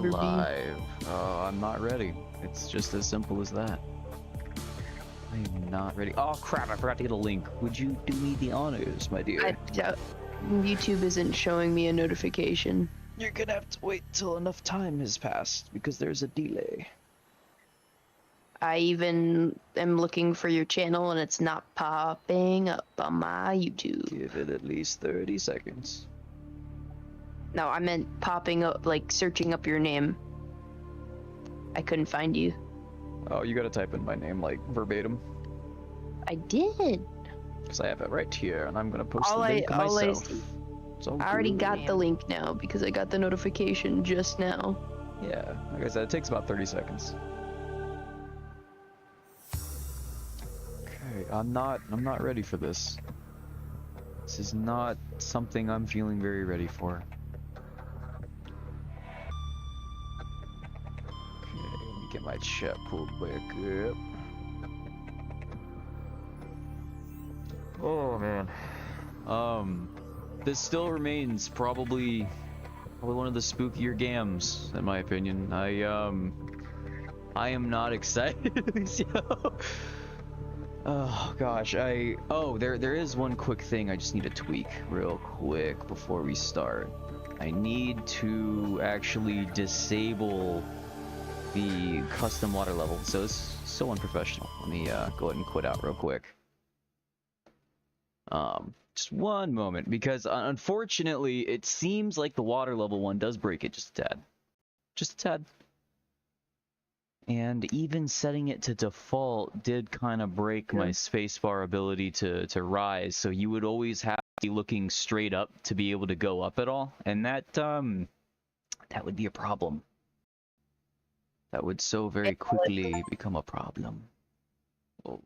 ever be. live. I'm not ready. It's just as simple as that. I am not ready. Oh crap, I forgot to get a link. Would you do me the honors, my dear? YouTube isn't showing me a notification. You're gonna have to wait till enough time has passed, because there's a delay. I even am looking for your channel and it's not popping up on my YouTube. Give it at least 30 seconds. No, I meant popping up, like searching up your name. I couldn't find you. Oh, you gotta type in my name, like, verbatim. I did. Because I have it right here, and I'm gonna post the link myself. I already got the link now, because I got the notification just now. Yeah, like I said, it takes about 30 seconds. Okay, I'm not ready for this. This is not something I'm feeling very ready for. Okay, let me get my chat pulled back up. Oh man. This still remains probably one of the spookier games, in my opinion. I am not excited. Oh gosh, there is one quick thing I just need to tweak real quick before we start. I need to actually disable the custom water level. So it's so unprofessional. Let me go ahead and quit out real quick. Just one moment, because unfortunately it seems like the water level one does break it just a tad. Just a tad. And even setting it to default did kind of break my spacebar ability to rise, so you would always have to be looking straight up to be able to go up at all, and that would be a problem. That would so very quickly become a problem. Oh.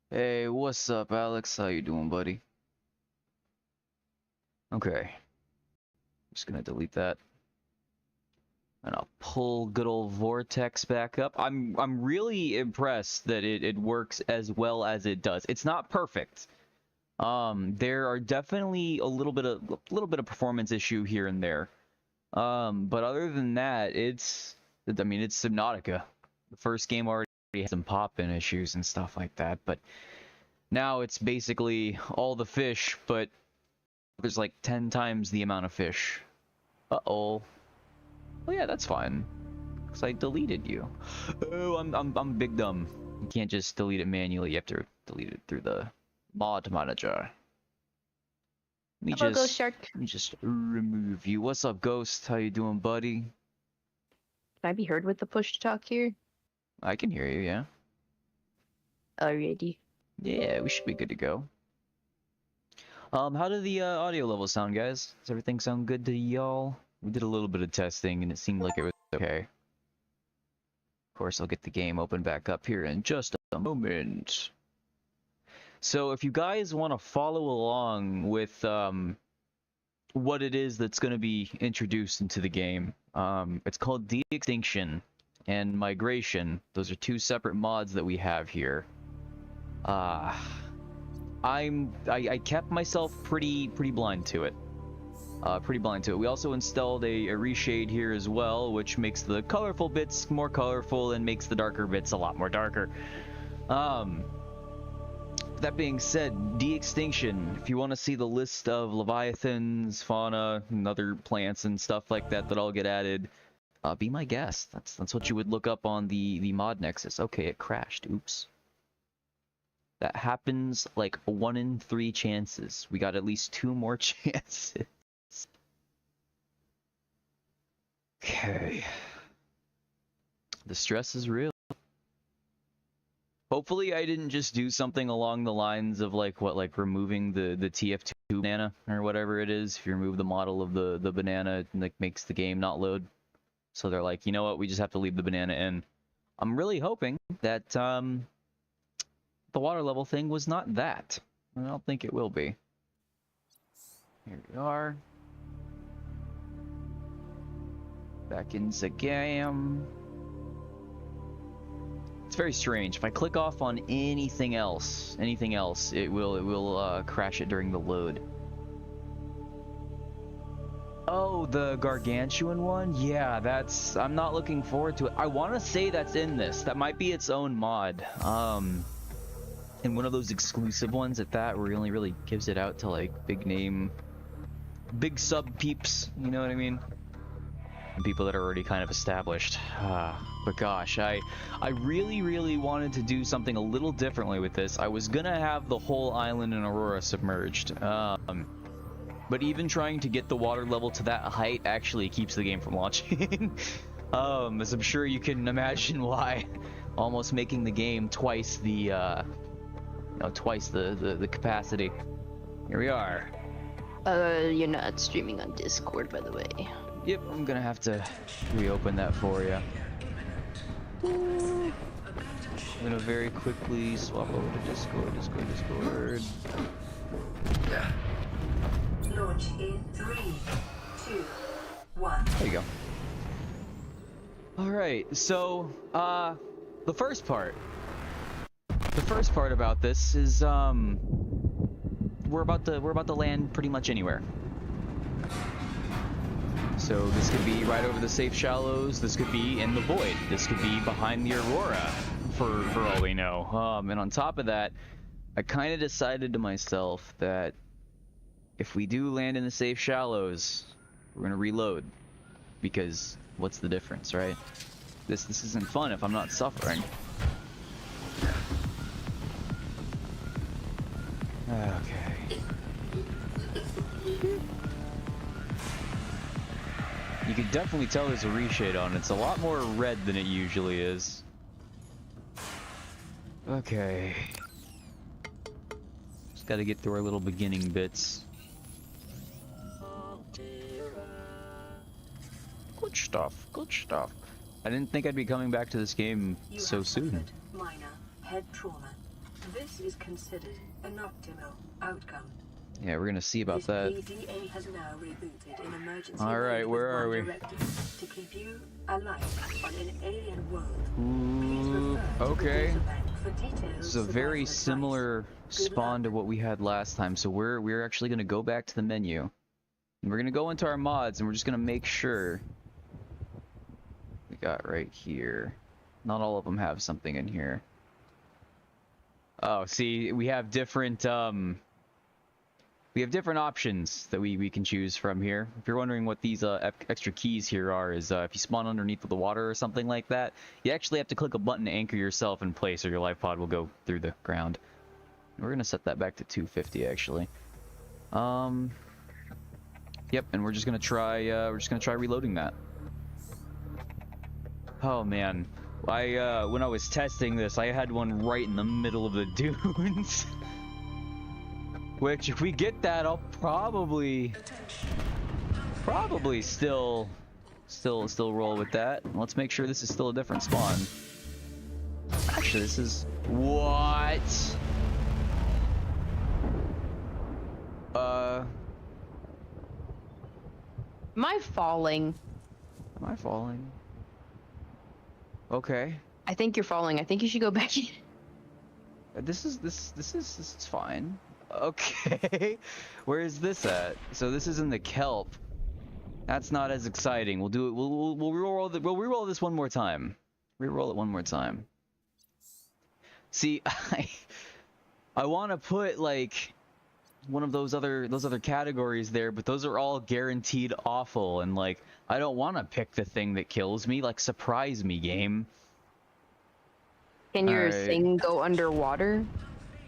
Hey, what's up, Alex? How you doing, buddy? Okay. Just gonna delete that. And I'll pull good old Vortex back up. I'm really impressed that it works as well as it does. It's not perfect. There are definitely a little bit of performance issue here and there. But other than that, it's Subnautica. The first game already had some pop-in issues and stuff like that, but now it's basically all the fish, but there's like 10 times the amount of fish. Uh-oh. Well, yeah, that's fine. Because I deleted you. Oh, I'm big dumb. You can't just delete it manually. You have to delete it through the mod manager. Let me just remove you. What's up, Ghost? How you doing, buddy? Can I be heard with the push to talk here? I can hear you, yeah. Alrighty. Yeah, we should be good to go. How did the audio level sound, guys? Does everything sound good to y'all? We did a little bit of testing, and it seemed like it was okay. Of course, I'll get the game open back up here in just a moment. So, if you guys want to follow along with what it is that's going to be introduced into the game, it's called Extinction and Migration. Those are two separate mods that we have here. I kept myself pretty blind to it. We also installed a reshade here as well, which makes the colorful bits more colorful and makes the darker bits a lot more darker. That being said, De-Extinction, if you want to see the list of leviathans, fauna, and other plants and stuff like that that all get added, be my guest. That's what you would look up on the mod nexus. Okay, it crashed. Oops. That happens like 1 in 3 chances. We got at least 2 more chances. Okay. The stress is real. Hopefully I didn't just do something along the lines of like removing the TF2 banana or whatever it is. If you remove the model of the banana, it like makes the game not load. So they're like, you know what, we just have to leave the banana in. I'm really hoping that the water level thing was not that. I don't think it will be. Here we are. Back in the game. It's very strange. If I click off on anything else, it will crash it during the load. Oh, the gargantuan one? Yeah, I'm not looking forward to it. I want to say that's in this. That might be its own mod. And one of those exclusive ones at that, where he only really gives it out to like big name, big sub peeps, you know what I mean? And people that are already kind of established. But gosh, I really wanted to do something a little differently with this. I was gonna have the whole island in Aurora submerged. But even trying to get the water level to that height actually keeps the game from launching. As I'm sure you can imagine why. Almost making the game twice the, twice the capacity. Here we are. You're not streaming on Discord, by the way. Yep, I'm gonna have to reopen that for you. I'm gonna very quickly swap over to Discord. Launch in 3, 2, 1. There you go. Alright, so, the first part about this is, we're about to land pretty much anywhere. So this could be right over the safe shallows, this could be in the void, this could be behind the Aurora, for all we know. And on top of that, I kind of decided to myself that if we do land in the safe shallows, we're gonna reload, because what's the difference, right? This isn't fun if I'm not suffering. Okay. You can definitely tell there's a reshade on it. It's a lot more red than it usually is. Okay. Just gotta get through our little beginning bits. Good stuff, good stuff. I didn't think I'd be coming back to this game so soon. Minor head trauma. This is considered an optimal outcome. Yeah, we're gonna see about that. ADA has now rebooted in emergency. All right, where are we? To keep you alive on an alien world. Ooh, okay. This is a very similar spawn to what we had last time, so we're actually gonna go back to the menu. And we're gonna go into our mods, and we're just gonna make sure we got right here. Not all of them have something in here. Oh, see, we have different options that we can choose from here. If you're wondering what these extra keys here are, is if you spawn underneath the water or something like that, you actually have to click a button to anchor yourself in place, or your life pod will go through the ground. We're gonna set that back to 250 actually. Yep, and we're just gonna try reloading that. Oh man, when I was testing this, I had one right in the middle of the dunes. Which, if we get that, I'll probably still roll with that. Let's make sure this is still a different spawn. Actually, this is what? Am I falling? Am I falling? Okay. I think you're falling. I think you should go back in. This is fine. Okay. Where is this at? So this is in the kelp. That's not as exciting. We'll do it. We'll reroll this one more time. Reroll it one more time. See, I want to put like one of those other categories there, but those are all guaranteed awful, and like I don't want to pick the thing that kills me. Like, surprise me, game. Can your thing go underwater?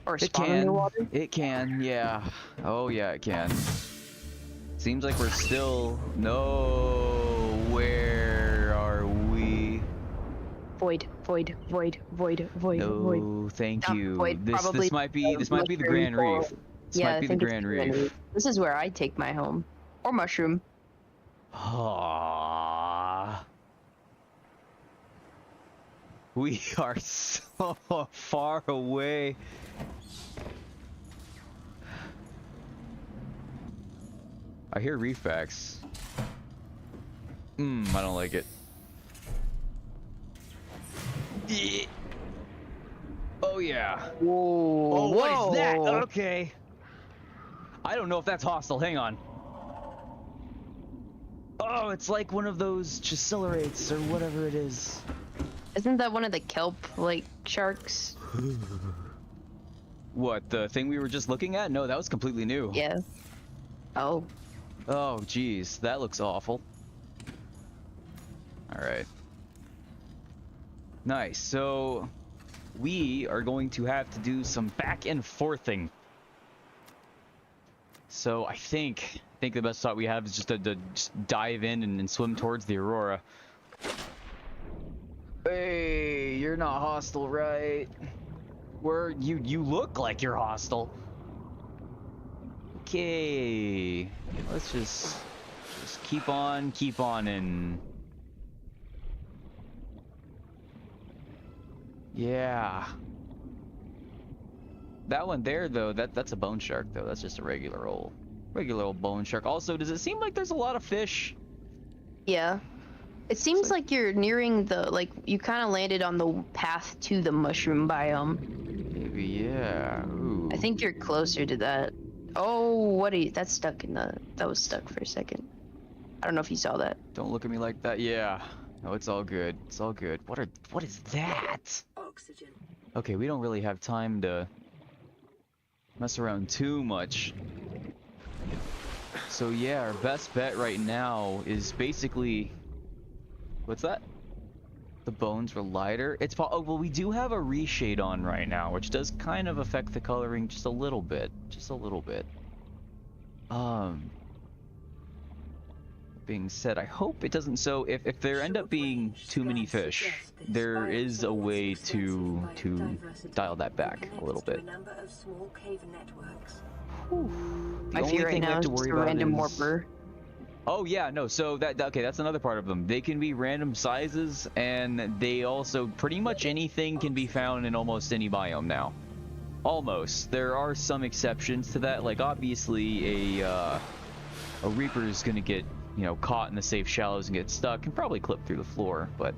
Or spawn underwater? It can, yeah. Oh yeah, it can. Seems like we're still... No, where are we? Void. No, thank you. Void, this might be the Grand Reef. This might be the Grand Reef. This is where I take my home. Or mushroom. Aww. We are so far away. I hear reef backs. I don't like it. Yeah. Oh yeah. Whoa. Oh, what is that? Okay. I don't know if that's hostile. Hang on. Oh, it's like one of those Chicillerates or whatever it is. Isn't that one of the kelp like sharks? What, the thing we were just looking at? No, that was completely new. Yeah. Oh. Oh, geez, that looks awful. Alright. Nice, so we are going to have to do some back and forthing. So I think the best thought we have is just to just dive in and swim towards the Aurora. Hey, you're not hostile, right? Where you look like you're hostile. Okay, let's just keep on in. Yeah. That one there though, that's a bone shark though. That's just a regular old bone shark. Also, does it seem like there's a lot of fish? Yeah. It seems like you're nearing the, like, you kind of landed on the path to the mushroom biome. Maybe, yeah. Ooh. I think you're closer to that. Oh, what are you? That's stuck in the. That was stuck for a second. I don't know if you saw that. Don't look at me like that. Yeah. No, it's all good. It's all good. What is that? Oxygen. Okay, we don't really have time to mess around too much. So yeah, our best bet right now is basically, what's that? The bones were lighter. It's oh well, we do have a reshade on right now, which does kind of affect the coloring just a little bit, Being said, I hope it doesn't. So if there end up being too many fish, there is a way to dial that back a little bit. My fear right now is just a random warper. Oh yeah, no, so okay, that's another part of them. They can be random sizes, and they also, pretty much anything can be found in almost any biome now. Almost. There are some exceptions to that, like obviously a Reaper is gonna get, you know, caught in the safe shallows and get stuck and probably clip through the floor, but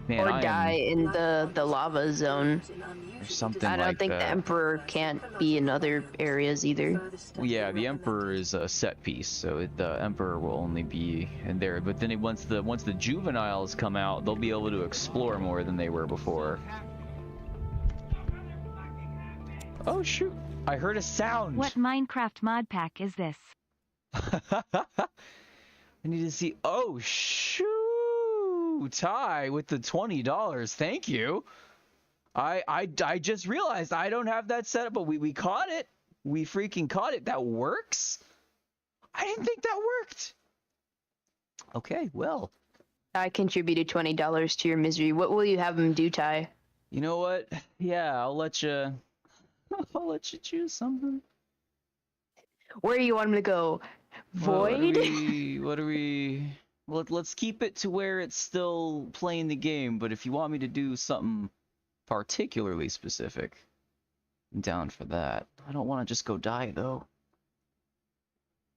man, or die in the lava zone. Or something I don't like think that. the Emperor can't be in other areas either. Well, yeah, the Emperor is a set piece, so the Emperor will only be in there. But then once the juveniles come out, they'll be able to explore more than they were before. Oh shoot! I heard a sound. What Minecraft Modpack is this? I need to see. Oh shoot! Ty with the $20. Thank you. I just realized I don't have that set up, but we caught it. We freaking caught it. That works? I didn't think that worked. Okay, well. I contributed $20 to your misery. What will you have him do, Ty? You know what? Yeah, I'll let you choose something. Where do you want him to go? Void? What do we let's keep it to where it's still playing the game, but if you want me to do something particularly specific, I'm down for that. I don't want to just go die though.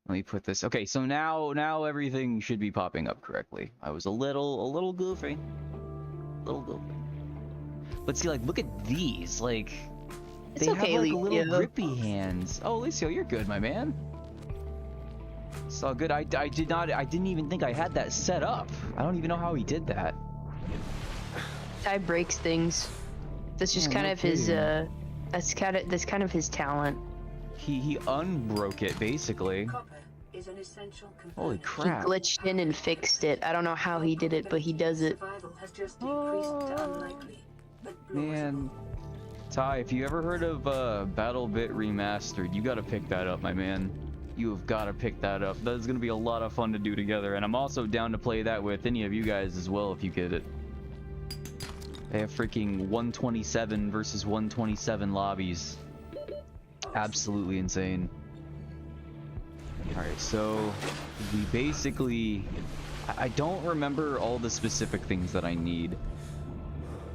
Let me put this. Okay, so now everything should be popping up correctly. I was a little goofy. But see, like, look at these. Like, It's they okay, have like little Alicio. grippy hands. Oh, Alicio, you're good, my man. It's all good. I didn't even think I had that set up. I don't even know how he did that. Ty breaks things. That's just kind of his that's kind of his talent. He unbroke it basically. Copper is an essential component. Holy He crap. glitched in and fixed it. I don't know how he did it, but he does it. Survival has just decreased to unlikely, but Man. Ty, if you ever heard of BattleBit Remastered, you gotta pick that up, my man. You have gotta pick that up. That's gonna be a lot of fun to do together, and I'm also down to play that with any of you guys as well if you get it. They have freaking 127 versus 127 lobbies. Absolutely insane. Alright, so we basically... I don't remember all the specific things that I need,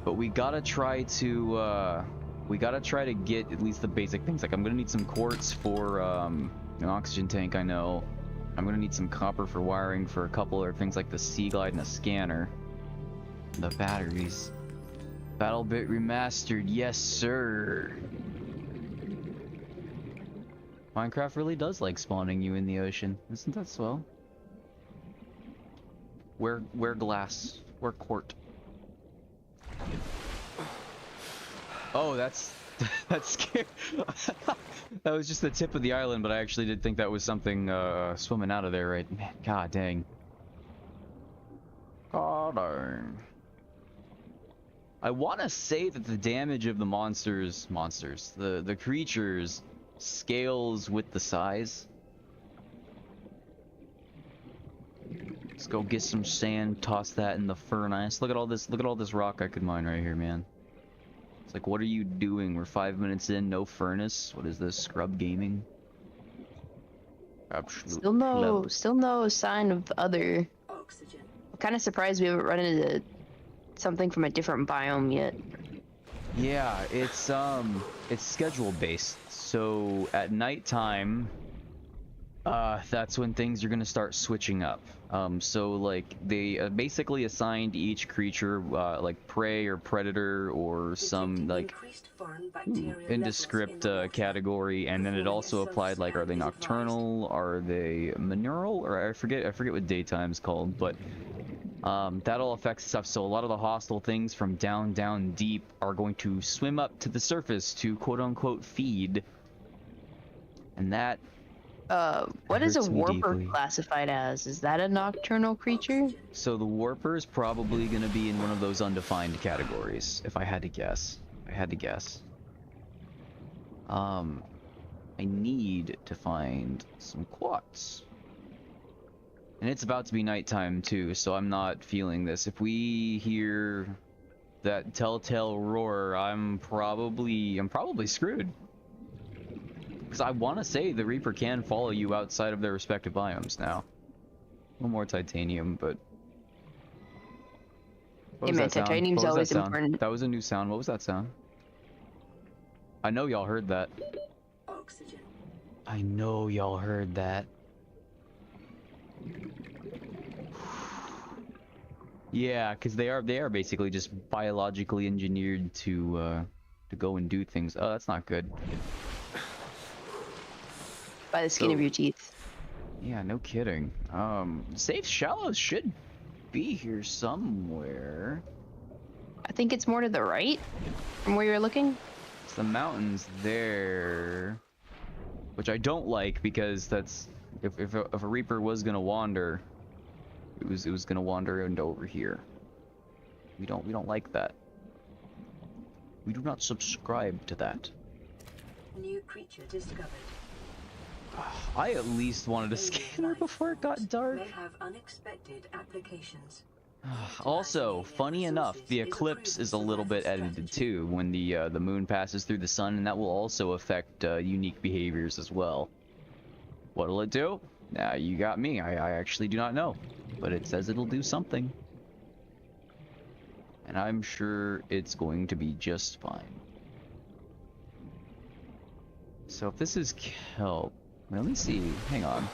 but we gotta try to get at least the basic things. Like, I'm gonna need some quartz for an oxygen tank, I know. I'm gonna need some copper for wiring for a couple other things like the Sea Glide and a scanner. The batteries. BattleBit Remastered, yes sir. Minecraft really does like spawning you in the ocean. Isn't that swell? Wear glass. Wear quart. Oh, that's scary. That was just the tip of the island, but I actually did think that was something swimming out of there, right? Man, god dang. God dang. I want to say that the damage of the the creatures scales with the size. Let's go get some sand, toss that in the furnace. Look at all this rock I could mine right here, man. It's like, what are you doing? We're 5 minutes in, no furnace. What is this, scrub gaming? Absolute Still no sign of other. Oxygen. I'm kind of surprised we haven't run into something from a different biome yet. Yeah, it's schedule based. So at nighttime, that's when things are gonna start switching up. So like they basically assigned each creature like prey or predator or some like indescript category, and then it also applied like, are they nocturnal, are they mineral, or I forget what daytime's called, but that all affects stuff. So a lot of the hostile things from down deep are going to swim up to the surface to quote unquote feed, and that what is a hurts me warper deeply. classified as? Is that a nocturnal creature? So the warper is probably going to be in one of those undefined categories, if I had to guess. I need to find some quartz. And it's about to be nighttime too, so I'm not feeling this. If we hear that telltale roar, I'm probably screwed. Because I want to say the Reaper can follow you outside of their respective biomes now. A little more titanium, but... Hey man, titanium's always important. That was a new sound. What was that sound? I know y'all heard that. Oxygen. I know y'all heard that. Yeah, because they are basically just biologically engineered to go and do things. Oh, that's not good. By the skin of your teeth. Yeah, no kidding. Safe shallows should be here somewhere. I think it's more to the right from where you're looking. It's the mountains there, which I don't like, because that's if a Reaper was gonna wander, it was gonna wander into over here. We don't like that. We do not subscribe to that. New creature discovered. I at least wanted to scan her before it got dark. May have unexpected applications. Also, funny enough, the eclipse is a little bit edited too when the moon passes through the sun, and that will also affect unique behaviors as well. What'll it do? Nah, you got me. I actually do not know, but it says it'll do something, and I'm sure it's going to be just fine. So if this is kelp, let me see. Hang on.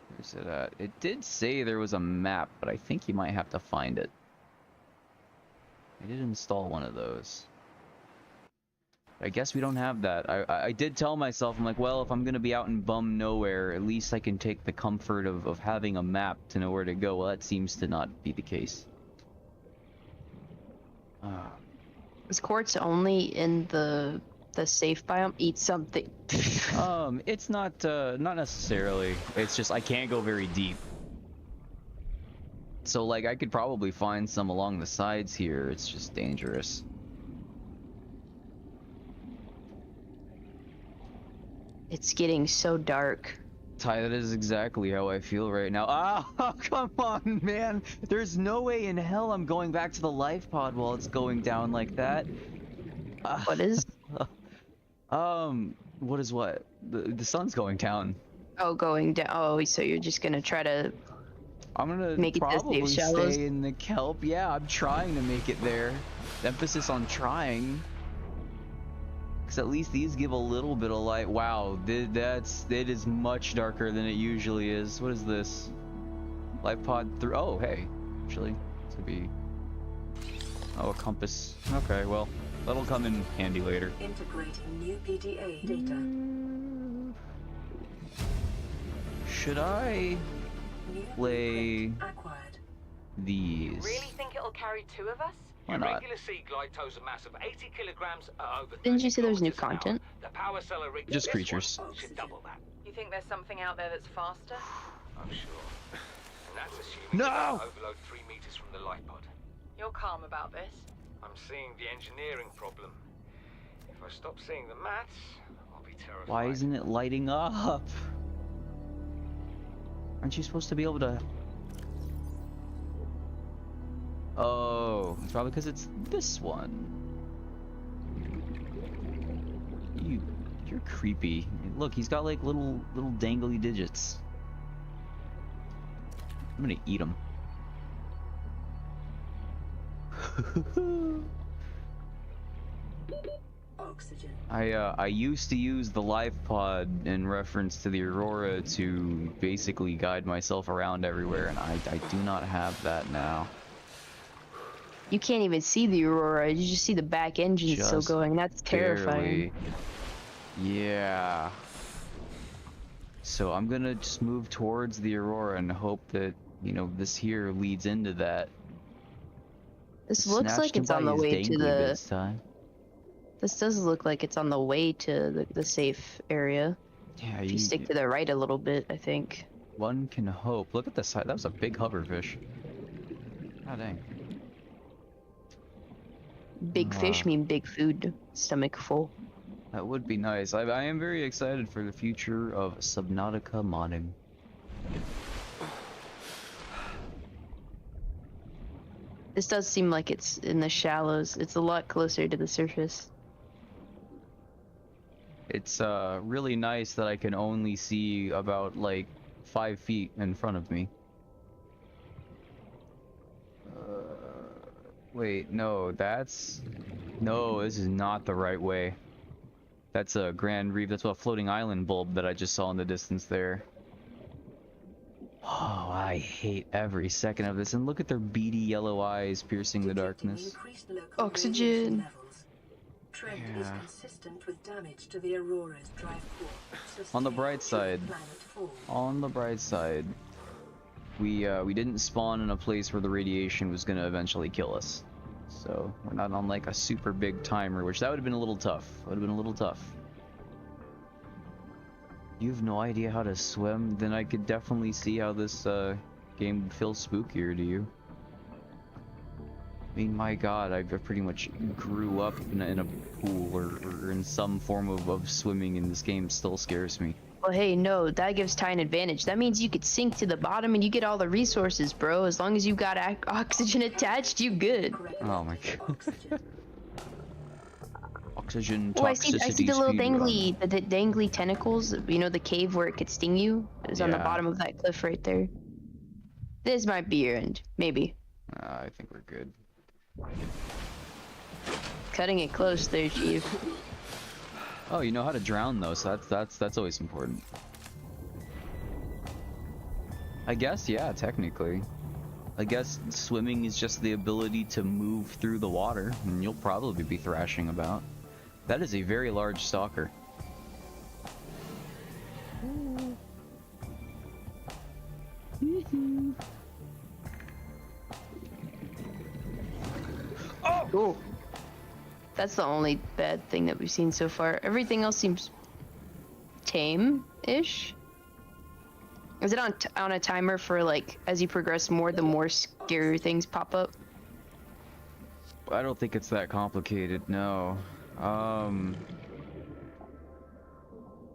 Where's it at? It did say there was a map, but I think you might have to find it. I did install one of those. I guess we don't have that. I did tell myself, I'm like, well, if I'm gonna be out in bum nowhere, at least I can take the comfort of having a map to know where to go. Well, that seems to not be the case. Is quartz only in the safe biome? Eat something. It's not necessarily. It's just I can't go very deep. So like I could probably find some along the sides here. It's just dangerous. It's getting so dark. Ty, that is exactly how I feel right now. Oh, come on, man. There's no way in hell I'm going back to the life pod while it's going down like that. What is? What is what? The sun's going down. Oh, going down. Oh, so you're just gonna try to I'm gonna make it to probably safe shallows? stay in the kelp. Yeah, I'm trying to make it there. Emphasis on trying. Because at least these give a little bit of light. Wow, it is much darker than it usually is. What is this? Life pod 3. Oh, hey. Actually, this could be... Oh, a compass. Okay, well, that'll come in handy later. Integrating new PDA data. should I New play blueprint acquired. these? Really think it'll carry 2 of us? Why Your not? regular sea glide tows a mass of 80 kilograms at over Didn't you 30 say there was new kilometers an hour. content? The power cell rig Just this creatures. one should double that. You think there's something out there that's faster? I'm sure. And that's assuming No! it won't overload 3 meters from the light pod. You're calm about this. I'm seeing the engineering problem. If I stop seeing the maths, I'll be terrified. Why isn't it lighting up? Aren't you supposed to be able to... Oh, it's probably because it's this one. You're creepy. Look, he's got like little dangly digits. I'm gonna eat him. Oxygen. I used to use the life pod in reference to the Aurora to basically guide myself around everywhere, and I do not have that now. You can't even see the Aurora. You just see the back engine still Just going. That's terrifying. Barely. Yeah. So I'm gonna just move towards the Aurora and hope that, you know, this here leads into that. This looks Snatched like him it's on by the his way to dangly the. this time. This does look like it's on the way to the safe area. Yeah, If you stick to the right a little bit, I think. one can hope. Look at the side. That was a big hoverfish. God dang. Big fish mean big food. Stomach full. That would be nice. I am very excited for the future of Subnautica modding. This does seem like it's in the shallows. It's a lot closer to the surface. It's really nice that I can only see about like 5 feet in front of me. Wait, no, no, this is not the right way. That's a Grand Reef. That's a floating island bulb that I just saw in the distance there. Oh, I hate every second of this. And look at their beady yellow eyes piercing the darkness. Increased local Oxygen. radiation levels. Trend is Yeah. consistent with damage to the Aurora's drive core. On the sustained bright should side. planet fall. On the bright side, we didn't spawn in a place where the radiation was gonna eventually kill us. So we're not on like a super big timer, which that would have been a little tough. Would have been a little tough. You have no idea how to swim? Then I could definitely see how this game would feel spookier to you. I mean, my God, I pretty much grew up in a pool or in some form of swimming, and this game still scares me. Well, hey, no, that gives Ty an advantage. That means you could sink to the bottom and you get all the resources, bro. As long as you got oxygen attached, you good. Oh my God. Oxygen. Oxygen Oh, I see toxicity the little speed dangly, the dangly tentacles. You know, the cave where it could sting you? It was on the Yeah. bottom of that cliff right there. This might be your end. Maybe. run. I think we're good. Cutting it close there, Chief. Oh, you know how to drown though, so that's always important. I guess, yeah, technically. I guess swimming is just the ability to move through the water, and you'll probably be thrashing about. That is a very large stalker. Cool. That's the only bad thing that we've seen so far. Everything else seems tame-ish. Is it on a timer for like as you progress more, the more scarier things pop up? I don't think it's that complicated, no.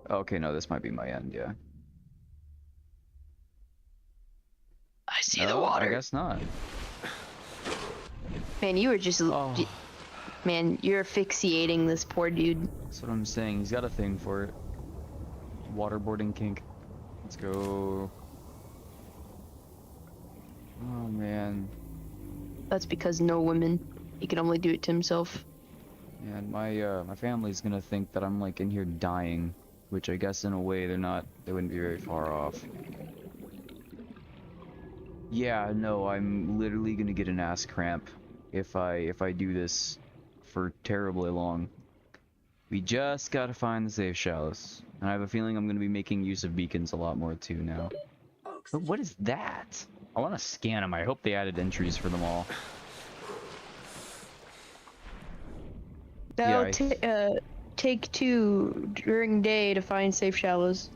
Okay, no, this might be my end, yeah. I see No, the water. I guess not. Man, you were just Oh. man, you're asphyxiating this poor dude. That's what I'm saying. He's got a thing for it. Waterboarding kink. Let's go. Oh man. That's because no women. He can only do it to himself. And my family's gonna think that I'm like in here dying, which I guess in a way they wouldn't be very far off. Yeah, no, I'm literally gonna get an ass cramp if I do this for terribly long. We just gotta find the safe shallows. And I have a feeling I'm gonna be making use of beacons a lot more too now. But what is that? I want to scan them. I hope they added entries for them all. That'll Yeah, take 2 during day to find safe shallows.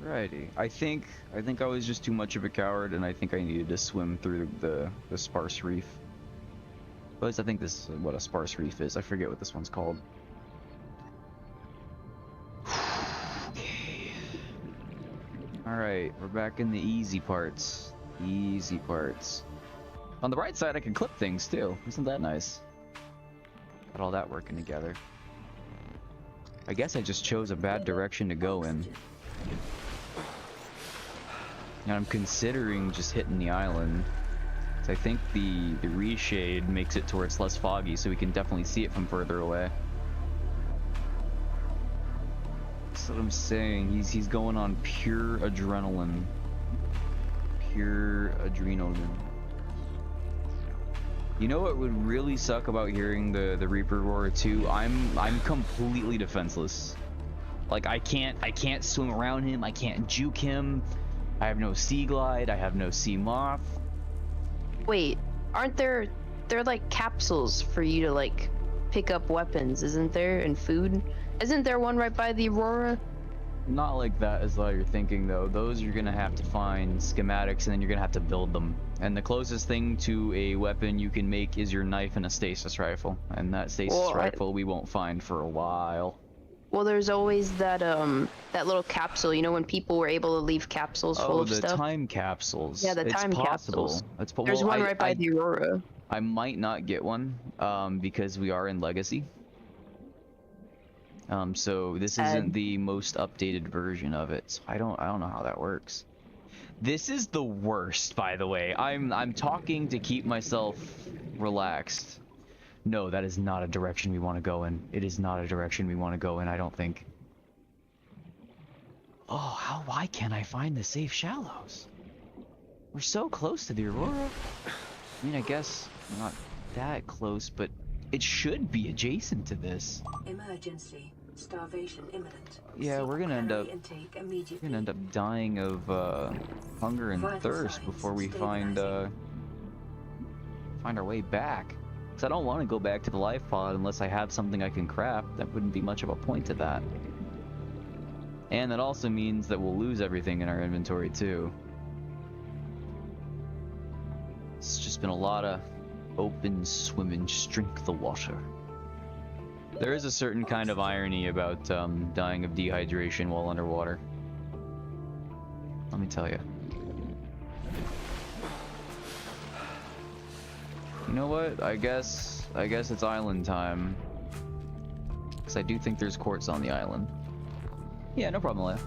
Alrighty. I think I was just too much of a coward, and I think I needed to swim through the sparse reef. At least I think this is what a sparse reef is. I forget what this one's called. Okay. Alright, we're back in the easy parts. Easy parts. On the right side, I can clip things too. Isn't that nice? Got all that working together. I guess I just chose a bad direction to go in. And I'm considering just hitting the island. So I think the reshade makes it to where it's less foggy, so we can definitely see it from further away. That's what I'm saying. He's going on pure adrenaline. Pure adrenaline. You know what would really suck about hearing the Reaper roar too? I'm completely defenseless. Like I can't swim around him. I can't juke him. I have no sea glide. I have no sea moth. Wait, aren't there like capsules for you to like pick up weapons, isn't there? And food? Isn't there one right by the Aurora? Not like that is what you're thinking though. Those you're gonna have to find schematics and then you're gonna have to build them. And the closest thing to a weapon you can make is your knife and a stasis rifle. And that stasis rifle we won't find for a while. Well, there's always that that little capsule, you know, when people were able to leave capsules full of stuff. Oh, the time capsules. Yeah, the time capsules. There's one right by the Aurora. I might not get one, because we are in Legacy. So this isn't the most updated version of it. So I don't know how that works. This is the worst, by the way. I'm talking to keep myself relaxed. No, that is not a direction we want to go in. It is not a direction we want to go in, I don't think. Oh, why can't I find the safe shallows? We're so close to the Aurora. I mean, I guess not that close, but it should be adjacent to this. Emergency. Starvation imminent. Yeah, we're gonna end up immediately. dying of hunger and Vital thirst signs before we find stabilizing. our way back. Cause I don't want to go back to the life pod unless I have something I can craft. That wouldn't be much of a point to that. And that also means that we'll lose everything in our inventory too. It's just been a lot of open swimming, just drink the water. There is a certain kind of irony about dying of dehydration while underwater. Let me tell you. You know what? I guess it's island time. Because I do think there's quartz on the island. Yeah, no problem, Leia.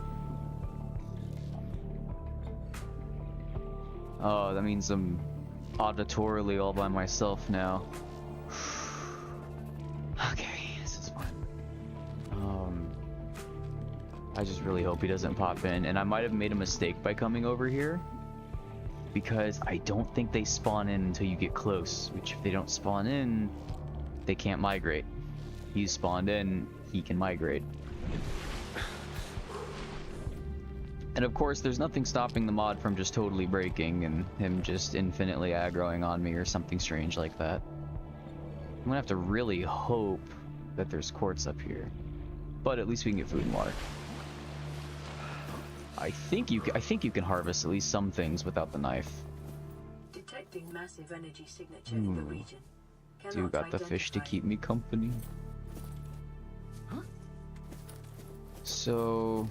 Oh, that means I'm auditorily all by myself now. Okay, this is fun. I just really hope he doesn't pop in. And I might have made a mistake by coming over here. Because I don't think they spawn in until you get close. Which if they don't spawn in, they can't migrate. He's spawned in, he can migrate. And of course, there's nothing stopping the mod from just totally breaking and him just infinitely aggroing on me or something strange like that. I'm gonna have to really hope that there's quartz up here. But at least we can get food and water. I think you can harvest at least some things without the knife. Detecting massive energy signature in the region. Do got the fish to keep me company. Huh? So,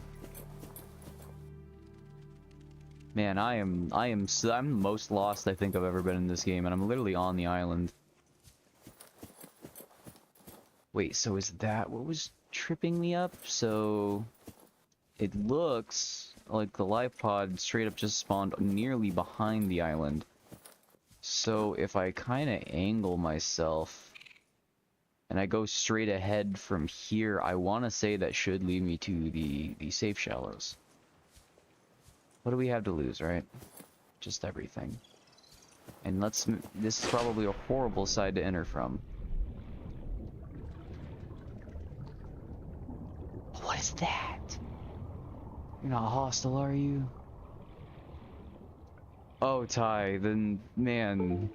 man, I'm the most lost I think I've ever been in this game, and I'm literally on the island. Wait, so is that what was tripping me up? So it looks like the life pod straight up just spawned nearly behind the island. So if I kind of angle myself and I go straight ahead from here, I want to say that should lead me to the safe shallows. What do we have to lose, right? Just everything. And this is probably a horrible side to enter from. You're not hostile, are you? Oh, Ty, then, man,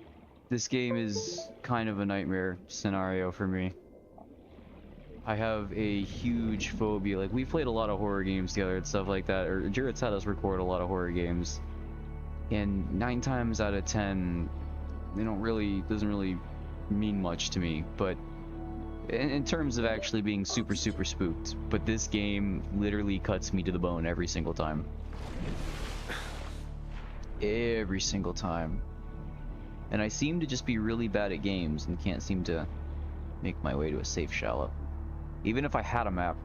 this game is kind of a nightmare scenario for me. I have a huge phobia. Like, we played a lot of horror games together and stuff like that, or Jared's had us record a lot of horror games. And 9 times out of 10, they doesn't really mean much to me, but in terms of actually being super spooked. But this game literally cuts me to the bone every single time. Every single time. And I seem to just be really bad at games and can't seem to make my way to a safe shallow. Even if I had a map,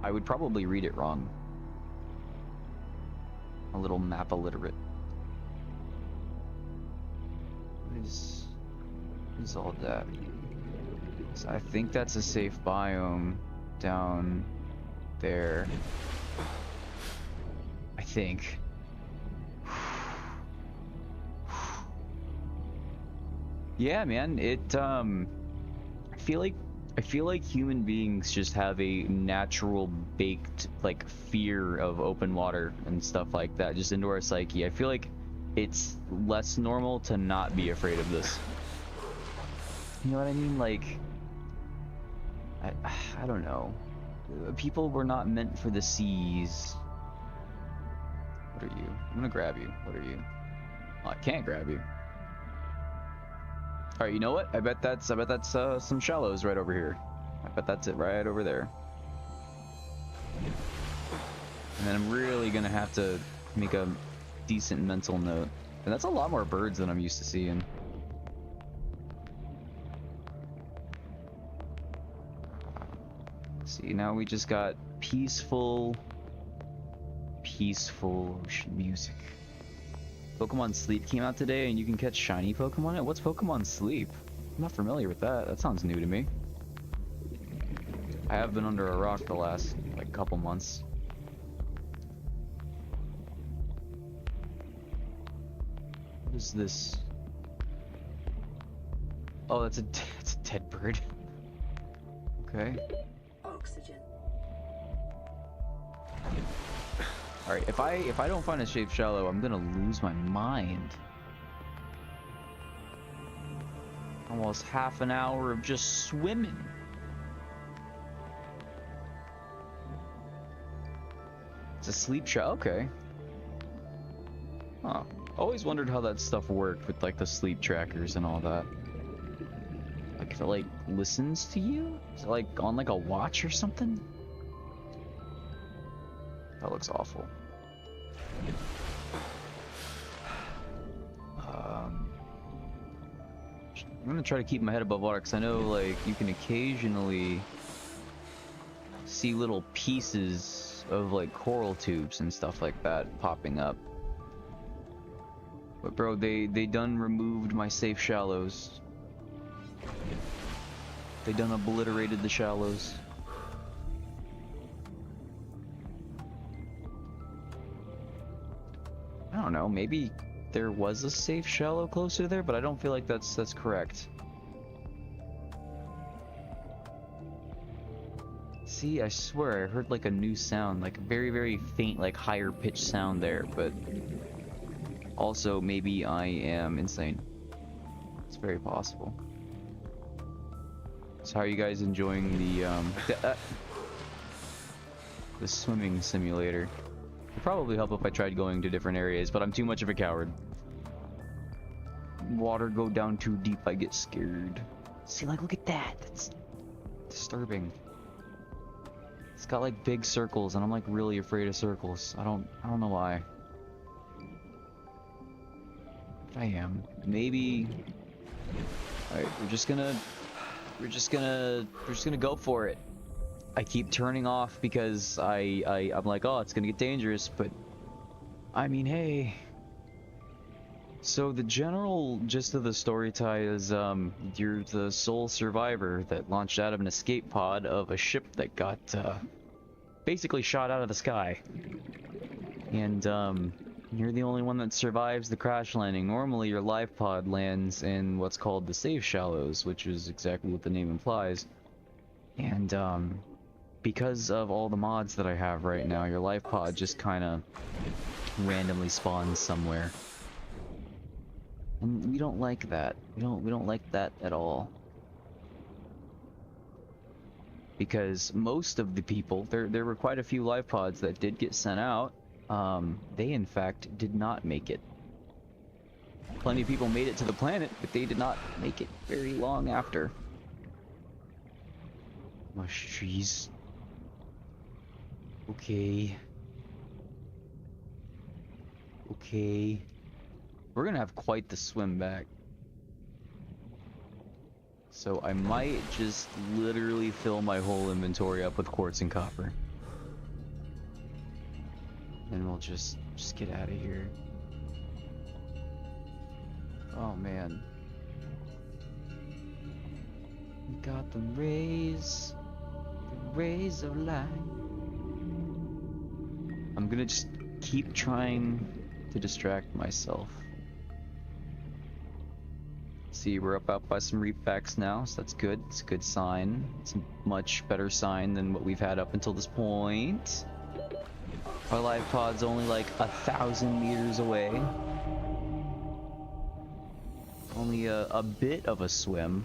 I would probably read it wrong. A little map illiterate. What is all that? So I think that's a safe biome down there. I think. Yeah, man, I feel like human beings just have a natural baked like fear of open water and stuff like that, just into our psyche. I feel like it's less normal to not be afraid of this. You know what I mean? Like, I don't know. People were not meant for the seas. What are you? I'm gonna grab you. What are you? Oh, I can't grab you. All right, you know what? I bet that's some shallows right over here. I bet that's it right over there. And then I'm really gonna have to make a decent mental note. And that's a lot more birds than I'm used to seeing. See, now we just got peaceful ocean music. Pokemon Sleep came out today and you can catch shiny Pokemon. What's Pokemon Sleep? I'm not familiar with that. That sounds new to me. I have been under a rock the last, like, couple months. What is this? Oh, it's a dead bird. Okay. Oxygen. All right, if I don't find a safe shallow, I'm gonna lose my mind. Almost half an hour of just swimming. It's a sleep shallow. Okay. Huh. Always wondered how that stuff worked with like the sleep trackers and all that. Like if it like listens to you? Is it like on like a watch or something? That looks awful. I'm gonna try to keep my head above water because I know like you can occasionally see little pieces of like coral tubes and stuff like that popping up. But bro, they done removed my safe shallows. They done obliterated the shallows. I don't know, maybe there was a safe shallow closer there, but I don't feel like that's correct. See, I swear I heard like a new sound, like a very faint, like higher pitched sound there, but also maybe I am insane. It's very possible. So how are you guys enjoying the swimming simulator? It'd probably help if I tried going to different areas, but I'm too much of a coward. Water go down too deep, I get scared. See, like, look at that. That's disturbing. It's got like big circles, and I'm like really afraid of circles. I don't know why. But I am. Maybe. All right, we're just gonna go for it. I keep turning off because I'm like, oh, it's gonna get dangerous, but I mean, hey. So the general gist of the story, Ty, is you're the sole survivor that launched out of an escape pod of a ship that got basically shot out of the sky, and you're the only one that survives the crash landing. Normally your life pod lands in what's called the safe shallows, which is exactly what the name implies, and because of all the mods that I have right now, your life pod just kind of randomly spawns somewhere. And we don't like that. We don't like that at all. Because most of the people, there were quite a few life pods that did get sent out. They in fact did not make it. Plenty of people made it to the planet, but they did not make it very long after. Mush trees. Okay. Okay. We're gonna have quite the swim back. So I might just literally fill my whole inventory up with quartz and copper. And we'll just get out of here. Oh man. We got the rays of light. I'm gonna just keep trying to distract myself. See, we're up out by some reef packs now, so that's good. It's a good sign. It's a much better sign than what we've had up until this point. Our life pod's only like 1,000 meters away. Only a bit of a swim.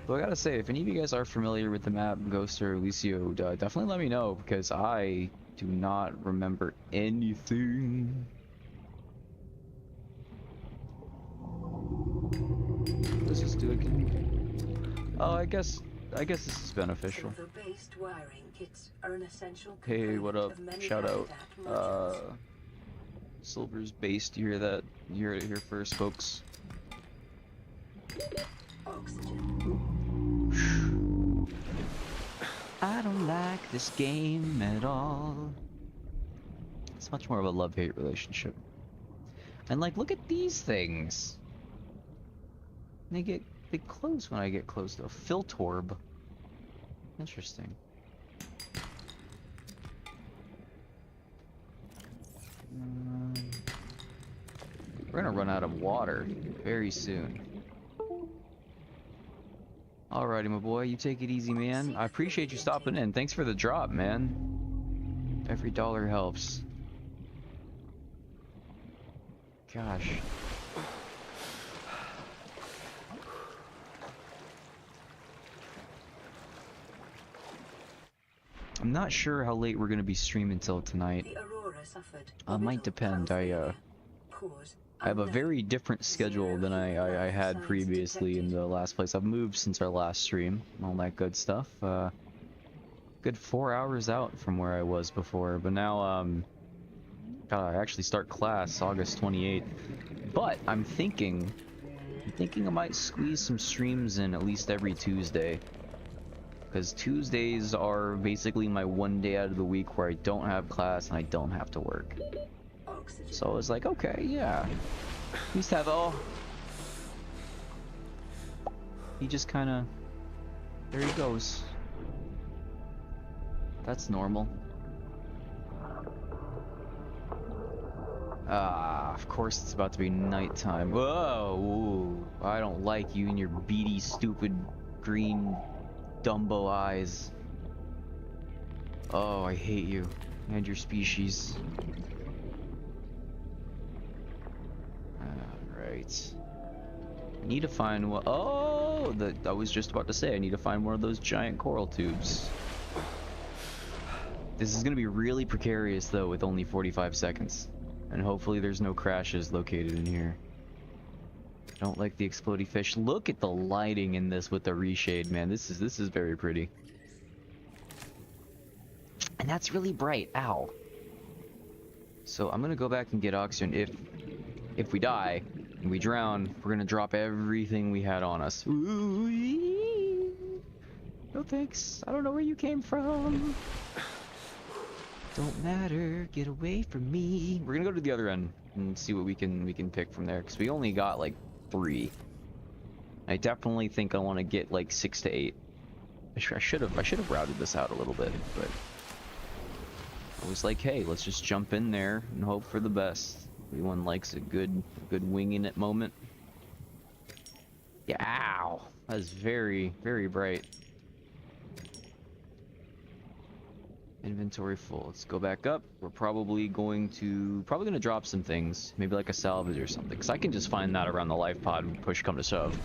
But I gotta say, if any of you guys are familiar with the map Ghost or Alicio, definitely let me know, because I do not remember anything. Let's just do it again. Oh, I guess this is beneficial. Silver-based wiring kits are an essential Hey, what up? component of many Shout out. habitat modules. Silver's based. You hear that? You heard it here first, folks. Oxygen. I don't like this game at all. It's much more of a love-hate relationship. And like, look at these things. They close when I get close to a Filtorb. Interesting. We're gonna run out of water very soon. Alrighty, my boy, you take it easy, man. I appreciate you stopping in. Thanks for the drop, man. Every dollar helps. Gosh. I'm not sure how late we're gonna be streaming till tonight. The Aurora suffered Might depend. I have a very different schedule than I had previously in the last place. I've moved since our last stream, and all that good stuff. Good 4 hours out from where I was before, but now, I actually start class August 28th. But I'm thinking I might squeeze some streams in at least every Tuesday. Because Tuesdays are basically my one day out of the week where I don't have class and I don't have to work. So I was like, okay, yeah. He's Tevo. He just kinda... There he goes. That's normal. Ah, of course it's about to be nighttime. Whoa! Ooh, I don't like you and your beady, stupid, green Dumbo eyes. Oh, I hate you and your species. Alright. I need to find one. Oh, I was just about to say, I need to find one of those giant coral tubes. This is gonna be really precarious though, with only 45 seconds. And hopefully there's no crashes located in here. I don't like the explodey fish. Look at the lighting in this with the reshade, man. This is very pretty. And that's really bright. Ow. So I'm gonna go back and get oxygen. If we die and we drown, we're gonna drop everything we had on us. Ooh, no thanks. I don't know where you came from. Don't matter. Get away from me. We're gonna go to the other end and see what we can pick from there, because we only got like 3. I definitely think I want to get like 6 to 8. I should have routed this out a little bit, but I was like, hey, let's just jump in there and hope for the best. Everyone likes a good winging it moment. Yeah, ow. That is very, very bright. Inventory full. Let's go back up. We're probably going to drop some things, maybe like a salvage or something, because I can just find that around the life pod when push come to shove.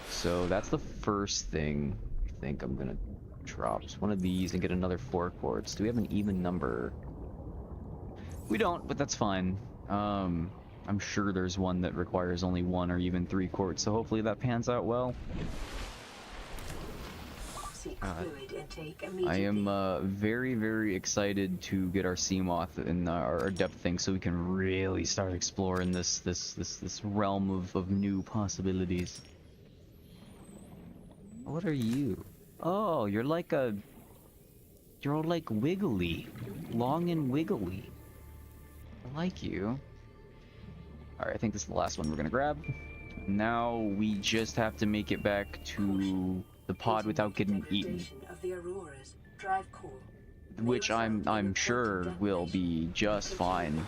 So that's the first thing I think I'm gonna drop. Just one of these and get another 4 quartz. Do we have an even number? We don't, but that's fine. I'm sure there's one that requires only 1 or even 3 quartz, so hopefully that pans out well. Fluid intake I immediately. am very, very excited to get our Seamoth in our depth thing, so we can really start exploring this realm of new possibilities. What are you? Oh, you're like you're all like wiggly, long and wiggly. I like you. All right, I think this is the last one we're gonna grab. Now we just have to make it back to the pod without getting eaten, Of the Auroras. Drive core. which I'm sure will be just fine.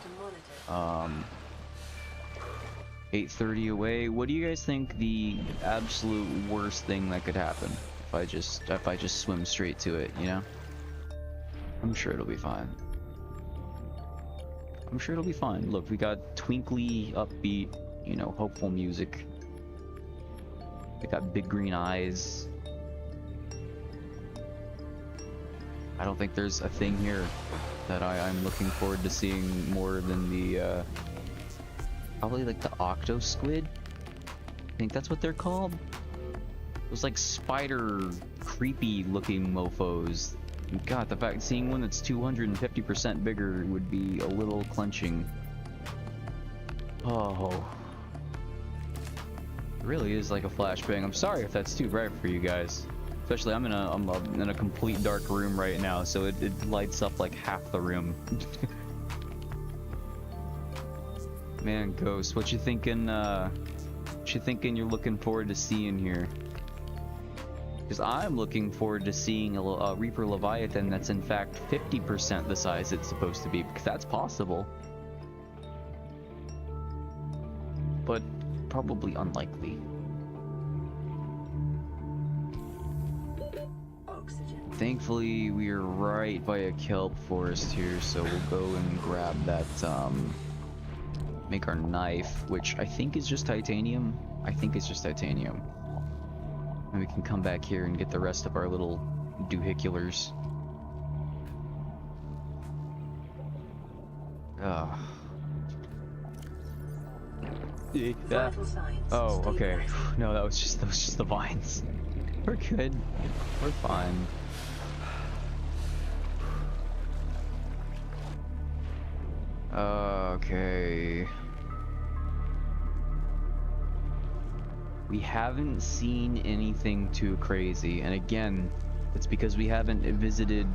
8:30 away. What do you guys think the absolute worst thing that could happen if I just swim straight to it, you know? I'm sure it'll be fine. I'm sure it'll be fine. Look, we got twinkly, upbeat, you know, hopeful music. We got big green eyes. I don't think there's a thing here that I'm looking forward to seeing more than the, probably like the octo squid. I think that's what they're called. Those like spider, creepy looking mofos. God, the fact seeing one that's 250% bigger would be a little clenching. Oh. It really is like a flashbang. I'm sorry if that's too bright for you guys. Especially I'm in a complete dark room right now, so it lights up like half the room. Man, Ghost, what you thinking you're looking forward to seeing here? Because I'm looking forward to seeing a Reaper Leviathan that's in fact 50% the size it's supposed to be, because that's possible. But probably unlikely. Thankfully, we are right by a kelp forest here, so we'll go and grab that, make our knife, which I think is just titanium. I think it's just titanium. And we can come back here and get the rest of our little doohiculars. Oh, okay. No, that was just the vines. We're good. We're fine. Okay. We haven't seen anything too crazy, and again, it's because we haven't visited.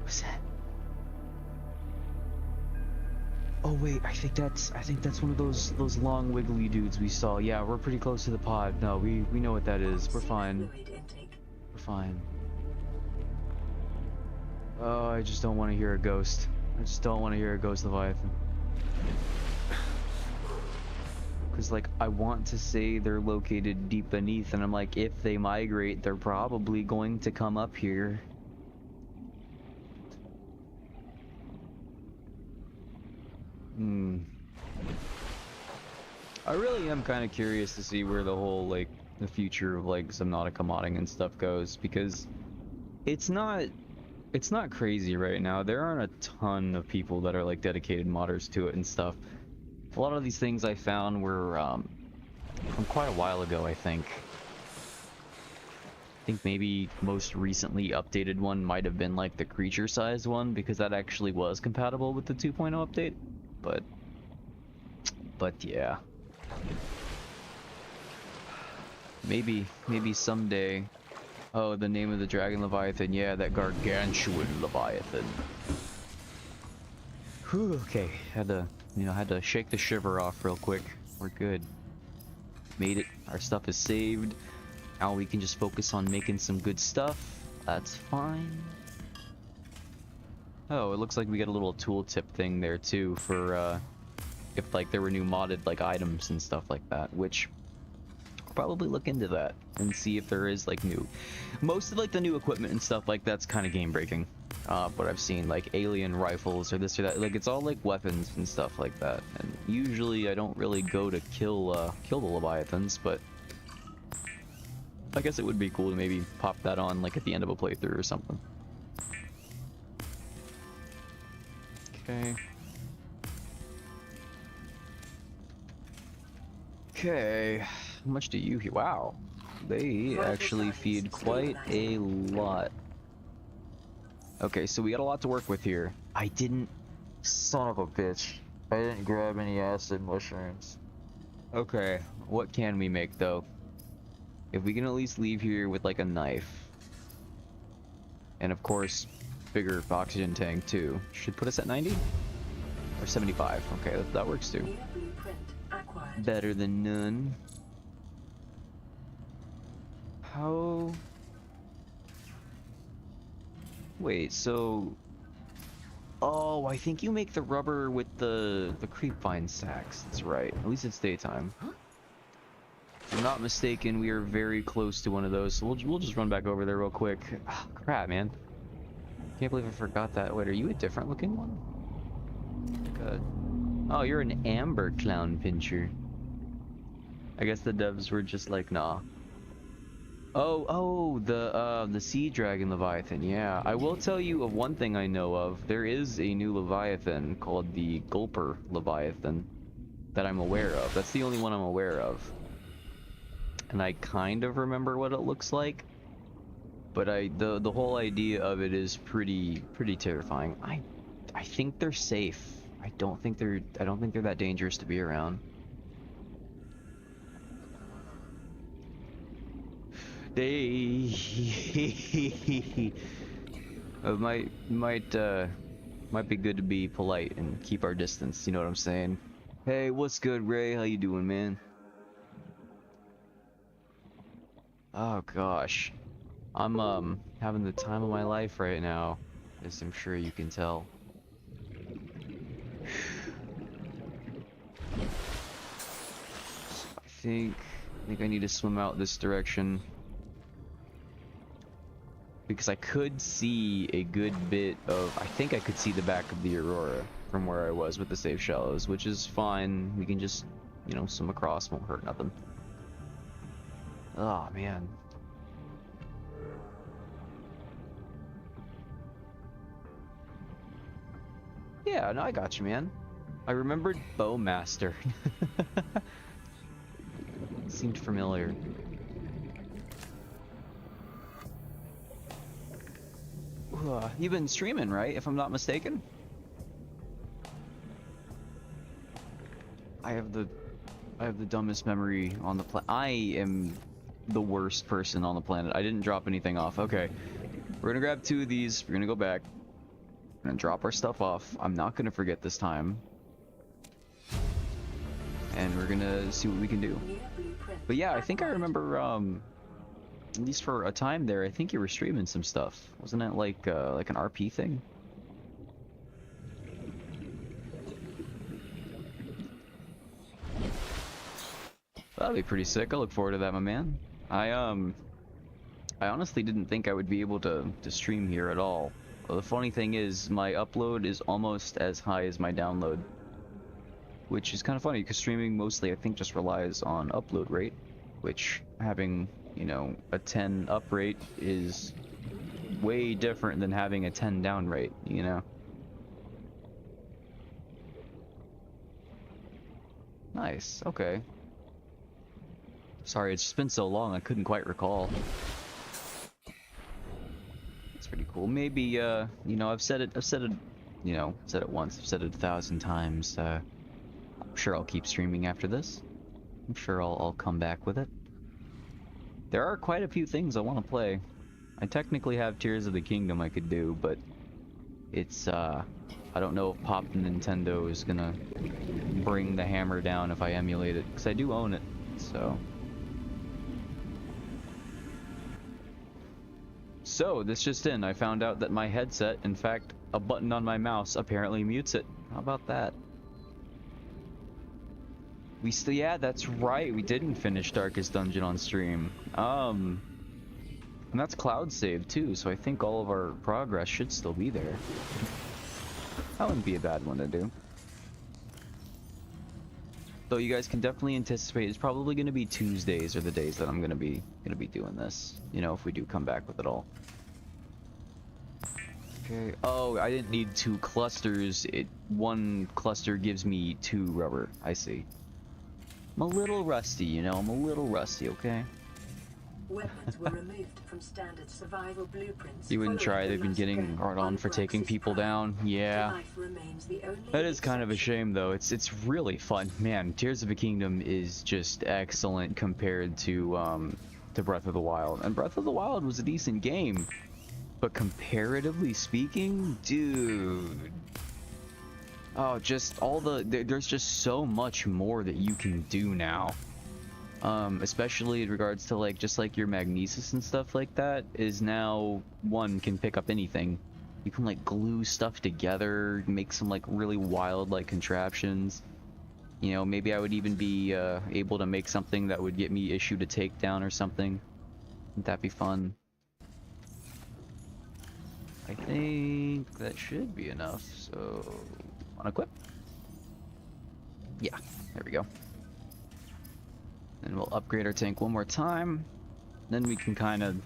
What's that? Oh wait, I think that's one of those long wiggly dudes we saw. Yeah, we're pretty close to the pod. No, we know what that is. We're fine. We're fine. Oh, I just don't want to hear a ghost. I just don't want to hear a ghost Leviathan. Because, like, I want to say they're located deep beneath, and I'm like, if they migrate, they're probably going to come up here. I really am kind of curious to see where the whole, like, the future of, like, Subnautica modding and stuff goes, because it's not crazy right now. There aren't a ton of people that are, like, dedicated modders to it and stuff. A lot of these things I found were from quite a while ago, I think. I think maybe most recently updated one might have been like the creature sized one, because that actually was compatible with the 2.0 update. But yeah. Maybe someday. Oh, the name of the dragon Leviathan. Yeah, that gargantuan Leviathan. Whew, okay, had to shake the shiver off real quick. We're good. Made it. Our stuff is saved. Now we can just focus on making some good stuff. That's fine. Oh, it looks like we got a little tooltip thing there too for if like there were new modded like items and stuff like that, which probably look into that and see if there is like new. Most of like the new equipment and stuff like that's kind of game breaking. But I've seen like alien rifles or this or that. Like it's all like weapons and stuff like that. And usually I don't really go to kill the Leviathans, but I guess it would be cool to maybe pop that on like at the end of a playthrough or something. Okay. Okay, how much do you hear? Wow, they actually feed quite a lot. Okay, so we got a lot to work with here. I didn't, son of a bitch, I didn't grab any acid mushrooms. Okay, what can we make though? If we can at least leave here with like a knife. And of course, bigger oxygen tank too. Should put us at 90? Or 75, okay, that works too. Better than none. How... Wait, so... Oh, I think you make the rubber with the creep vine sacks. That's right. At least it's daytime. If I'm not mistaken, we are very close to one of those, so we'll just run back over there real quick. Oh, crap, man. Can't believe I forgot that. Wait, are you a different looking one? Good. Oh, you're an amber clown pincher. I guess the devs were just like, nah. Oh, the sea dragon leviathan. Yeah, I will tell you of one thing I know of. There is a new leviathan called the Gulper leviathan that I'm aware of. That's the only one I'm aware of. And I kind of remember what it looks like. But the whole idea of it is pretty terrifying. I think they're safe. I don't think they're that dangerous to be around. They might be good to be polite and keep our distance, you know what I'm saying? Hey, what's good, Ray? How you doing, man? Oh gosh. I'm having the time of my life right now, as I'm sure you can tell. I think I need to swim out this direction. Because I could see a good bit of... I think I could see the back of the Aurora from where I was with the safe shallows, which is fine. We can just, you know, swim across, won't hurt nothing. Oh, man. Yeah, no, I got you, man. I remembered Bowmaster. Seemed familiar. You've been streaming, right? If I'm not mistaken. I have the dumbest memory on the planet. I am the worst person on the planet. I didn't drop anything off. Okay, we're gonna grab 2 of these. We're gonna go back. We're gonna drop our stuff off. I'm not gonna forget this time. And we're gonna see what we can do. But yeah, I think I remember, at least for a time there, I think you were streaming some stuff. Wasn't it like an RP thing? That'd be pretty sick. I look forward to that, my man. I honestly didn't think I would be able to stream here at all. Well, the funny thing is, my upload is almost as high as my download. Which is kind of funny, because streaming mostly, I think, just relies on upload rate. Which, having, you know, a 10 up rate is way different than having a 10 down rate, you know? Nice, okay. Sorry, it's just been so long, I couldn't quite recall. That's pretty cool. Maybe, you know, I've said it, you know, said it once, I've said it 1,000 times. I'm sure I'll keep streaming after this. I'm sure I'll come back with it. There are quite a few things I want to play. I technically have Tears of the Kingdom I could do, but it's, I don't know if Pop Nintendo is gonna bring the hammer down if I emulate it, because I do own it, so. So, this just in, I found out that my headset, in fact, a button on my mouse apparently mutes it. How about that? We still, yeah, that's right. We didn't finish Darkest Dungeon on stream. And that's cloud saved too, so I think all of our progress should still be there. That wouldn't be a bad one to do. Though you guys can definitely anticipate it's probably going to be Tuesdays are the days that I'm going to be doing this. You know, if we do come back with it all. Okay. Oh, I didn't need 2 clusters. One cluster gives me 2 rubber. I see. I'm a little rusty, you know. I'm a little rusty, okay? Weapons were removed from standard survival blueprints. You wouldn't try. following They've the been last getting event hard on for taking Praxis people Prime. down. Yeah. Life remains the only That is kind of a exception. shame, though. It's really fun, man. Tears of a Kingdom is just excellent compared to Breath of the Wild, and Breath of the Wild was a decent game, but comparatively speaking, dude, oh, just all there's just so much more that you can do now. Especially in regards to like just like your magnesis and stuff like that is now one can pick up anything. You can like glue stuff together, make some like really wild like contraptions. You know, maybe I would even be able to make something that would get me issued a takedown or something. Wouldn't that be fun? I think that should be enough. So, unequip. Yeah, there we go. Then we'll upgrade our tank one more time. Then we can kind of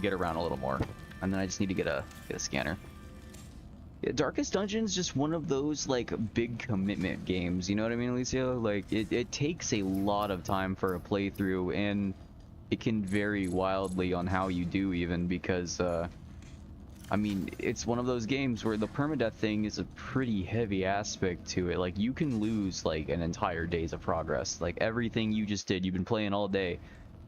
get around a little more. And then I just need to get a scanner. Yeah, Darkest Dungeon's just one of those like big commitment games. You know what I mean, Alicia? Like it takes a lot of time for a playthrough, and it can vary wildly on how you do, even because I mean, it's one of those games where the permadeath thing is a pretty heavy aspect to it. Like, you can lose, like, an entire day's of progress. Like, everything you just did, you've been playing all day.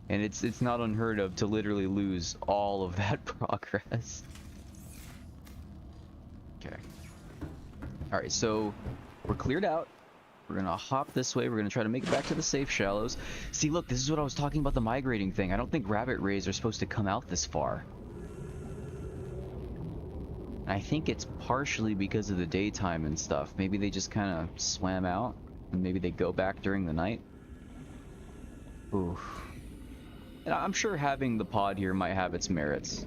And it's not unheard of to literally lose all of that progress. Okay. Alright, so we're cleared out. We're gonna hop this way. We're gonna try to make it back to the safe shallows. See, look, this is what I was talking about, the migrating thing. I don't think rabbit rays are supposed to come out this far. I think it's partially because of the daytime and stuff. Maybe they just kind of swam out, and maybe they go back during the night. Oof. And I'm sure having the pod here might have its merits.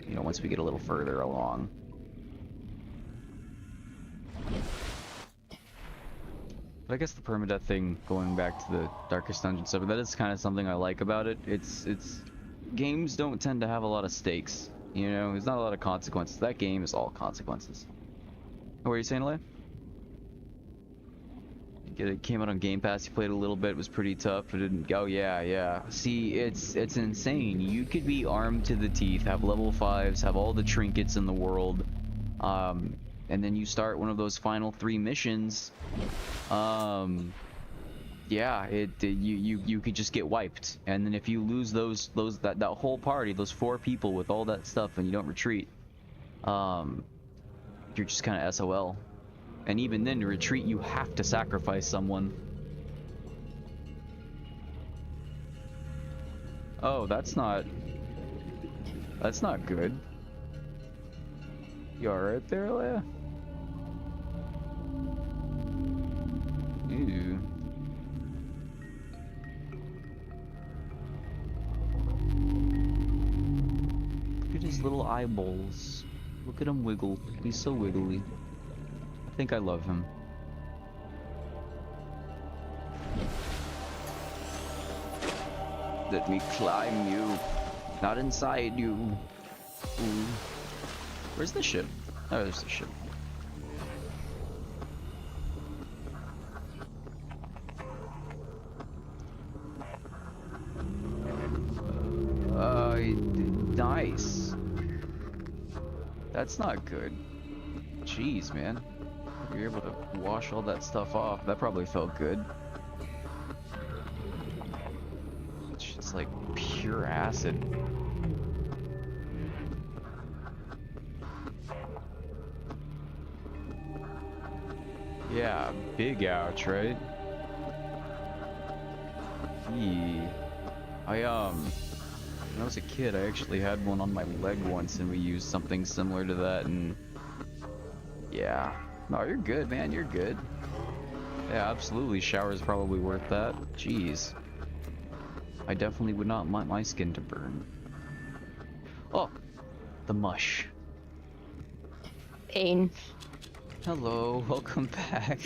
You know, once we get a little further along. But I guess the permadeath thing, going back to the Darkest Dungeon stuff, that is kind of something I like about it. It's games don't tend to have a lot of stakes. You know, there's not a lot of consequences. That game is all consequences. What were you saying, Alea? It came out on Game Pass, you played a little bit, it was pretty tough, it didn't go, yeah. See, it's insane. You could be armed to the teeth, have level 5s, have all the trinkets in the world, and then you start one of those final 3 missions, yeah, you could just get wiped, and then if you lose that whole party, those 4 people with all that stuff, and you don't retreat, you're just kind of SOL. And even then, to retreat, you have to sacrifice someone. Oh, that's not good. You alright there, Leia? Ew. Look at his little eyeballs. Look at him wiggle. He's so wiggly. I think I love him. Let me climb you, not inside you. Ooh. Where's the ship? Oh, there's the ship. Nice. That's not good. Jeez, man. You're able to wash all that stuff off. That probably felt good. It's just like pure acid. Yeah, big ouch, right? Yee. When I was a kid, I actually had one on my leg once, and we used something similar to that, and yeah. No, you're good, man. You're good. Yeah, absolutely. Shower is probably worth that. Jeez. I definitely would not want my skin to burn. Oh, the mush. Pain. Hello, welcome back.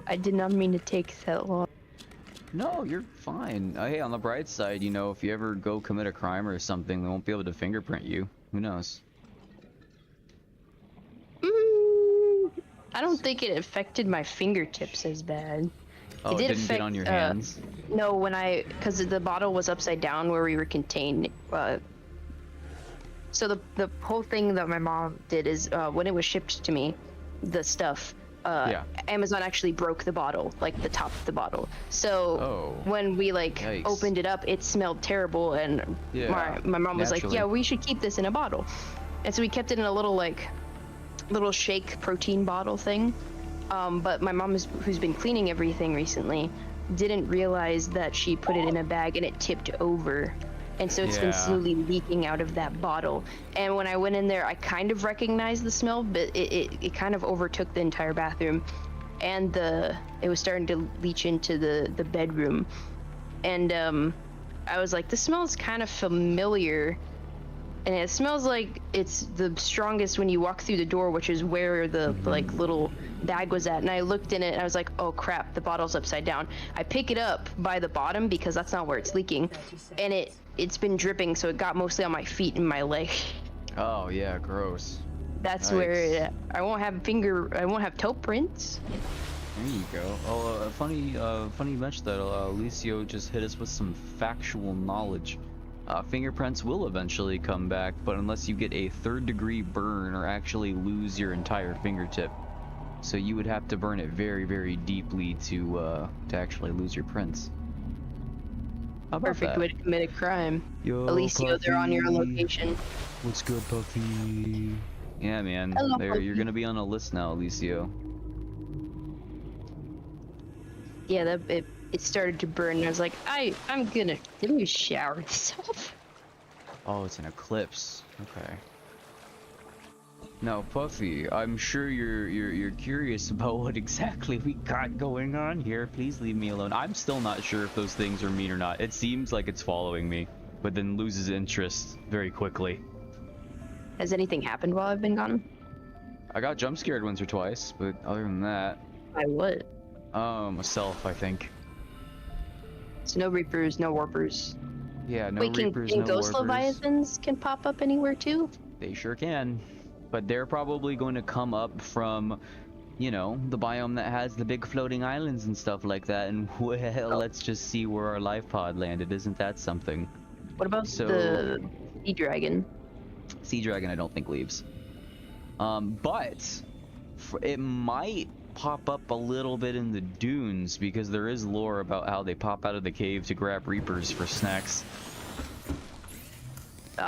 I did not mean to take that long. No, you're fine. Hey, on the bright side, you know, if you ever go commit a crime or something, they won't be able to fingerprint you. Who knows? I don't think it affected my fingertips as bad. Oh, it didn't get on your hands? No, because the bottle was upside down where we were contained. So the whole thing that my mom did is when it was shipped to me, the stuff, Yeah. Amazon actually broke the bottle, like the top of the bottle. So when we Yikes. opened it up, it smelled terrible, and Yeah, my mom was like, naturally. "Yeah, we should keep this in a bottle," and so we kept it in a little shake protein bottle thing. But my mom, who's been cleaning everything recently, didn't realize that she put it in a bag and it tipped over. And so it's been slowly leaking out of that bottle. And when I went in there, I kind of recognized the smell, but it kind of overtook the entire bathroom. And it was starting to leach into the bedroom. And I was like, this smells kind of familiar. And it smells like it's the strongest when you walk through the door, which is where the little bag was at. And I looked in it and I was like, oh crap, the bottle's upside down. I pick it up by the bottom because that's not where it's leaking. And it's been dripping, so it got mostly on my feet and my leg. Oh yeah, gross. That's Yikes. where I won't have toe prints. There you go. Oh, funny you mentioned that. Alicio just hit us with some factual knowledge. Fingerprints will eventually come back, but unless you get a 3rd-degree burn or actually lose your entire fingertip. So you would have to burn it very, very deeply to actually lose your prints. How about Perfect that? way to commit a crime. Yo, Alicio, they're on your Puffy. location. What's good, Puffy? Yeah, man. Hello, You're Puffy. gonna be on a list now, Alicio. Yeah, it started to burn. And I was like, I'm gonna let me shower this off. Oh, it's an eclipse. Okay. Now, Puffy, I'm sure you're curious about what exactly we got going on here. Please leave me alone. I'm still not sure if those things are mean or not. It seems like it's following me, but then loses interest very quickly. Has anything happened while I've been gone? I got jump scared once or twice, but other than that, By what? myself, I think. So no Reapers, no Warpers. Yeah, no Wait, Reapers, can no Ghost Warpers. Leviathans can pop up anywhere too? They sure can. But they're probably going to come up from, you know, the biome that has the big floating islands and stuff like that. And well, let's just see where our life pod landed. Isn't that something? What about the Sea Dragon? Sea Dragon, I don't think leaves. But it might pop up a little bit in the dunes because there is lore about how they pop out of the cave to grab Reapers for snacks.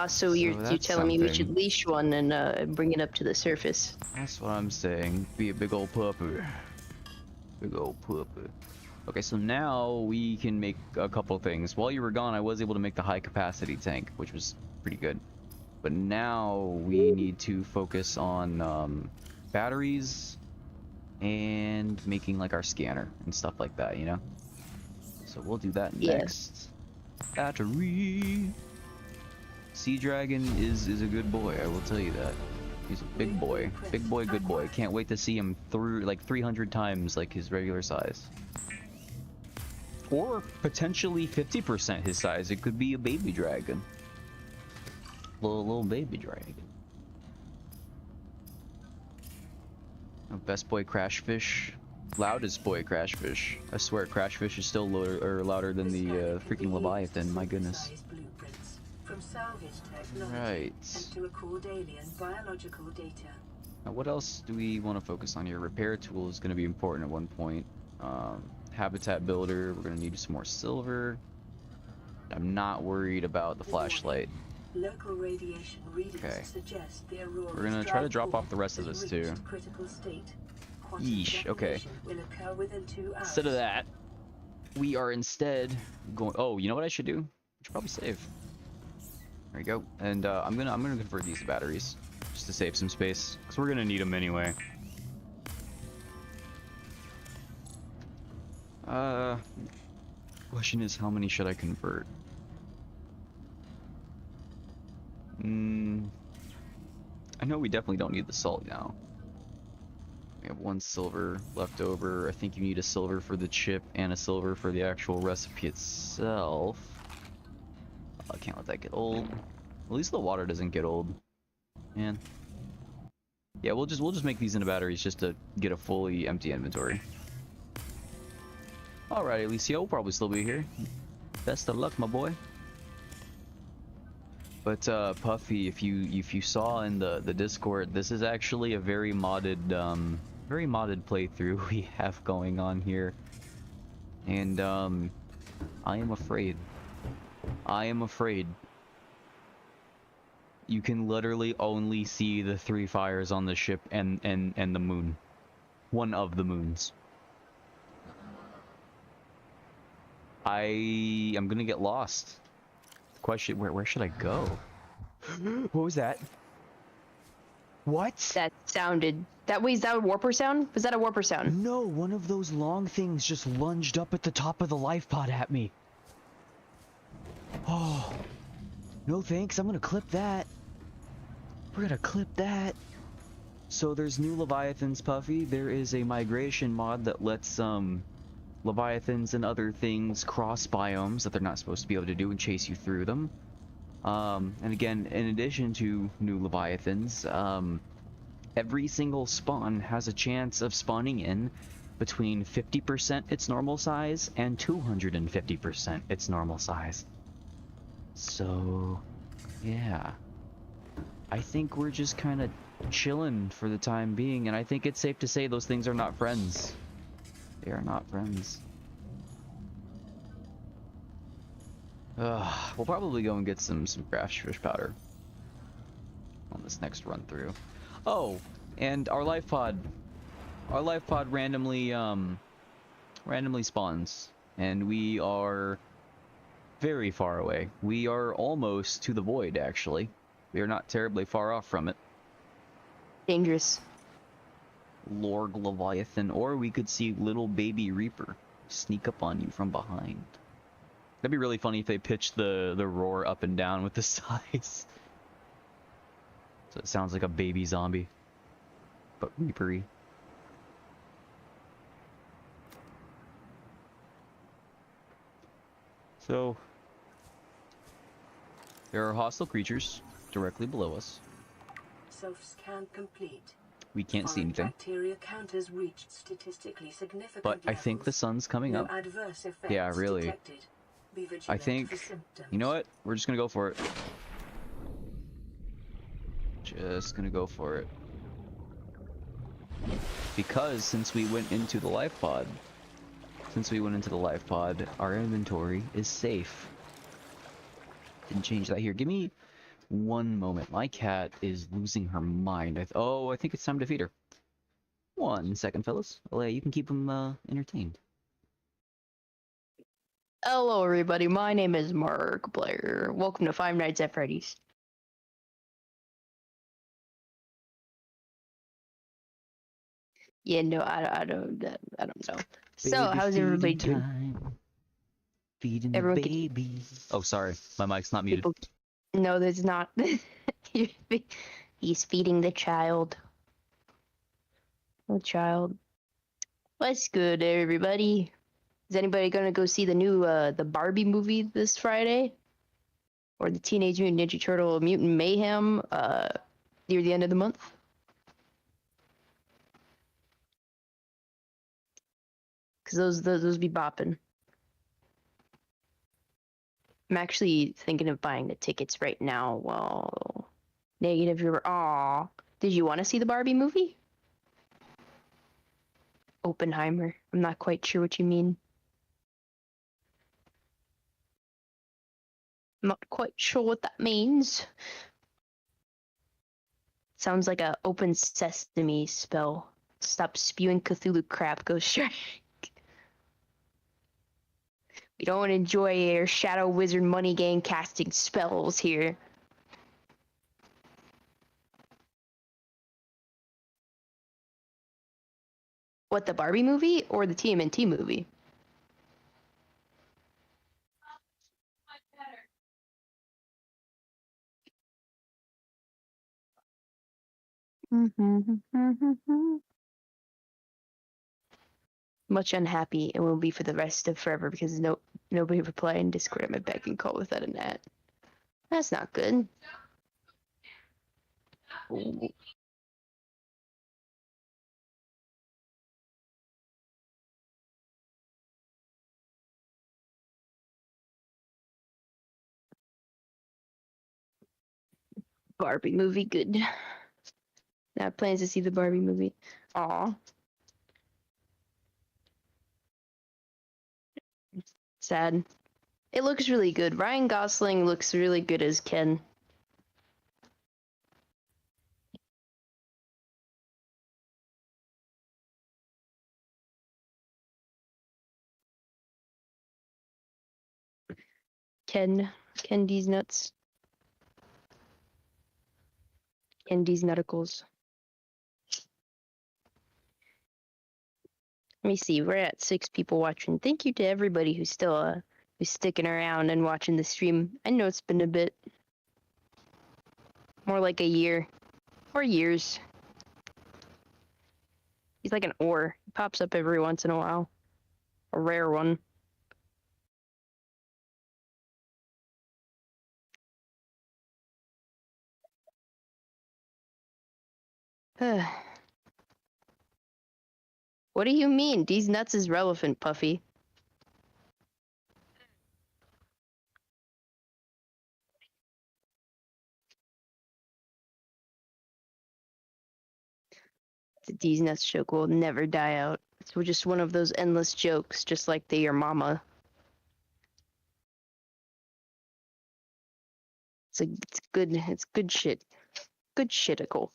So you're that's telling me we something. should leash one and bring it up to the surface? That's what I'm saying. Be a big old puppy. Big old puppy. Okay, so now we can make a couple things. While you were gone, I was able to make the high capacity tank, which was pretty good. But now we need to focus on batteries and making like our scanner and stuff like that, you know? So we'll do that next. Battery. Sea Dragon is a good boy, I will tell you that. He's a big boy, good boy. Can't wait to see him through like 300 times like his regular size. Or potentially 50% his size. It could be a baby dragon. Little baby dragon. Oh, best boy Crashfish. Loudest boy Crashfish. I swear Crashfish is still louder than the freaking Leviathan, my goodness. From salvage technology Right. and to record alien biological data. Now what else do we want to focus on here? Repair tool is going to be important at one point. Habitat builder, we're going to need some more silver. I'm not worried about the flashlight. Local radiation readings Okay. suggest the Aurora's We're gonna try to drive drop core off the rest of has this, too. reached critical state. Quantum Yeesh, okay. detonation will occur within 2 hours. Instead of that, we are instead going. Oh, you know what I should do? I should probably save. There you go. And I'm gonna convert these to batteries just to save some space because we're gonna need them anyway. Question is, how many should I convert? I know we definitely don't need the salt now. We have 1 silver left over. I think you need a silver for the chip and a silver for the actual recipe itself. I can't let that get old. At least the water doesn't get old. Man. Yeah, we'll just make these into batteries just to get a fully empty inventory. Alright, Alicia, we'll probably still be here. Best of luck, my boy. But Puffy, if you saw in the Discord, this is actually a very modded playthrough we have going on here. And I am afraid. You can literally only see the 3 fires on the ship and the moon. One of the moons. I am gonna get lost. Question, where should I go? What was that? What? That sounded... Is that a warper sound? Was that a warper sound? No, one of those long things just lunged up at the top of the life pod at me. Oh. No thanks, I'm gonna clip that. We're gonna clip that. So there's new Leviathans, Puffy. There is a migration mod that lets Leviathans and other things cross biomes that they're not supposed to be able to do and chase you through them. And again, in addition to new Leviathans, every single spawn has a chance of spawning in between 50% its normal size and 250% its normal size. So, yeah. I think we're just kind of chilling for the time being, and I think it's safe to say those things are not friends. They are not friends. We'll probably go and get some craft fish powder on this next run through. Oh, and our life pod randomly spawns, and we are very far away. We are almost to the void, actually. We are not terribly far off from it. Dangerous. Lorg Leviathan, or we could see little baby Reaper sneak up on you from behind. That'd be really funny if they pitched the roar up and down with the size. So it sounds like a baby zombie, but Reapery. So there are hostile creatures directly below us. Self-scan complete. We can't see Foreign anything. Bacteria counters reached statistically significant But I think the levels. sun's coming No up. adverse effects Yeah, really. detected. Be I vigilant think, for symptoms. you know what? We're just gonna go for it. Just gonna go for it. Because since we went into the life pod, our inventory is safe. Didn't change that here. Give me one moment. My cat is losing her mind. I think it's time to feed her. 1 second, fellas. Alea, you can keep him entertained. Hello, everybody. My name is Markiplier. Welcome to Five Nights at Freddy's. Yeah, no, I don't know. So, how's everybody doing? Feeding Everyone the babies. Oh, sorry. My mic's not muted. No, there's not. He's feeding the child. Oh, child. What's good, everybody? Is anybody gonna go see the new the Barbie movie this Friday? Or the Teenage Mutant Ninja Turtle Mutant Mayhem near the end of the month? Because those be bopping. I'm actually thinking of buying the tickets right now. Well, negative. Aw. Did you want to see the Barbie movie? Oppenheimer. I'm not quite sure what you mean. I'm not quite sure what that means. Sounds like a open sesame spell. Stop spewing Cthulhu crap, Ghost Strike. We don't enjoy your Shadow Wizard Money Gang casting spells here. What, the Barbie movie or the TMNT movie? Much unhappy and will be for the rest of forever because nobody replied in Discord at my beck and call without an at. That's not good. Ooh. Barbie movie, good. Now plans to see the Barbie movie. Aw. Sad. It looks really good. Ryan Gosling looks really good as Ken. Ken D's nuts. Ken D's nutticles. Let me see. We're at 6 people watching. Thank you to everybody who's still who's sticking around and watching the stream. I know it's been a bit. More like a year. Or years. He's like an ore. He pops up every once in a while. A rare one. What do you mean? These nuts is relevant, Puffy. The D's nuts joke will never die out. It's just one of those endless jokes, just like the your mama. It's good shit. Good shitical.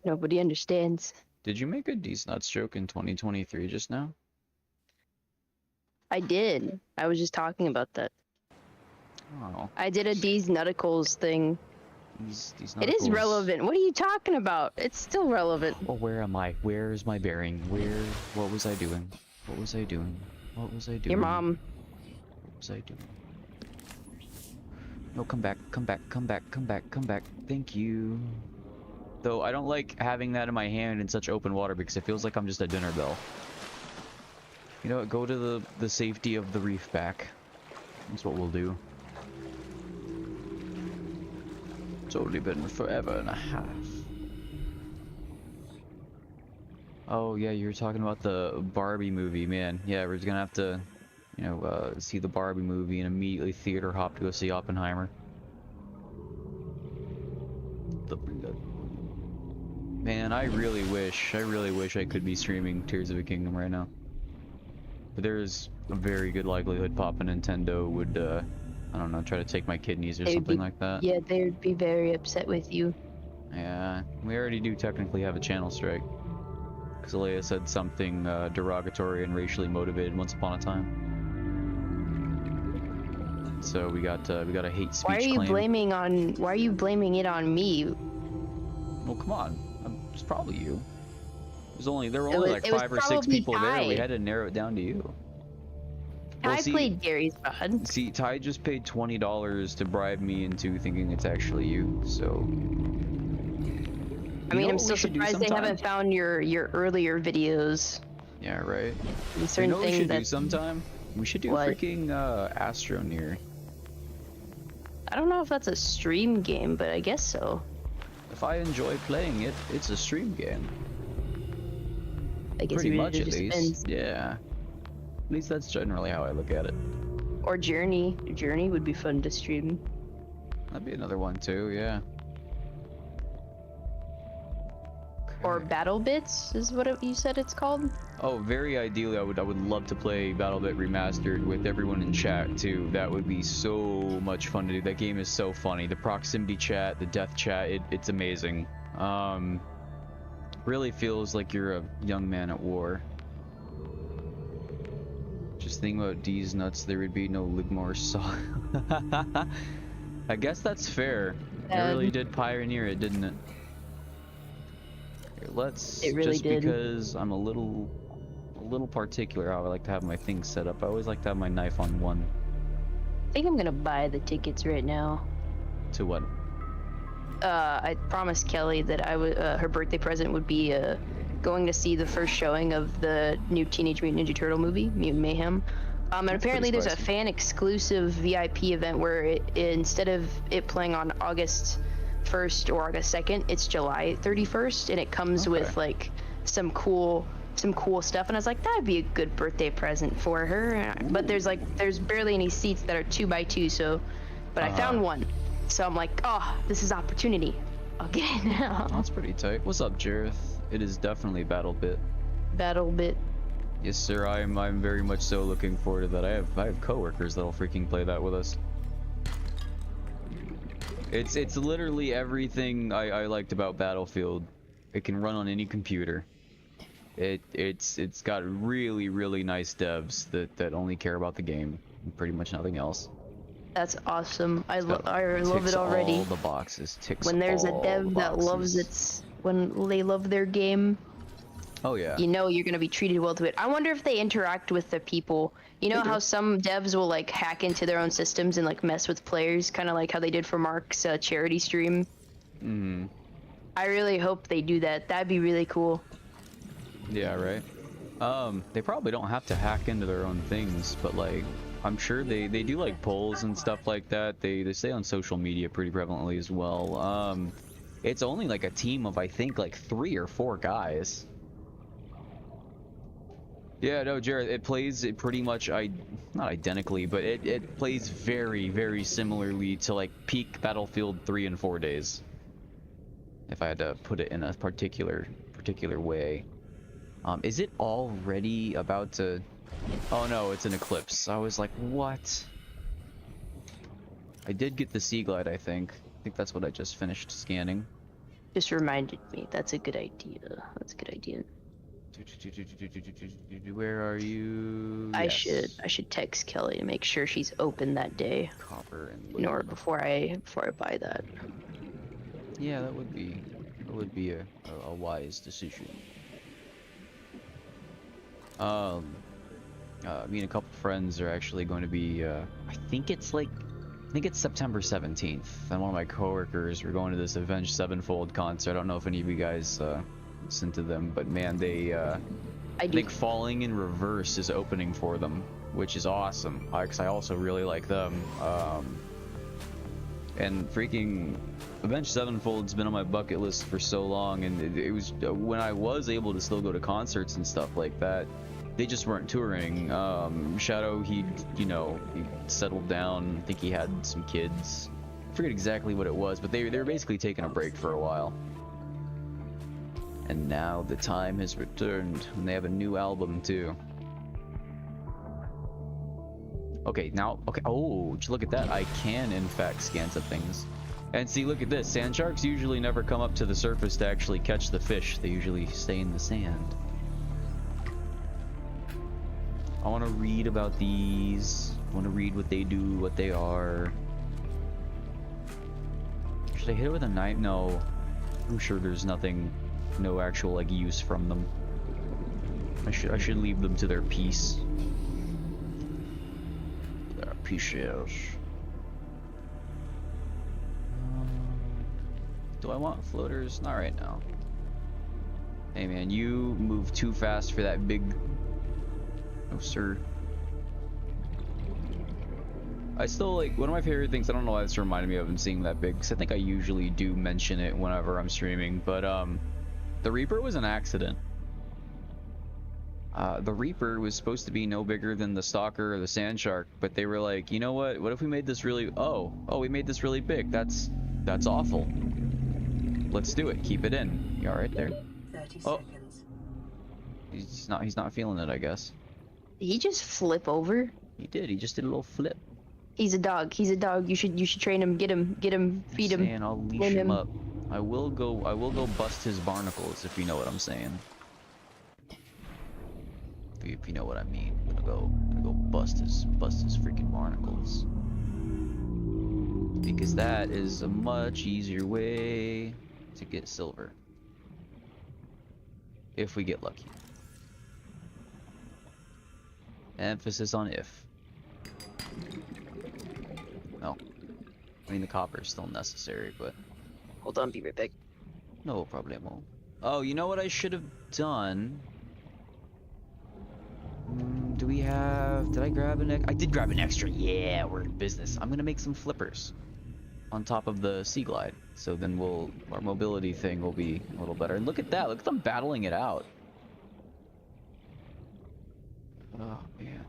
Nobody understands. Did you make a D's nuts joke in 2023 just now? I did. I was just talking about that. Oh. I did a D's nutticles thing. These It is nutticles. relevant. What are you talking about? It's still relevant. Well, where am I? Where is my bearing? What was I doing? What was I doing? What was I doing? Your mom. What was I doing? No, come back, come back, come back, come back, come back. Thank you. Though I don't like having that in my hand in such open water because it feels like I'm just a dinner bell. You know what? Go to the safety of the reef back. That's what we'll do. It's only been forever and a half. Oh yeah, you were talking about the Barbie movie, man. Yeah, we're gonna have to, you know, see the Barbie movie and immediately theater hop to go see Oppenheimer. Man, I really wish I could be streaming Tears of a Kingdom right now. But there's a very good likelihood Papa Nintendo would, I don't know, try to take my kidneys or something like that. Yeah, they would be very upset with you. Yeah, we already do technically have a channel strike. Because Alea said something derogatory and racially motivated once upon a time. So we got a hate speech Why are you claim. why are you blaming it on me? Well, come on. It's probably you. There were only like it was 5 or 6 probably people there. We Ty. had to narrow it down to you. I played Gary's God. See, Ty just paid $20 to bribe me into thinking it's actually you, so... I mean, I'm still surprised they haven't found your earlier videos. Yeah, right. Certain you know what we things should that do sometime? We should do What? freaking Astroneer. I don't know if that's a stream game, but I guess so. If I enjoy playing it, it's a stream game. I guess Pretty it much, really at just least. depends. Yeah. At least that's generally how I look at it. Or Journey. Journey would be fun to stream. That'd be another one too, yeah. Or Okay. Battle Bits is what you said it's called. Oh, very ideally, I would love to play BattleBit Remastered with everyone in chat too. That would be so much fun to do. That game is so funny. The proximity chat, the death chat, it's amazing. Really feels like you're a young man at war. Just thinking about D's nuts, there would be no Ligmore saw. I guess that's fair. It really did pioneer it, didn't it? Here, let's It really just did. because I'm a little particular how I like to have my things set up. I always like to have my knife on one. I think I'm gonna buy the tickets right now. To what? I promised Kelly that I would her birthday present would be going to see the first showing of the new Teenage Mutant Ninja Turtle movie, Mutant Mayhem. And That's pretty apparently there's a spicy. fan exclusive VIP event where instead of it playing on August 1st or August 2nd, it's July 31st, and it comes Okay. with like some cool stuff. And I was like, that'd be a good birthday present for her. But there's barely any seats that are 2x2, so but I found one. So I'm like, oh, this is opportunity. I'll get in now. That's pretty tight. What's up, Jareth? It is definitely BattleBit. Battle bit. Yes, sir. I'm very much so looking forward to that. I have coworkers that'll freaking play that with us. It's literally everything I liked about Battlefield. It can run on any computer. It's got really nice devs that only care about the game and pretty much nothing else. That's awesome. I love Ticks it already. all the boxes. Ticks When there's a all dev the that loves boxes. when they love their game, Oh yeah. you know you're gonna be treated well to it. I wonder if they interact with the people. You know They do. how some devs will like hack into their own systems and like mess with players, kind of like how they did for Mark's charity stream. Mm-hmm. I really hope they do that. That'd be really cool. Yeah, right. They probably don't have to hack into their own things, but like, I'm sure they do like polls and stuff like that. They stay on social media pretty prevalently as well. It's only like a team of, I think, like 3 or 4 guys. Yeah, no, Jared, it plays it pretty much, not identically, but it plays very similarly to like peak Battlefield 3 and 4 days. If I had to put it in a particular way. Is it already about to... Oh no, it's an eclipse. I was like, what? I did get the Sea Glide, I think. I think that's what I just finished scanning. Just reminded me. That's a good idea. That's a good idea. Where are you? I Yes. should text Kelly to make sure she's open that day. Copper and In order lube. before I buy that. Yeah, that would be a wise decision. Me and a couple friends are actually going to be I think it's September 17th, and one of my coworkers, we're going to this Avenged Sevenfold concert. I don't know if any of you guys listen to them, but man, I I do. think Falling in Reverse is opening for them, which is awesome, because I also really like them. And freaking Avenged Sevenfold's been on my bucket list for so long, and it was when I was able to still go to concerts and stuff like that. They just weren't touring. Shadow, he settled down. I think he had some kids. I forget exactly what it was, but they were basically taking a break for a while. And now the time has returned, and they have a new album too. Okay, oh, would you look at that. I can, in fact, scan some things. And see, look at this. Sand sharks usually never come up to the surface to actually catch the fish. They usually stay in the sand. I want to read about these. I want to read what they do, what they are. Should I hit it with a knife? No. I'm sure there's no actual, like, use from them. I should leave them to their peace. Their pieces. Do I want floaters? Not right now. Hey man, you move too fast for that big... No sir. I still like, one of my favorite things, I don't know why this reminded me of him seeing that big, because I think I usually do mention it whenever I'm streaming, but the Reaper was an accident. The Reaper was supposed to be no bigger than the Stalker or the Sand Shark, but they were like, you know what if we made this really, we made this really big, that's awful. Let's do it, keep it in. You alright there? 30 Oh. seconds. He's not feeling it, I guess. Did he just flip over? He just did a little flip. He's a dog. He's a dog. You should train him. Get him. Feed him. And I'll leash Name him him. up. I will go bust his barnacles, if you know what I'm saying. If you know what I mean. I'm gonna go bust his freaking barnacles. Because that is a much easier way to get silver. If we get lucky. Emphasis on if. No. I mean, the copper is still necessary, but Hold on, be right back. no problemo. Oh, you know what I should have done? Do we have... Did I grab an... I did grab an extra. Yeah, we're in business. I'm gonna make some flippers on top of the Sea Glide. So then our mobility thing will be a little better. And look at that. Look at them battling it out. Oh, man.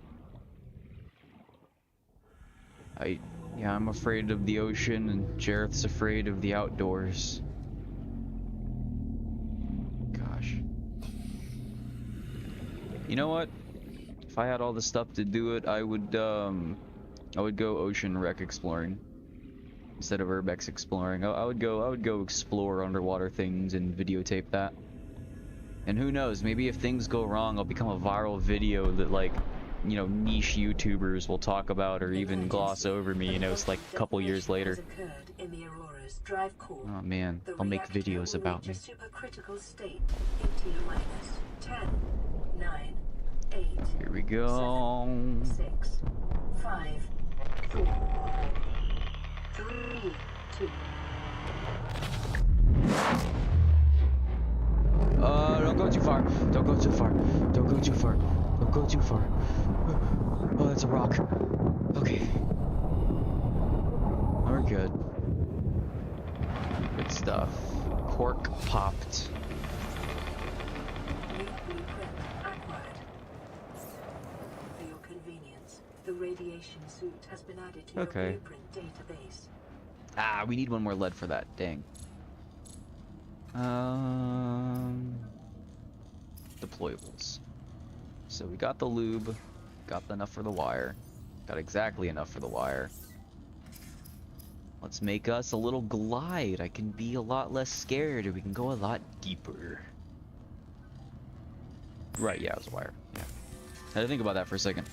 Yeah, I'm afraid of the ocean, and Jareth's afraid of the outdoors. Gosh. You know what? If I had all the stuff to do it, I would go ocean wreck exploring instead of urbex exploring. I would go explore underwater things and videotape that. And who knows, maybe if things go wrong, I'll become a viral video that, like, you know, niche YouTubers will talk about or even gloss over me, you know, it's like a couple years later. Oh man, I'll make videos about me. Here we go. 6, 5, 4, 3, 2. Don't go too far. Don't go too far. Don't go too far. Don't go too far. Oh, that's a rock. Okay. We're good. Good stuff. Cork popped. New blueprint acquired. For your convenience, the radiation suit has been added to your blueprint database. Ah, we need one more lead for that. Dang. Deployables. So we got the lube, got enough for the wire, got exactly enough for the wire. Let's make us a little glide. I can be a lot less scared, and we can go a lot deeper. Right, yeah, it was a wire. Yeah. I had to think about that for a second.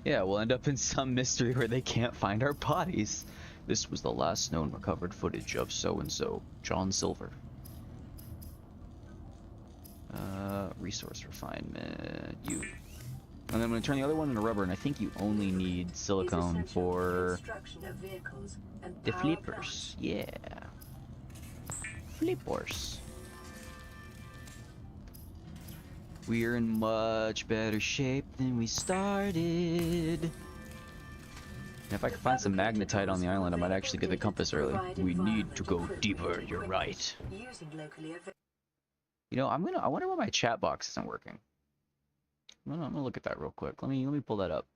Yeah, we'll end up in some mystery where they can't find our bodies. This was the last known recovered footage of so-and-so, John Silver. Resource refinement, you. And then I'm gonna turn the other one into rubber, and I think you only need silicone for the flippers. Yeah. Flippers. We're in much better shape than we started. And if I could find some magnetite on the island, I might actually get the compass early. We need to go deeper, you're right. You know, I wonder why my chat box isn't working. I'm gonna look at that real quick. Let me pull that up.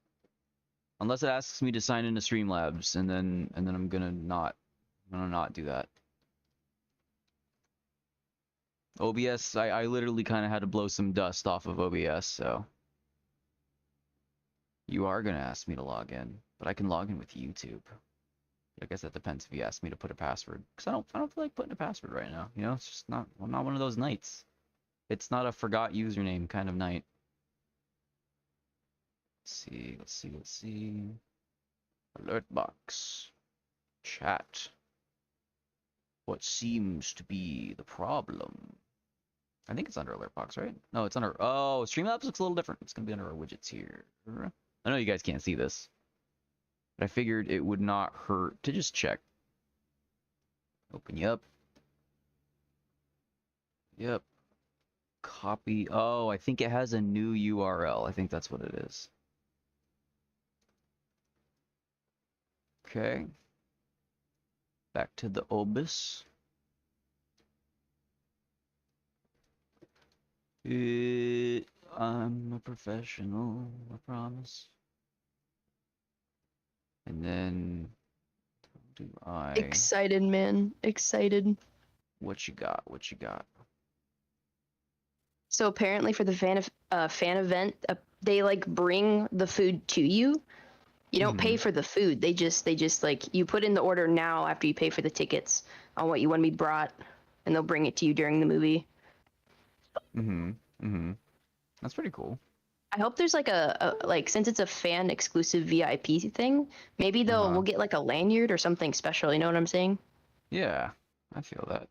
Unless it asks me to sign into Streamlabs, and then I'm gonna not do that. OBS, I literally kind of had to blow some dust off of OBS, so you are gonna ask me to log in, but I can log in with YouTube. I guess that depends if you ask me to put a password, because I don't feel like putting a password right now. You know, it's just not. I'm not one of those nights. It's not a forgot username kind of night. Let's see. Alert box. Chat. What seems to be the problem? I think it's under alert box, right? No, it's under. Oh, Streamlabs looks a little different. It's gonna be under our widgets here. I know you guys can't see this, but I figured it would not hurt to just check. Open you up. Yep. Copy. Oh, I think it has a new URL. I think that's what it is. Okay. Back to the OBS. I'm a professional, I promise. And then, how do I... Excited, man. Excited. What you got? What you got? So apparently for the fan event, they like bring the food to you. You don't pay for the food. They just like, you put in the order now after you pay for the tickets on what you want to be brought, and they'll bring it to you during the movie. That's pretty cool. I hope there's like like, since it's a fan exclusive VIP thing, maybe we'll get like a lanyard or something special. You know what I'm saying? Yeah, I feel that.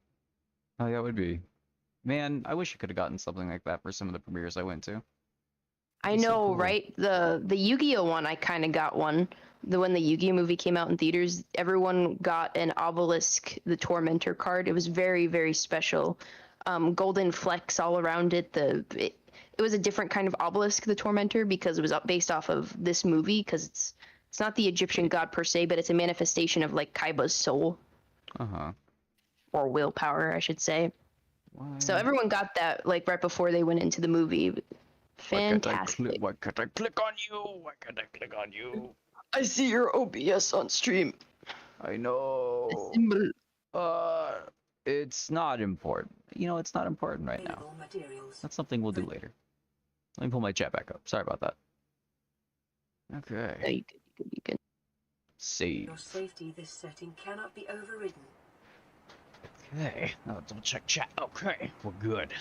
Oh, yeah, it would be. Man, I wish I could have gotten something like that for some of the premieres I went to. I That's so know, cool. right? The Yu-Gi-Oh one, I kind of got one. When the Yu-Gi-Oh movie came out in theaters, everyone got an obelisk, the Tormentor card. It was very, very special. Golden flecks all around it. It was a different kind of obelisk, the Tormentor, because it was based off of this movie. Because it's not the Egyptian god per se, but it's a manifestation of like Kaiba's soul Uh-huh. or willpower, I should say. Why? So everyone got that like right before they went into the movie. Fantastic. Why can't I click on you? Why can't I click on you? I see your OBS on stream. I know. Symbol. It's not important. You know, it's not important right now. Available materials. That's something we'll do later. Let me pull my chat back up. Sorry about that. No, Okay. you can. Save. Your safety this setting cannot be overridden. Okay. Now double check chat. Okay. We're good.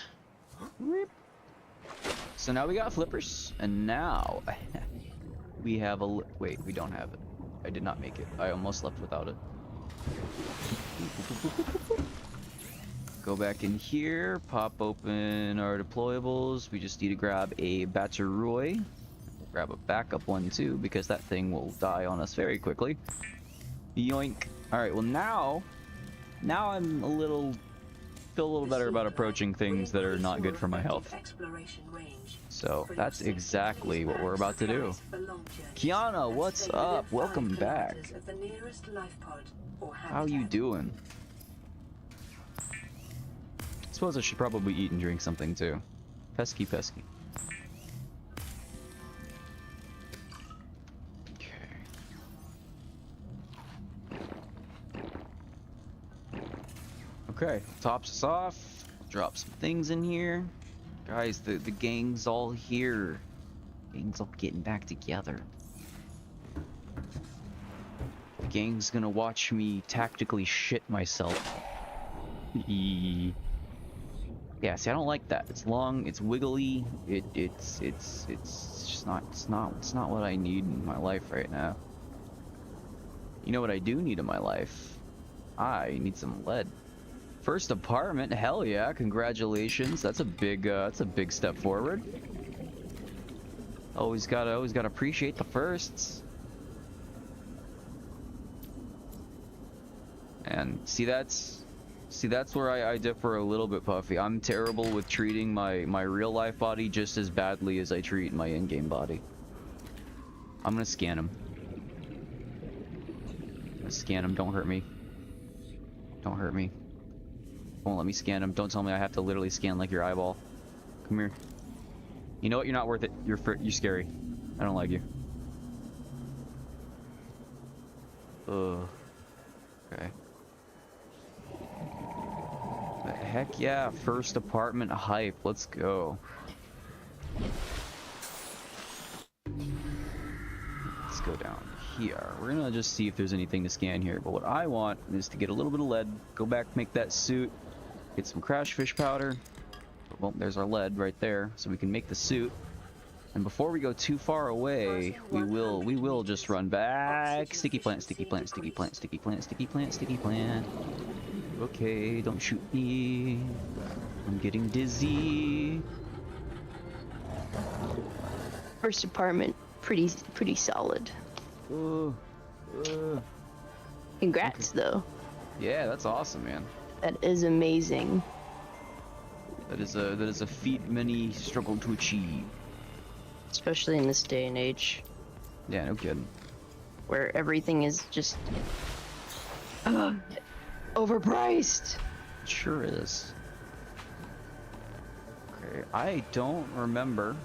So now we got flippers, and now we have a. Wait, we don't have it. I did not make it. I almost left without it. Go back in here, pop open our deployables. We just need to grab a Batteroy. Grab a backup one too, because that thing will die on us very quickly. Yoink. Alright, well now I'm feel a little better about approaching things that are not good for my health. So that's exactly what we're about to do. Kiana, what's up? Welcome back. How you doing? Suppose I should probably eat and drink something too. Pesky. Okay, tops us off. Drop some things in here. Guys, the gang's all here. Gang's all getting back together. The gang's gonna watch me tactically shit myself. Yeah, see, I don't like that. It's long, it's wiggly. It's just not. It's not what I need in my life right now. You know what I do need in my life? I need some lead. First apartment, hell yeah! Congratulations. That's a big step forward. Always gotta appreciate the firsts. And see that's where I differ a little bit, Puffy. I'm terrible with treating my real life body just as badly as I treat my in-game body. I'm gonna scan him. Don't hurt me. Don't hurt me. Won't let me scan him. Don't tell me I have to literally scan like your eyeball. Come here. You know what? You're not worth it. You're scary. I don't like you. Ugh. Okay. But heck yeah, first apartment hype. Let's go. Let's go down here. We're gonna just see if there's anything to scan here. But what I want is to get a little bit of lead, go back, make that suit, get some crash fish powder. Well, there's our lead right there, so we can make the suit. And before we go too far away, we will just run back. Sticky plant. Okay, don't shoot me. I'm getting dizzy. First apartment, pretty solid. Congrats, though. Yeah, that's awesome, man. That is amazing. That is a feat many struggle to achieve. Especially in this day and age. Yeah, no kidding. Where everything is just overpriced. It sure is. Okay, I don't remember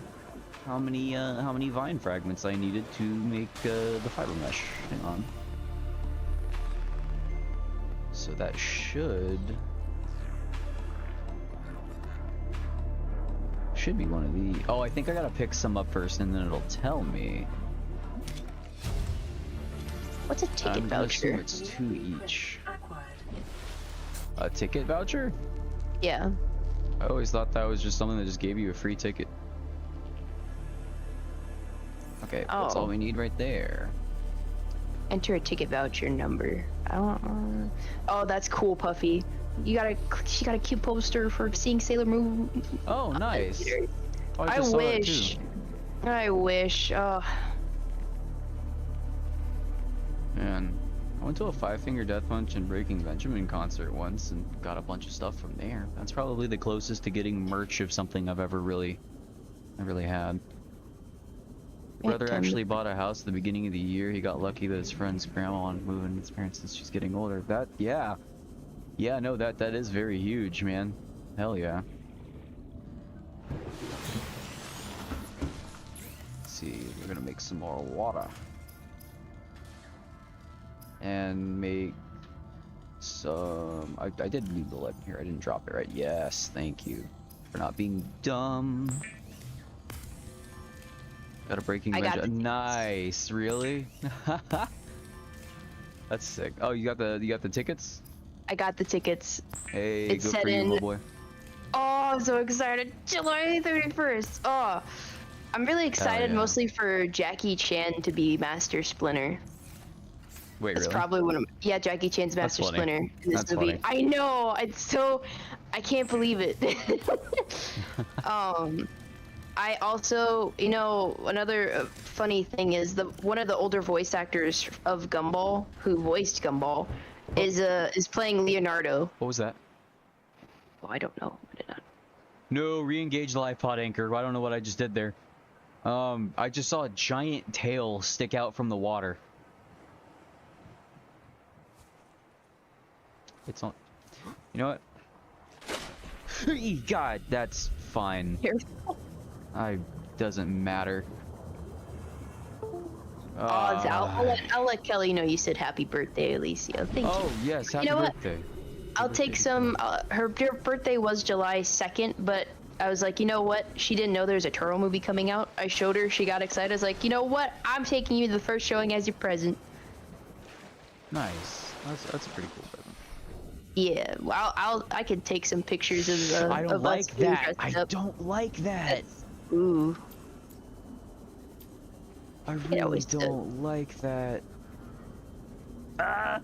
how many vine fragments I needed to make the fiber mesh. Hang on. So that should be one of the. Oh, I think I gotta pick some up first, and then it'll tell me. What's a ticket I'm voucher? gonna assume it's 2 each. A ticket voucher? Yeah. I always thought that was just something that just gave you a free ticket. Okay, that's all we need right there. Enter a ticket voucher number. I don't. Oh, that's cool, Puffy. She got a cute poster for seeing Sailor Moon. Oh, nice. I wish. I wish. Oh, Man, I went to a Five Finger Death Punch and Breaking Benjamin concert once and got a bunch of stuff from there. That's probably the closest to getting merch of something I've ever really had. Brother actually bought a house at the beginning of the year. He got lucky that his friend's grandma wanted to move in with his parents since she's getting older. Yeah, no, that is very huge, man. Hell yeah. Let's see, we're gonna make some more water. And make some... I did leave the lead here. I didn't drop it right. Yes, thank you for not being dumb. Got a breaking bench. Nice, really? That's sick. Oh, you got the tickets? I got the tickets. Hey, it's good set for you, in. my boy. Oh, I'm so excited. July 31st. Oh, I'm really excited mostly for Jackie Chan to be Master Splinter. Wait, That's really? probably one of Jackie Chan's Master Splinter in this That's movie. funny. I know. It's so I can't believe it. I also, another funny thing is one of the older voice actors of Gumball, who voiced Gumball, is playing Leonardo. What was that? Oh, I don't know. I did not. No, re-engage the live pod anchor. I don't know what I just did there. I just saw a giant tail stick out from the water. It's on. You know what? God, that's fine. Careful. Doesn't matter. I'll let Kelly know you said happy birthday, Alicia. Thank you. Oh yes, happy birthday. I'll take some. Her birthday was July 2nd, but I was like, you know what? She didn't know there's a Turtle movie coming out. I showed her. She got excited. I was like, you know what? I'm taking you to the first showing as your present. Nice. That's a pretty cool present. Yeah. Well, I could take some pictures of. I don't of like us being that. dressed I up. don't like that. Ooh. I really don't like that. Yeah,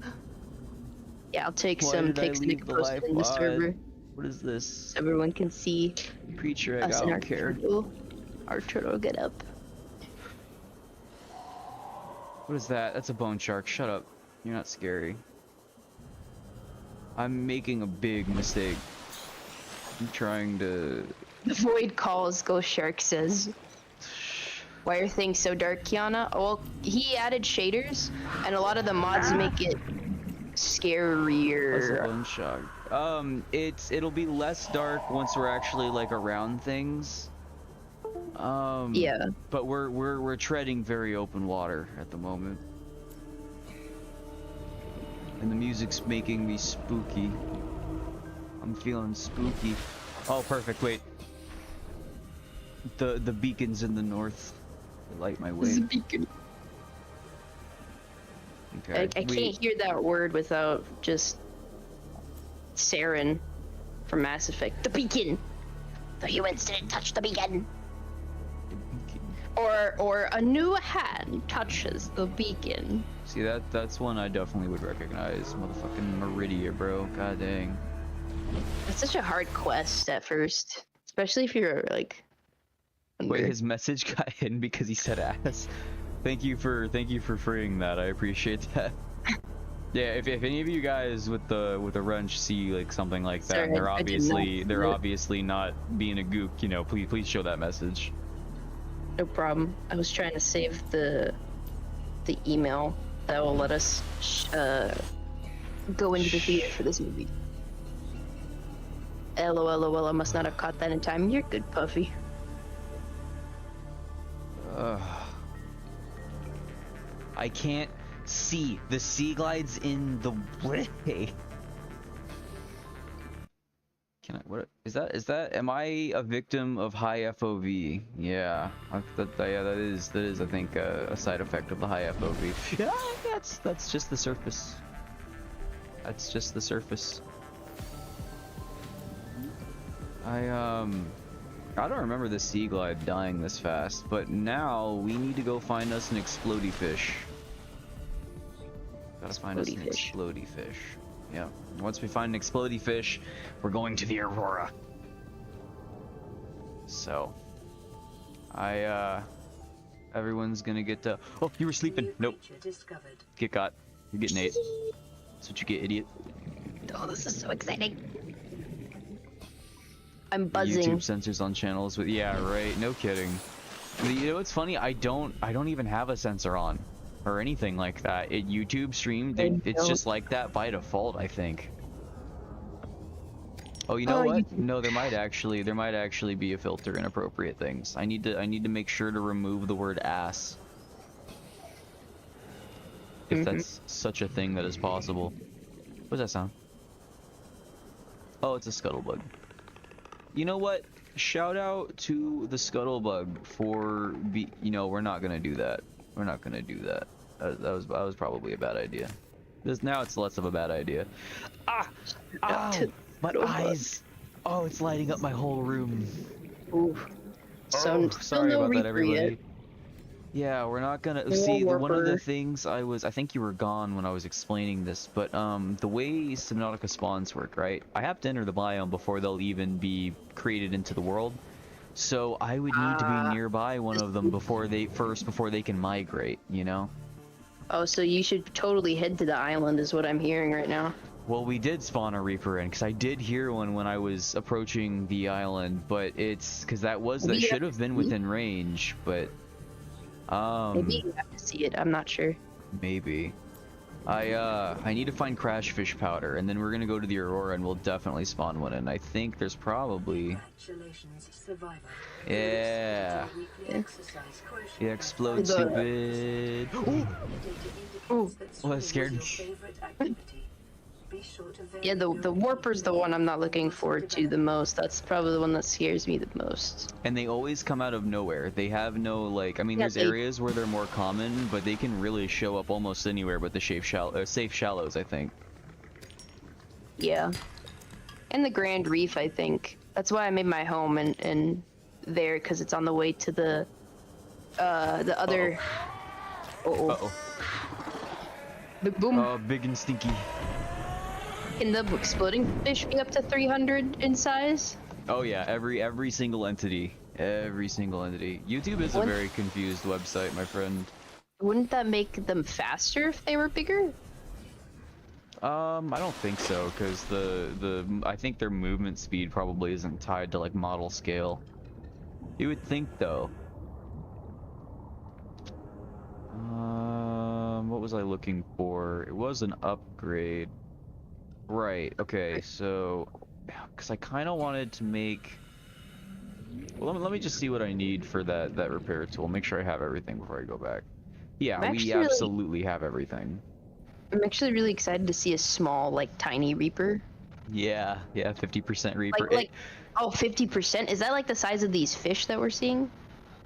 I'll take Why some did I pics and leave the post it in the live pod? server What is this? so everyone can see Preacher egg, us I and don't care. our turtle get up. What is that? That's a bone shark. Shut up. You're not scary. I'm making a big mistake. I'm trying to... The void calls, Ghost Shark says. Why are things so dark, Kiana? Well, he added shaders, and a lot of the mods make it scarier. That's a bone shark. It'll be less dark once we're actually like around things. Yeah. But we're treading very open water at the moment. And the music's making me spooky. I'm feeling spooky. Oh, perfect. Wait. The beacon's in the north. They light my way. Beacon. Okay. I can't hear that word without just Saren from Mass Effect. The beacon. The humans didn't touch the beacon. Or a new hand touches the beacon. See, that's one I definitely would recognize. Motherfucking Meridia, bro. God dang. It's such a hard quest at first, especially if you're like. Wait, his message got hidden because he said ass. Thank you for freeing that. I appreciate that. Yeah, if any of you guys with the wrench see like something like that, Sorry, they're obviously not being a gook, you know, please show that message. No problem. I was trying to save the email that will let us go into the theater for this movie. LOL, I must not have caught that in time. You're good, Puffy. I can't see. The sea glide's in the way. Can I? What is that? Is that? Am I a victim of high FOV? Yeah. That is. I think a side effect of the high FOV. Yeah, that's just the surface. That's just the surface. I don't remember the sea glide dying this fast, but now we need to go find us an explodey fish. Gotta find us an explodey fish. Yeah. Once we find an explodey fish, we're going to the Aurora. So, Everyone's gonna get to. Oh, you were sleeping. New Nope. creature discovered. Get got. You're getting ate. That's what you get, idiot. Oh, this is so exciting. I'm buzzing. YouTube sensors on channels with. Yeah, right. No kidding. You know what's funny? I don't even have a sensor on, or anything like that. YouTube stream, it's just like that by default, I think. Oh, you know what? No, there might actually be a filter in appropriate things. I need to make sure to remove the word ass. If that's such a thing that is possible. What does that sound? Oh, it's a scuttlebug. You know what? Shout out to the scuttlebug for you know, we're not gonna do that. We're not gonna do that. That was probably a bad idea. Now it's less of a bad idea. Ah! Ow! My eyes! Oh, it's lighting up my whole room. Ooh. So Oh, sorry no about that, Reaper everybody. yet. Yeah, we're not gonna No see. One of the Warper. things I think you were gone when I was explaining this, but the way Subnautica spawns work, right? I have to enter the biome before they'll even be created into the world. So I would need to be nearby one of them before they can migrate. You know? Oh, so you should totally head to the island, is what I'm hearing right now. Well, we did spawn a Reaper in, because I did hear one when I was approaching the island, but it's because that should have been within range, but Maybe you have to see it. I'm not sure. maybe. I need to find crash fish powder, and then we're gonna go to the Aurora, and we'll definitely spawn one. And I think there's probably Congratulations, survivor. yeah, yeah, explode, The- stupid. Ooh. Oh, that scared me. Yeah, the Warper's the one I'm not looking forward to the most. That's probably the one that scares me the most. And they always come out of nowhere. They have no, like, I mean, Yeah, there's they- areas where they're more common, but they can really show up almost anywhere but the safe shallows, I think. Yeah. And the Grand Reef, I think. That's why I made my home in there, because it's on the way to the other... Uh-oh. Uh-oh. Big boom. Oh, big and stinky. Can the exploding fish be up to 300 in size? Oh yeah, every single entity. Every single entity. YouTube is a What? very confused website, my friend. Wouldn't that make them faster if they were bigger? I don't think so, because I think their movement speed probably isn't tied to like model scale. You would think though. What was I looking for? It was an upgrade. Right, okay, so because I kind of wanted to make, well, let me just see what I need for that repair tool. Make sure I have everything before I go back. Yeah, I'm we actually really- absolutely have everything. I'm actually really excited to see a small, like, tiny Reaper. Yeah, 50% Reaper. Like, oh, 50%? Is that like the size of these fish that we're seeing?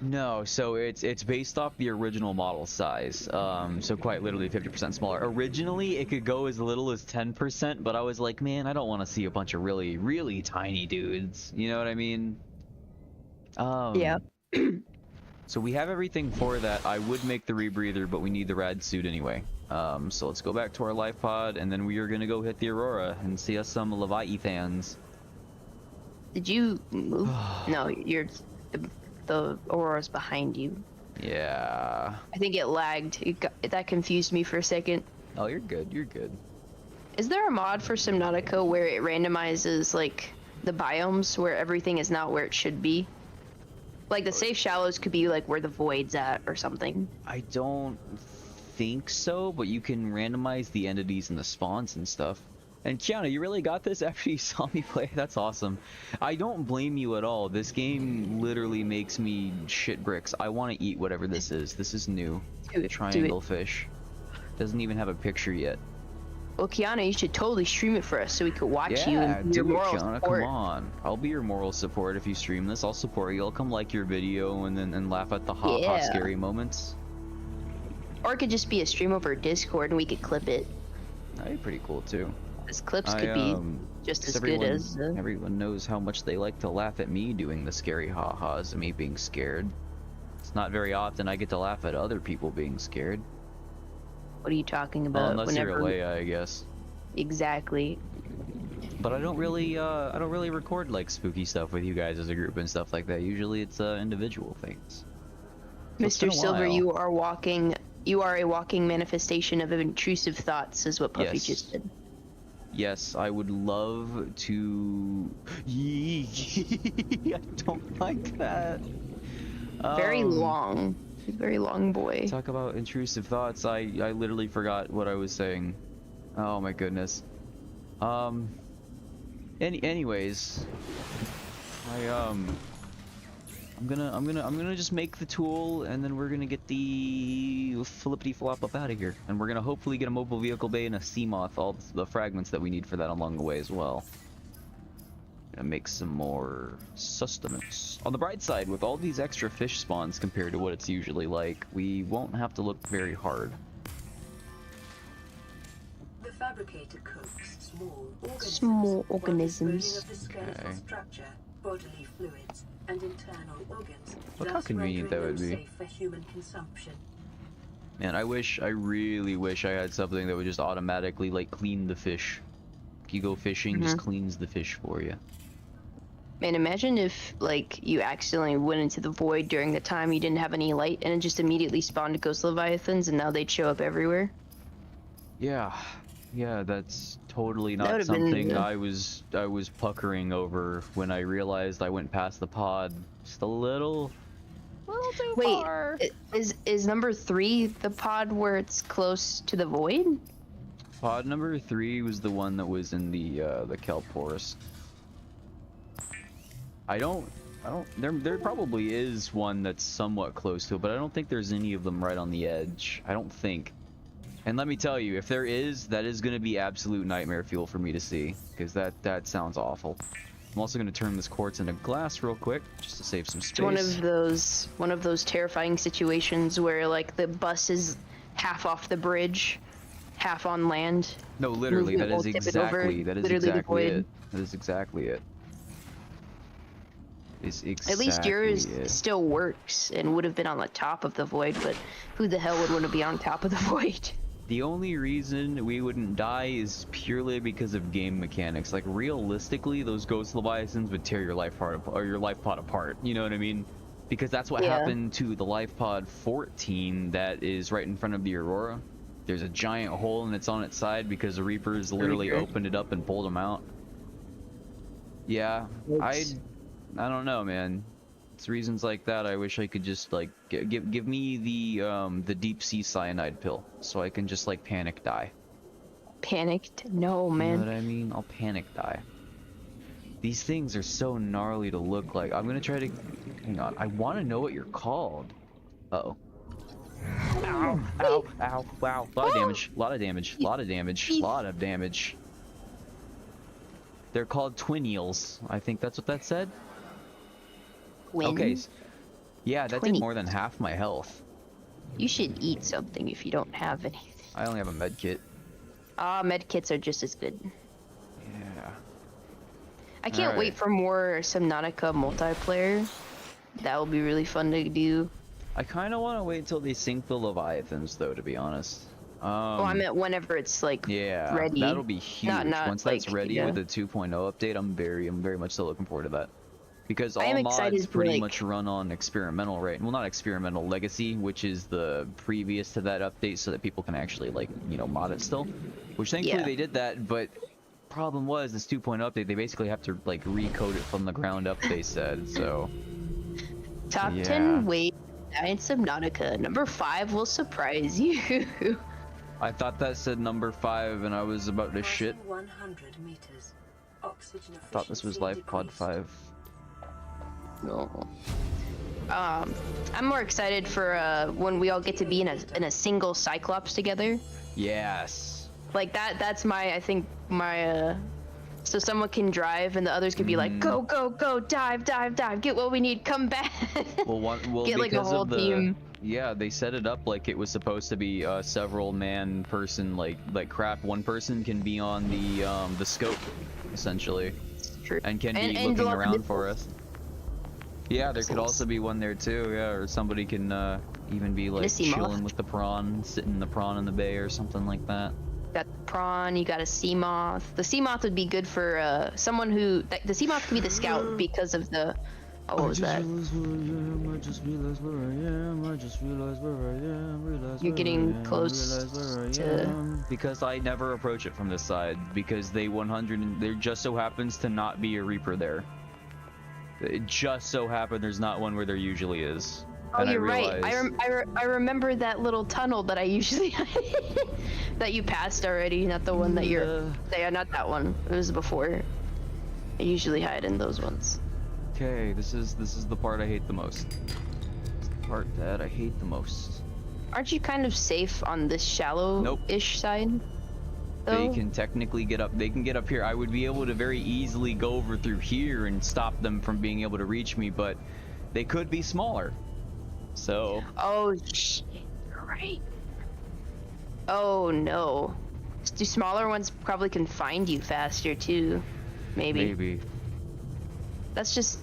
No, so it's based off the original model size. So quite literally 50% smaller. Originally, it could go as little as 10%, but I was like, man, I don't want to see a bunch of really, really tiny dudes. You know what I mean? Yeah. So we have everything for that. I would make the rebreather, but we need the rad suit anyway. So let's go back to our life pod, and then we are gonna go hit the Aurora and see us some Leviathans. Did you move? No, the Aurora's behind you. Yeah. I think it lagged. That confused me for a second. Oh, you're good. You're good. Is there a mod for Subnautica where it randomizes, like, the biomes where everything is not where it should be? Like, the safe shallows could be, like, where the void's at or something. I don't think so, but you can randomize the entities and the spawns and stuff. And Kiana, you really got this after you saw me play? That's awesome. I don't blame you at all. This game literally makes me shit bricks. I want to eat whatever this is. This is new. Do it. Triangle fish. Doesn't even have a picture yet. Well, Kiana, you should totally stream it for us so we could watch you Yeah, and your do it, moral Kiana. support. Come on. I'll be your moral support if you stream this. I'll support you. I'll come like your video and laugh at the hot Yeah. scary moments. Or it could just be a stream over Discord and we could clip it. That'd be pretty cool too. Because clips could be just as good as... everyone knows how much they like to laugh at me doing the scary ha-has and me being scared. It's not very often I get to laugh at other people being scared. What are you talking Well, about? unless you're Leia, I guess. Exactly. But I don't really record like spooky stuff with you guys as a group and stuff like that. Usually it's individual things. It's been Mr. a Silver, while. you are a walking manifestation of intrusive thoughts, is what Puffy Yes. just said. Yes, I would love to. I don't like that. Very Um, long. Very long boy. Talk about intrusive thoughts. I literally forgot what I was saying. Oh my goodness. Anyways, I'm gonna just make the tool, and then we're gonna get the flippity flop up out of here, and we're gonna hopefully get a mobile vehicle bay and a sea moth, all the fragments that we need for that along the way as well. Gonna make some more sustenance. On the bright side, with all these extra fish spawns compared to what it's usually like, we won't have to look very hard. The fabricator cooks Small while organisms. disposing of the skeletal Okay. structure, bodily fluids, and internal organs. Look how thus convenient rendering that would them be. safe for human consumption. Man, I really wish I had something that would just automatically, like, clean the fish. You go fishing, just cleans the fish for you. Man, imagine if, like, you accidentally went into the void during the time you didn't have any light, and it just immediately spawned ghost leviathans, and now they'd show up everywhere. Yeah, that's totally That not would've been, something I was puckering over when I realized I went past the pod just a little too Wait, far. is number 3 the pod where it's close to the void? Pod number 3 was the one that was in the kelp forest. There probably is one that's somewhat close to it, but I don't think there's any of them right on the edge. I don't think. And let me tell you, if there is, that is going to be absolute nightmare fuel for me to see, because that sounds awful. I'm also going to turn this quartz into glass real quick, just to save some space. It's one of those terrifying situations where, like, the bus is half off the bridge, half on land. No, literally, that Movement is will tip it over, exactly literally the exactly void. it. That is exactly it. At least yours it. still works and would have been on the top of the void, but who the hell would want to be on top of the void? The only reason we wouldn't die is purely because of game mechanics. Like, realistically, those ghost leviathans would tear your life pod apart. You know what I mean? Because that's what happened to the life pod 14 that is right in front of the Aurora. There's a giant hole and it's on its side because the Reapers literally opened it up and pulled them out. Yeah, I don't know, man. It's reasons like that I wish I could just, like, give me the deep sea cyanide pill so I can just, like, panic die. Panicked? No, man. You know what I mean? I'll panic die. These things are so gnarly to look like. I'm gonna try to... Hang on. I want to know what you're called. Uh-oh. Ow, ow, ow, wow. Lot of damage, lot of damage, lot of damage, lot of damage. They're called twin eels. I think that's what that said. Twin? Okay. Yeah, that Twin did more than half my health. You should eat something if you don't have anything. I only have a med kit. Med kits are just as good. Yeah. I can't Alright. wait for more Subnautica multiplayer. That will be really fun to do. I kind of want to wait until they sink the Leviathans, though, to be honest. Oh, I meant whenever it's, like, Yeah, ready. that'll be huge. Not, Once that's like, ready yeah. with the 2.0 update, I'm very much so looking forward to that. Because I am all excited mods to, pretty like- much run on experimental, right? Well, not experimental, legacy, which is the previous to that update, so that people can actually, like, you know, mod it still. Which thankfully Yeah. they did that, but problem was this 2.0 update, they basically have to, like, recode it from the ground up, they said, so... Top Yeah. 10 ways to die in Subnautica. Number 5 will surprise you. I thought that said number 5, and I was about to shit. 100 meters. Oxygen I thought this was efficiency Life Pod decreased. 5. No. I'm more excited for when we all get to be in a single Cyclops together. Yes. Like that's my, I think my so someone can drive and the others can be like, go, go, go, dive, dive, dive, get what we need, come back. Well, Get, like, a because whole of the team. yeah, they set it up like it was supposed to be several man person like craft. One person can be on the scope essentially, True. and can be And looking lots of around different- for us. Yeah, there could also be one there too. Yeah, or somebody can even be like sea moth. chilling with the prawn, sitting the prawn in the bay or something like that. Got the prawn, you got a sea moth. The sea moth would be good for someone who the sea moth could be the scout because of the Oh, what was that? I just realized where I am. I just realized where I am. You're getting close to... Because I never approach it from this side. Because there just so happens to not be a Reaper there. It just so happened there's not one where there usually is. Oh, and you're I right. I remember that little tunnel that I usually that you passed already. Not the one that you're. Yeah, not that one. It was before. I usually hide in those ones. Okay, this is the part I hate the most. It's the part that I hate the most. Aren't you kind of safe on this shallow-ish side? They Though? can technically get up. They can get up here. I would be able to very easily go over through here and stop them from being able to reach me, but they could be smaller. So. Oh shit! You're right. Oh no. Do smaller ones probably can find you faster too? Maybe. That's just.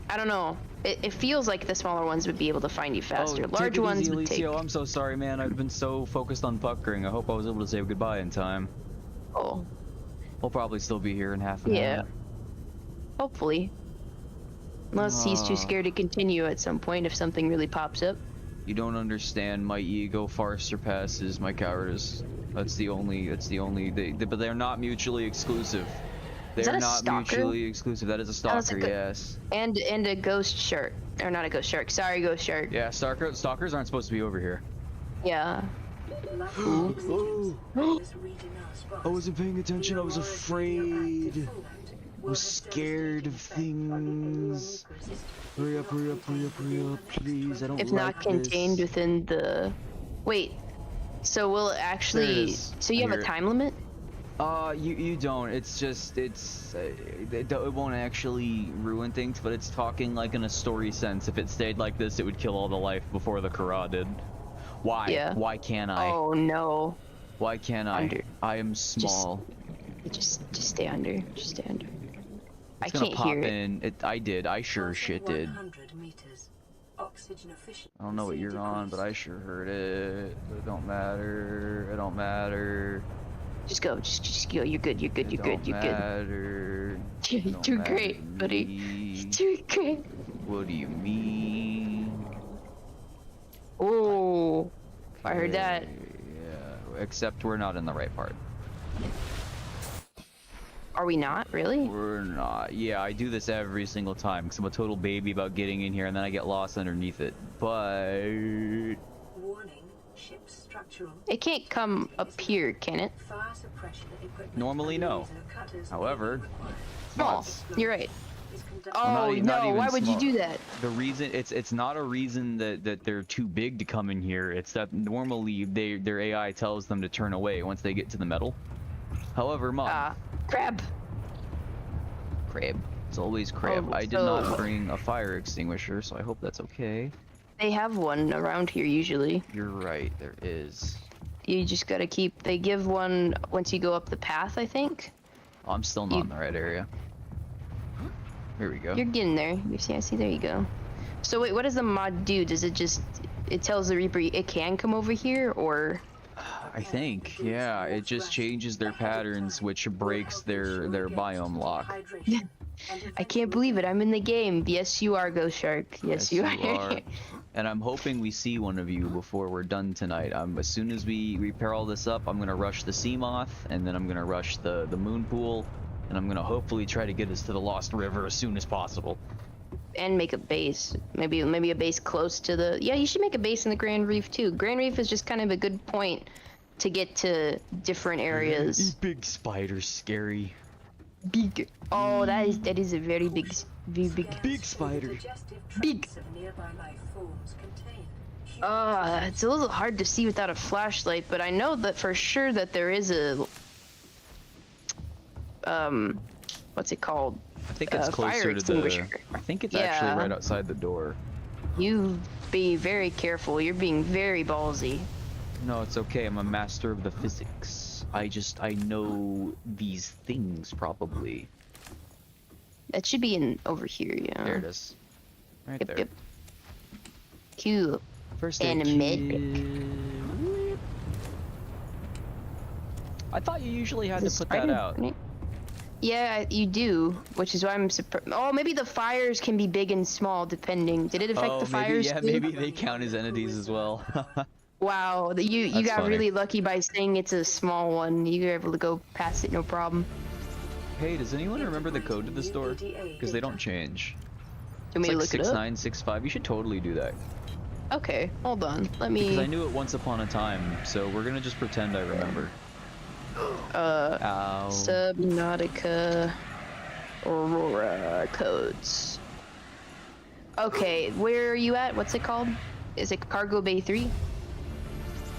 I don't know. It feels like the smaller ones would be able to find you faster. Large ones would take. I'm so sorry, man. I've been so focused on puckering. I hope I was able to say goodbye in time. Oh. We'll probably still be here in half an hour. Yeah. Hopefully. Unless he's too scared to continue at some point if something really pops up. You don't understand. My ego far surpasses my cowardice. That's the only. But they're not mutually exclusive. They're not mutually exclusive. That is a stalker, yes. And a ghost shark. Or not a ghost shark. Sorry, ghost shark. Yeah, stalkers aren't supposed to be over here. Yeah. I wasn't paying attention. I was afraid. I was scared of things. Hurry up, hurry up, hurry up, hurry up, please. I don't like this. If not contained within the... Wait. So will it actually... So you have a time limit? You don't. It's just, it won't actually ruin things, but it's talking like in a story sense. If it stayed like this, it would kill all the life before the Kara did. Why? Yeah. Why can't I? Oh no. Why can't I? Under. I am small. Just stay under. Just stay under. I It's gonna can't pop hear in. I did. I sure shit did. I don't know what you're on, but I sure heard it. But it don't matter. It don't matter. Just go. Just go. You're good. You're good. You're good. You're good. Matter. You're doing great, buddy. You're doing great. What do you mean? Oh, I heard that. Yeah, except we're not in the right part. Are we not? Really? We're not. Yeah, I do this every single time because I'm a total baby about getting in here and then I get lost underneath it. But... Warning, ship's structural. It can't come up here, can it? Fire suppression equipment. Normally, no. However... Oh, you're right. Not Oh no, why would you do that? The reason it's not a reason that they're too big to come in here. It's that normally their AI tells them to turn away once they get to the metal. However, Mom. Crab. It's always crab. Oh, I did not bring a fire extinguisher, so I hope that's okay. They have one around here usually. You're right, there is. You just gotta keep. They give one once you go up the path, I think. Oh, I'm still not in the right area. Here we go. You're getting there. You see, I see. There you go. So wait, what does the mod do? Does it just? It tells the Reaper it can come over here, or? I think, yeah. It just changes their patterns, which breaks their biome lock. I can't believe it. I'm in the game. Yes, you are, Ghost Shark. Yes, you are. And I'm hoping we see one of you before we're done tonight. As soon as we repair all this up, I'm gonna rush the sea moth, and then I'm gonna rush the moon pool, and I'm gonna hopefully try to get us to the Lost River as soon as possible. And make a base. Maybe a base close to the... Yeah, you should make a base in the Grand Reef too. Grand Reef is just kind of a good point to get to different areas. These big spiders scary. Big. Oh, that is a very big spider. Big. It's a little hard to see without a flashlight, but I know that for sure that there is a what's it called? I think it's closer to the... I think it's actually right outside the door. You be very careful. You're being very ballsy. No, it's okay. I'm a master of the physics. I know these things probably. That should be in over here, yeah. There it is. Right there. Yep. Cool. First and a med. I thought you usually had to put that out. Yeah, you do, which is why I'm surprised. Oh, maybe the fires can be big and small depending. Did it affect the fires? Yeah, too? maybe they count as entities as well. Wow, you That's got funny. really lucky by saying it's a small one. You were able to go past it, no problem. Hey, does anyone remember the code to this door? Because they don't change. Do you want me to It's look like it up? 6965. You should totally do that. Okay, hold on. Let Because I me. knew it once upon a time, so we're gonna just pretend I remember. Ow. Subnautica Aurora codes. Okay, where are you at? What's it called? Is it Cargo Bay 3?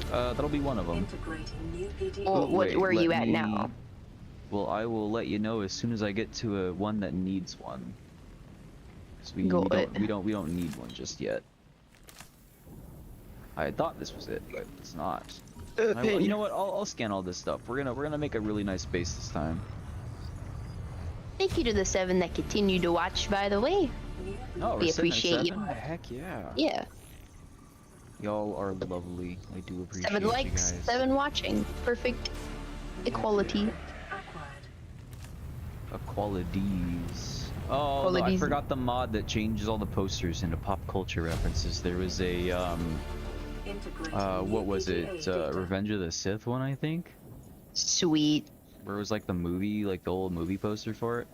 That'll be one of them. Integrating new PDA. Well, wait, where are let you at me- now? Well, I will let you know as soon as I get to a one that needs one. 'Cause we don't need one just yet. I thought this was it, but it's not. You know what? I'll scan all this stuff. We're gonna make a really nice base this time. Thank you to the 7 that continue to watch, by the way. Oh, We we're sitting at appreciate you. 7? Heck yeah. Yeah, Y'all are lovely. I do appreciate 7 you likes, guys. 7 watching. Perfect equality. Acquired. Equalities. Oh, no, I Qualities. forgot the mod that changes all the posters into pop culture references. There was a Integrating what new was PDA it? data. Revenge of the Sith one, I think. Sweet. Where it was like the movie, like the old movie poster for it,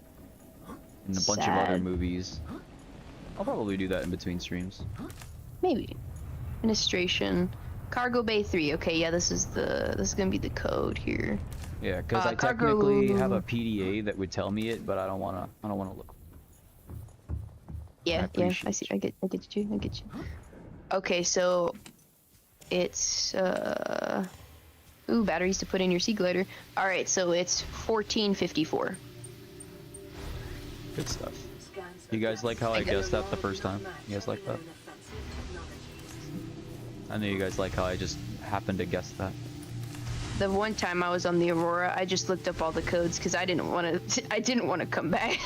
and a bunch of other Sad. movies. I'll probably do that in between streams. Maybe. Administration. Cargo Bay 3. Okay, yeah, this is gonna be the code here. Yeah, because I cargo- technically have a PDA that would tell me it, but I don't wanna look. Yeah, I appreciate see. I get you. Okay, so it's ooh, batteries to put in your sea glider. All right, so it's 1454. Good stuff. Scans You guys like how I I guessed that the first time? You guys like that? offensive technologies. I know you guys like how I just happened to guess that. The one time I was on the Aurora, I just looked up all the codes because I didn't want to come back.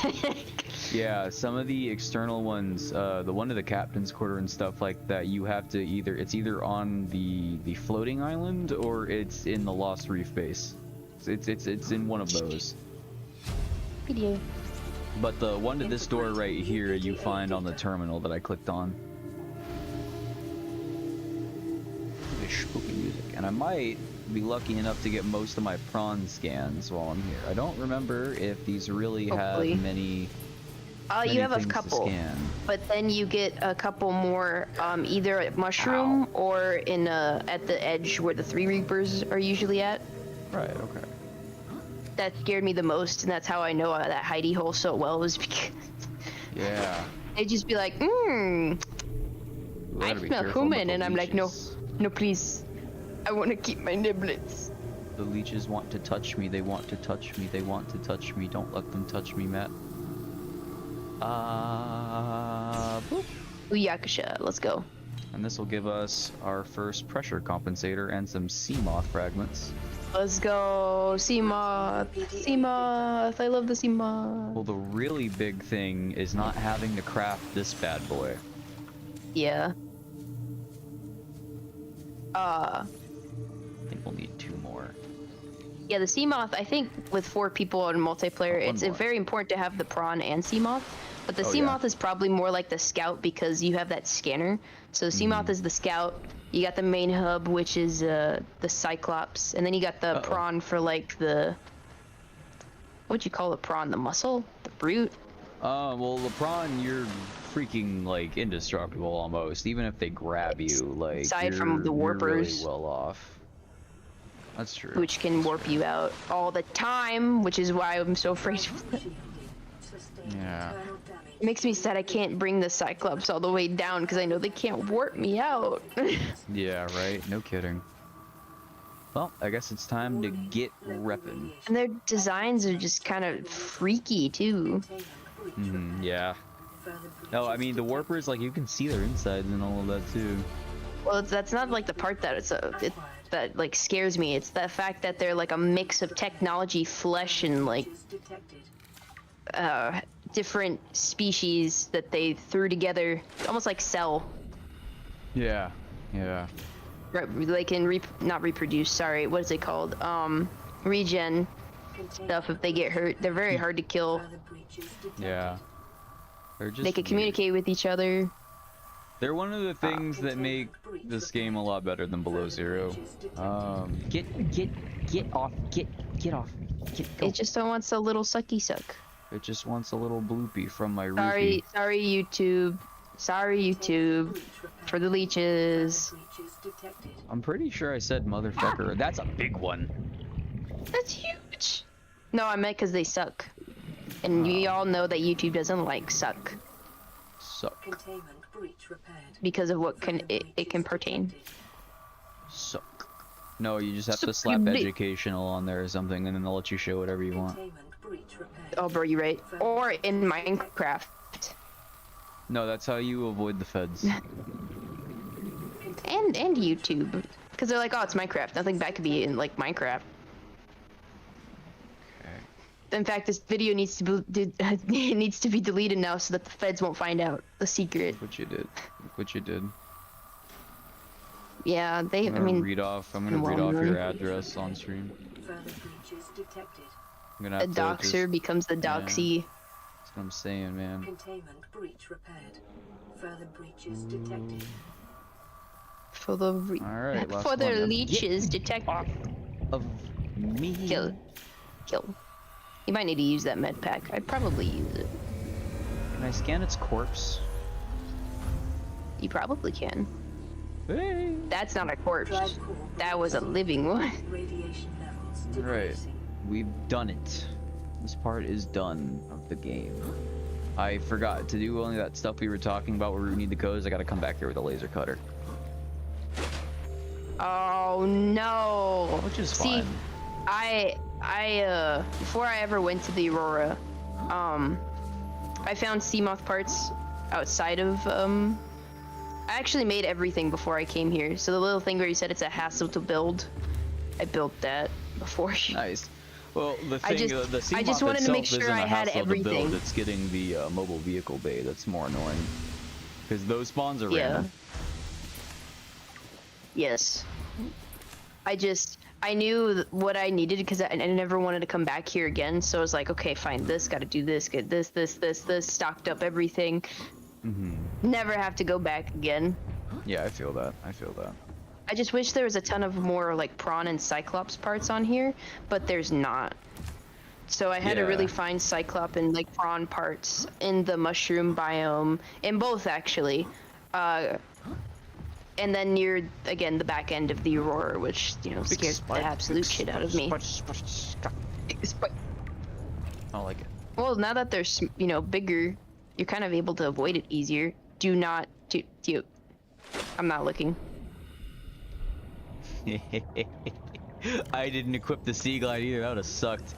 Yeah, some of the external ones, the one to the captain's quarter and stuff like that, you have to it's either on the floating island or it's in the Lost Reef base. It's in one of those. PDA. But the one to this door right here you find on the terminal that I clicked on. Spooky music. And I might be lucky enough to get most of my prawn scans while I'm here. I don't remember if these really Hopefully. have many You have a things to couple, scan. but then you get a couple more, either at Mushroom or in at the edge where the 3 Reapers are usually at. Right, okay. That scared me the most, and that's how I know that hidey hole so well, was because Yeah. they'd just be like, We I gotta be smell careful about human, the and I'm like, no, leeches. no, please, I want to keep my niblets. The leeches want to touch me, they want to touch me, they want to touch me. Don't let them touch me, Matt. Boop. Uyakasha, let's go. And this will give us our first pressure compensator and some sea moth fragments. Let's go, sea moth, sea moth. I love the sea moth. Well, the really big thing is not having to craft this bad boy. Yeah. I think we'll need 2 more. Yeah, the sea moth. I think with 4 people on multiplayer, One it's more. very important to have the prawn and sea moth. But the Oh, sea yeah. moth is probably more like the scout because you have that scanner. So sea moth Mm-hmm. is the scout. You got the main hub, which is the cyclops, and then you got the Uh-oh. prawn for like the. What'd you call the prawn? The muscle? The brute? Well, the prawn, you're freaking, like, indestructible almost. Even if they grab you, like, Aside from you're the warpers. really well off. That's true. Which can warp you out all the time, which is why I'm so afraid of it. Shielding. Sustain Yeah. internal damage. It makes me sad I can't bring the cyclops all the way down because I know they can't warp me out. Yeah, right? No kidding. Well, I guess it's time to get reppin'. And their designs are just kind of freaky too. Yeah. No, I mean, the warpers, like, you can see their insides and all of that, too. Well, that's not like the part that that like scares me. It's the fact that they're like a mix of technology, flesh, and like Detected. different species that they threw together, almost like Cell. Yeah. Yeah. They can not reproduce. Sorry, what is it called? Regen. stuff if they get hurt. They're very hard to kill. Further breaches detected. Yeah. They're just They can weird. communicate with each other. They're one of the things that make this game a lot better than Below Zero. Get off, get off, go. It just wants a little sucky suck. It just wants a little bloopy from my roofie. Sorry YouTube. Sorry YouTube. For the leeches. Breaches detected. I'm pretty sure I said motherfucker. That's a big one. That's huge. No, I meant because they suck. And we all know that YouTube doesn't like suck. Suck. Containment breach repaired. Because of what can it can pertain. Suck. No, you just have to Suck slap your dick. educational on there or something, and then they'll let you show whatever you want. Containment breach repaired. Oh, bro, you're right. Or in Minecraft. No, that's how you avoid the feds. And YouTube. Because they're like, oh, it's Minecraft. Nothing bad could be in, like, Minecraft. In fact, this video needs to be it needs to be deleted now so that the feds won't find out the secret. What you did. What you did. Yeah, they. I'm I gonna mean, read off your address on stream. Further breaches detected. I'm gonna a have to doxer just, becomes the doxy. that's what I'm saying, man. Containment breach repaired. Further breaches detected. For the Alright, last for the one. leeches detect. Of me. Kill. You might need to use that med pack. I'd probably use it. Can I scan its corpse? You probably can. Hey. That's not a corpse. Drive core That was a living one. radiation levels Right. decreasing. We've done it. This part is done of the game. I forgot to do only that stuff we were talking about where we need the codes. I gotta come back here with a laser cutter. Oh no. Which is See, fine. I before I ever went to the Aurora, I found sea moth parts outside of I actually made everything before I came here. So the little thing where you said it's a hassle to build, I built that before. Nice. Well, the I thing, just- the I just CMOP wanted to make itself sure isn't I a had hassle to build, everything. it's getting the mobile vehicle bay that's more annoying. Because those spawns are random. Yes. I knew what I needed because I never wanted to come back here again. So I was like, okay, fine, this, gotta do this, get this, stocked up everything. Never have to go back again. Yeah, I feel that. I just wish there was a ton of more like prawn and cyclops parts on here, but there's not. So I had to really Yeah. find cyclop and like prawn parts in the mushroom biome, in both actually. And then near, again, the back end of the Aurora, which, you know, scares the absolute shit out of me. I like it. Well, now that they're, you know, bigger, you're kind of able to avoid it easier. Do not, I'm not looking. I didn't equip the Sea Glide either, that would've sucked.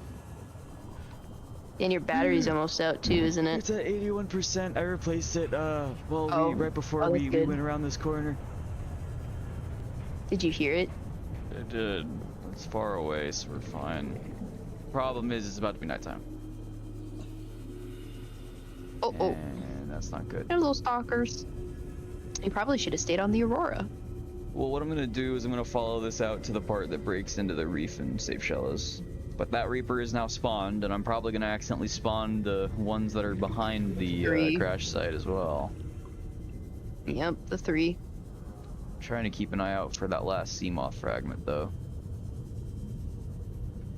And your battery's almost out too, isn't it? It's at 81%, I replaced it, right before that's we good. went around this corner. Did you hear it? It did. It's far away, so we're fine. Problem is, it's about to be nighttime. Oh, And that's not good. they're little stalkers. You probably should have stayed on the Aurora. Well, what I'm gonna do is I'm gonna follow this out to the part that breaks into the reef and save Shellos. But that Reaper is now spawned, and I'm probably gonna accidentally spawn the ones that are behind the Three. crash site as well. Yep, the 3. Trying to keep an eye out for that last Seamoth fragment, though.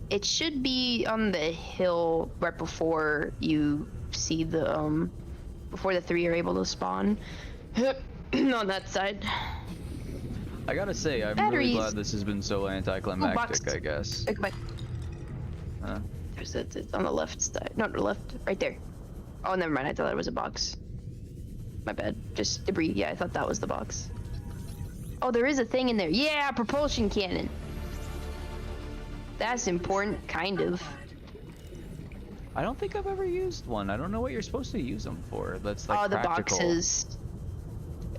It should be on the hill right before you see the, before the 3 are able to spawn. On that side. I gotta say, I'm Batteries. really glad this has been so anticlimactic, box. I guess. Look, Huh? it's on the left side. Not the left, right there. Oh, never mind. I thought it was a box. My bad. Just debris. Yeah, I thought that was the box. Oh, there is a thing in there. Yeah, propulsion cannon. That's important, kind of. I don't think I've ever used one. I don't know what you're supposed to use them for. That's like Oh, the practical. boxes.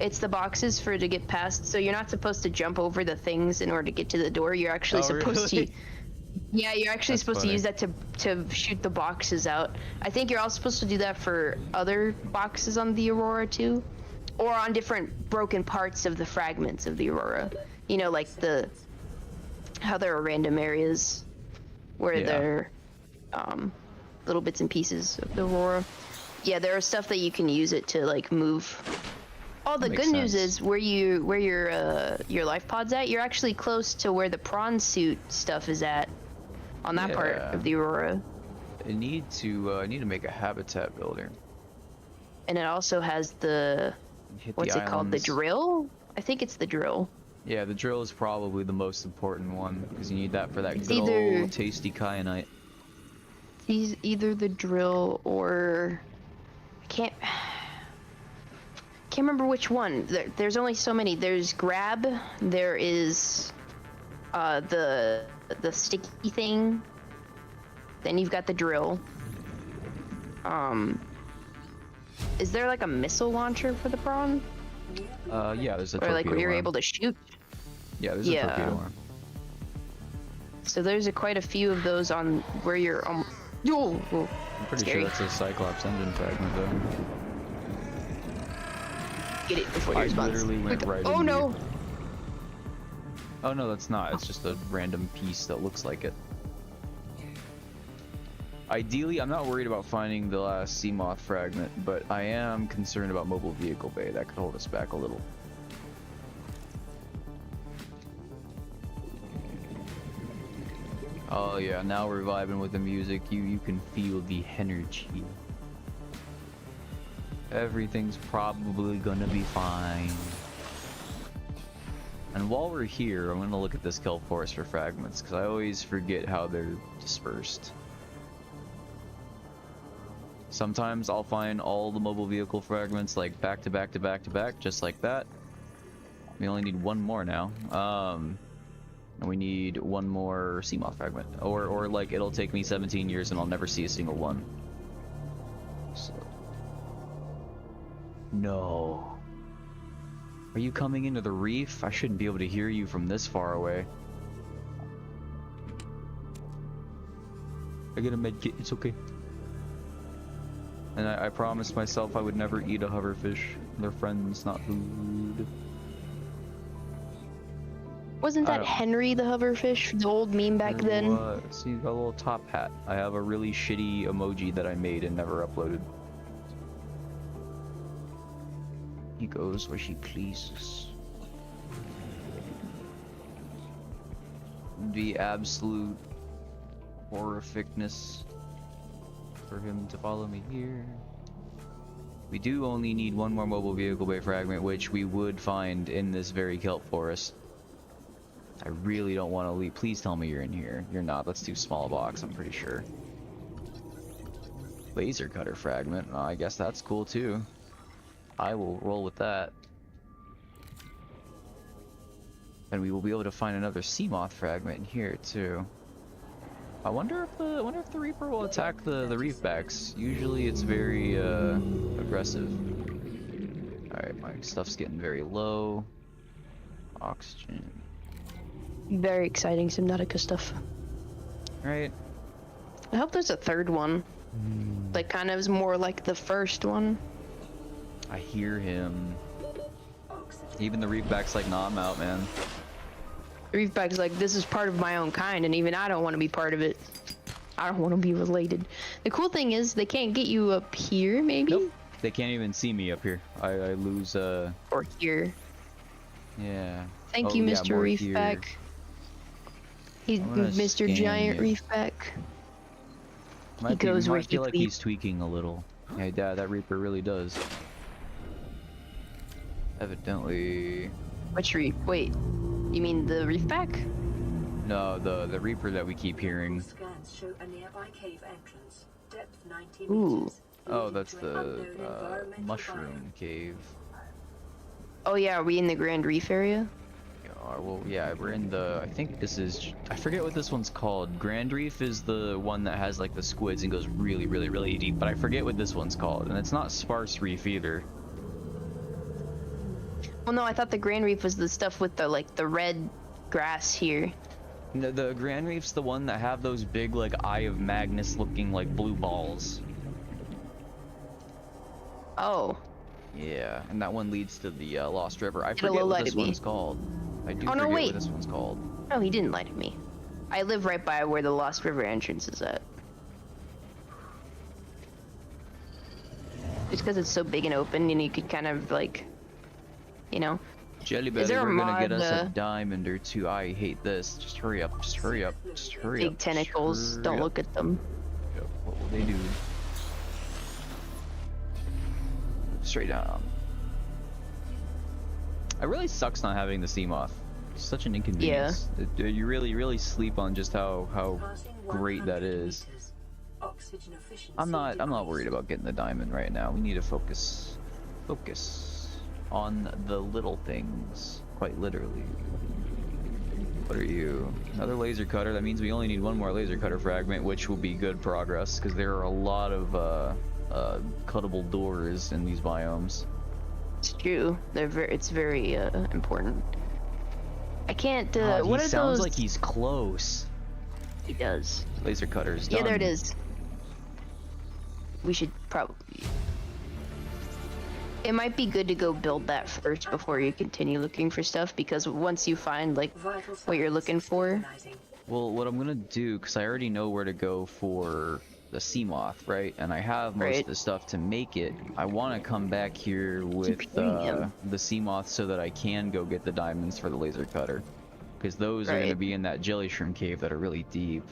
It's the boxes for to get past. So you're not supposed to jump over the things in order to get to the door. You're actually Oh, supposed really? to. Yeah, you're actually That's supposed funny. to use that to shoot the boxes out. I think you're also supposed to do that for other boxes on the Aurora too, or on different broken parts of the fragments of the Aurora. You know, like how there are random areas where Yeah. little bits and pieces of the aurora. Yeah, there are stuff that you can use it to like move. Oh, the Makes good news sense. is where your life pod's at, you're actually close to where the prawn suit stuff is at on that part Yeah. of the aurora. I need to make a habitat builder. And it also has the Hit what's the it called? The islands. drill? I think it's the drill. Yeah, the drill is probably the most important one because you need that for that It's good either- old tasty kyanite. He's either the drill or I can't remember which one. There's only so many. There's grab. There is the sticky thing. Then you've got the drill. Is there like a missile launcher for the prawn? Yeah, there's a Or torpedo like where you're arm. able to shoot? Yeah, there's Yeah. a torpedo arm. So there's quite a few of those on where you're yo. I'm pretty Scary. sure that's a Cyclops engine fragment though. Get it before I your response. literally went right Oh into no! you. Oh no, that's not. It's just a random piece that looks like it. Ideally, I'm not worried about finding the last sea moth fragment, but I am concerned about mobile vehicle bay. That could hold us back a little. Oh yeah, now we're vibing with the music. You can feel the energy. Everything's probably gonna be fine. And while we're here, I'm gonna look at this kelp forest for fragments, because I always forget how they're dispersed. Sometimes I'll find all the mobile vehicle fragments like back to back to back to back, just like that. We only need one more now. And we need one more sea moth fragment. Or like it'll take me 17 years and I'll never see a single one. So. No. Are you coming into the reef? I shouldn't be able to hear you from this far away. I get a med kit, it's okay. And I promised myself I would never eat a hoverfish. They're friends, not food. Wasn't I that don't- Henry the hoverfish, the old meme back then? See, you got a little top hat. I have a really shitty emoji that I made and never uploaded. He goes where she pleases. The absolute horrificness for him to follow me here. We do only need one more mobile vehicle bay fragment, which we would find in this very kelp forest. I really don't want to leave. Please tell me you're in here. You're not. That's too small a box, I'm pretty sure. Laser cutter fragment. I guess that's cool too. I will roll with that. And we will be able to find another sea moth fragment in here too. I wonder if the Reaper will attack the reefbacks. Usually it's very aggressive. Alright, my stuff's getting very low. Oxygen. Very exciting Subnautica stuff. Right. I hope there's a third one. Like kind of is more like the first one. I hear him. Even the reefback's like, nah, I'm out, man. The reefback's like, this is part of my own kind, and even I don't want to be part of it. I don't want to be related. The cool thing is they can't get you up here, maybe? Nope. They can't even see me up here. I lose, Or here. yeah. Thank Oh, you, yeah, Mr. more Reefback. here. He's I'm gonna Mr. scan Giant you. Reefback. Might be, goes where might feel he like please. he's tweaking a little. Yeah, that Reaper really does. Evidently. Which reef? Wait, you mean the Reefback? No, the Reaper that we keep hearing. Scans show a nearby cave entrance. Depth 90 Ooh. meters. Oh, leading that's to an the unknown environmental mushroom cave. Oh yeah, are we in the Grand Reef area? Well, yeah, we're in the, I think this is, I forget what this one's called. Grand Reef is the one that has like the squids and goes really, really, really deep, but I forget what this one's called. And it's not Sparse Reef either. Well, no, I thought the Grand Reef was the stuff with the like the red grass here. No, the Grand Reef's the one that have those big like Eye of Magnus looking like blue balls. Oh. Yeah, and that one leads to the Lost River. I Get a forget low what light this at me. one's called. I do Oh, no, forget wait. what this one's called. No, he didn't lie to me. I live right by where the Lost River entrance is at. Just because it's so big and open, and you could kind of like, you know. Jelly Is Belly, there a we're gonna get mod, us a diamond or two. I hate this. Just hurry up. Just hurry up. Just hurry up. Big tentacles. Just hurry Don't up. look at them. Yep, what will they do? Straight down. It really sucks not having the sea moth. It's such an inconvenience. You really sleep on just how Passing great that 100 is. meters. Oxygen efficiency I'm not decreased. worried about getting the diamond right now. We need to focus on the little things, quite literally. What are you? Another laser cutter. That means we only need one more laser cutter fragment, which will be good progress because there are a lot of cuttable doors in these biomes. It's true. It's very important. I can't. God, what he are sounds those? like he's close. He does. Laser cutters. Yeah, there it done. is. We should probably. It might be good to go build that first before you continue looking for stuff, because once you find like Vital what you're signs looking for. stabilizing. Well, what I'm gonna do, because I already know where to go for the sea moth, right? And I have most Right. of the stuff to make it. I want to come back here with premium. the sea moth so that I can go get the diamonds for the laser cutter, because those are gonna Right. be in that jelly shrimp cave that are really deep.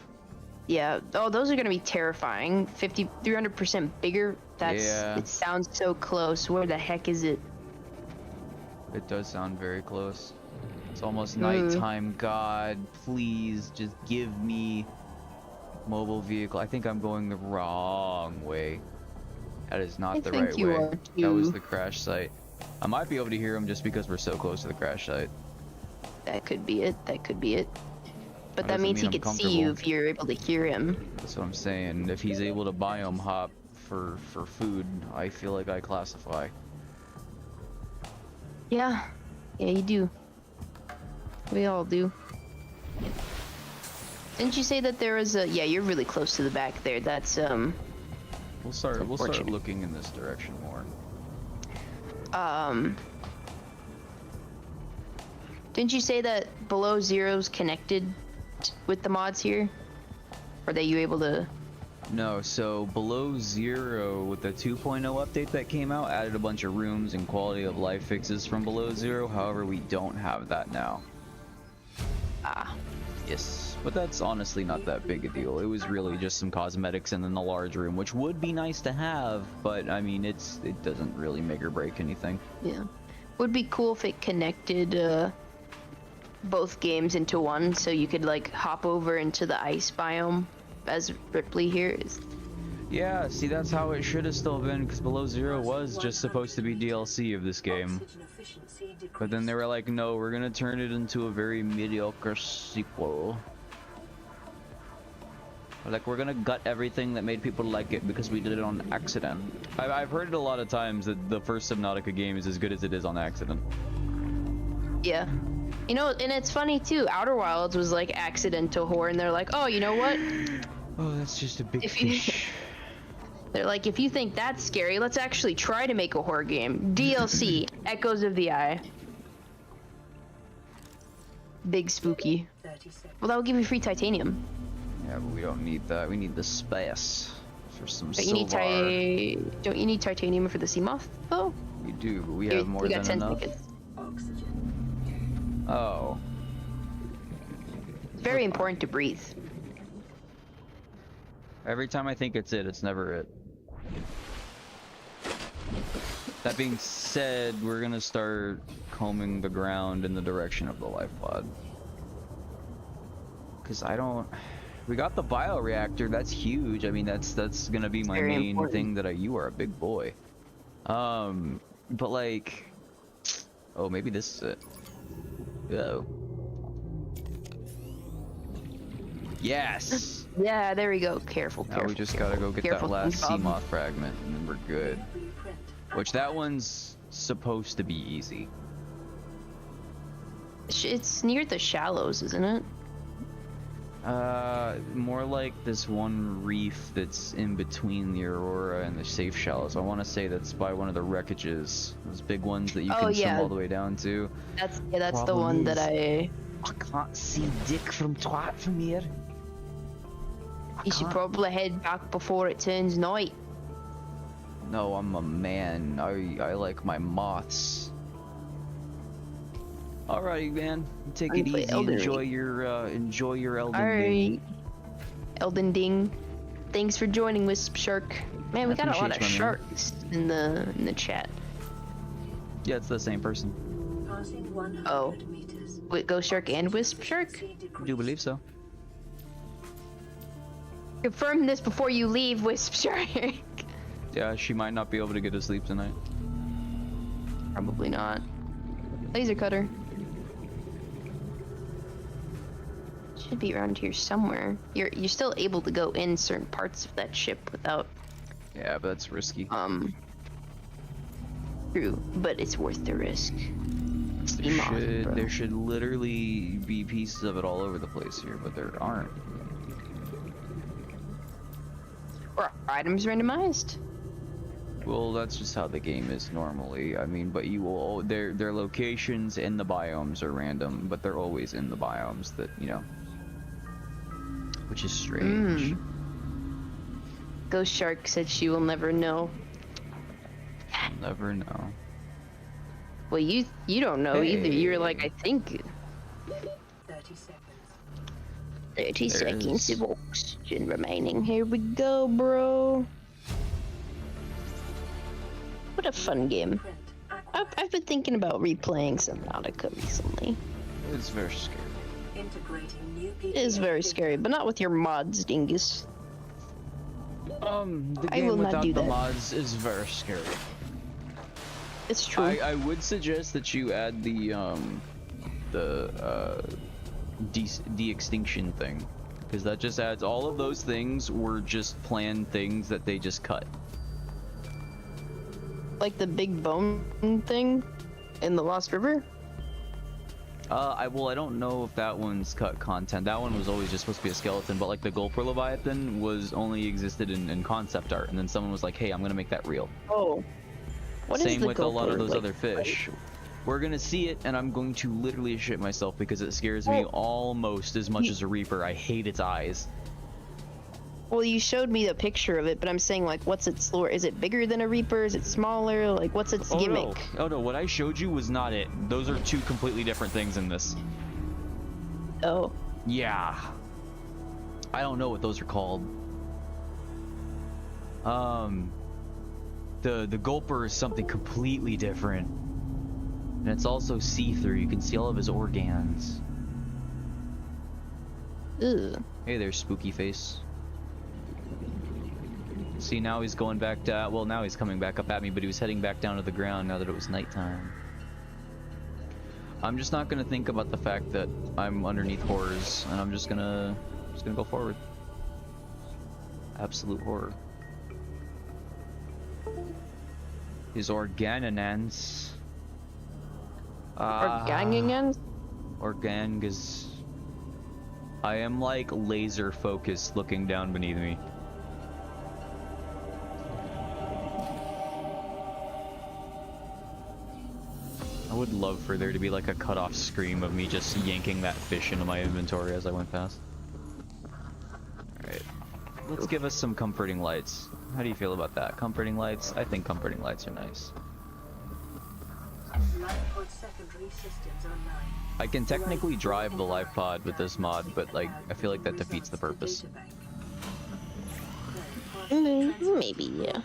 Yeah. Oh, those are gonna be terrifying. 300% bigger. That's. Yeah. It sounds so close. Where the heck is it? It does sound very close. It's almost Hmm. nighttime. God, please just give me mobile vehicle. I think I'm going the wrong way. That is not I the think right you way. are That was too. the crash site. I might be able to hear him just because we're so close to the crash site. That could be it. That could be it. But that doesn't means he mean I'm could see you comfortable. if you're able to hear him. That's what I'm saying. If he's able to biome hop for food, I feel like I classify. Yeah. Yeah, you do. We all do. Didn't you say that there was a? Yeah, you're really close to the back there. That's We'll start unfortunate. looking in this direction more. Didn't you say that below zero's connected with the mods here? Or that you able to? No, so below zero with the 2.0 update that came out added a bunch of rooms and quality of life fixes from below zero. However, we don't have that now. Ah, Yes, but that's honestly not that big a deal. It was really just some cosmetics and then the large room, which would be nice to have, but I mean, it doesn't really make or break anything. yeah. Would be cool if it connected both games into one, so you could like hop over into the ice biome, as Ripley here is. Yeah, see, that's how it should have still been, because below zero was just supposed to be DLC of this game. Oxygen efficiency But then they decreased. were like, no, we're gonna turn it into a very mediocre sequel. Like, we're gonna gut everything that made people like it because we did it on accident. I've heard it a lot of times that the first Subnautica game is as good as it is on accident. Yeah. You know, and it's funny too. Outer Wilds was like accidental horror, and they're like, oh, you know what? Oh, that's just a big If you- fish. They're like, if you think that's scary, let's actually try to make a horror game. DLC, Echoes of the Eye. Big spooky. 30 seconds. Well, that will give you free titanium. Yeah, but we don't need that. We need the space for some But you need silver. don't you need titanium for the sea moth though? We do, but we Here, have more we got than 10 enough. tickets. Oxygen. Oh. It's very important to breathe. Every time I think it's it, it's never it. That being said, we're gonna start combing the ground in the direction of the life pod. Cause we got the bioreactor, that's huge. I mean, that's gonna be my very main important. thing that you are a big boy. But like, oh, maybe this is it. Oh. Yes! Yeah, there we go. Careful, Now careful. we just gotta go get Careful, that last sea SpongeBob. moth fragment, and then we're good. Blueprint. Which that one's supposed to be easy. It's near the shallows, isn't it? More like this one reef that's in between the Aurora and the safe shallows. I want to say that's by one of the wreckages, those big ones that you Oh, can swim yeah. all the way down to. That's the Problem one that is- I. I can't see Dick from Twat from here. You should probably head back before it turns night. No, I'm a man. I like my moths. Alrighty, man. Take it Play easy. Elden Enjoy Ring. your Elden Ring. Alright. Elden Ding. Thanks for joining, Wisp Shark. Man, we I got a lot of appreciate you, my man. sharks in the chat. Yeah, it's the same person. Passing 100 Oh. meters. Wait, Ghost Shark and Wisp Shark? I do believe so. Confirm this before you leave, Wisp Shark. Yeah, she might not be able to get to sleep tonight. Probably not. Laser cutter. Should be around here somewhere. You're still able to go in certain parts of that ship without Yeah, but that's risky. true, but it's worth the risk. It's the moth, bro. There should literally be pieces of it all over the place here, but there aren't. Or items randomized. Well, that's just how the game is normally. I mean, but you will their locations in the biomes are random, but they're always in the biomes that, you know, which is strange. Ghost Shark said she will never know. Never know. Well, you don't know either. Hey. You're like, I think 30 seconds. 30 seconds There's- of oxygen remaining. Here we go, bro. What a fun game. Print acquired. I've been thinking about replaying Subnautica recently. It's very scary. Integrating new It is very scary, but not with your mods, dingus. The I will game not without do the that. mods is very scary. It's true. I would suggest that you add the de-extinction thing, because that just adds all of those things were just planned things that they just cut. Like the big bone thing in the Lost River. I don't know if that one's cut content. That one was always just supposed to be a skeleton, but like the Gulper Leviathan was only existed in concept art, and then someone was like, hey, I'm gonna make that real. Oh. What is Same the with a lot of gulper, those like, other fish. We're gonna see it, and I'm going to literally shit myself because it scares me Oh. almost as much as a Reaper. I hate its eyes. Well, you showed me a picture of it, but I'm saying, like, what's its lore? Is it bigger than a Reaper? Is it smaller? Like, what's its gimmick? No. Oh no, what I showed you was not it. Those are two completely different things in this. Oh. Yeah. I don't know what those are called. The Gulper is something completely different. And it's also see-through. You can see all of his organs. Ugh. Hey there, spooky face. See, now he's going back to, well, now he's coming back up at me, but he was heading back down to the ground now that it was nighttime. I'm just not gonna think about the fact that I'm underneath horrors, and I'm just gonna go forward. Absolute horror. His organanans. Organgans? Organgas. I am like laser focused looking down beneath me. I would love for there to be like a cut-off scream of me just yanking that fish into my inventory as I went past. Alright. Let's give us some comforting lights. How do you feel about that? Comforting lights? I think comforting lights are nice. Life pod secondary systems online. I can technically drive the life pod with this mod, but like, I feel like that defeats the purpose. Maybe, yeah.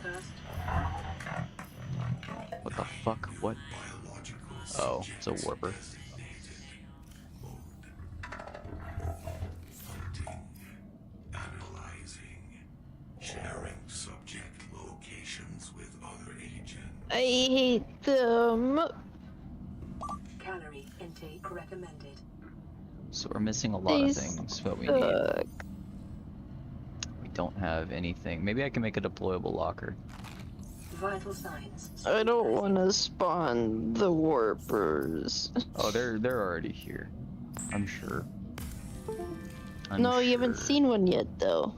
What the fuck? What? Oh, it's a warper. Sharing subject locations with other agents. I hate them. Calorie intake recommended. So we're missing a lot of things, but we don't have anything. Maybe I can make a deployable locker. Vital signs. I don't want to spawn the warpers. Oh, they're already here. I'm sure. No, you haven't sure. seen one yet, though.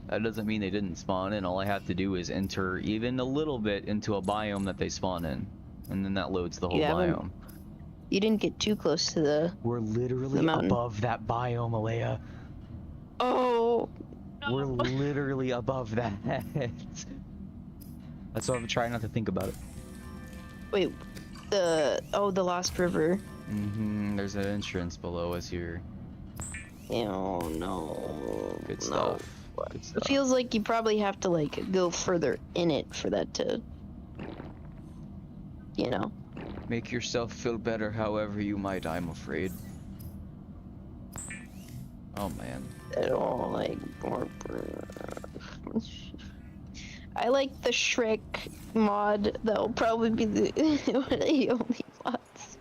That doesn't mean they didn't spawn in. All I have to do is enter even a little bit into a biome that they spawn in, and then that loads the whole You haven't- biome. You didn't get too close to the... We're literally the mountain. above that biome, Alea. Oh! We're literally above that. That's why I'm trying not to think about it. Wait, the Lost River. There's an entrance below us here. Oh no. Good No. stuff. Good It stuff. feels like you probably have to like go further in it for that to, you know. Make yourself feel better however you might, I'm afraid. Oh man. At all, like more. I like the Shrek mod. That'll probably be one of the only mods.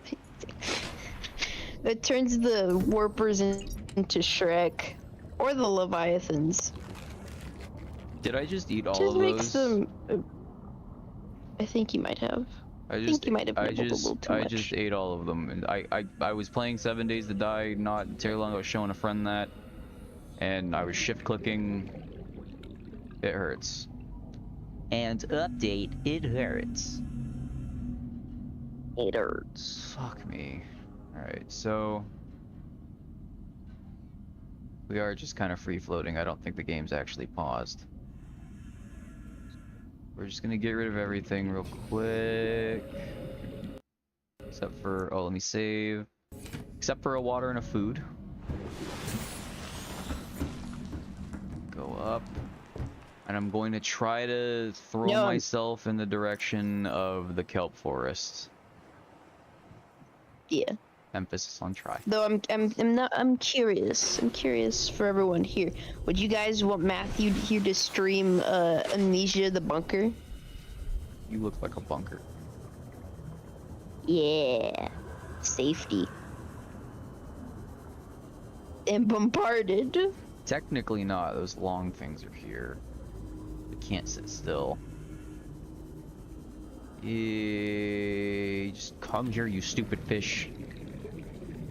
That turns the warpers into Shrek, or the Leviathans. Did I just eat all Just of makes those? them. I think you might have. I think you might have nibbled a little too I much. just ate all of them, and I was playing 7 Days to Die not too long ago, showing a friend that, and I was shift clicking. It hurts. And update, it hurts. It hurts. Fuck me. Alright, so we are just kind of free floating. I don't think the game's actually paused. We're just gonna get rid of everything real quick. Except for, oh, let me save. Except for a water and a food. Go up. And I'm going to try to throw No. myself in the direction of the kelp forests. Yeah. Emphasis on try. Though I'm curious. I'm curious for everyone here. Would you guys want Matthew here to stream Amnesia the Bunker? You look like a bunker. Yeah. Safety. And Bombarded. Technically not. Those long things are here. They can't sit still. Just come here, you stupid fish.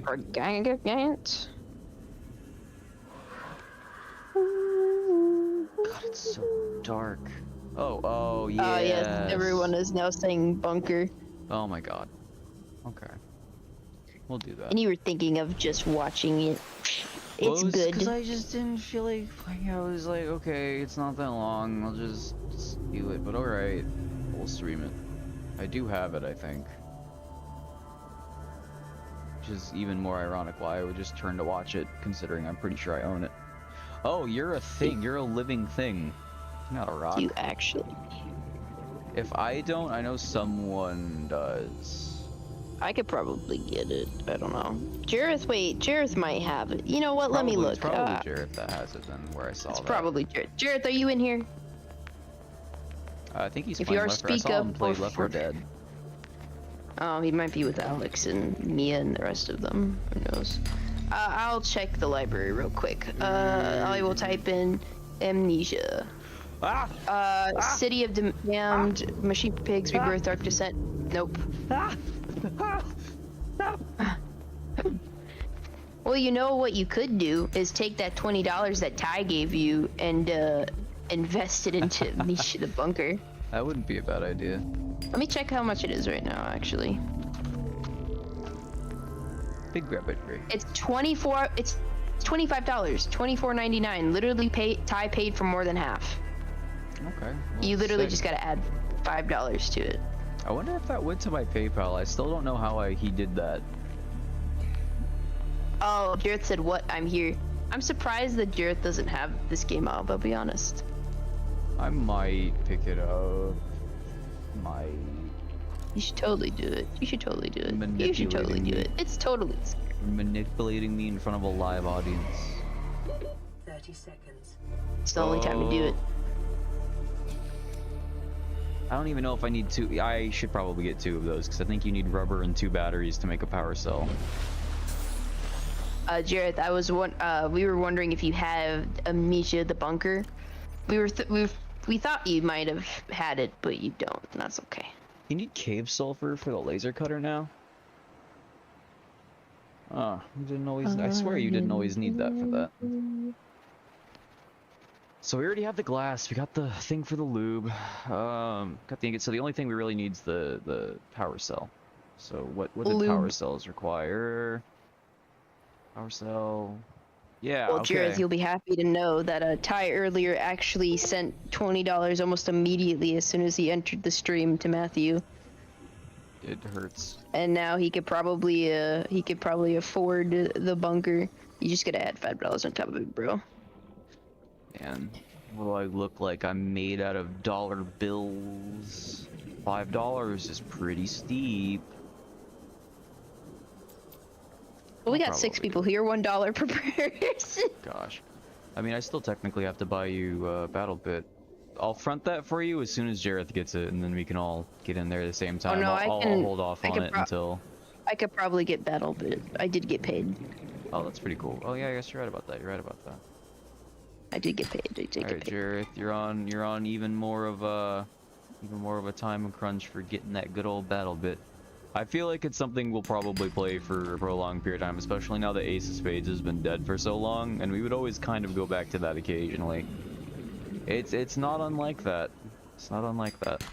Gargant. God, it's so dark. Oh, yeah. Oh yes, everyone is now saying bunker. Oh my god. Okay. We'll do that. And you were thinking of just watching it. It's good. Because I just didn't feel like playing. I was like, okay, it's not that long. I'll just do it. But alright, we'll stream it. I do have it, I think. Which is even more ironic why I would just turn to watch it, considering I'm pretty sure I own it. Oh, you're a thing. You're a living thing. Not a rock. You actually. If I don't, I know someone does. I could probably get it. I don't know. Jareth might have it. You know what? Let me Probably- look. It's probably Jareth that has it then, where I saw It's that. probably Jareth. Jareth, are you in here? I think he's If playing you are, Left 4 Dead. I speak saw him up play or Left 4 for- Dead. Oh, he might be with Alex and Mia and the rest of them. Who knows? I'll check the library real quick. I will type in Amnesia. City of Damned, Machine Pigs, Rebirth, Dark Descent. Nope. Well, you know what you could do is take that $20 that Ty gave you and invest it into Amnesia the Bunker. That wouldn't be a bad idea. Let me check how much it is right now, actually. Big rabbit rig. It's $25. $24.99. Literally, Ty paid for more than half. Okay. You well, literally sick. just gotta add $5 to it. I wonder if that went to my PayPal. I still don't know how he did that. Oh, Jareth said, "What? I'm here." I'm surprised that Jareth doesn't have this game out. I'll be honest. I might pick it up. Might. You should totally do it. You should totally do it. You should Manipulating totally do me. it. It's totally. Manipulating me in front of a live audience. 30 seconds. It's the only time to do it. I don't even know if I need two. I should probably get 2 of those because I think you need rubber and 2 batteries to make a power cell. Jareth, we were wondering if you have Amnesia the Bunker. We thought you might have had it, but you don't. And that's okay. You need cave sulfur for the laser cutter now? Oh, you didn't always. I swear you didn't always need that for that. So we already have the glass. We got the thing for the lube. Got the ingot. So the only thing we really need is the power cell. So what did Lube. power cells require? Power cell. Yeah, Well, okay. Jareth, you'll be happy to know that Ty earlier actually sent $20 almost immediately as soon as he entered the stream to Matthew, It hurts. and now he could probably afford the bunker. You just gotta add $5 on top of it, bro. And what do I look like? I'm made out of dollar bills. $5 is pretty steep. Well, we I'll got 6 probably people do it. here, $1 per person. Gosh. I mean, I still technically have to buy you Battle Bit. I'll front that for you as soon as Jareth gets it, and then we can all get in there at the same time. no, I'll hold off on it until... I could probably get Battle, but I did get paid. Oh, that's pretty cool. Oh yeah, I guess you're right about that. You're right about that. I did get paid. Alright, Jareth, you're on even more of a time crunch for getting that good old Battle Bit. I feel like it's something we'll probably play for a prolonged period of time, especially now that Ace of Spades has been dead for so long, and we would always kind of go back to that occasionally. It's not unlike that. It's not unlike that.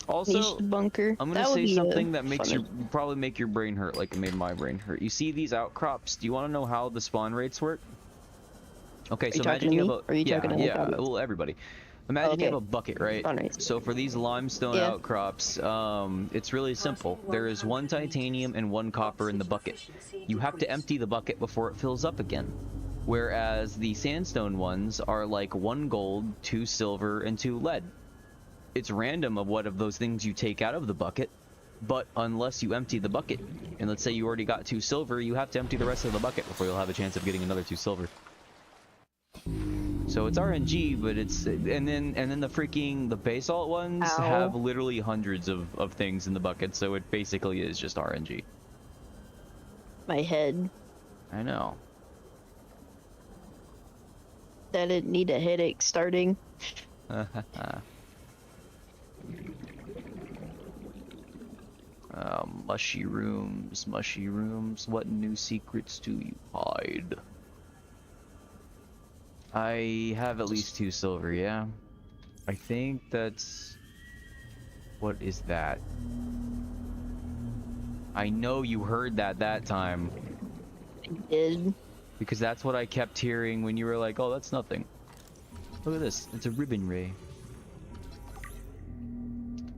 Also, bunker. I'm gonna say something that makes probably make your brain hurt, like it made my brain hurt. You see these outcrops? Do you want to know how the spawn rates work? Okay, so imagine you have a well, everybody. Imagine you have a bucket, right? So for these limestone outcrops, it's really simple. There is 1 titanium and 1 copper in the bucket. You have to empty the bucket before it fills up again. Whereas the sandstone ones are like 1 gold, 2 silver, and 2 lead. It's random of what of those things you take out of the bucket, but unless you empty the bucket, and let's say you already got 2 silver, you have to empty the rest of the bucket before you'll have a chance of getting another 2 silver. So it's RNG, but it's and then the basalt ones have literally hundreds of things in the bucket, so it basically is just RNG. My head. I know. That didn't need a headache starting. Mushy rooms, mushy rooms. What new secrets do you hide? I have at least 2 silver, yeah. I think that's... What is that? I know you heard that time. I did. Because that's what I kept hearing when you were like, oh, that's nothing. Look at this, it's a ribbon ray.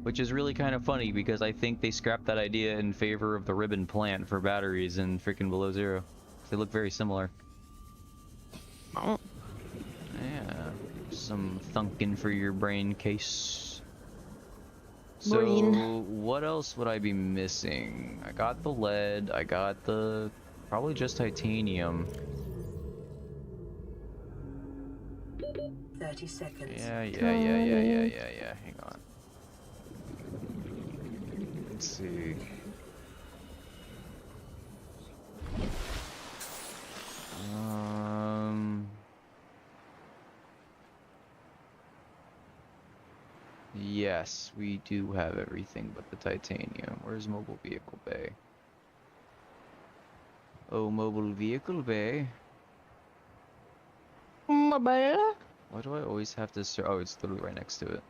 Which is really kind of funny because I think they scrapped that idea in favor of the ribbon plant for batteries in freaking Below Zero. They look very similar. Oh. Yeah, some thunking for your brain case. Brain. So, what else would I be missing? I got the lead, I got the... probably just titanium. 30 seconds. Yeah, hang on. Let's see. Yes, we do have everything but the titanium. Where's mobile vehicle bay? Oh, mobile vehicle bay. Mobile? Why do I always have to oh, it's literally right next to it.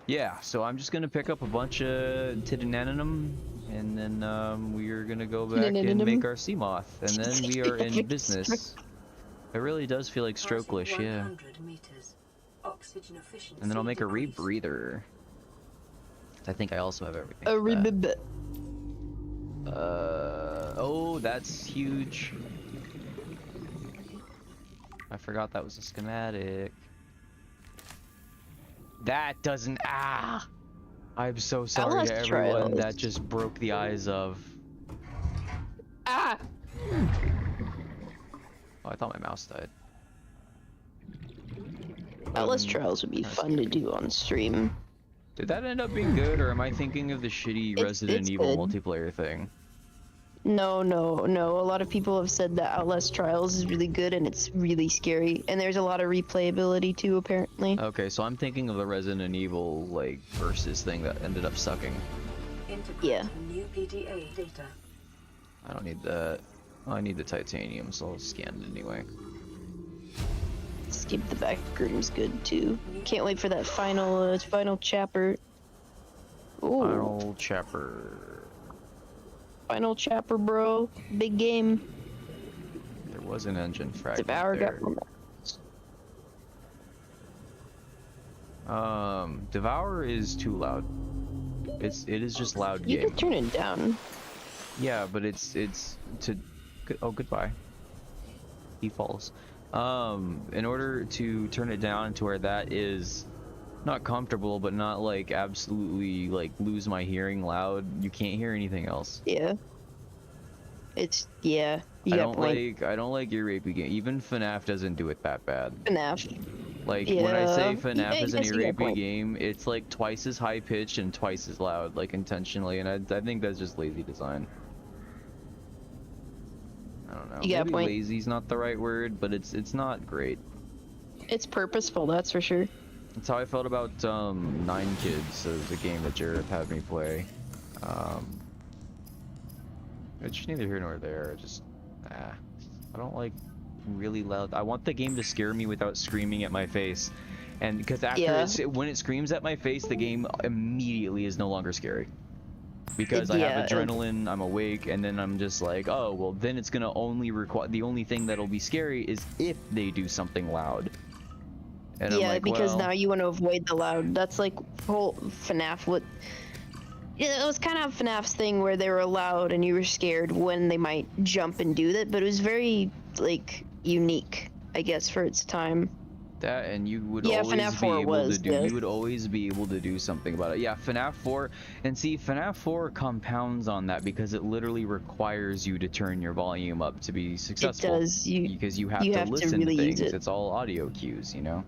Yeah, so I'm just gonna pick up a bunch of titanium, and then we are gonna go back and make our sea moth, and then we are in business. It really does feel like Strokelish, yeah. And then I'll make a rebreather. I think I also have everything. A rebib. Oh, that's huge. I forgot that was a schematic. That doesn't. Ah! I'm so sorry to everyone that just broke the eyes of. Ah! Oh, I thought my mouse died. Outlast Trials would be fun to do on stream. Did that end up being good, or am I thinking of the shitty Resident Evil multiplayer thing? No. A lot of people have said that Outlast Trials is really good and it's really scary, and there's a lot of replayability too, apparently. Okay, so I'm thinking of the Resident Evil like versus thing that ended up sucking. Yeah. New PDA data. I don't need that. Oh, I need the titanium, so I'll scan it anyway. Skip the back room's good too. Can't wait for that final chapter. Ooh. Final chapter. Final chapter, bro. Big game. There was an engine fragment Devour there. got Devour is too loud. It is just loud You game. can turn it down. Yeah, but it's to oh, goodbye. He falls. In order to turn it down to where that is not comfortable, but not like absolutely like lose my hearing loud, you can't hear anything else. Yeah. It's yeah. You I got don't point. like your rapey game. Even FNAF doesn't do it that bad. FNAF. Like when I say Yeah. FNAF Yeah, is an I see your rapey point. game, it's like twice as high pitched and twice as loud, like intentionally, and I think that's just lazy design. I don't know. You got a Maybe point. lazy's not the right word, but it's not great. It's purposeful, that's for sure. That's how I felt about Nine Kids, as a game that Jared had me play. It's neither here nor there. I don't like really loud. I want the game to scare me without screaming at my face, and because after when it screams at my face, the game immediately is no longer scary. Because I have adrenaline, I'm awake, and then I'm just like, oh well, then it's gonna only require the only thing that'll be scary is if they do something loud. And I'm like, because well, now you want to avoid the loud. That's like whole FNAF. It was kind of FNAF's thing where they were loud and you were scared when they might jump and do that, but it was very like unique, I guess, for its time. that, and you would Yeah, always FNAF be 4 able was to do. good. You would always be able to do something about it. Yeah, FNAF 4, and see, FNAF 4 compounds on that because it literally requires you to turn your volume up to be successful. It does. Because you have to listen really to use things. it. It's all audio cues, you know.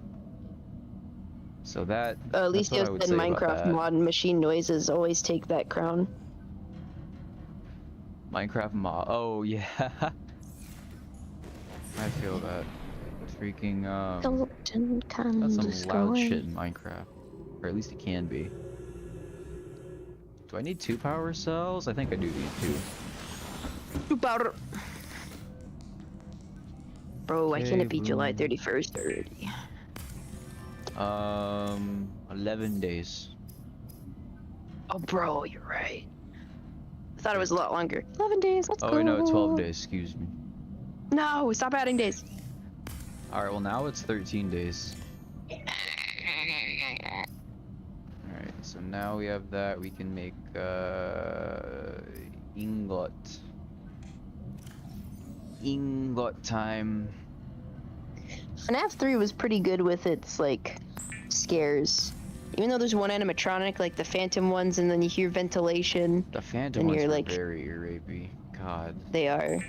So that. At least that's what I you would said say about Minecraft that. mod and machine noises always take that crown. Minecraft mod. Oh yeah. I feel that. Freaking Golden that's candles some loud going. shit in Minecraft, or at least it can be. Do I need 2 power cells? I think I do need 2. Powder. Bro, why can't it be Okay, July boom. 31st already? 11 days. Oh, bro, you're right. I thought it was a lot longer. 11 days, let's go. Oh, no, 12 days, excuse me. No, stop adding days. Alright, well now it's 13 days. Alright, so now we have that. We can make, ingot. Ingot time. FNAF 3 was pretty good with its, like, scares. Even though there's one animatronic, like the phantom ones, and then you hear ventilation. The phantom And ones you're were like- very rapey. God. They are.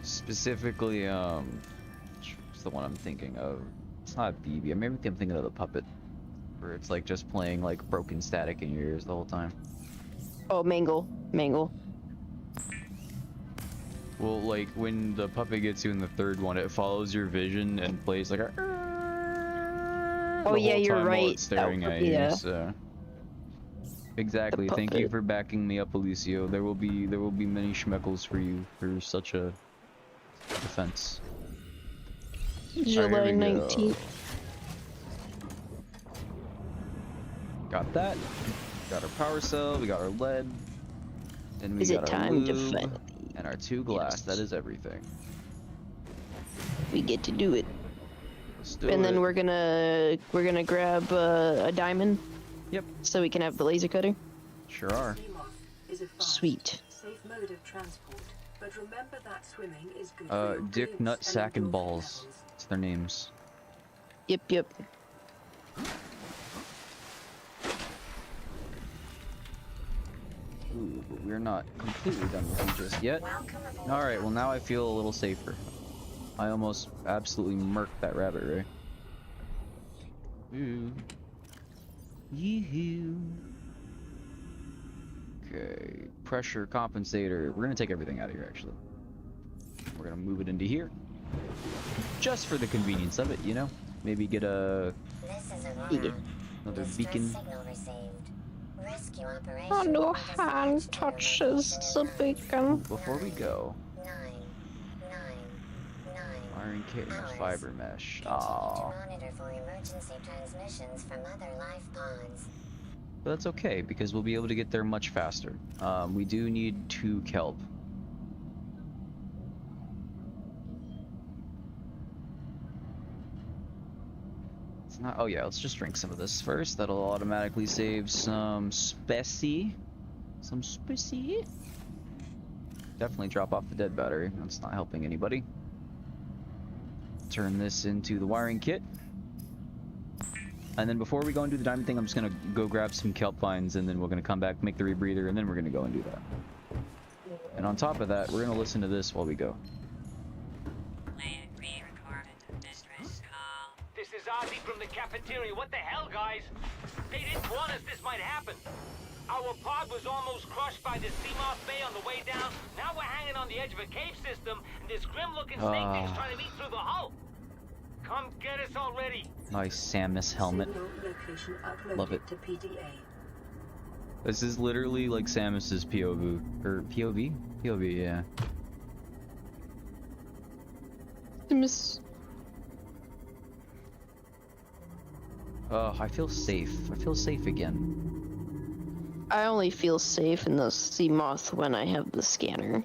Specifically, what's the one I'm thinking of? It's not BB. Maybe I'm thinking of the puppet, where it's like just playing like broken static in your ears the whole time. Oh, Mangle. Mangle. Well, like when the puppet gets you in the third one, it follows your vision and plays like a. Oh, the yeah, whole you're time while right. it's staring That- at you. yeah. So. Exactly. The Thank you puppet. for backing me up, Alicio. There will be many schmeckles for you for such a defense. July here we go. 19th. Got that. Got our power cell. We got our lead. And we Is it got our time to lube finally? and our 2 glass. Yes. That is everything. We get to do it. Let's do And then it. we're gonna grab a diamond. Yep. So we can have the laser cutter. Sure are. Seamoth is a fast, Sweet. safe mode of transport, but remember that swimming is good for your Dick, glutes Nut, Sack, and endorphin Balls. levels. That's their names. Yep, yep. Ooh, but we're not completely done with them just yet. Alright, well now I feel a little safer. I almost absolutely murked that rabbit, Ray. Ooh. Yee-hoo. Okay, pressure compensator. We're gonna take everything out of here, actually. We're gonna move it into here. Just for the convenience of it, you know? Maybe get a... Yeah. another beacon. Oh, no hand touches the beacon. Before we go, iron cable, fiber mesh. Aww. Monitor for emergency transmissions from other life pods. But that's okay, because we'll be able to get there much faster. We do need 2 kelp. It's not... Oh yeah, let's just drink some of this first. That'll automatically save some specie. Some specie. Definitely drop off the dead battery. That's not helping anybody. Turn this into the wiring kit. And then before we go and do the diamond thing, I'm just gonna go grab some kelp vines, and then we're gonna come back, make the rebreather, and then we're gonna go and do that. And on top of that, we're gonna listen to this while we go. This is Ozzy from the cafeteria. What the hell, guys? They didn't warn us this might happen. Our pod was almost crushed by the Seamoth Bay on the way down. Now we're hanging on the edge of a cave system, and this grim-looking snake thing's trying to meet through the hull. Come get us already. Nice Samus helmet. Love it. To PDA. This is literally like Samus's POV. Or POV? POV, yeah. Miss. Oh, I feel safe. I feel safe again. I only feel safe in the sea moth when I have the scanner.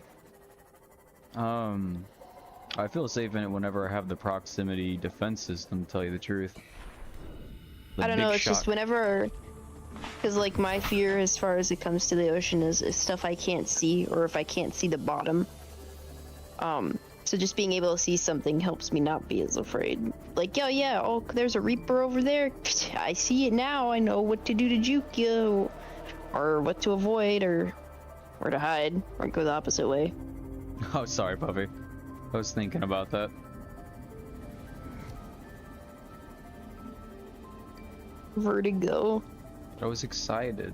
I feel safe in it whenever I have the proximity defense system, to tell you the truth. The I don't know, big it's just whenever... Because, like, my fear as far as it comes to the ocean is stuff I can't see, or if I can't see the bottom. So just being able to see something helps me not be as afraid. Like, oh yeah, oh, there's a Reaper over there. I see it now, I know what to do to juke you. Or what to avoid, or where to hide, or go the opposite way. Oh, sorry, Puppy. I was thinking about that. Vertigo. I was excited.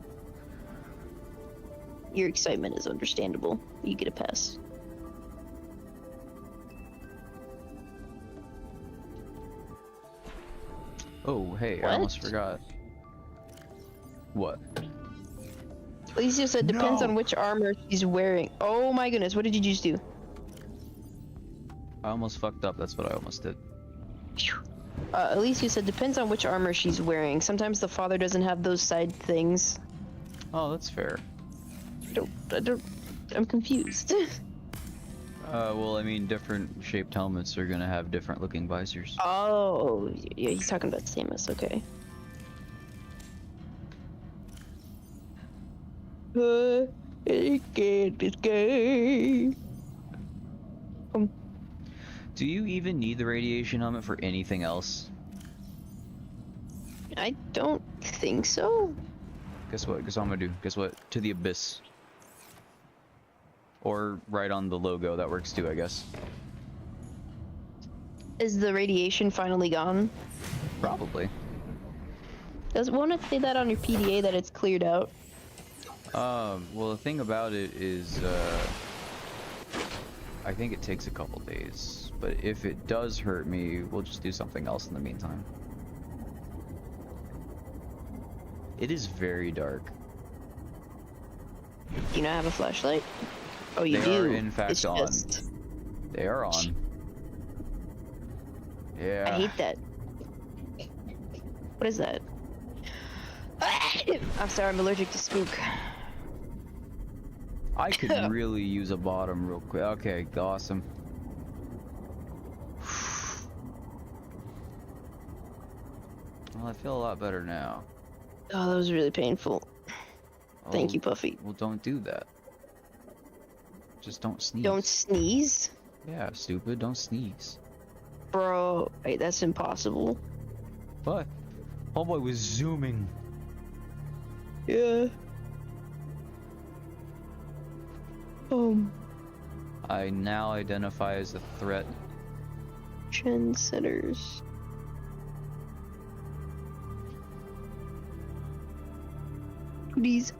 Your excitement is understandable. You get a pass. Oh, hey, What? I almost forgot. What? Alicia said depends on which armor she's wearing. Oh my goodness, what did you just do? I almost fucked up, that's what I almost did. Alicia said depends on which armor she's wearing. Sometimes the father doesn't have those side things. Oh, that's fair. I'm confused. Well, I mean, different shaped helmets are gonna have different looking visors. Oh, yeah, he's talking about Samus, okay. I can't escape. Do you even need the radiation helmet for anything else? I don't think so. Guess what? Guess what I'm gonna do? Guess what? To the abyss. Or right on the logo, that works too, I guess. Is the radiation finally gone? Probably. Won't it say that on your PDA that it's cleared out? Well, the thing about it is, I think it takes a couple days. But if it does hurt me, we'll just do something else in the meantime. It is very dark. Do you not have a flashlight? Oh, you They do. are in fact It's on. just- They are on. Yeah. I hate that. What is that? I'm sorry, I'm allergic to spook. I could really use a bottom real quick. Okay, awesome. Well, I feel a lot better now. Oh, that was really painful. Thank Oh, you, Puffy. Well, don't do that. Just don't sneeze. Don't sneeze? Yeah, stupid. Don't sneeze. Bro, wait, that's impossible. But homeboy was zooming. Yeah. I now identify as a threat. Trendsetters. Please.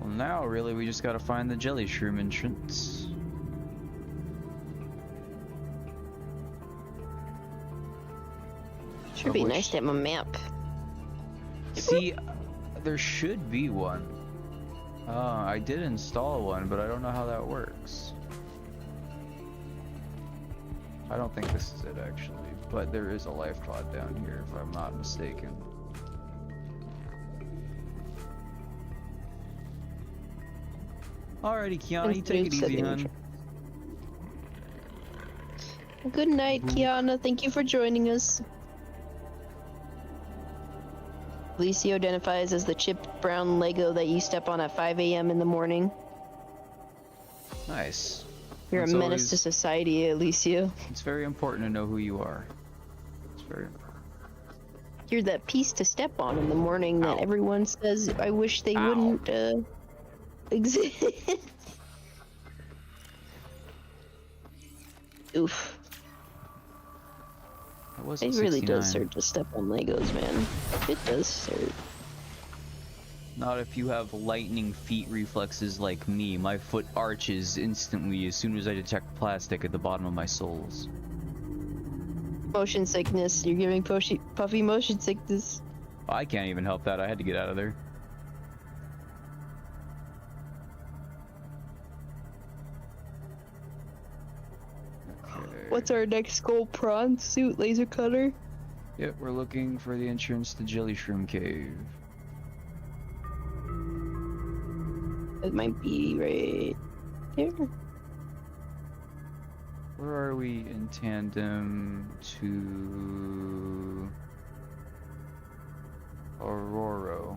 Well, now really we just gotta find the jelly shroom entrance. Should be nice to have a map. See, there should be one. I did install one, but I don't know how that works. I don't think this is it actually, but there is a life pod down here if I'm not mistaken. Alrighty, Kiana, you Thanks, take it dude, said easy, the hun. intro. Good night, Kiana. Thank you for joining us. Alicio identifies as the chipped brown Lego that you step on at 5 a.m. in the morning. Nice. You're It's a menace to always- society, Alicio. It's very important to know who you are. It's very important. You're that piece to step on in the morning that Ow. everyone says, I wish they Ow. wouldn't exist. Oof. That was It really does 69. hurt to step on Legos, man. It does hurt. Not if you have lightning feet reflexes like me. My foot arches instantly as soon as I detect plastic at the bottom of my soles. Motion sickness. You're giving puffy motion sickness. I can't even help that. I had to get out of there. Okay. What's our next goal? Prawn suit, laser cutter? Yep, we're looking for the entrance to Jelly Shroom Cave. It might be right there. Where are we in tandem to Aurora?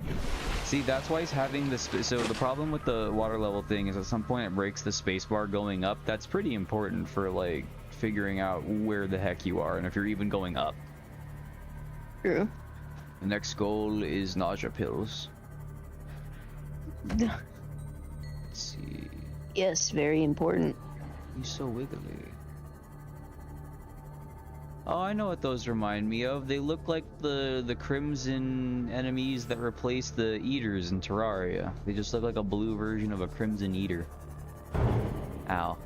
See, that's why he's having this. So the problem with the water level thing is at some point it breaks the spacebar going up. That's pretty important for like figuring out where the heck you are and if you're even going up. True. The next goal is nausea pills. Let's see. Yes, very important. He's so wiggly. Oh, I know what those remind me of. They look like the crimson enemies that replace the eaters in Terraria. They just look like a blue version of a crimson eater. Ow.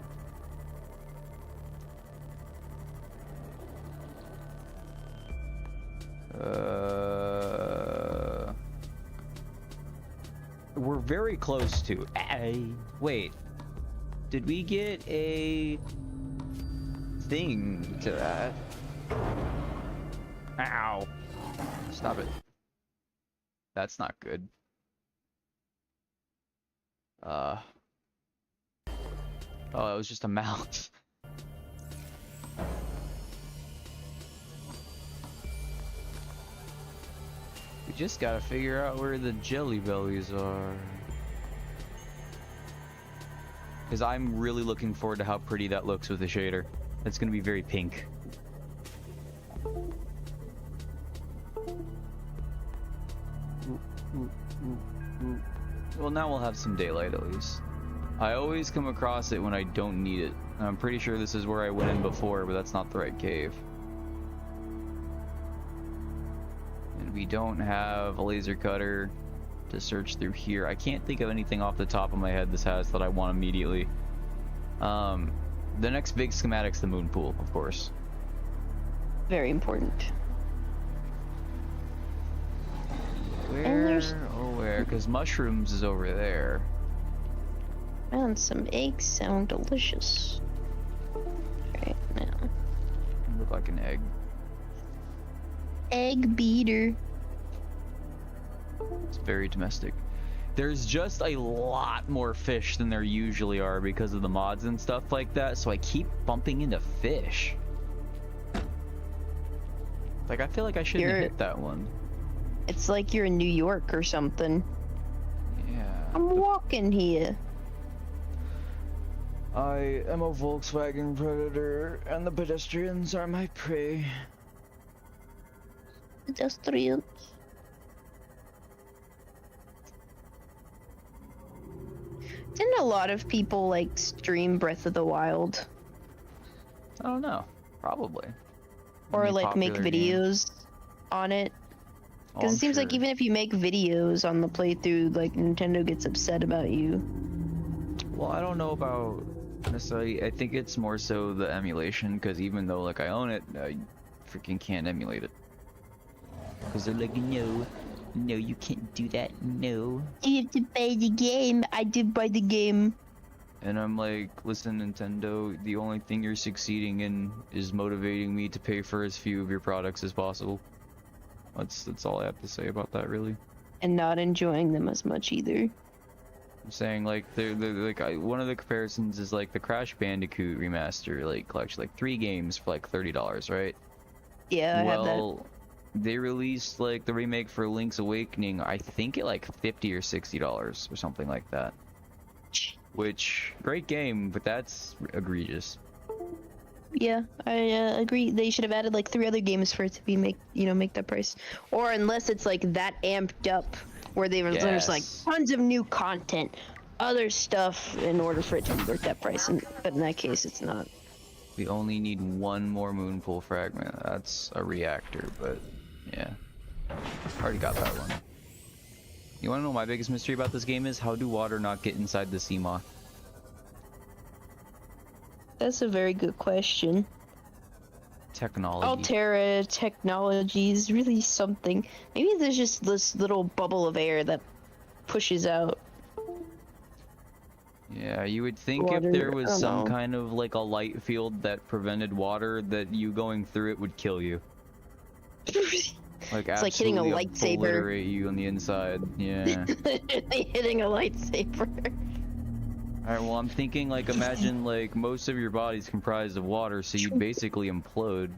We're very close to. Wait. Did we get a thing to that? Ow. Stop it. That's not good. Oh, it was just a mouth. We just gotta figure out where the jelly bellies are. Because I'm really looking forward to how pretty that looks with the shader. It's gonna be very pink. Well, now we'll have some daylight at least. I always come across it when I don't need it. I'm pretty sure this is where I went in before, but that's not the right cave. And we don't have a laser cutter to search through here. I can't think of anything off the top of my head this has that I want immediately. The next big schematic's the moon pool, of course. Very important. Where? Oh, where? Because mushrooms is over there. Man, some eggs sound delicious. Right now. Look like an egg. Egg beater. It's very domestic. There's just a lot more fish than there usually are because of the mods and stuff like that, so I keep bumping into fish. Like, I feel like I shouldn't have hit that one. It's like you're in New York or something. Yeah. I'm walking here. I am a Volkswagen Predator, and the pedestrians are my prey. Pedestrians. Didn't a lot of people like stream Breath of the Wild? I don't know. Probably. Or Any like make popular game. videos on it? Oh, Because I'm it seems like sure. even if you make videos on the playthrough, like Nintendo gets upset about you. Well, I don't know about necessarily. I think it's more so the emulation, because even though like I own it, I freaking can't emulate it. Because they're like, no, you can't do that, no. You have to buy the game. I did buy the game. And I'm like, listen, Nintendo, the only thing you're succeeding in is motivating me to pay for as few of your products as possible. That's all I have to say about that, really. And not enjoying them as much either. I'm saying like one of the comparisons is like the Crash Bandicoot remaster, like collection, like 3 games for like $30, right? Yeah, I have that. Well, they released like the remake for Link's Awakening, I think at like $50 or $60 or something like that. Which, great game, but that's egregious. Yeah, I agree. They should have added like 3 other games for it to be make that price. Or unless it's like that amped up where there's like tons of new content, other stuff in order for it to be worth that price. But in that case, it's not. We only need 1 more Moonpool fragment. That's a reactor, but yeah. Already got that one. You wanna know my biggest mystery about this game is? How do water not get inside the sea moth? That's a very good question. Technology. Altera technology is really something. Maybe there's just this little bubble of air that pushes out. Yeah, you would think Water, if there was I don't some know. kind of like a light field that prevented water, that you going through it would kill you. Like It's like hitting a absolutely lightsaber. obliterate you on the inside. Yeah. Hitting a lightsaber. Alright, well I'm thinking like imagine like most of your body's comprised of water, so you'd basically implode.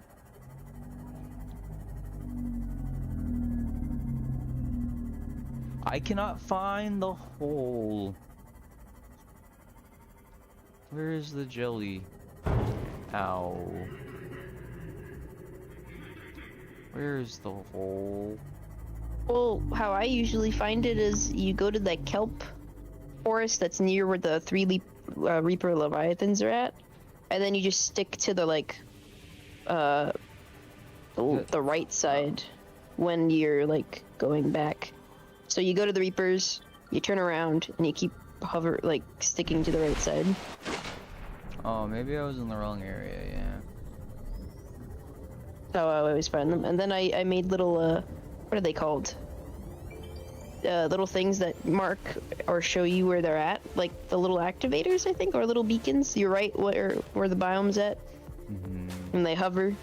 I cannot find the hole. Where is the jelly? Ow. Where's the hole? Well, how I usually find it is you go to that kelp forest that's near where the 3 Reaper Leviathans are at, and then you just stick to the like the right side when you're like going back. So you go to the Reapers, you turn around, and you keep sticking to the right side. Oh, maybe I was in the wrong area, yeah. That's how I always find them. And then I made little what are they called? Little things that mark or show you where they're at, like the little activators, I think, or little beacons. You're right where the biome's at, and they hover.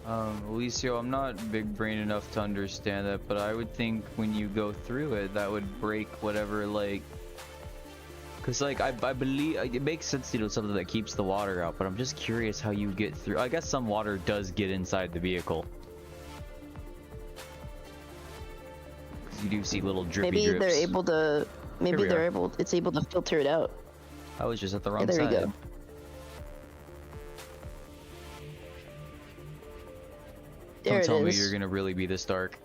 Alicio, I'm not big brain enough to understand that, but I would think when you go through it, that would break whatever, like... Because, like, I believe... It makes sense, you know, something that keeps the water out, but I'm just curious how you get through... I guess some water does get inside the vehicle. Because you do see little drippy Maybe drips. they're able to... Maybe Here we they're are. able... It's able to filter it out. I was just at the wrong Yeah, there side. we go. There Don't it tell me is. you're gonna really be this dark.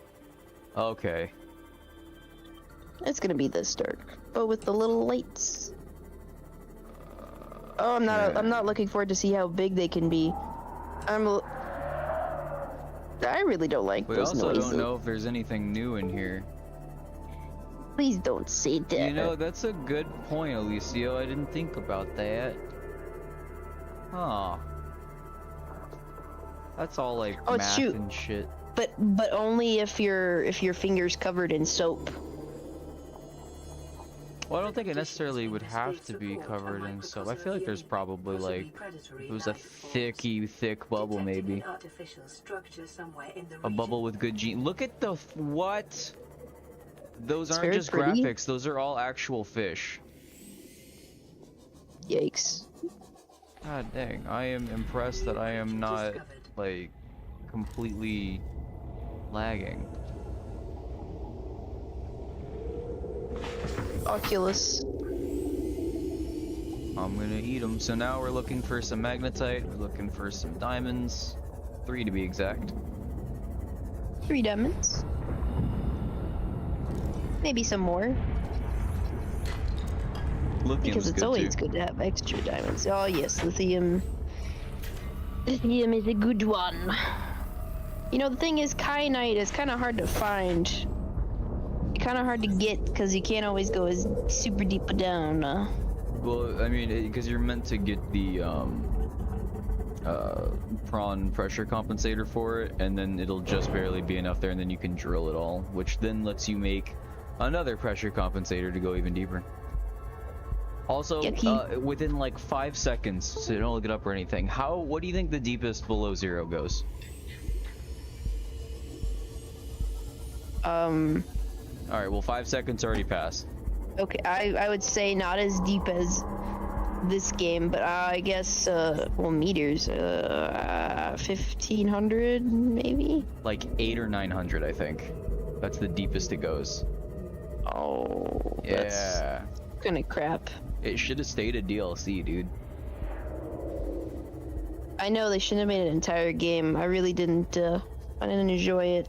Okay. It's gonna be this dark, but with the little lights. Oh, I'm not looking forward to see how big they can be. I really don't like We those also noises. don't know if there's anything new in here. Please don't say that. You know, that's a good point, Alicio. I didn't think about that. Huh. That's all like Oh, math shoot. and shit. But only if your finger's covered in soap. Well, I don't think it necessarily would have to be covered in soap. I feel like there's probably like, it was a thick bubble maybe. A bubble with good gene. Look at the, what? Those It's aren't very just pretty. graphics, those are all actual fish. Yikes. God dang, I am impressed that I am not, like, completely lagging. Oculus. I'm gonna eat them. So now we're looking for some magnetite, we're looking for some diamonds. 3 to be exact. 3 diamonds. Maybe some more. Lithium's Because it's good always too. good to have extra diamonds. Oh yes, lithium. Lithium is a good one. You know, the thing is, kyanite is kind of hard to find. Kind of hard to get because you can't always go as super deep down. Well, I mean, because you're meant to get the prawn pressure compensator for it, and then it'll just barely be enough there, and then you can drill it all, which then lets you make another pressure compensator to go even deeper. Also, within like 5 seconds, so don't look it up or anything. What do you think the deepest below 0 goes? Alright, All right, well, 5 seconds already passed. Okay, I would say not as deep as this game, but I guess well, meters, 1500 maybe. Like 800 or 900, I think. That's the deepest it goes. Oh, that's Yeah. kind of crap. It should have stayed a DLC, dude. I know they shouldn't have made an entire game. I really didn't. I didn't enjoy it.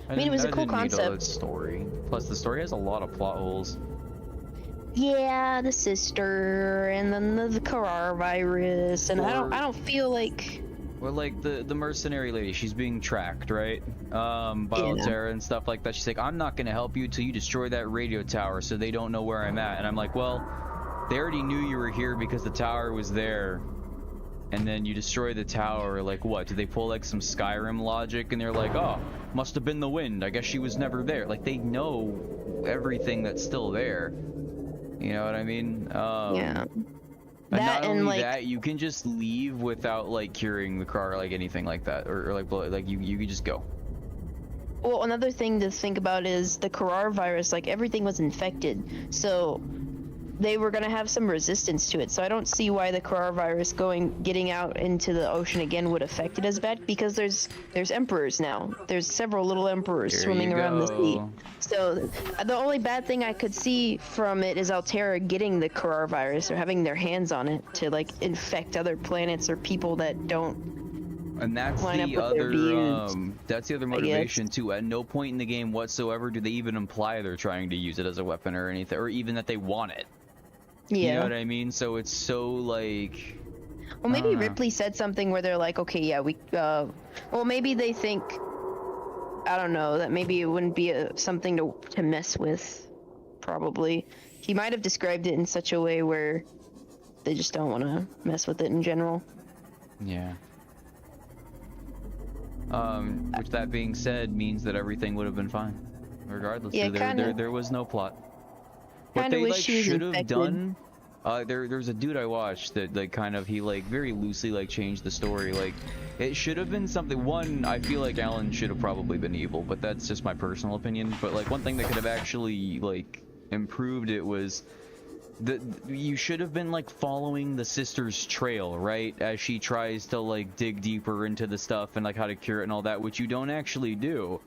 I mean, it was a cool didn't need all concept. that story. Plus, the story has a lot of plot holes. Yeah, the sister, and then the coronavirus, and I don't feel like. Or like the mercenary lady, she's being tracked, right? By Altera and stuff like that. She's like, I'm not gonna help you till you destroy that radio tower so they don't know where I'm at. And I'm like, well, they already knew you were here because the tower was there. And then you destroy the tower, like what? Did they pull like some Skyrim logic and they're like, oh, must have been the wind. I guess she was never there. Like they know everything that's still there. You know what I mean? Yeah. And That not and, only like- that, you can just leave without like curing the car or like anything like that, or like you can just go. Well, another thing to think about is the coronavirus. Like everything was infected, so they were gonna have some resistance to it. So I don't see why the coronavirus getting out into the ocean again would affect it as bad, because there's emperors now. There's several little emperors Here swimming you around the sea. go. So the only bad thing I could see from it is Altera getting the coronavirus or having their hands on it to like infect other planets or people that don't. And that's Line up the with their views, that's the other I guess. motivation too. At no point in the game whatsoever do they even imply they're trying to use it as a weapon or anything, or even that they want it. Yeah. You know what I mean? So it's so like. Well, maybe Ripley said something where they're like, okay, yeah, we. Well, maybe they think. I don't know, that maybe it wouldn't be something to mess with. Probably, he might have described it in such a way where they just don't want to mess with it in general. Yeah. Which that being said means that everything would have been fine, regardless. Yeah, there was no plot. What Kinda they wish like she was should have infected. done. There's a dude I watched that like kind of he like very loosely like changed the story. Like it should have been something. One, I feel like Alan should have probably been evil, but that's just my personal opinion. But like one thing that could have actually like improved it was you should have been like following the sister's trail, right, as she tries to like dig deeper into the stuff and like how to cure it and all that, which you don't actually do.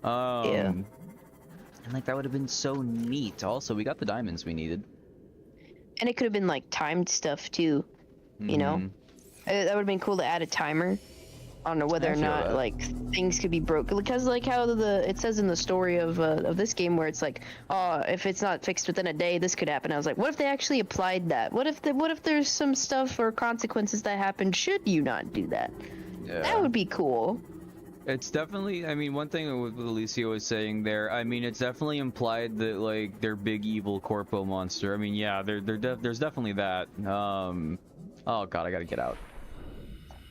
Yeah. And like that would have been so neat. Also, we got the diamonds we needed. And it could have been like timed stuff too, you know. That would have been cool to add a timer. I don't know whether I or feel not that. like things could be broken, because like how it says in the story of this game where it's like, oh, if it's not fixed within a day, this could happen. I was like, what if they actually applied that? What if there's some stuff or consequences that happen should you not do that? Yeah. That would be cool. It's definitely, I mean, one thing what Alicia was saying there, I mean, it's definitely implied that, like, they're big evil corpo monster. I mean, yeah, there's definitely that. Oh god, I gotta get out.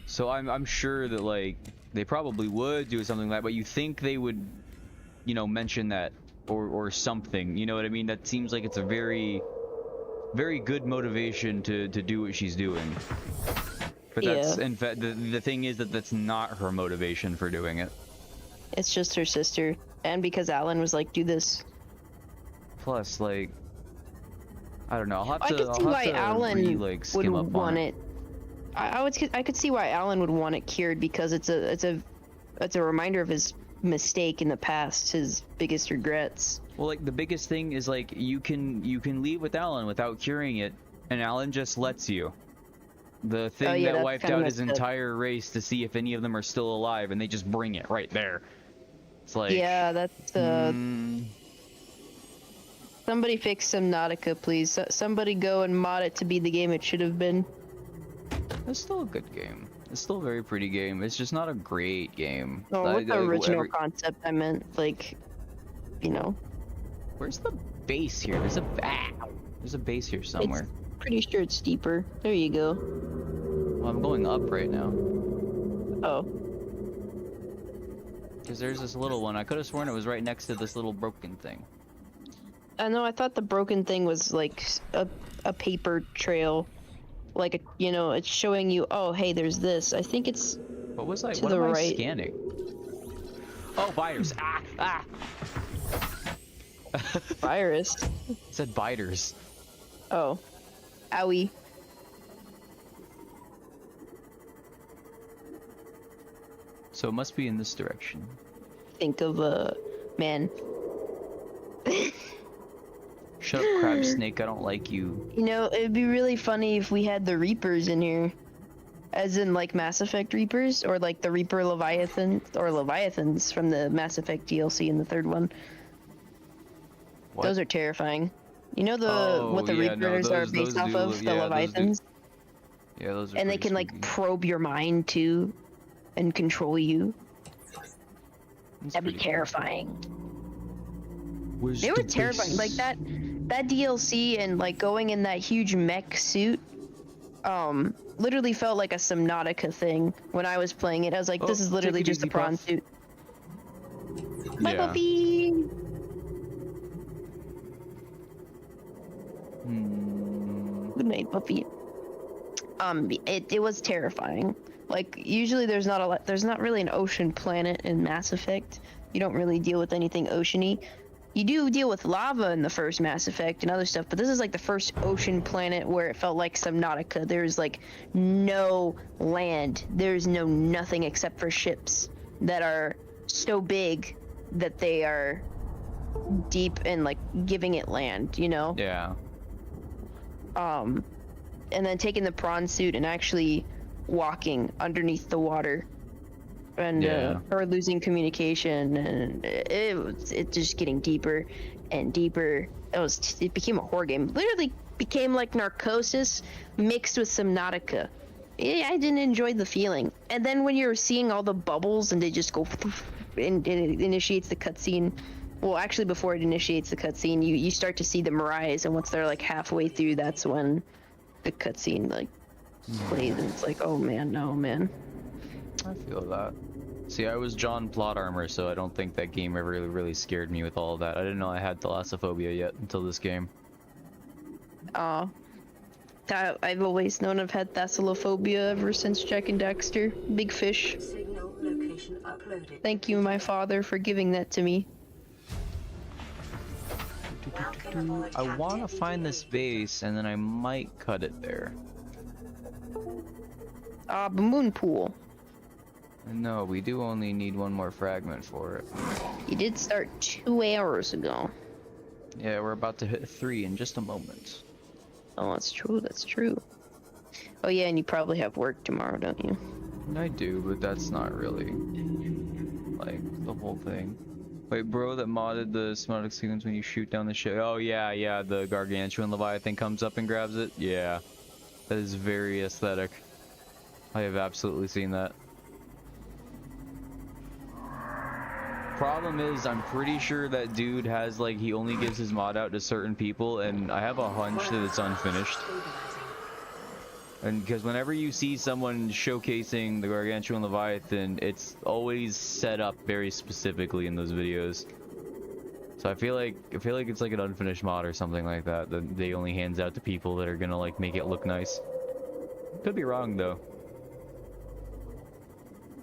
So I'm sure that, like, they probably would do something like that, but you think they would, you know, mention that or something, you know what I mean? That seems like it's a very, very good motivation to do what she's doing. But that's, in fact, the thing is that that's not her motivation for doing it. It's just her sister, and because Alan was like, do this. Plus, like, I don't know. I'll have I to, could see why Alan like, would skim up want on it. I could see why Alan would want it cured, because it's a reminder of his mistake in the past, his biggest regrets. Well, like the biggest thing is like you can leave with Alan without curing it, and Alan just lets you. The thing yeah, that that's wiped kinda out his messed up. entire race to see if any of them are still alive, and they just bring it right there. It's like, Yeah, that's somebody fix Subnautica, please. Somebody go and mod it to be the game it should have been. it's still a good game. It's still a very pretty game. It's just not a great game. No, Like, with the original every- concept, I meant, like, you know, Where's the base here? There's a base here somewhere. pretty sure it's deeper. There you go. Well, I'm going up right now. Oh, Because there's this little one. I could have sworn it was right next to this little broken thing. I know. I thought the broken thing was like a paper trail, like you know, it's showing you. Oh, hey, there's this. I think it's. What was I? To What the am I right. scanning? Oh, virus! Ah! Virus. It said biters. Oh. Owie. So it must be in this direction. Think of man. Shut up, crab snake. I don't like you. You know, it'd be really funny if we had the Reapers in here. As in, like, Mass Effect Reapers, or like the Reaper Leviathan, or Leviathans from the Mass Effect DLC in the third one. What? Those are terrifying. You know what the yeah, Reapers are based off of? The Leviathans? Yeah, those are And they pretty can, like, spooky. probe your mind, too, and control you. That's That'd be pretty cool. terrifying. Where's They were the terrifying. base? Like, that DLC and, like, going in that huge mech suit, literally felt like a Subnautica thing when I was playing it. I was like, this Oh, is literally take it just a easy, prawn Puff. suit. My Yeah. puppy! Good night, puppy. It was terrifying. Like, usually there's not really an ocean planet in Mass Effect. You don't really deal with anything oceany. You do deal with lava in the first Mass Effect and other stuff, but this is like the first ocean planet where it felt like Subnautica. There's like no land. There's nothing except for ships that are so big that they are deep and like giving it land, you know? Yeah. And then taking the prawn suit and actually walking underneath the water, and Yeah. or losing communication, and it just getting deeper and deeper. It became a horror game. Literally became like Narcosis mixed with Subnautica. I didn't enjoy the feeling. And then when you're seeing all the bubbles and they just go and it initiates the cutscene. Well, actually, before it initiates the cutscene, you start to see them rise, and once they're like halfway through, that's when the cutscene like plays, and it's like, oh man, no man. I feel that. See, I was John Plot Armor, so I don't think that game ever really scared me with all of that. I didn't know I had thalassophobia yet until this game. I've always known I've had thalassophobia ever since Jack and Daxter. Big fish. Signal location uploaded. Thank you, my father, for giving that to me. I want to find this base, and then I might cut it there. The moon pool. No, we do only need one more fragment for it. You did start 2 hours ago. Yeah, we're about to hit 3 in just a moment. Oh, that's true, that's true. Oh yeah, and you probably have work tomorrow, don't you? I do, but that's not really, like, the whole thing. Wait, bro, that modded the Subnautica sequence when you shoot down the ship. Oh, yeah, the Gargantuan Leviathan comes up and grabs it. Yeah, that is very aesthetic. I have absolutely seen that. Problem is, I'm pretty sure that dude has, like, he only gives his mod out to certain people, and I have a hunch that it's unfinished. And because whenever you see someone showcasing the Gargantuan Leviathan, it's always set up very specifically in those videos. So I feel like it's like an unfinished mod or something like that that they only hands out to people that are gonna like make it look nice. Could be wrong though.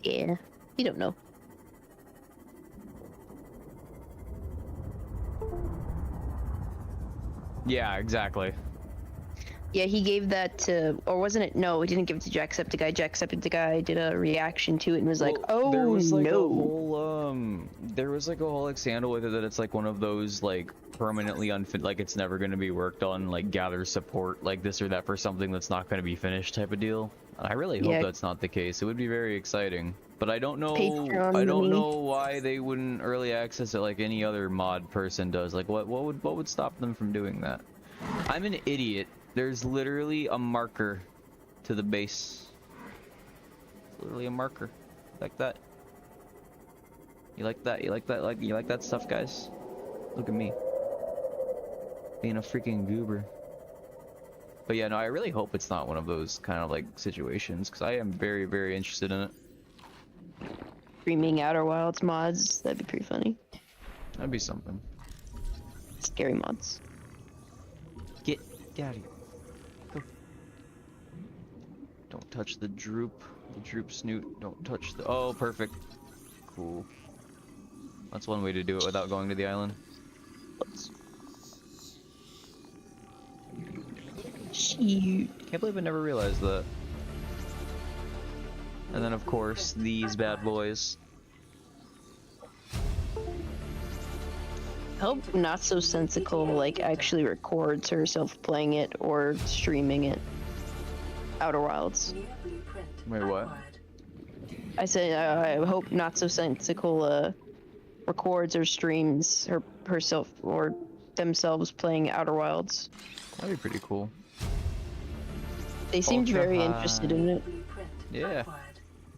Yeah, you don't know. Yeah, exactly. Yeah, he gave that to, or wasn't it? No, he didn't give it to Jacksepticeye. Jacksepticeye did a reaction to it and was like, "Oh there was like no!" a whole there was like a whole like scandal with it that it's like one of those like permanently unfit, like it's never going to be worked on, like gather support, like this or that for something that's not going to be finished type of deal. I really hope Yeah. that's not the case. It would be very exciting, but I don't know. Patreon I don't me. know why they wouldn't early access it like any other mod person does. Like what would stop them from doing that? I'm an idiot. There's literally a marker to the base. Literally a marker. Like that. You like that? You like that? You like that stuff, guys? Look at me. Being a freaking goober. But yeah, no, I really hope it's not one of those kind of like situations, because I am very, very interested in it. Streaming Outer Wilds mods, that'd be pretty funny. That'd be something. Scary mods. Get out of here. Go. Don't touch the droop. The droop snoot. Don't touch the... Oh, perfect. Cool. That's one way to do it without going to the island. Let's... Shoot. Can't believe I never realized that. And then, of course, these bad boys. I hope Not So Sensical like actually records herself playing it or streaming it. Outer Wilds. New blueprint Wait, what? acquired. I said I hope Not So Sensical records or streams herself or themselves playing Outer Wilds. That'd be pretty cool. They seemed Ultra very high. interested in it Blueprint Yeah. acquired.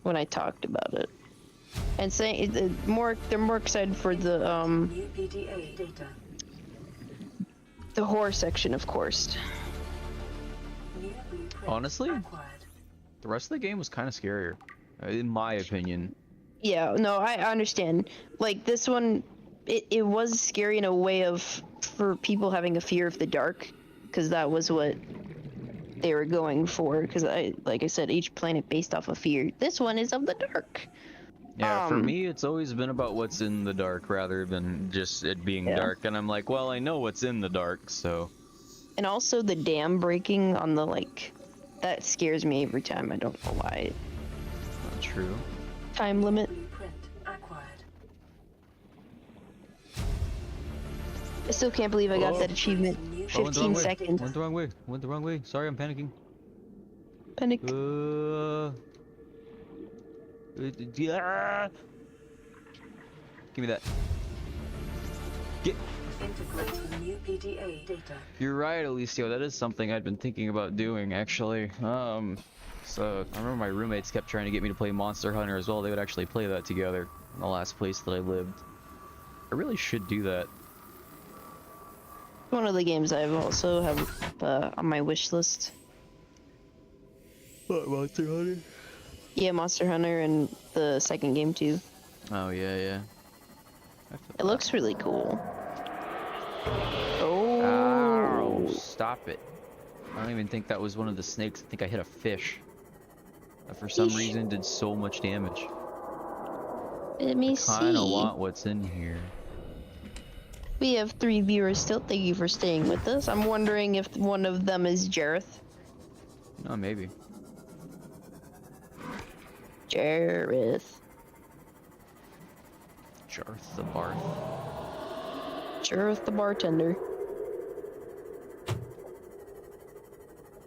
when I talked about it, and saying they're more excited for the New PDA data. horror section, of course. New blueprint Honestly? acquired. The rest of the game was kind of scarier, in my opinion. Yeah, no, I understand. Like this one, it was scary in a way of for people having a fear of the dark, because that was what they were going for. Because like I said, each planet based off of fear. This one is of the dark. Yeah, for me, it's always been about what's in the dark rather than just it being Yeah. dark. And I'm like, well, I know what's in the dark, so. And also the dam breaking on the that scares me every time. I don't know why. Not true. Time limit. Blueprint acquired. I still can't believe I got Oh. that achievement. New Oh, went the wrong 15 way. seconds. Went the wrong way. Went the wrong way. Sorry, I'm panicking. Panic. Yeah. Give me that. Get. integrating new PDA data. You're right, Alicio. That is something I'd been thinking about doing, actually. So I remember my roommates kept trying to get me to play Monster Hunter as well. They would actually play that together in the last place that I lived. I really should do that. One of the games I've also have on my wish list. What, Monster Hunter? Yeah, Monster Hunter and the second game too. Oh yeah, yeah. I feel It looks really cool. Oh. Ow, stop it. I don't even think that was one of the snakes. I think I hit a fish. That for some Fish. reason did so much damage. Let me Kinda see. want what's in here. We have 3 viewers still. Thank you for staying with us. I'm wondering if one of them is Jareth. Oh, maybe. Jareth. Jarth the Barth. Jareth the bartender.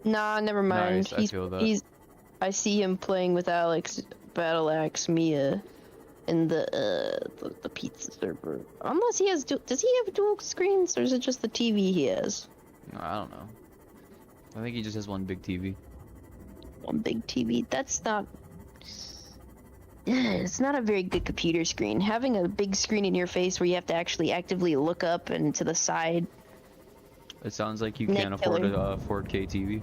Nah, never mind. Nice, I feel that. I see him playing with Alex, Battle Axe, Mia, in the pizza server. Unless he has, does he have dual screens, or is it just the TV he has? No, I don't know. I think he just has one big TV. One big TV. That's not. It's not a very good computer screen. Having a big screen in your face where you have to actually actively look up and to the side. It sounds like you Nick can't afford Killer. a 4K TV.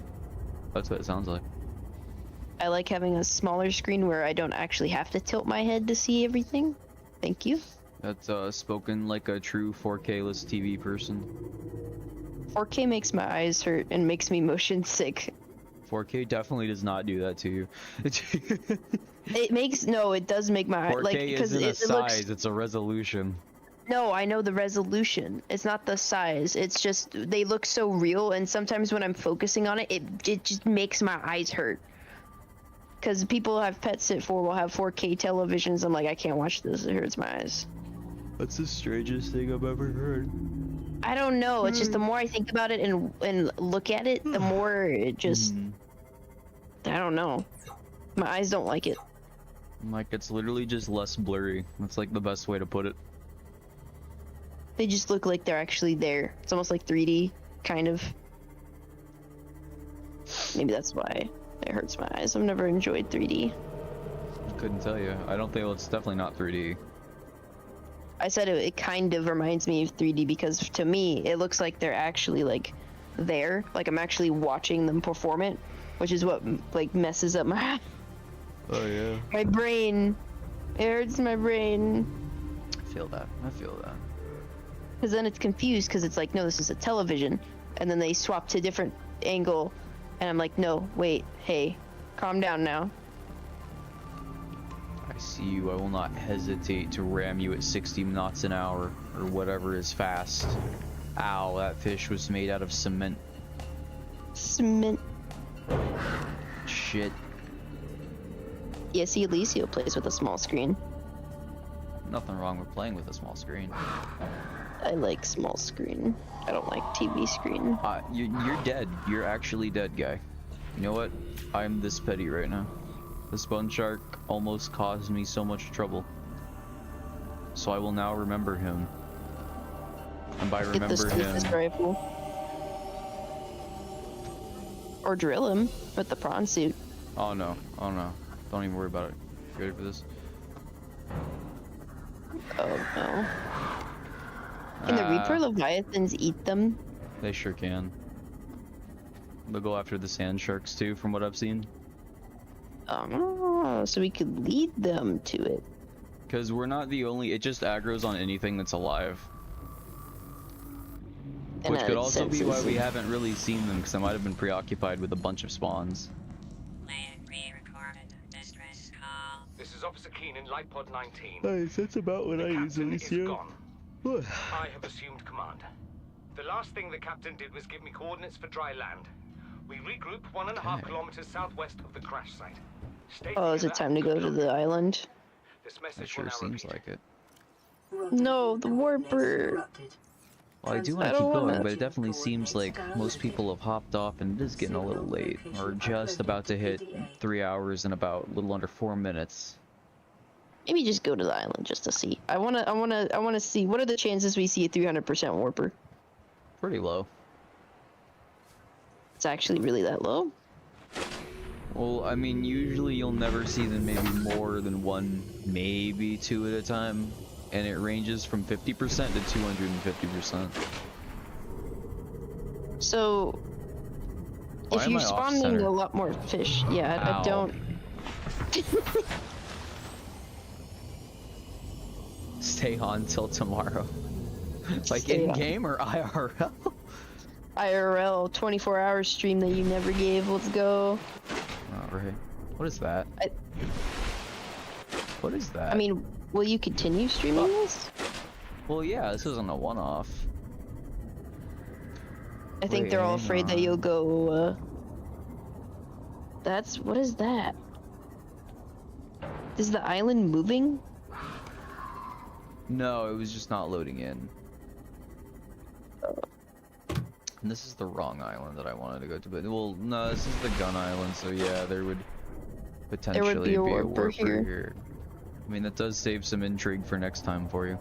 That's what it sounds like. I like having a smaller screen where I don't actually have to tilt my head to see everything. Thank you. That's spoken like a true 4K-less TV person. 4K makes my eyes hurt and makes me motion sick. 4K definitely does not do that to you. It makes it does make my 4K like because isn't a it size, looks. it's a resolution. No, I know the resolution. It's not the size. It's just they look so real, and sometimes when I'm focusing on it, it just makes my eyes hurt. Because people have pet sit for will have 4K televisions. I'm like, I can't watch this. It hurts my eyes. That's the strangest thing I've ever heard. I don't know. It's just the more I think about it and look at it, the more it just. I don't know. My eyes don't like it. Like, it's literally just less blurry. That's like the best way to put it. They just look like they're actually there. It's almost like 3D, kind of. Maybe that's why it hurts my eyes. I've never enjoyed 3D. Couldn't tell you. I don't think it's definitely not 3D. I said it kind of reminds me of 3D because to me, it looks like they're actually like there. Like I'm actually watching them perform it, which is what like messes up my Oh yeah. my brain. It hurts my brain. I feel that. I feel that. Because then it's confused because it's like, no, this is a television. And then they swap to a different angle. And I'm like, no, wait, hey, calm down now. I see you, I will not hesitate to ram you at 60 knots an hour, or whatever is fast. Ow, that fish was made out of cement. Cement. Shit. Yeah, see, Alicio plays with a small screen. Nothing wrong with playing with a small screen. I like small screen. I don't like TV screen. You're dead. You're actually dead, guy. You know what? I'm this petty right now. The sponge shark almost caused me so much trouble. So I will now remember him. And by Get the remember him... stasis rifle. Or drill him with the prawn suit. Oh no. Oh no. Don't even worry about it. You ready for this? Oh no. Can the Reaper Leviathans eat them? They sure can. They'll go after the sand sharks too, from what I've seen. Oh, so we could lead them to it. Because we're not the only... It just aggroes on anything that's alive. And Which could also be why senses we it. haven't really seen them, because I might have been preoccupied with a bunch of spawns. This is Officer Keenan, Light Pod 19. Hey, that's about what The captain is gone. What? I have assumed command. The last thing the captain did was give me coordinates for dry land. We regroup 1.5 Okay. kilometers southwest of the crash site. Stay Oh, is it together time to and go good to luck. the island? This It message sure will now seems repeat. like it. No, the warper. Well, I do want I to keep don't going, wanna- but it definitely seems like most people have hopped off and it is getting a little late. We're just about to hit 3 hours and about a little under 4 minutes. Maybe just go to the island just to see. I wanna see what are the chances we see a 300% warper. Pretty low. It's actually really that low. Well, I mean, usually you'll never see them maybe more than one, maybe two at a time. And it ranges from 50% to 250%. So Why if am you're I spawning off-center? a lot more fish, yeah, I Ow. don't. Stay on till tomorrow. Like Stay on. in-game or IRL? IRL 24-hour stream that you never gave. Let's go. Alright. What is that? What is that? I mean, will you continue streaming this? well, yeah, this isn't a one-off. I think Wait, they're all hang afraid that on. you'll go. What is that? Is the island moving? No, it was just not loading in. And this is the wrong island that I wanted to go to, but well, no, this is the gun island, so yeah, there would potentially be a be a warper warper here. here. I mean, that does save some intrigue for next time for you.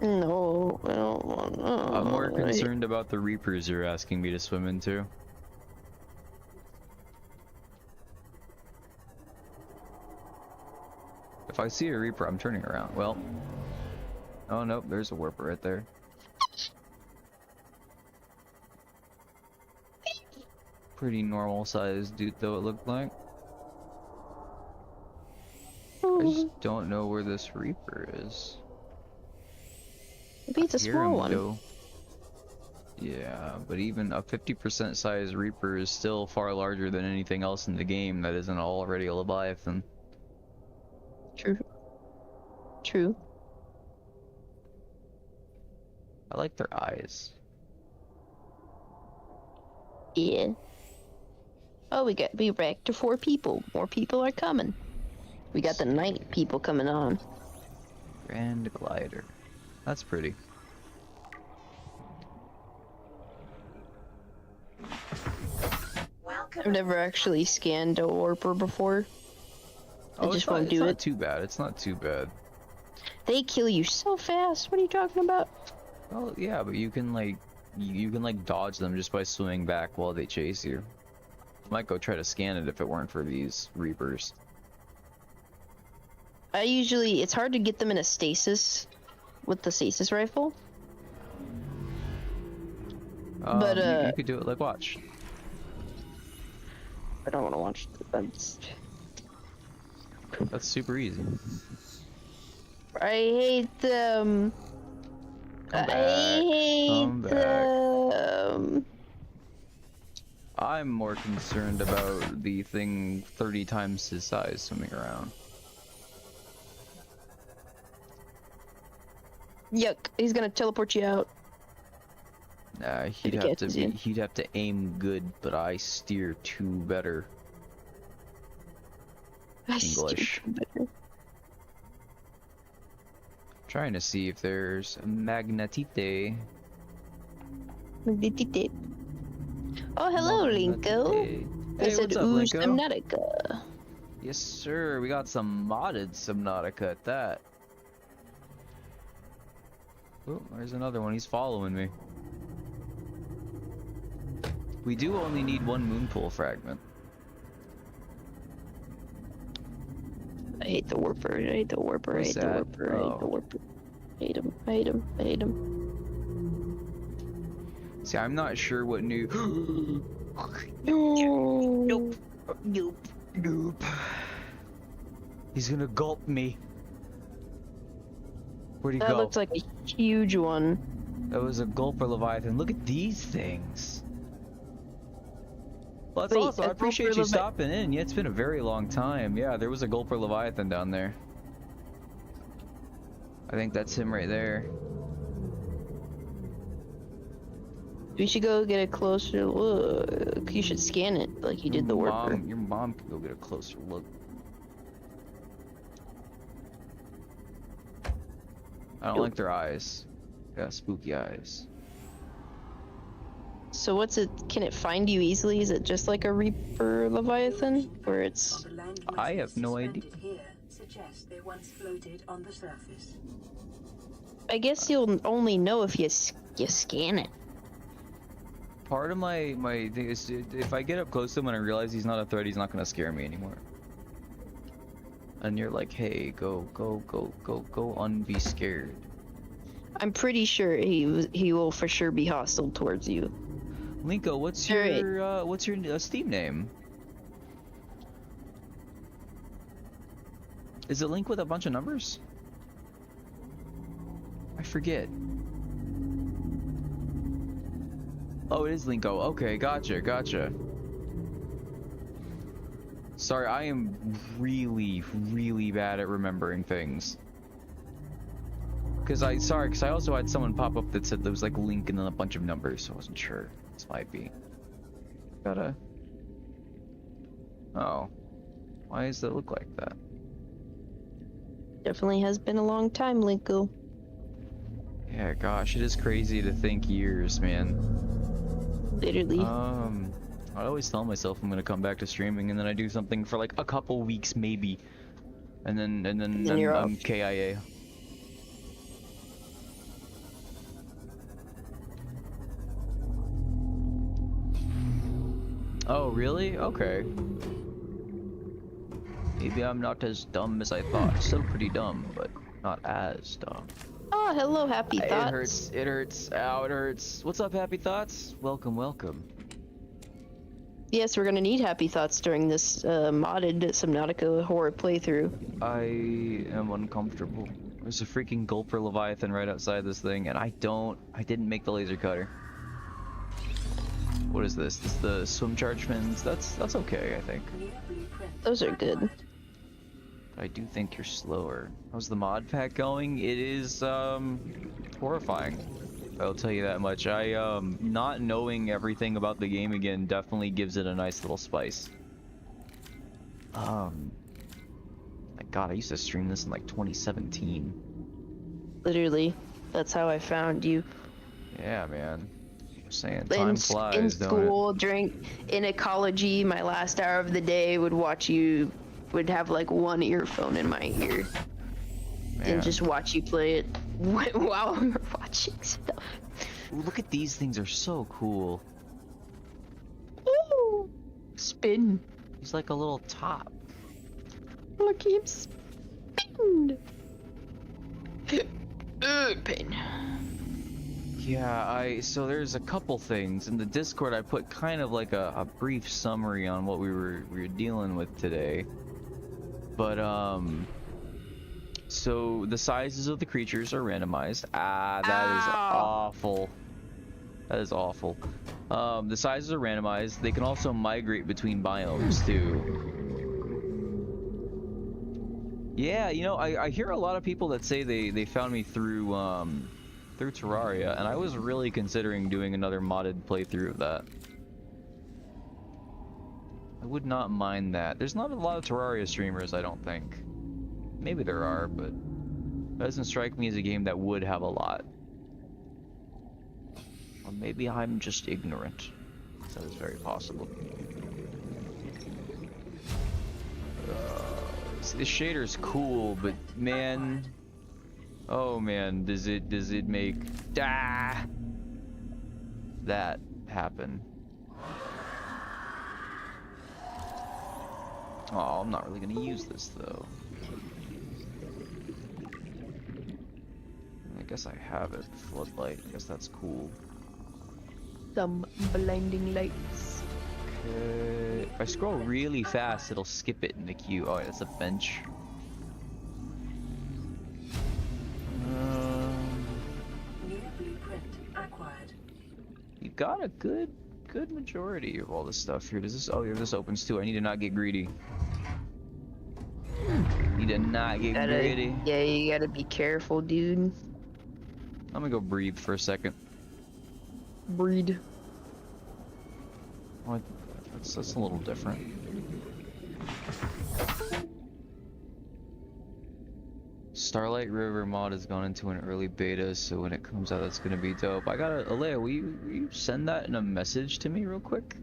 No, I don't want. I'm more concerned about the Reapers you're asking me to swim into. If I see a Reaper, I'm turning around. Well, oh nope, there's a warper right there. Pretty normal sized dude though it looked like. I just don't know where this Reaper is. Maybe it's a Hear small him, one. though. Yeah, but even a 50% size Reaper is still far larger than anything else in the game that isn't already a Leviathan. True. True. I like their eyes. Yeah. Oh, we back to 4 people. More people are coming. We got the night people coming on. Grand glider. That's pretty. I've never actually scanned a warper before. I just won't do it's not it. too bad. It's not too bad. They kill you so fast. What are you talking about? Well, yeah, but you can like you can like dodge them just by swimming back while they chase you. Might go try to scan it if it weren't for these Reapers. It's hard to get them in a stasis with the stasis rifle. But, you could do it like watch. I don't want to watch That's super easy. I hate them. Come back. I hate Come back. them. I'm more concerned about the thing 30 times his size swimming around. Yuck. He's gonna teleport you out. Nah, he'd If have he to catches be, you. he'd have to aim good, but I steer two better. English. Trying to see if there's magnetite. Oh, hello, Linko. Hey, I said, what's up, ooh, Linko? Subnautica. Yes, sir. We got some modded Subnautica at that. Oh, there's another one. He's following me. We do only need one moonpool fragment. I hate the warper. I hate the warper. I What's hate the that? warper. I hate the Oh. warper. I hate him. I hate him. I hate him. See, I'm not sure what new. No. Nope. Nope. Nope. He's gonna gulp me. Where'd he That go? looks like a huge one. That was a gulper leviathan. Look at these things. Well, that's Wait, awesome. I a appreciate gulper you stopping in. Yeah, it's been a very long time. Yeah, there was a gulper leviathan down there. I think that's him right there. We should go get a closer look. You should scan it like you did the warper. Your mom can go get a closer look. I don't like their eyes. Got spooky eyes. So what's it? Can it find you easily? Is it just like a Reaper Leviathan, where it's? On the land I have no suspended idea. Here suggest they once floated on the surface. I guess you'll only know if you scan it. Part of my thing is, if I get up close to him and I realize he's not a threat, he's not gonna scare me anymore. And you're like, hey, go, unbe scared. I'm pretty sure he will for sure be hostile towards you. Linko, what's Alright. your Steam name? Is it Link with a bunch of numbers? I forget. Oh, it is Linko. Okay, gotcha. Sorry, I am really bad at remembering things. Cause I also had someone pop up that said there was like Link and then a bunch of numbers, so I wasn't sure. This might be. Gotta. Oh. Why does it look like that? Definitely has been a long time, Linko. Yeah, gosh, it is crazy to think years, man. Literally. I always tell myself I'm gonna come back to streaming, and then I do something for like a couple weeks, maybe, and then you're I'm off. KIA. Oh, really? Okay. Maybe I'm not as dumb as I thought. Still pretty dumb, but not as dumb. Oh, hello, Happy Thoughts. It hurts. Ow, it hurts. What's up, Happy Thoughts? Welcome. Yes, we're gonna need Happy Thoughts during this modded Subnautica horror playthrough. I am uncomfortable. There's a freaking gulper leviathan right outside this thing, and I didn't make the laser cutter. What is this? This is the swim charge fins. That's okay, I think. Near blueprint. Those are good. I do think you're slower. How's the mod pack going? It is horrifying. I'll tell you that much. Not knowing everything about the game again definitely gives it a nice little spice. My God, I used to stream this in like 2017. Literally, that's how I found you. Yeah, man. I'm saying In, time flies, in don't school, in ecology, my last hour of the day would have like one earphone in my ear it? and Man. just watch you play it while we were watching stuff. Ooh, look at these things, are so cool. Ooh, spin. He's like a little top. Look, him spin. Pain. Yeah, so there's a couple things in the Discord. I put kind of like a brief summary on what we were dealing with today. But so the sizes of the creatures are randomized. That is awful. That is awful. The sizes are randomized. They can also migrate between biomes too. Yeah, you know, I hear a lot of people that say they found me through through Terraria, and I was really considering doing another modded playthrough of that. I would not mind that. There's not a lot of Terraria streamers, I don't think. Maybe there are, but it doesn't strike me as a game that would have a lot. Or maybe I'm just ignorant. That is very possible. See, the shader's cool, but man, oh man, does it make that happen? Oh, I'm not really gonna use this though. I guess I have it. Floodlight. I guess that's cool. Some blinding lights. Okay. If I scroll really fast, it'll skip it in the queue. Oh, yeah, that's a bench. New blueprint acquired. You got a good majority of all this stuff here. Does this? Oh, yeah, this opens too. I need to not get greedy. Need to not get greedy. Yeah, you gotta be careful, dude. I'm gonna go breathe for a second. Breed. What? That's a little different. Starlight River mod has gone into an early beta, so when it comes out, it's gonna be dope. I gotta, Alea, will you send that in a message to me real quick?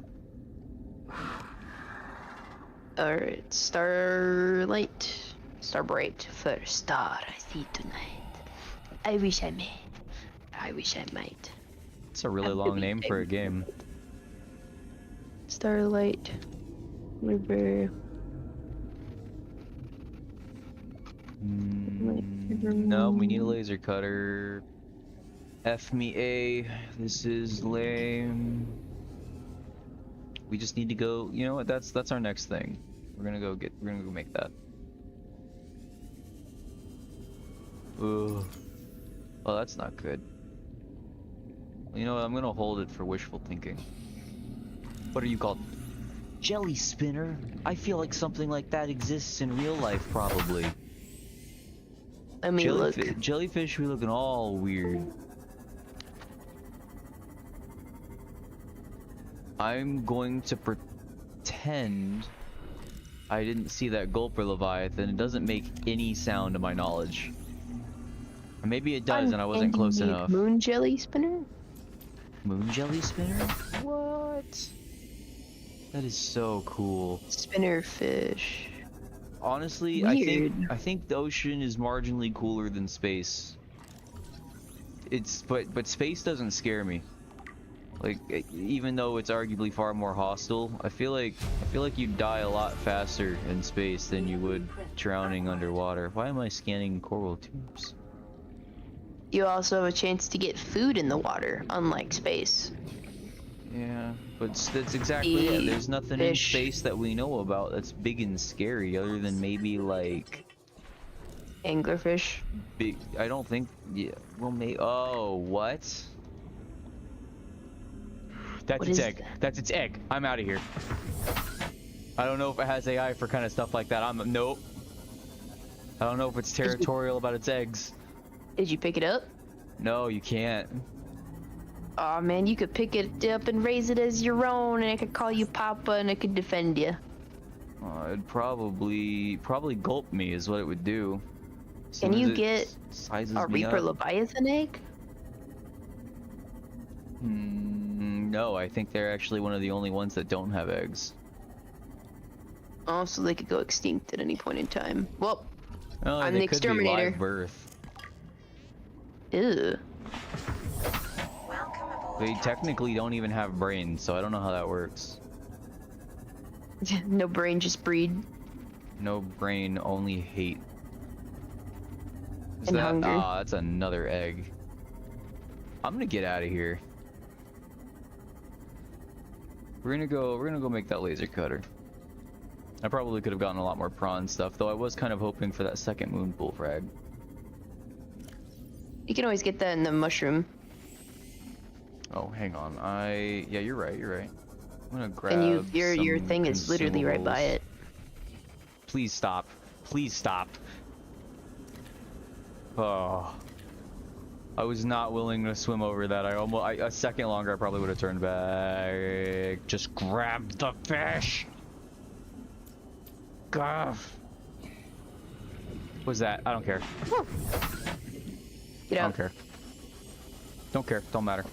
Alright, Starlight. Starbright for star I see tonight. I wish I may. I wish I might. It's a really long name for a game. Starlight River. No, we need a laser cutter. F me A. This is lame. We just need to go. You know what? That's our next thing. We're gonna go make that. Ugh. Oh, that's not good. You know what? I'm gonna hold it for wishful thinking. What are you called? Jelly spinner? I feel like something like that exists in real life, probably. Let me look. Jellyfish be looking all weird. I'm going to pretend I didn't see that gulper Leviathan. It doesn't make any sound to my knowledge. Or maybe it does and I wasn't close enough. Moon jelly spinner? Moon jelly spinner? What? That is so cool. Spinner fish. Honestly, Weird. I think the ocean is marginally cooler than space. But space doesn't scare me. Like, even though it's arguably far more hostile, I feel like you'd die a lot faster in space than you would drowning underwater. Why am I scanning coral tubes? You also have a chance to get food in the water, unlike space. Yeah, but that's exactly it. There's nothing in space that we know about that's big and scary, other than maybe like anglerfish. Big. I don't think. Yeah. Well, maybe. Oh, what? That's its egg. That's its egg. I'm out of here. I don't know if it has AI for kind of stuff like that. Nope. I don't know if it's territorial about its eggs. Did you pick it up? No, you can't. Aw, man, you could pick it up and raise it as your own, and it could call you Papa, and it could defend you. It'd probably gulp me is what it would do. Can you get a Reaper Leviathan egg? No, I think they're actually one of the only ones that don't have eggs. Oh, so they could go extinct at any point in time. Well, oh, I'm the exterminator. Could be live birth. Ew. They technically don't even have brains, so I don't know how that works. No brain, just breed. No brain, only hate. Is and that? hunger. Ah, that's another egg. I'm gonna get out of here. We're gonna go make that laser cutter. I probably could have gotten a lot more prawn stuff, though I was kind of hoping for that second moon pool frag. You can always get that in the mushroom. Oh, hang on. Yeah, you're right. I'm gonna grab. And your thing is literally right by it. Please stop. Please stop. Oh. I was not willing to swim over that. A second longer, I probably would have turned back. Just grab the fish. Guff. What's that? I don't care. Get I out. don't care. Don't care. Don't matter.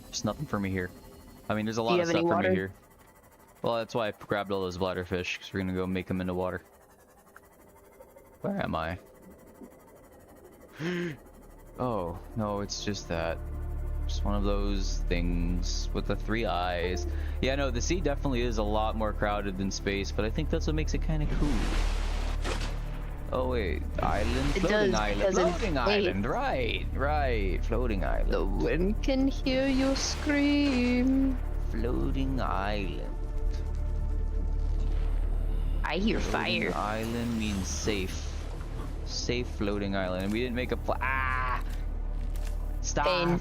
There's nothing for me here. I mean, there's a lot of stuff for me here. Well, that's why I grabbed all those bladder fish, because we're gonna go make them into water. Where am I? Oh, no, it's just that. Just one of those things with the 3 eyes. Yeah, no, the sea definitely is a lot more crowded than space, but I think that's what makes it kind of cool. Oh, wait. Island? Floating island. Floating island. Right. Floating island. The wind can hear you scream. Floating island. I hear Floating fire. island means safe. Safe floating island. And we didn't make a Stop! Bane.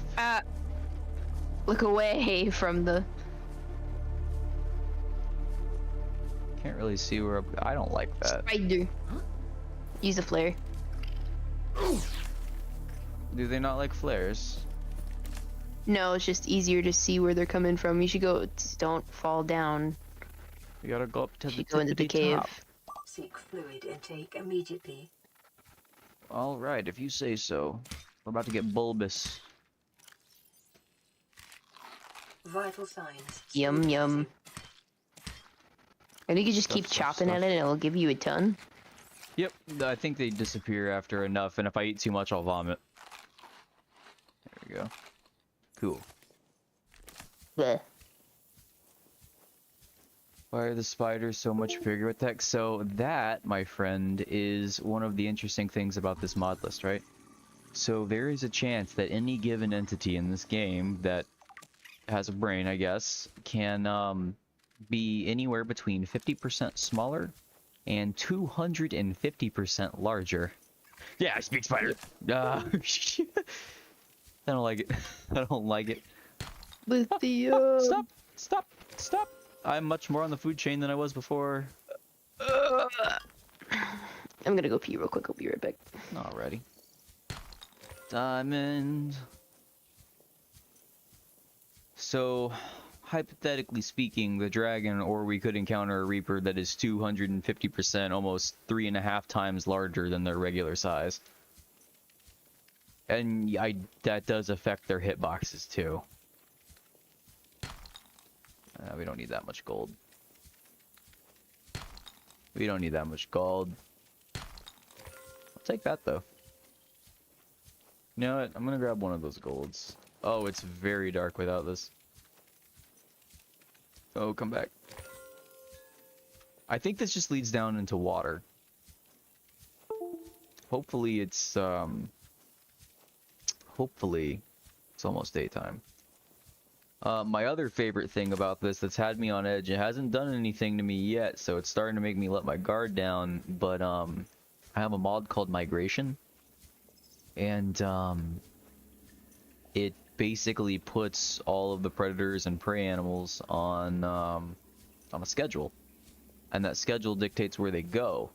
Look away from the... Can't really see where I don't like that. Spider. Use the flare. Do they not like flares? No, it's just easier to see where they're coming from. You should go... Don't fall down. You gotta go up to You the should go into the cave. top. Seek fluid intake immediately. Alright, if you say so. We're about to get bulbous. Vital signs. Yum, yum. And you can just keep Stuff, chopping at it and it'll give you a ton. Yep, I think they disappear after enough, and if I eat too much, I'll vomit. There we go. Cool. Bleh. Why are the spiders so much bigger with tech? So that, my friend, is one of the interesting things about this mod list, right? So there is a chance that any given entity in this game that has a brain, I guess, can be anywhere between 50% smaller and 250% larger. Yeah, I speak spider. I don't like it. I don't like it. With the Stop! I'm much more on the food chain than I was before. I'm gonna go pee real quick. I'll be right back. Alrighty. Diamond. So, hypothetically speaking, the dragon, or we could encounter a reaper that is 250%, almost 3.5 times larger than their regular size. And that does affect their hitboxes too. We don't need that much gold. We don't need that much gold. I'll take that though. You know what? I'm gonna grab one of those golds. Oh, it's very dark without this. Oh, come back. I think this just leads down into water. Hopefully it's almost daytime. My other favorite thing about this that's had me on edge, it hasn't done anything to me yet, so it's starting to make me let my guard down, but I have a mod called Migration, and it basically puts all of the predators and prey animals on a schedule, and that schedule dictates where they go.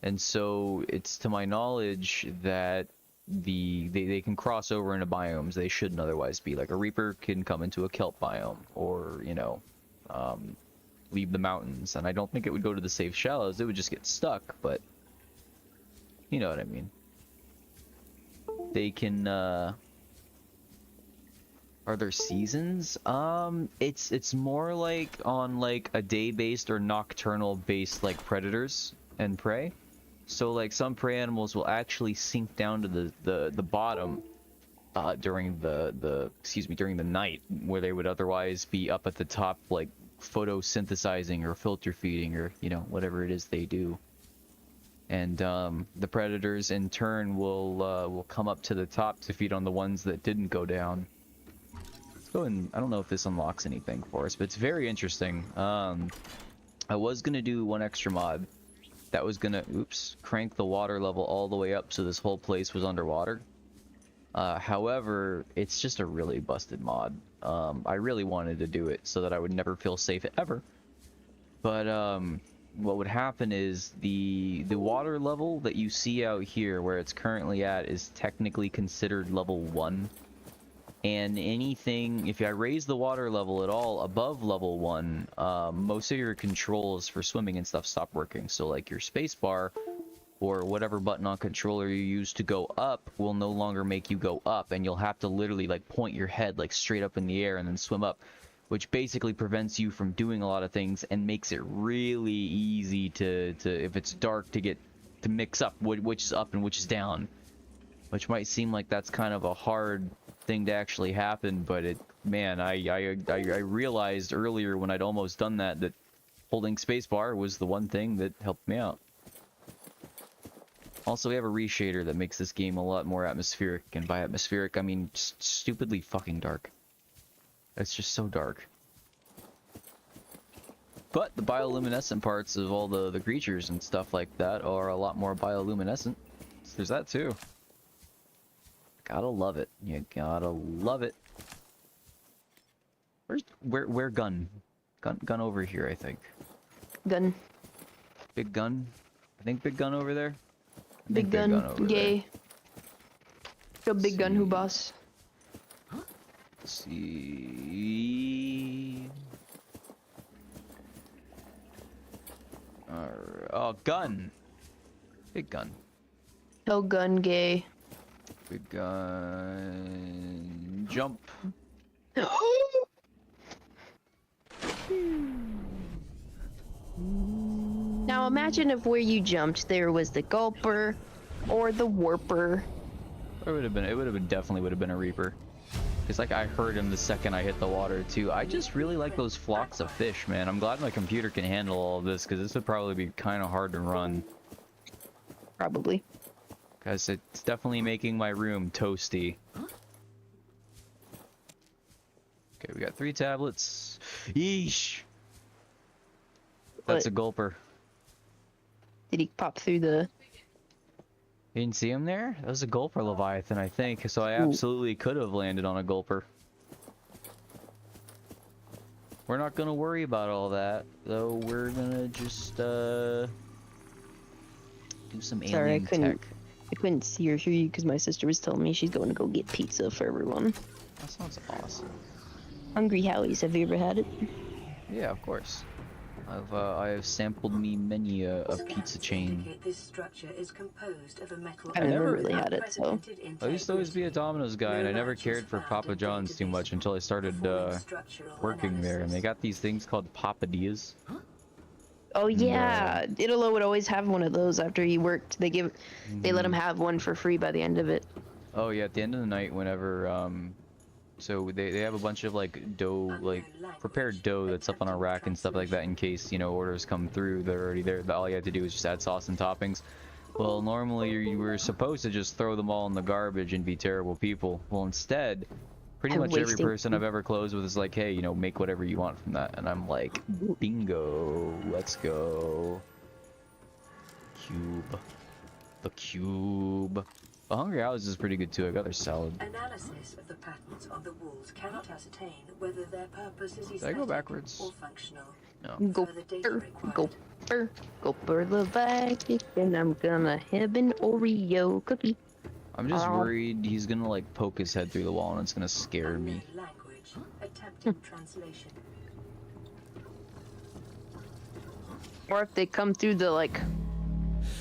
And so it's to my knowledge that they can cross over into biomes they shouldn't otherwise be. Like a reaper can come into a kelp biome, or leave the mountains, and I don't think it would go to the safe shallows. It would just get stuck, but you know what I mean. They can are there seasons? It's more like on like a day-based or nocturnal-based like predators and prey. So like some prey animals will actually sink down to the bottom during during the night, where they would otherwise be up at the top, like photosynthesizing or filter feeding, or whatever it is they do. And the predators in turn will come up to the top to feed on the ones that didn't go down. Let's go and I don't know if this unlocks anything for us, but it's very interesting. I was gonna do one extra mod that was gonna crank the water level all the way up so this whole place was underwater. However, it's just a really busted mod. I really wanted to do it so that I would never feel safe ever, but what would happen is the water level that you see out here where it's currently at is technically considered level 1. And anything, if I raise the water level at all above level 1, most of your controls for swimming and stuff stop working. So like your space bar or whatever button on controller you use to go up will no longer make you go up, and you'll have to literally like point your head like straight up in the air and then swim up, which basically prevents you from doing a lot of things and makes it really easy to if it's dark to mix up which is up and which is down, which might seem like that's kind of a hard thing to actually happen, but I realized earlier when I'd almost done that holding spacebar was the one thing that helped me out. Also, we have a reshader that makes this game a lot more atmospheric, and by atmospheric I mean stupidly fucking dark. It's just so dark. But the bioluminescent parts of all the creatures and stuff like that are a lot more bioluminescent. So there's that too. Gotta love it. You gotta love it. Where gun over here, I think. Gun. Big gun. I think big gun over there. Big gun. Over Gay. Go big gun. Who boss? Let's see. Oh, gun. Big gun. No gun. Gay. Big gun. Jump. Now imagine if where you jumped there was the gulper or the warper. It would have been a reaper. It's like I heard him the second I hit the water too. I just really like those flocks of fish, man. I'm glad my computer can handle all of this, because this would probably be kind of hard to run. Probably. Because it's definitely making my room toasty. Okay, we got 3 tablets. Yeesh! That's a gulper. Did he pop through the... You didn't see him there? That was a gulper leviathan, I think. So I absolutely could have landed on a gulper. We're not gonna worry about all that, though. We're gonna just do some alien tech. I couldn't see or hear you because my sister was telling me she's going to go get pizza for everyone. That sounds awesome. Hungry Howie's, have you ever had it? Yeah, of course. I have sampled me many a pizza chain. This structure is composed of a metal I've never really had it, so. I used to always be a Domino's guy, and I never cared for Papa John's too much until I started working there. And they got these things called papadillas. Oh yeah, Italo would always have one of those after he worked. They let him have one for free by the end of it. Oh yeah, at the end of the night, whenever so they have a bunch of like dough, like prepared dough that's up on a rack and stuff like that in case, you know, orders come through. They're already there. All you have to do is just add sauce and toppings. Well, normally you were supposed to just throw them all in the garbage and be terrible people. Well, instead, pretty much every person I've ever closed with is like, hey, you know, make whatever you want from that. And I'm like, bingo, let's go. Cube. The cube. The Hungry House is pretty good too. I got their salad. Analysis of the patterns on the walls cannot ascertain whether their purpose is Did I go backwards? or functional. No. Gulper Leviathan, and I'm gonna have an Oreo cookie. I'm just worried he's gonna like poke his head through the wall and it's gonna scare me. Language. Attempting translation. Or if they come through the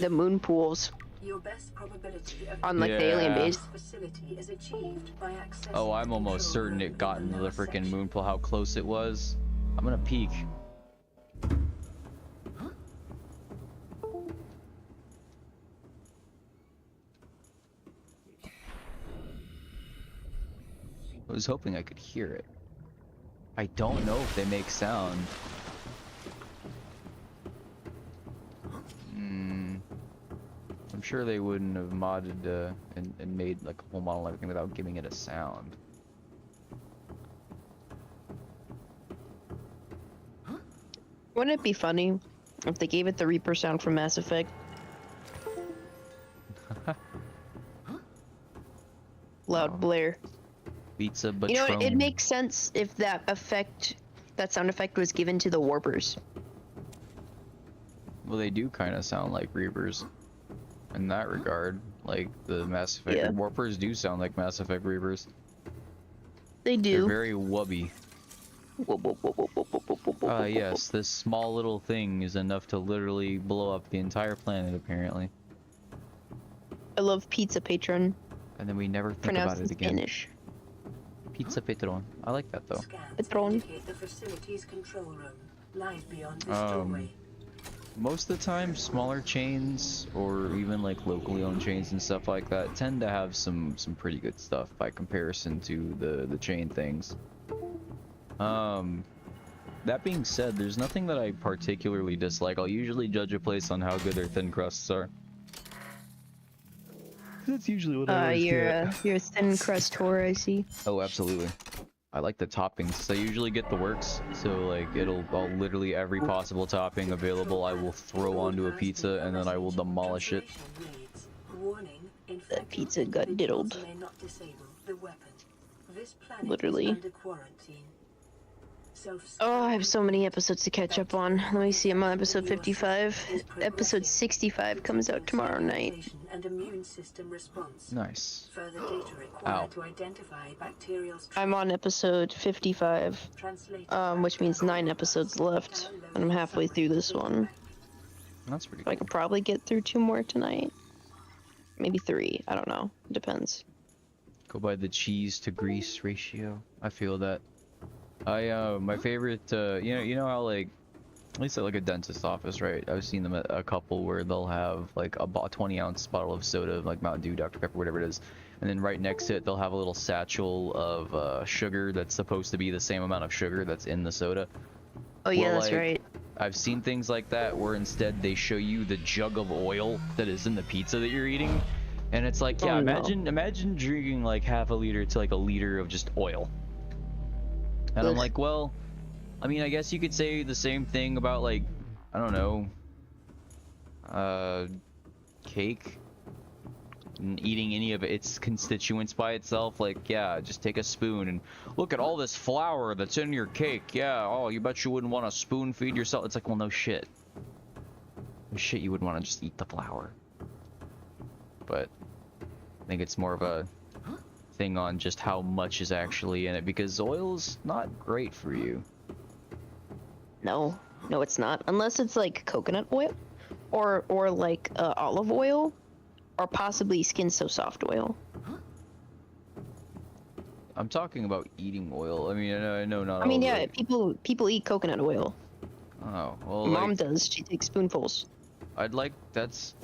the moon pools. Your best probability of On the alien base. Facility is achieved by accessing Oh, I'm almost certain it got into the freaking moon pool, how close it was. I'm gonna peek. I was hoping I could hear it. I don't know if they make sound. I'm sure they wouldn't have modded and made like a whole model and everything without giving it a sound. Wouldn't it be funny if they gave it the Reaper sound from Mass Effect? Loud Blair. Pizza, but you know what? It makes sense if that sound effect was given to the warpers. Well, they do kind of sound like Reapers in that regard. Like the Mass Effect Yeah. Warpers do sound like Mass Effect Reapers. They They're do. very wubby. Ah, yes, this small little thing is enough to literally blow up the entire planet, apparently. I love Pizza Patron. And then we never think Pronounced about in it again. Spanish. Pizza Patron. I like that though. Scans Patron. indicate the facility's control room lies beyond this doorway. Most of the time, smaller chains or even like locally owned chains and stuff like that tend to have some pretty good stuff by comparison to the chain things. That being said, there's nothing that I particularly dislike. I'll usually judge a place on how good their thin crusts are. That's usually what I always get. You're a thin crust whore, I see. Oh, absolutely. I like the toppings. So I usually get the works, so like I'll literally every possible topping available I will throw onto a pizza and then I will demolish it. That pizza got diddled. Literally. Oh, I have so many episodes to catch up on. Let me see, I'm on episode 55. Episode 65 comes out tomorrow night. Nice. Ow. I'm on episode 55, which means 9 episodes left, and I'm halfway through this one. That's pretty So I cool. could probably get through 2 more tonight. Maybe 3, I don't know. It depends. Go by the cheese to grease ratio. I feel that. My favorite, you know how like, at least at like a dentist office, right? I've seen them at a couple where they'll have like a 20-ounce bottle of soda, like Mountain Dew, Dr. Pepper, whatever it is, and then right next to it they'll have a little satchel of sugar that's supposed to be the same amount of sugar that's in the soda. Oh yeah, Well, that's like, right. I've seen things like that where instead they show you the jug of oil that is in the pizza that you're eating, and it's like, yeah, Oh, no. imagine drinking like half a liter to like a liter of just oil. And I'm Ugh. like, well, I mean, I guess you could say the same thing about like, I don't know, cake, and eating any of its constituents by itself. Like, yeah, just take a spoon and look at all this flour that's in your cake. Yeah, oh, you bet you wouldn't want to spoon feed yourself. It's like, well, no shit. No shit, you wouldn't want to just eat the flour. But I think it's more of a thing on just how much is actually in it, because oil's not great for you. No, it's not. Unless it's like coconut oil, or like olive oil, or possibly Skin So Soft oil. I'm talking about eating oil. I mean, I know not. I mean, all yeah, people eat coconut oil. Oh well. Mom like, does. She takes spoonfuls. I'd like that's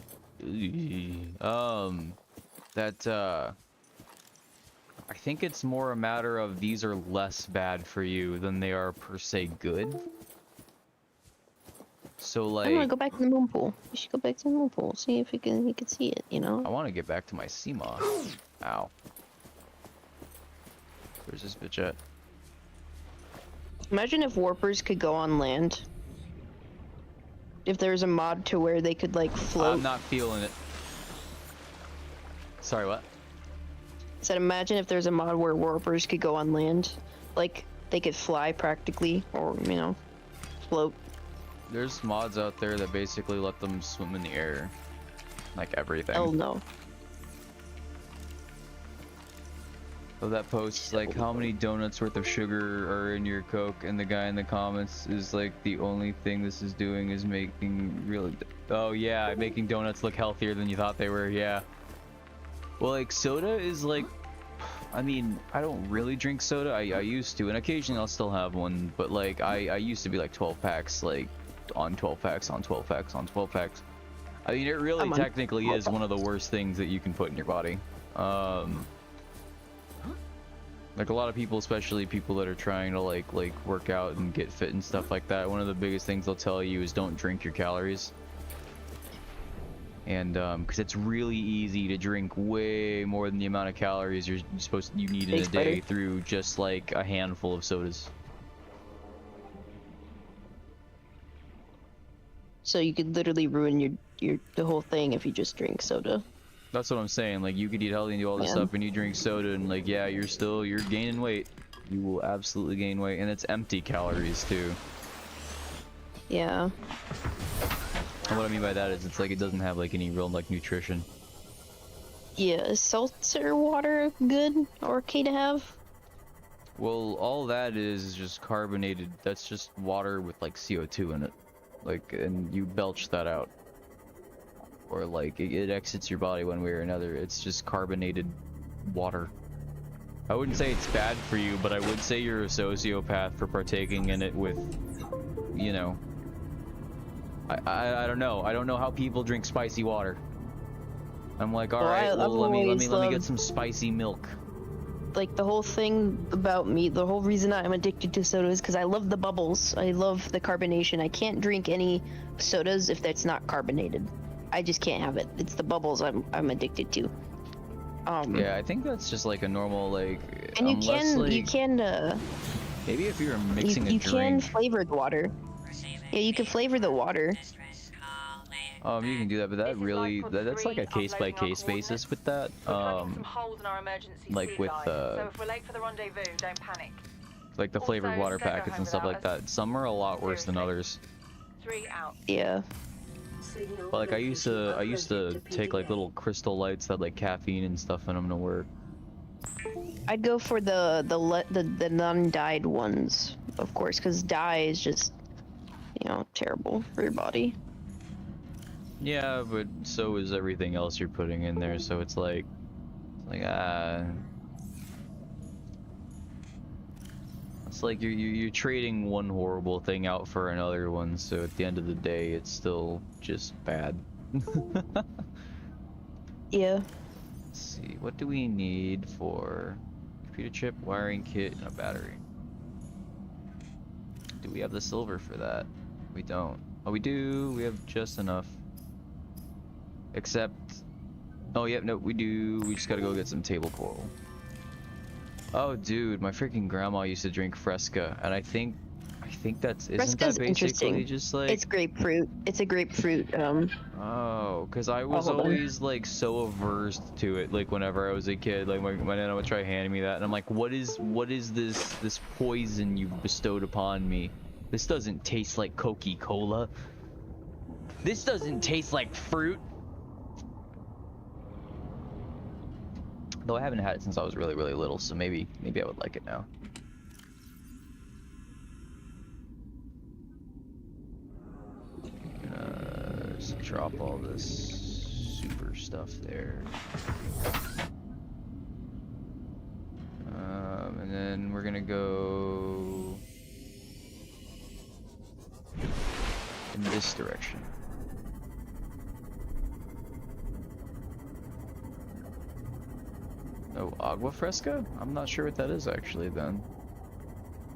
I think it's more a matter of these are less bad for you than they are per se good. So I want to like, go back to the moon pool. You should go back to the moon pool. See if you can see it. You know. I want to get back to my sea moss. Ow. Where's this bitch at? Imagine if warpers could go on land. If there's a mod to where they could like float. I'm not feeling it. Sorry, what? I said imagine if there's a mod where warpers could go on land. Like they could fly practically, or you know, float. There's mods out there that basically let them swim in the air. Like everything. Oh no. So that posts like how many donuts worth of sugar are in your Coke, and the guy in the comments is like, the only thing this is doing is making really, oh yeah, making donuts look healthier than you thought they were. Yeah. Well, like soda is like, I mean, I don't really drink soda. I used to, and occasionally I'll still have one, but like I used to be like 12 packs, like on 12 packs on 12 packs on 12 packs. I mean, it really technically is one of the worst things that you can put in your body. Like a lot of people, especially people that are trying to like work out and get fit and stuff like that, one of the biggest things they'll tell you is don't drink your calories. And because it's really easy to drink way more than the amount of calories you need in a day through just like a handful of sodas. So you could literally ruin the whole thing if you just drink soda. That's what I'm saying. Like, you could eat healthy and do all this stuff, and you drink soda, and like, yeah, you're gaining weight. You will absolutely gain weight, and it's empty calories too. Yeah. And what I mean by that is it's like it doesn't have like any real like nutrition. Yeah, is seltzer water good or okay to have? Well, all that is just carbonated. That's just water with like CO2 in it. Like, and you belch that out. Or like it exits your body one way or another. It's just carbonated water. I wouldn't say it's bad for you, but I would say you're a sociopath for partaking in it with, you know, I don't know. I don't know how people drink spicy water. I'm like, all right, well, let me get some spicy milk. Like, the whole thing about me, the whole reason I'm addicted to soda is because I love the bubbles. I love the carbonation. I can't drink any sodas if that's not carbonated. I just can't have it. It's the bubbles I'm addicted to. Yeah, I think that's just like a normal like. And you unless, can maybe if you're mixing you a can drink. flavor the water. Yeah, you can flavor the water. You can do that, but that really that's like a case by case basis with that. Some holes in our emergency like suit with line, so if we're late for the rendezvous, don't panic. like the flavored Also, water don't go packets home and stuff like without us. that. Some are a lot worse than Seriously. others. 3 out. Yeah. Signal But like I used location to uploaded take like PDA. little crystal lights that had, like caffeine and stuff in them to work. I'd go for the non-dyed ones, of course, because dye is just, you know, terrible for your body. Yeah, but so is everything else you're putting in there, so it's like it's like you're trading one horrible thing out for another one, so at the end of the day it's still just bad. Yeah. Let's see, what do we need for computer chip, wiring kit, and a battery? Do we have the silver for that? We don't. Oh, we do. We have just enough. Except, oh yep, no, we do. We just gotta go get some table coral. Oh, dude, my freaking grandma used to drink Fresca, and I think that's isn't Fresca's that basically interesting. just like It's grapefruit. It's a grapefruit. Oh, because I was hold on. always like so averse to it. Like whenever I was a kid, like my nana would try handing me that, and I'm like, what is this poison you've bestowed upon me? This doesn't taste like Coca-Cola. This doesn't taste like fruit. Though I haven't had it since I was really, really little, so maybe I would like it now. Just drop all this super stuff there. And then we're gonna go in this direction. Oh, agua fresca? I'm not sure what that is actually then.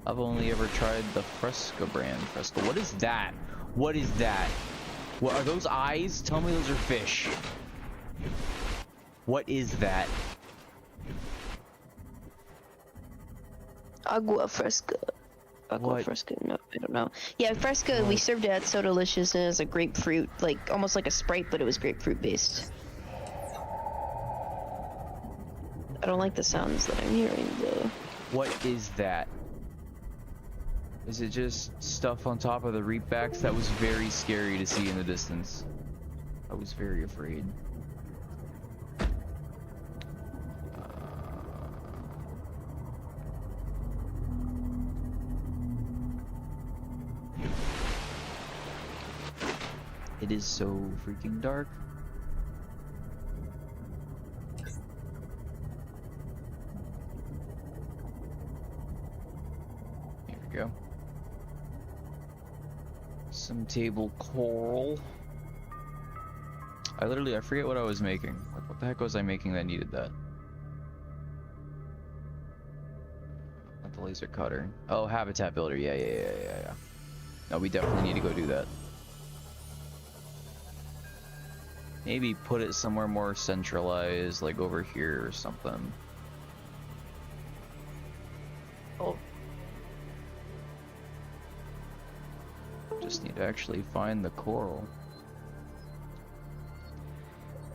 I've only ever tried the Fresca brand Fresca. What is that? What is that? What are those eyes? Tell me those are fish. What is that? Agua fresca. Agua What? fresca. No, I don't know. Yeah, fresca. We served it at So Delicious and as a grapefruit, like almost like a Sprite, but it was grapefruit based. I don't like the sounds that I'm hearing though. What is that? Is it just stuff on top of the reapbacks? That was very scary to see in the distance. I was very afraid. It is so freaking dark. Here we go. Some table coral. I forget what I was making. Like, what the heck was I making that needed that? Not the laser cutter. Oh, habitat builder. Yeah. No, we definitely need to go do that. Maybe put it somewhere more centralized, like over here or something. Oh. Just need to actually find the coral.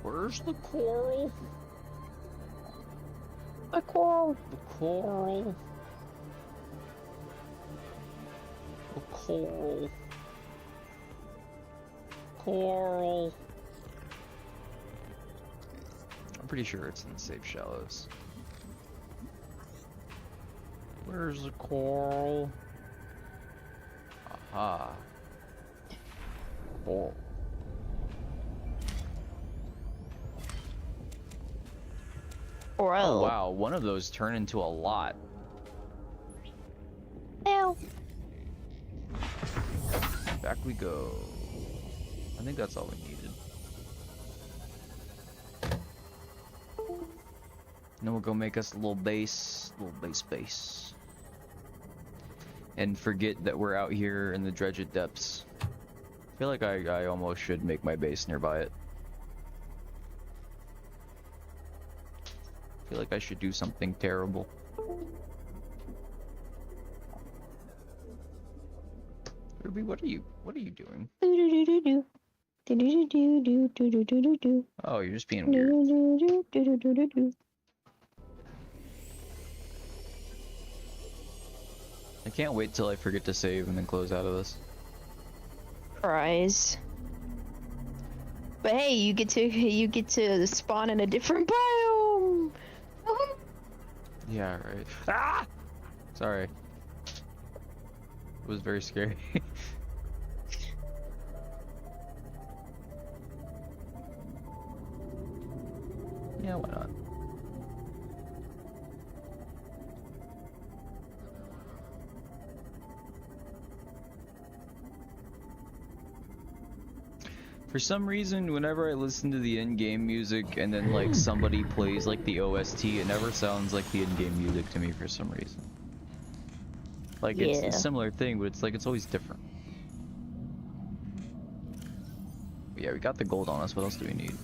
Where's the coral? A coral. The coral. The coral. coral? I'm pretty sure it's in the safe shallows. Where's the coral? Aha. Coral. Oh wow, one of those turned into a lot. Ow. Back we go. I think that's all we needed. And then we'll go make us a little base, base. And forget that we're out here in the dredged depths. I feel like I almost should make my base nearby it. I feel like I should do something terrible. Ruby, what are you doing? Oh, you're just being weird. I can't wait till I forget to save and then close out of this. Prize. But hey, you get to spawn in a different biome. Yeah, right. Ah! Sorry. It was very scary. Yeah, why not? For some reason, whenever I listen to the in-game music and then like somebody plays like the OST, it never sounds like the in-game music to me for some reason. Like it's a similar thing, but it's like it's always different. But yeah, we got the gold on us. What else do we need?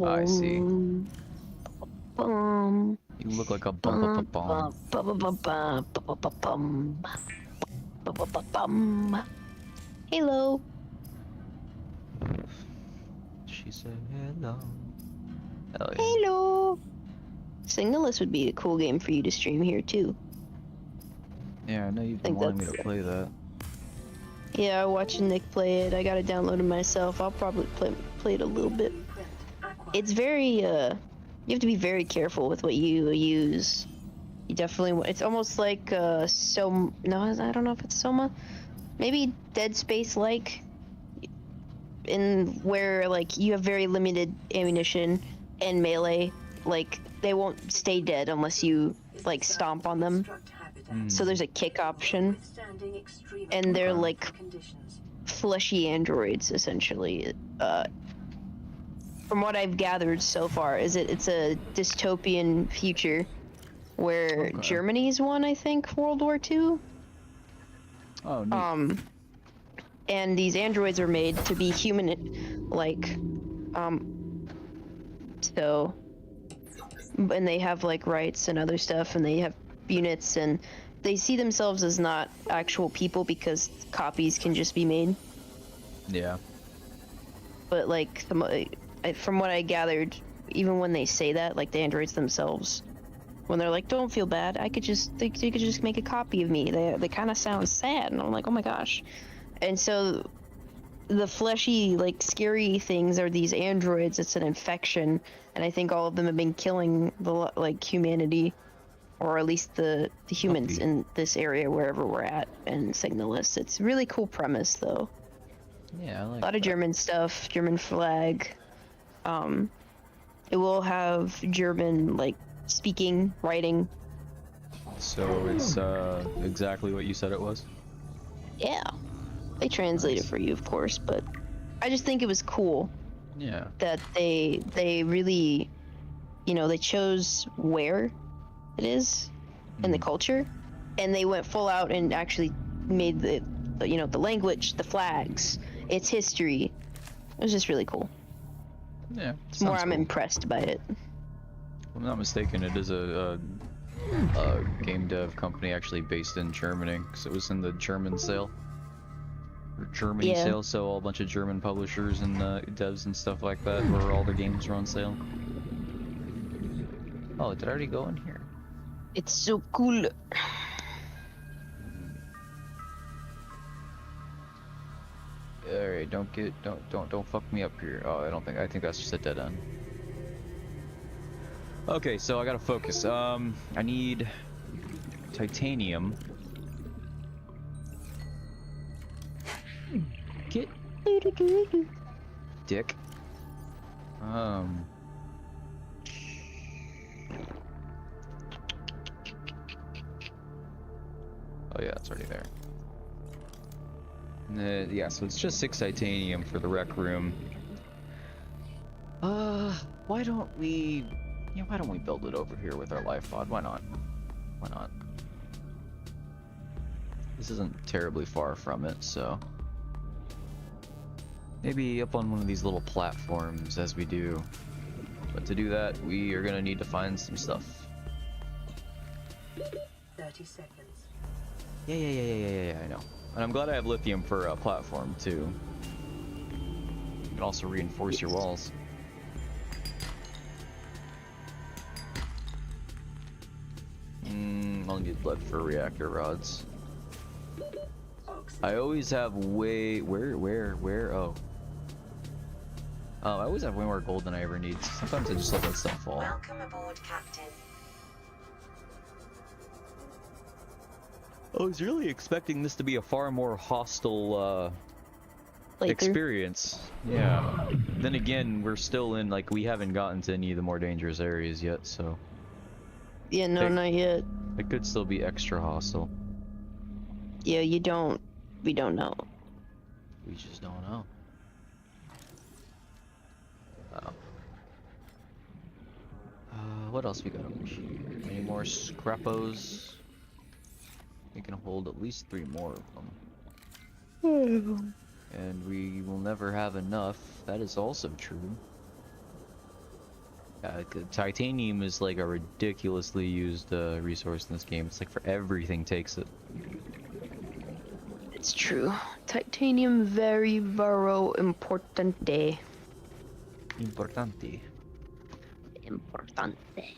I see. You look like a bomb. Hello. She said hello. Hell yeah. Hello. Signalist would be a cool game for you to stream here too. Yeah, I know you've been wanting me to play that. Yeah, I watched Nick play it. I got it downloaded myself. I'll probably play it a little bit. It's very you have to be very careful with what you use. You definitely it's almost like no, I don't know if it's Soma. Maybe Dead Space like in where like you have very limited ammunition and melee, like they won't stay dead unless you like stomp on them. So there's a kick option, and they're like fleshy androids essentially. From what I've gathered so far, it's a dystopian future where Germany's won, I think, World War II. Oh, neat. And these androids are made to be human, like, so, and they have like rights and other stuff, and they have units, and they see themselves as not actual people because copies can just be made. Yeah. But like, from what I gathered, even when they say that, like the androids themselves, when they're like, "Don't feel bad, you could just make a copy of me," they kind of sound sad, and I'm like, oh my gosh. And so the fleshy, like scary things are these androids. It's an infection, and I think all of them have been killing the humanity, or at least the humans in this area wherever we're at in Signalis. It's a really cool premise though. Yeah, I like a lot of German stuff, German flag. It will have German like speaking, writing. So it's exactly what you said it was? Yeah. They translate it for you, of course, but I just think it was cool. Yeah. That they really, they chose where it is in the culture, and they went full out and actually made the language, the flags, its history. It was just really cool. Yeah. It's more I'm impressed by it. If I'm not mistaken, it is a game dev company actually based in Germany, because it was in the German sale. Or Germany sale, so a bunch of German publishers and devs and stuff like that, where all their games were on sale. Oh, did I already go in here? It's so cool. Alright, don't fuck me up here. Oh, I think that's just a dead end. Okay, so I gotta focus. I need titanium. Get dick. Oh yeah, it's already there. Yeah, so it's just 6 titanium for the rec room. Why don't we build it over here with our life pod? Why not? Why not? This isn't terribly far from it, so maybe up on one of these little platforms as we do. But to do that, we are gonna need to find some stuff. 30 seconds. Yeah, I know. And I'm glad I have lithium for a platform too. You can also reinforce your walls. I'll need lead for reactor rods. I always have way oh. I always have way more gold than I ever need. Sometimes I just let that stuff fall. Welcome aboard, Captain. I was really expecting this to be a far more hostile Playthrough. experience. Yeah. Then again, we're still in, like, we haven't gotten to any of the more dangerous areas yet, so Yeah, no, not yet. it could still be extra hostile. Yeah, we don't know. We just don't know. What else we got over here? Any more scrappos? We can hold at least 3 more of them. And we will never have enough. That is also true. Titanium is like a ridiculously used resource in this game. It's like for everything takes it. It's true. Titanium very importante. Importante. Importante.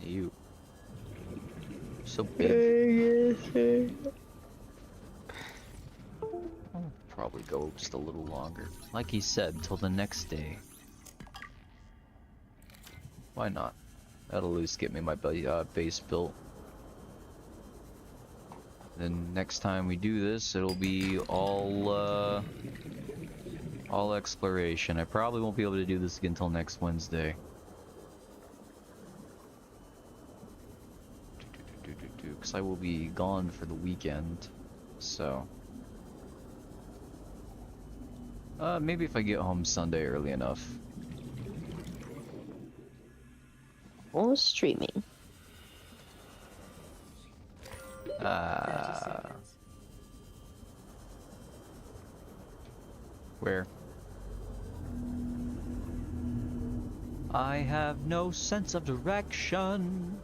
You. So big. I'll probably go just a little longer. Like he said, till the next day. Why not? That'll at least get me my base built. Then next time we do this, it'll be all exploration. I probably won't be able to do this again until next Wednesday. Because I will be gone for the weekend, so maybe if I get home Sunday early enough. Or streaming. Where? I have no sense of direction.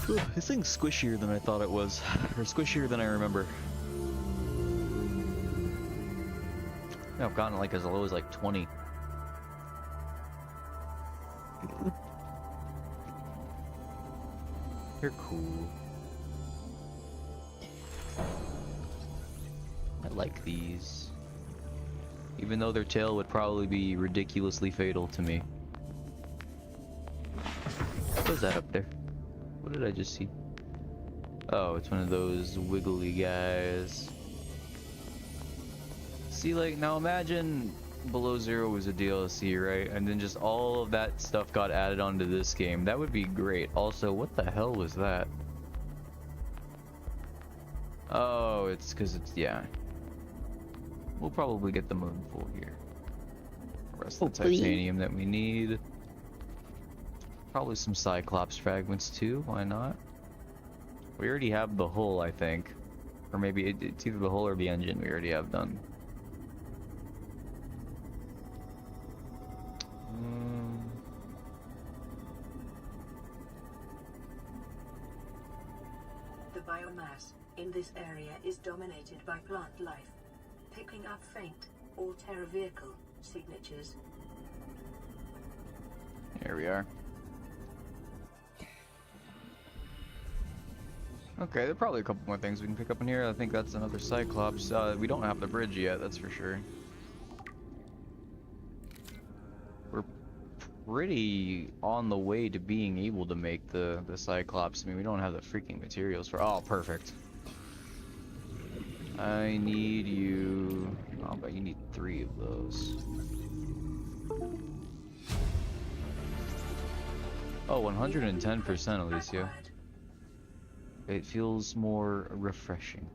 Ugh, this thing's squishier than I thought it was, or squishier than I remember. I've gotten like as low as like 20. You're cool. I like these. Even though their tail would probably be ridiculously fatal to me. What is that up there? What did I just see? Oh, it's one of those wiggly guys. See, like, now imagine Below Zero was a DLC, right? And then just all of that stuff got added onto this game. That would be great. Also, what the hell was that? Oh, it's because it's, yeah. We'll probably get the moon full here. The rest of the titanium that we need. Probably some Cyclops fragments too, why not? We already have the hull, I think. Or maybe it's either the hull or the engine we already have done. The biomass in this area is dominated by plant life, picking up faint Alterra vehicle signatures. Here we are. Okay, there are probably a couple more things we can pick up in here. I think that's another Cyclops. We don't have the bridge yet, that's for sure. We're pretty on the way to being able to make the Cyclops. I mean, we don't have the freaking materials for... Oh, perfect. I need you... Oh, but you need 3 of those. Oh, 110%, Alicia. It feels more refreshing.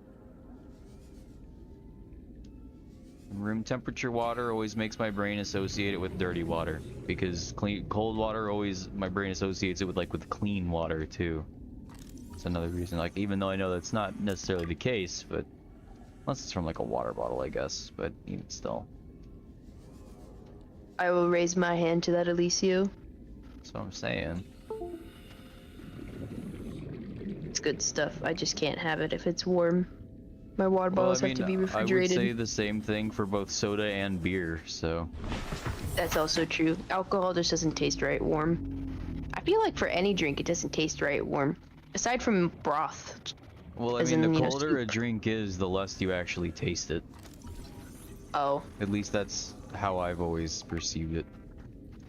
Room temperature water always makes my brain associate it with dirty water, because cold water always, my brain associates it with with clean water too. That's another reason. Like, even though I know that's not necessarily the case, but unless it's from like a water bottle, I guess. But even still, I will raise my hand to that, Alicio. that's what I'm saying. It's good stuff. I just can't have it if it's warm. My water bottles have to be refrigerated. I would say the same thing for both soda and beer, so... That's also true. Alcohol just doesn't taste right warm. I feel like for any drink, it doesn't taste right warm. Aside from broth. Well, I mean, the colder a drink is, the less you actually taste it. Oh. At least that's how I've always perceived it.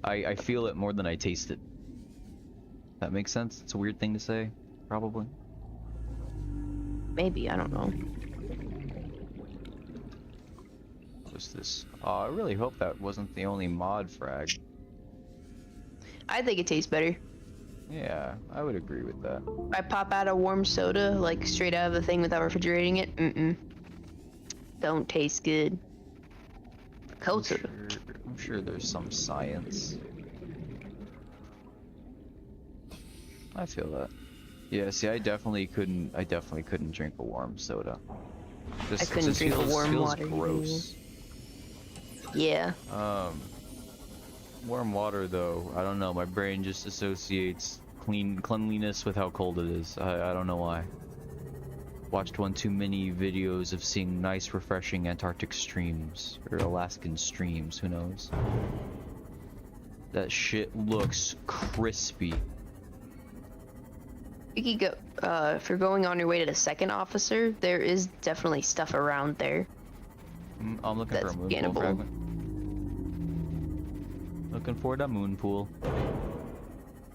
I feel it more than I taste it. That makes sense? It's a weird thing to say, probably. Maybe, I don't know. What's this? I really hope that wasn't the only mod frag. I think it tastes better. Yeah, I would agree with that. I pop out a warm soda, like straight out of the thing without refrigerating it. Don't taste good. Cold soda. I'm sure there's some science. I feel that. Yeah, see, I definitely couldn't drink a warm soda. I couldn't drink a warm water. Gross. Yeah. Warm water though, I don't know, my brain just associates cleanliness with how cold it is. I don't know why. Watched one too many videos of seeing nice refreshing Antarctic streams, or Alaskan streams, who knows. That shit looks crispy. You could go, if you're going on your way to the second officer, there is definitely stuff around there. I'm looking for a moon pool fragment. Looking for the moon pool.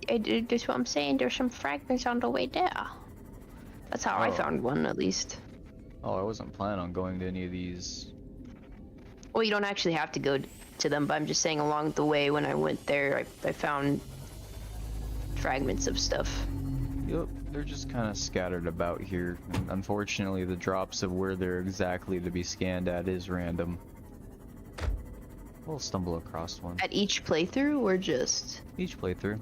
That's what I'm saying, there's some fragments on the way there. That's how I found one, at least. Oh, I wasn't planning on going to any of these. Well, you don't actually have to go to them, but I'm just saying along the way when I went there, I found fragments of stuff. Yep, they're just kind of scattered about here. And unfortunately, the drops of where they're exactly to be scanned at is random. We'll stumble across one. At each playthrough, or just? Each playthrough.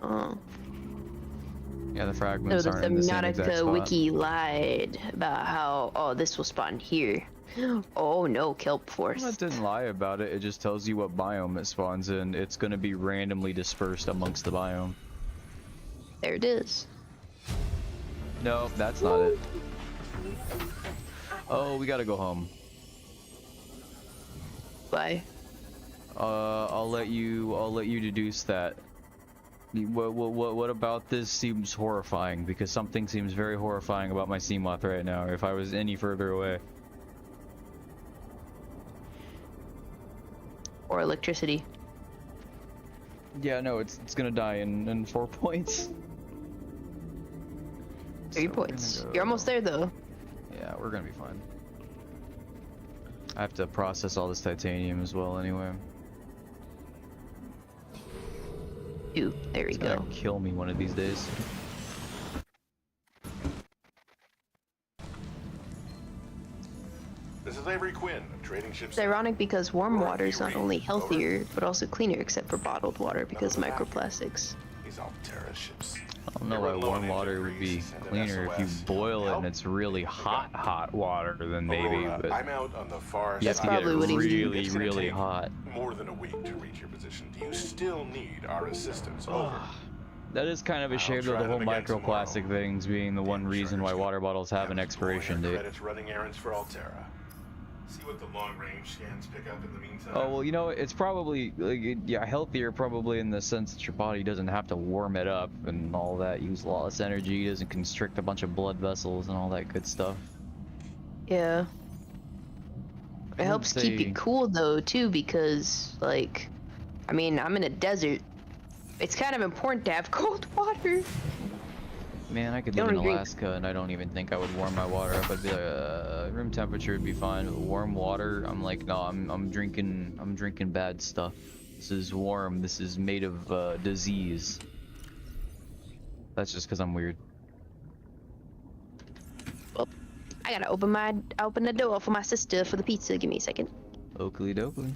Oh. Yeah, the fragments aren't in the same exact Subnautica spot. wiki lied about how, oh, this will spawn here. Oh no, kelp forest. Well, it didn't lie about it, it just tells you what biome it spawns in. It's going to be randomly dispersed amongst the biome. There it is. No, that's not it. Oh, we gotta go home. Bye. I'll let you deduce that. What about this seems horrifying? Because something seems very horrifying about my Seamoth right now. If I was any further away. Or electricity. Yeah, no, it's gonna die in 4 points. 3 points. You're almost there though. Yeah, we're gonna be fine. I have to process all this titanium as well anyway. Ooh, there we It's go. gonna kill me one of these days. This is Avery Quinn, trading ships. It's ironic because warm water is not only healthier, but also cleaner, except for bottled water because of microplastics. These Alterra ships. I don't know why warm water would be cleaner. If you boil it and it's really hot water, then maybe, but I'm out on the far you have side. to get it probably what he's doing. really, It's gonna really take hot. More than a week to reach your position. Do you still need our assistance? Over. That is kind of a shame try of the whole them again microplastic tomorrow. things being the one reason why water bottles have an expiration date. Credits running errands for Alterra. See what the long-range scans pick up in the meantime. Oh, well, you know, it's probably, like, yeah, healthier probably in the sense that your body doesn't have to warm it up and all that, use a lot less energy, doesn't constrict a bunch of blood vessels and all that good stuff. Yeah. It I would helps keep say- you cool though too, because like, I mean, I'm in a desert. It's kind of important to have cold water. Man, I could You live in only drink- Alaska and I don't even think I would warm my water up. I'd be like, room temperature would be fine, but warm water, I'm like, no, I'm drinking bad stuff. This is warm, this is made of disease. That's just because I'm weird. Oh, I gotta open the door for my sister for the pizza. Give me a second. Oakley dokley.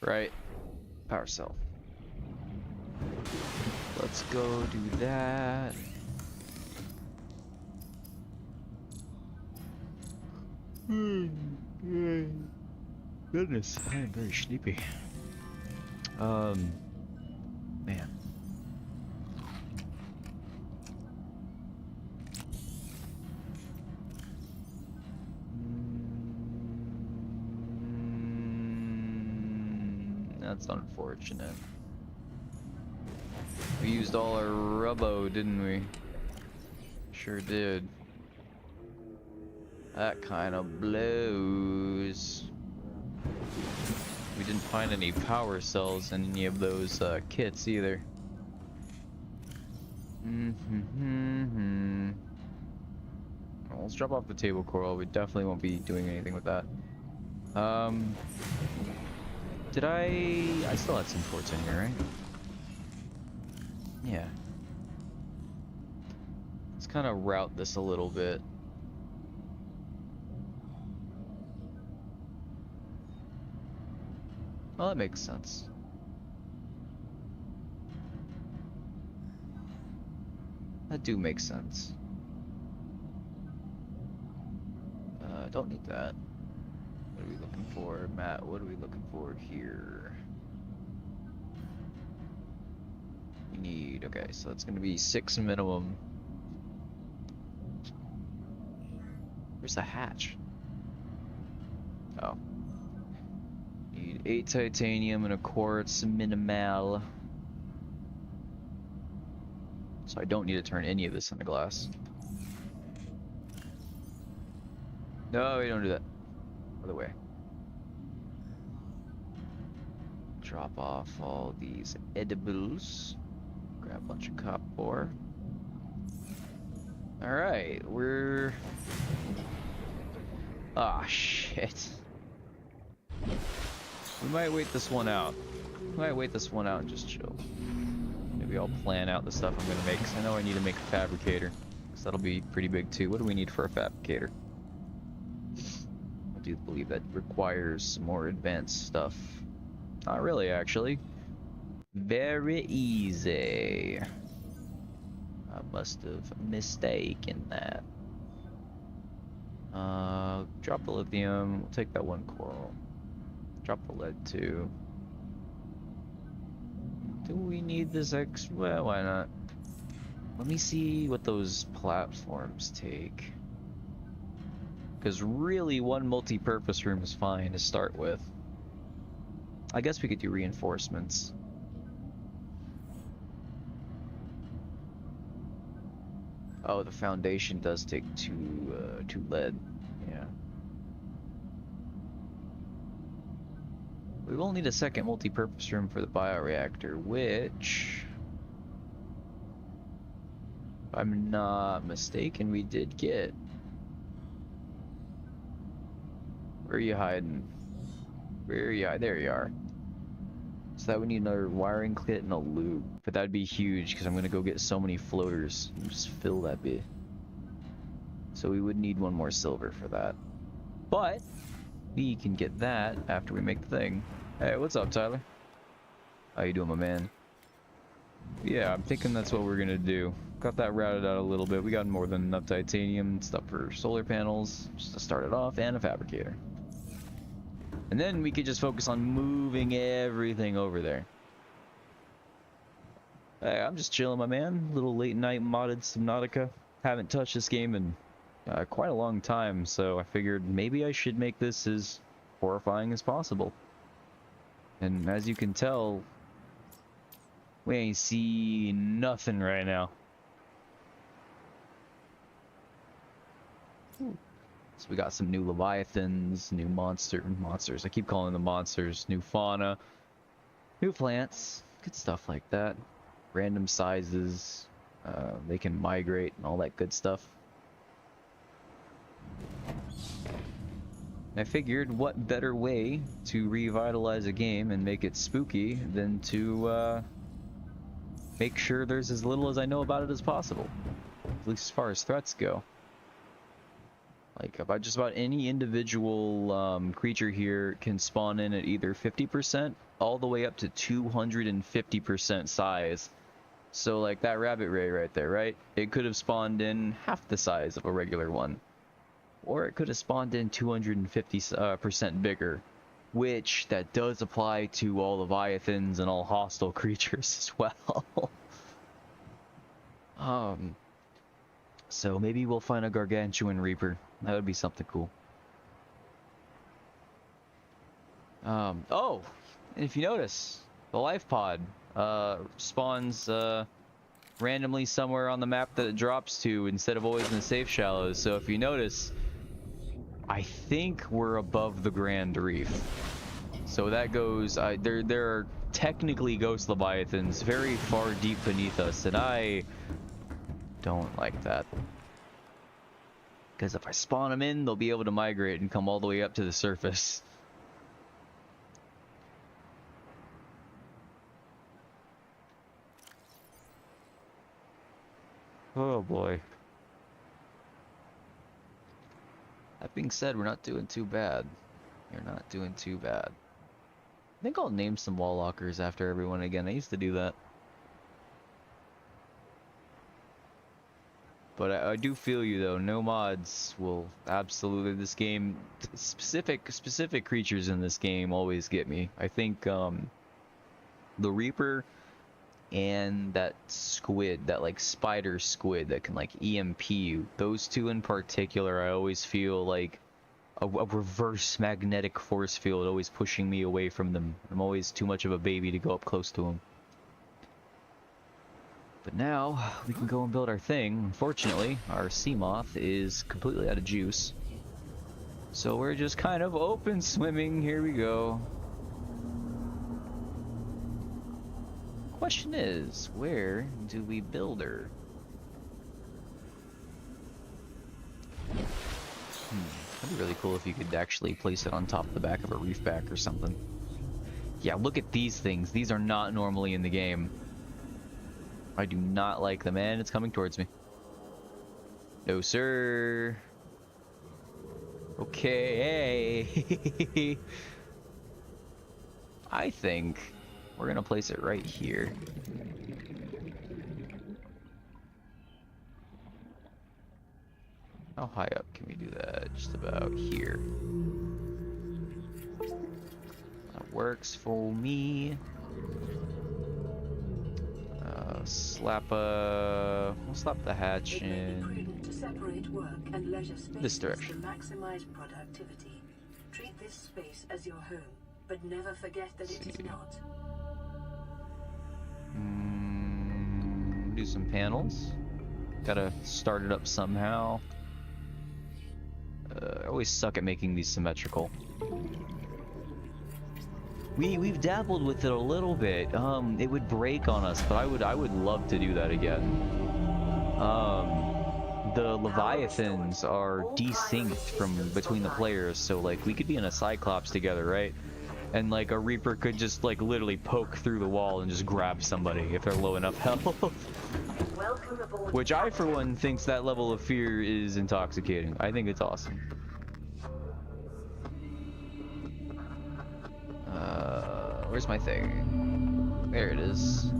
Right. Power cell. Let's go do that. Goodness, I am very sleepy. Man. That's unfortunate. We used all our rubbo, didn't we? Sure did. That kind of blows. We didn't find any power cells in any of those kits either. Well, let's drop off the table coral. We definitely won't be doing anything with that. Did I still had some ports in here, right? Yeah. Let's kind of route this a little bit. Well, that makes sense. That do make sense. Don't need that. What are we looking for? Matt, what are we looking for here? We need, okay, so that's gonna be 6 minimum. Where's the hatch? Oh. Need 8 titanium and a quartz minimal. So I don't need to turn any of this into glass. No, we don't do that. Other way. Drop off all these edibles. Grab a bunch of copper. Alright, we're... Ah, shit. We might wait this one out. We might wait this one out and just chill. Maybe I'll plan out the stuff I'm gonna make, because I know I need to make a fabricator. Because that'll be pretty big too. What do we need for a fabricator? I do believe that requires some more advanced stuff. Not really, actually. Very easy. I must have mistaken that. Drop the lithium. We'll take that one coral. Drop the lead too. Do we need this well, why not? Let me see what those platforms take. Because really, one multi-purpose room is fine to start with. I guess we could do reinforcements. Oh, the foundation does take two lead. Yeah. We will need a second multi-purpose room for the bioreactor, which, if I'm not mistaken, we did get. Where are you hiding? Where are you? There you are. So that would need another wiring kit and a loop, but that'd be huge because I'm gonna go get so many floaters and just fill that bit. So we would need one more silver for that, but we can get that after we make the thing. Hey, what's up, Tyler? How you doing, my man? Yeah, I'm thinking that's what we're gonna do. Got that routed out a little bit. We got more than enough titanium and stuff for solar panels, just to start it off, and a fabricator. And then we could just focus on moving everything over there. Hey, I'm just chilling, my man. Little late night modded Subnautica. Haven't touched this game in quite a long time, so I figured maybe I should make this as horrifying as possible. And as you can tell, we ain't see nothing right now. So we got some new leviathans, new monsters. I keep calling them monsters. New fauna, new plants, good stuff like that. Random sizes, they can migrate and all that good stuff. I figured what better way to revitalize a game and make it spooky than to make sure there's as little as I know about it as possible, at least as far as threats go. Like, about just about any individual creature here can spawn in at either 50% all the way up to 250% size. So, like, that rabbit ray right there, right? It could have spawned in half the size of a regular one. Or it could have spawned in 250% bigger. Which, that does apply to all leviathans and all hostile creatures as well. So maybe we'll find a gargantuan reaper. That would be something cool. Oh! And if you notice, the life pod spawns randomly somewhere on the map that it drops to instead of always in the safe shallows. So if you notice, I think we're above the Grand Reef. So that goes, there are technically ghost leviathans very far deep beneath us, and I don't like that. Because if I spawn them in, they'll be able to migrate and come all the way up to the surface. Oh boy. That being said, we're not doing too bad. You're not doing too bad. I think I'll name some wall lockers after everyone again. I used to do that. But I do feel you though. No mods will absolutely. This game, specific creatures in this game always get me. I think the Reaper and that squid, that like spider squid that can like EMP you. Those two in particular, I always feel like a reverse magnetic force field always pushing me away from them. I'm always too much of a baby to go up close to them. But now, we can go and build our thing. Unfortunately, our sea moth is completely out of juice. So we're just kind of open swimming. Here we go. Question is, where do we build her? That'd be really cool if you could actually place it on top of the back of a reef back or something. Yeah, look at these things. These are not normally in the game. I do not like them, and it's coming towards me. No, sir. Okay. I think we're gonna place it right here. How high up can we do that? Just about here. That works for me. We'll slap the hatch in to separate work and leisure spaces this direction. to maximize productivity. Treat this space as your home, but never forget that it is not. Do some panels. Gotta start it up somehow. I always suck at making these symmetrical. We've dabbled with it a little bit. It would break on us, but I would love to do that again. The Leviathans are desynced from between the players, so like we could be in a Cyclops together, right? And like a Reaper could just like literally poke through the wall and just grab somebody if they're low enough health. Which I, for one, thinks that level of fear is intoxicating. I think it's awesome. Where's my thing? There it is.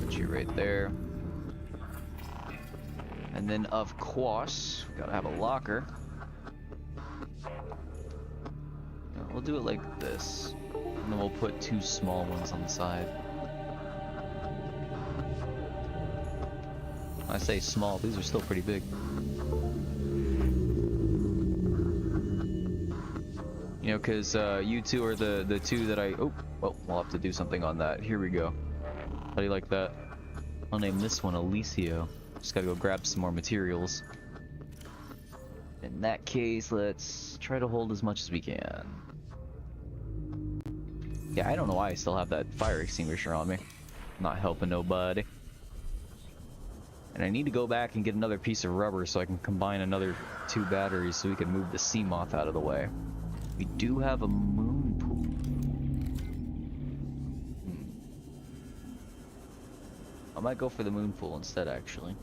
Put you right there. And then, of course, we gotta have a locker. We'll do it like this. And then we'll put two small ones on the side. I say small, these are still pretty big. You know, because you two are the two that I... Oh, well, we'll have to do something on that. Here we go. How do you like that? I'll name this one Alicio. Just gotta go grab some more materials. In that case, let's try to hold as much as we can. Yeah, I don't know why I still have that fire extinguisher on me. Not helping nobody. And I need to go back and get another piece of rubber so I can combine another 2 batteries so we can move the sea moth out of the way. We do have a moon pool. I might go for the moon pool instead, actually.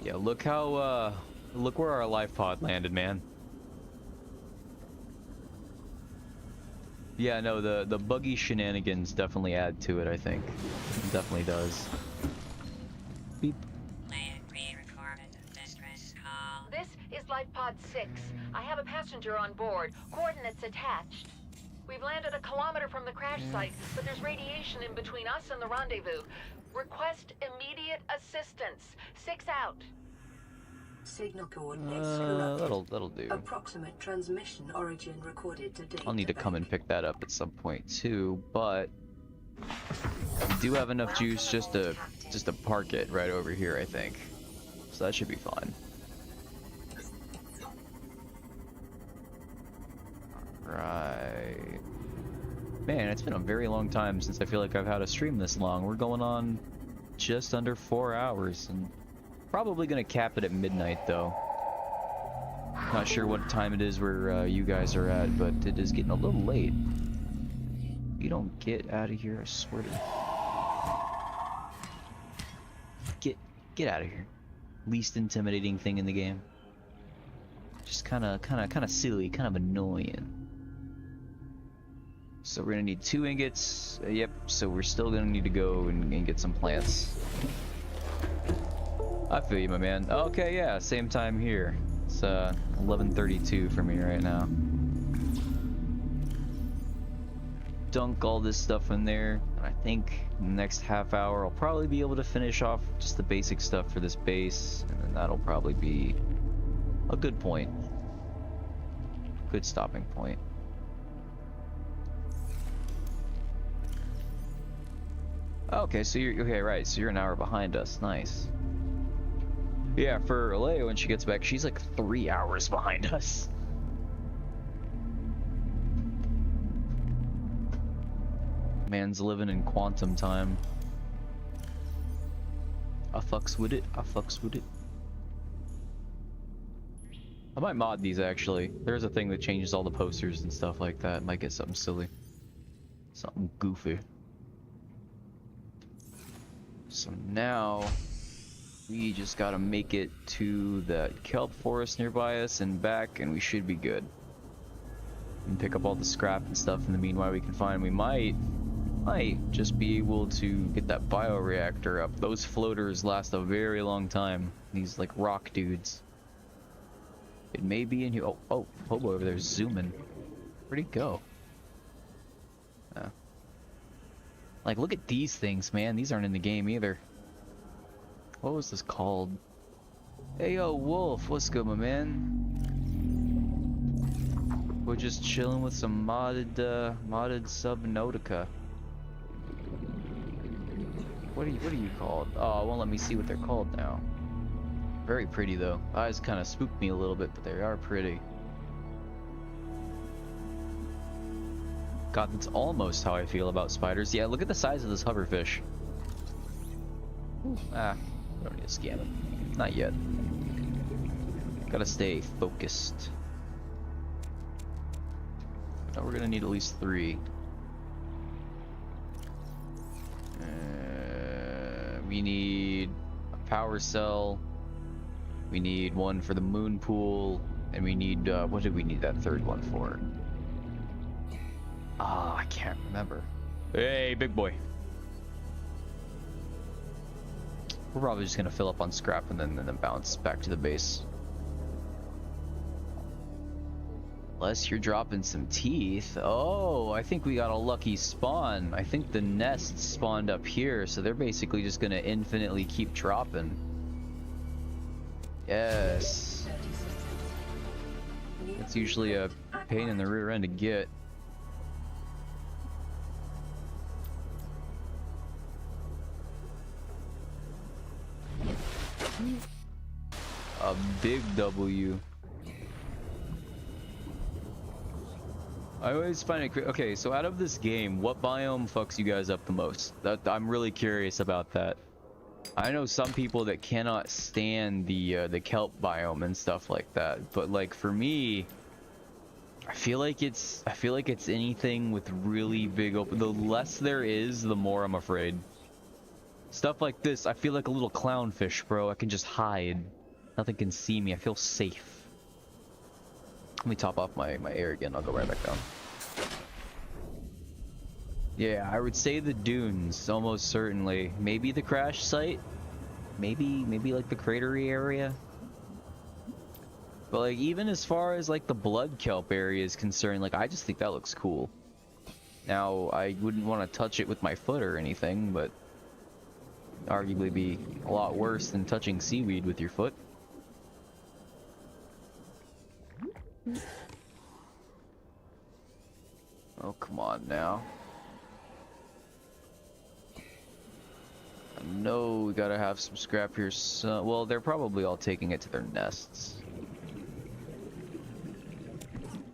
Yeah, look how, look where our life pod landed, man. Yeah, no, the buggy shenanigans definitely add to it, I think. It definitely does. Beep. This is Life Pod 6. I have a passenger on board. Coordinates attached. We've landed a kilometer from the crash site, but there's radiation in between us and the rendezvous. Request immediate assistance. 6 out. Signal coordinates corrupted. That'll do. Approximate transmission origin recorded to date. I'll need to come and pick that up at some point too, but we do have enough juice just to park it right over here, I think. So that should be fine. Right. Man, it's been a very long time since I feel like I've had a stream this long. We're going on just under 4 hours, and probably gonna cap it at midnight though. Not sure what time it is where you guys are at, but it is getting a little late. You don't get out of here, I swear to. Get out of here. Least intimidating thing in the game. Just kind of silly, kind of annoying. So we're gonna need 2 ingots. Yep. So we're still gonna need to go and get some plants. I feel you, my man. Okay, yeah, same time here. It's 11:32 for me right now. Dunk all this stuff in there, and I think in the next half hour I'll probably be able to finish off just the basic stuff for this base, and then that'll probably be a good point. Good stopping point. Okay, so you're okay, right? So you're an hour behind us. Nice. Yeah, for Alea, when she gets back, she's like 3 hours behind us. Man's living in quantum time. I fucks with it. I fucks with it. I might mod these actually. There's a thing that changes all the posters and stuff like that. Might get something silly. Something goofy. So now we just gotta make it to that kelp forest nearby us and back, and we should be good. And pick up all the scrap and stuff in the meanwhile we can find. We might just be able to get that bioreactor up. Those floaters last a very long time. These like rock dudes. It may be in here. Oh, Hobo over there zooming. Where'd he go? Like, look at these things, man. These aren't in the game either. What was this called? Hey, yo, Wolf. What's good, my man? We're just chilling with some modded Subnautica. What are you called? Oh, it won't let me see what they're called now. Very pretty, though. Eyes kind of spooked me a little bit, but they are pretty. God, that's almost how I feel about spiders. Yeah, look at the size of this hoverfish. Ooh, I don't need to scan it. Not yet. Gotta stay focused. Now we're gonna need at least 3. We need a power cell. We need one for the moon pool, and we need what did we need that 3rd one for? Ah, I can't remember. Hey, big boy. We're probably just gonna fill up on scrap and then bounce back to the base. Unless you're dropping some teeth. Oh, I think we got a lucky spawn. I think the nest spawned up here, so they're basically just gonna infinitely keep dropping. Yes. It's usually a pain in the rear end to get. A big W. I always find it okay, so out of this game, what biome fucks you guys up the most? I'm really curious about that. I know some people that cannot stand the kelp biome and stuff like that, but like for me, I feel like it's anything with really big open. The less there is, the more I'm afraid. Stuff like this, I feel like a little clownfish, bro. I can just hide. Nothing can see me. I feel safe. Let me top off my air again. I'll go right back down. Yeah, I would say the dunes, almost certainly. Maybe the crash site. Maybe like the cratery area. But like even as far as like the blood kelp area is concerned, like I just think that looks cool. Now I wouldn't want to touch it with my foot or anything, but arguably be a lot worse than touching seaweed with your foot. Oh, come on now. I know we gotta have some scrap here. So, well, they're probably all taking it to their nests.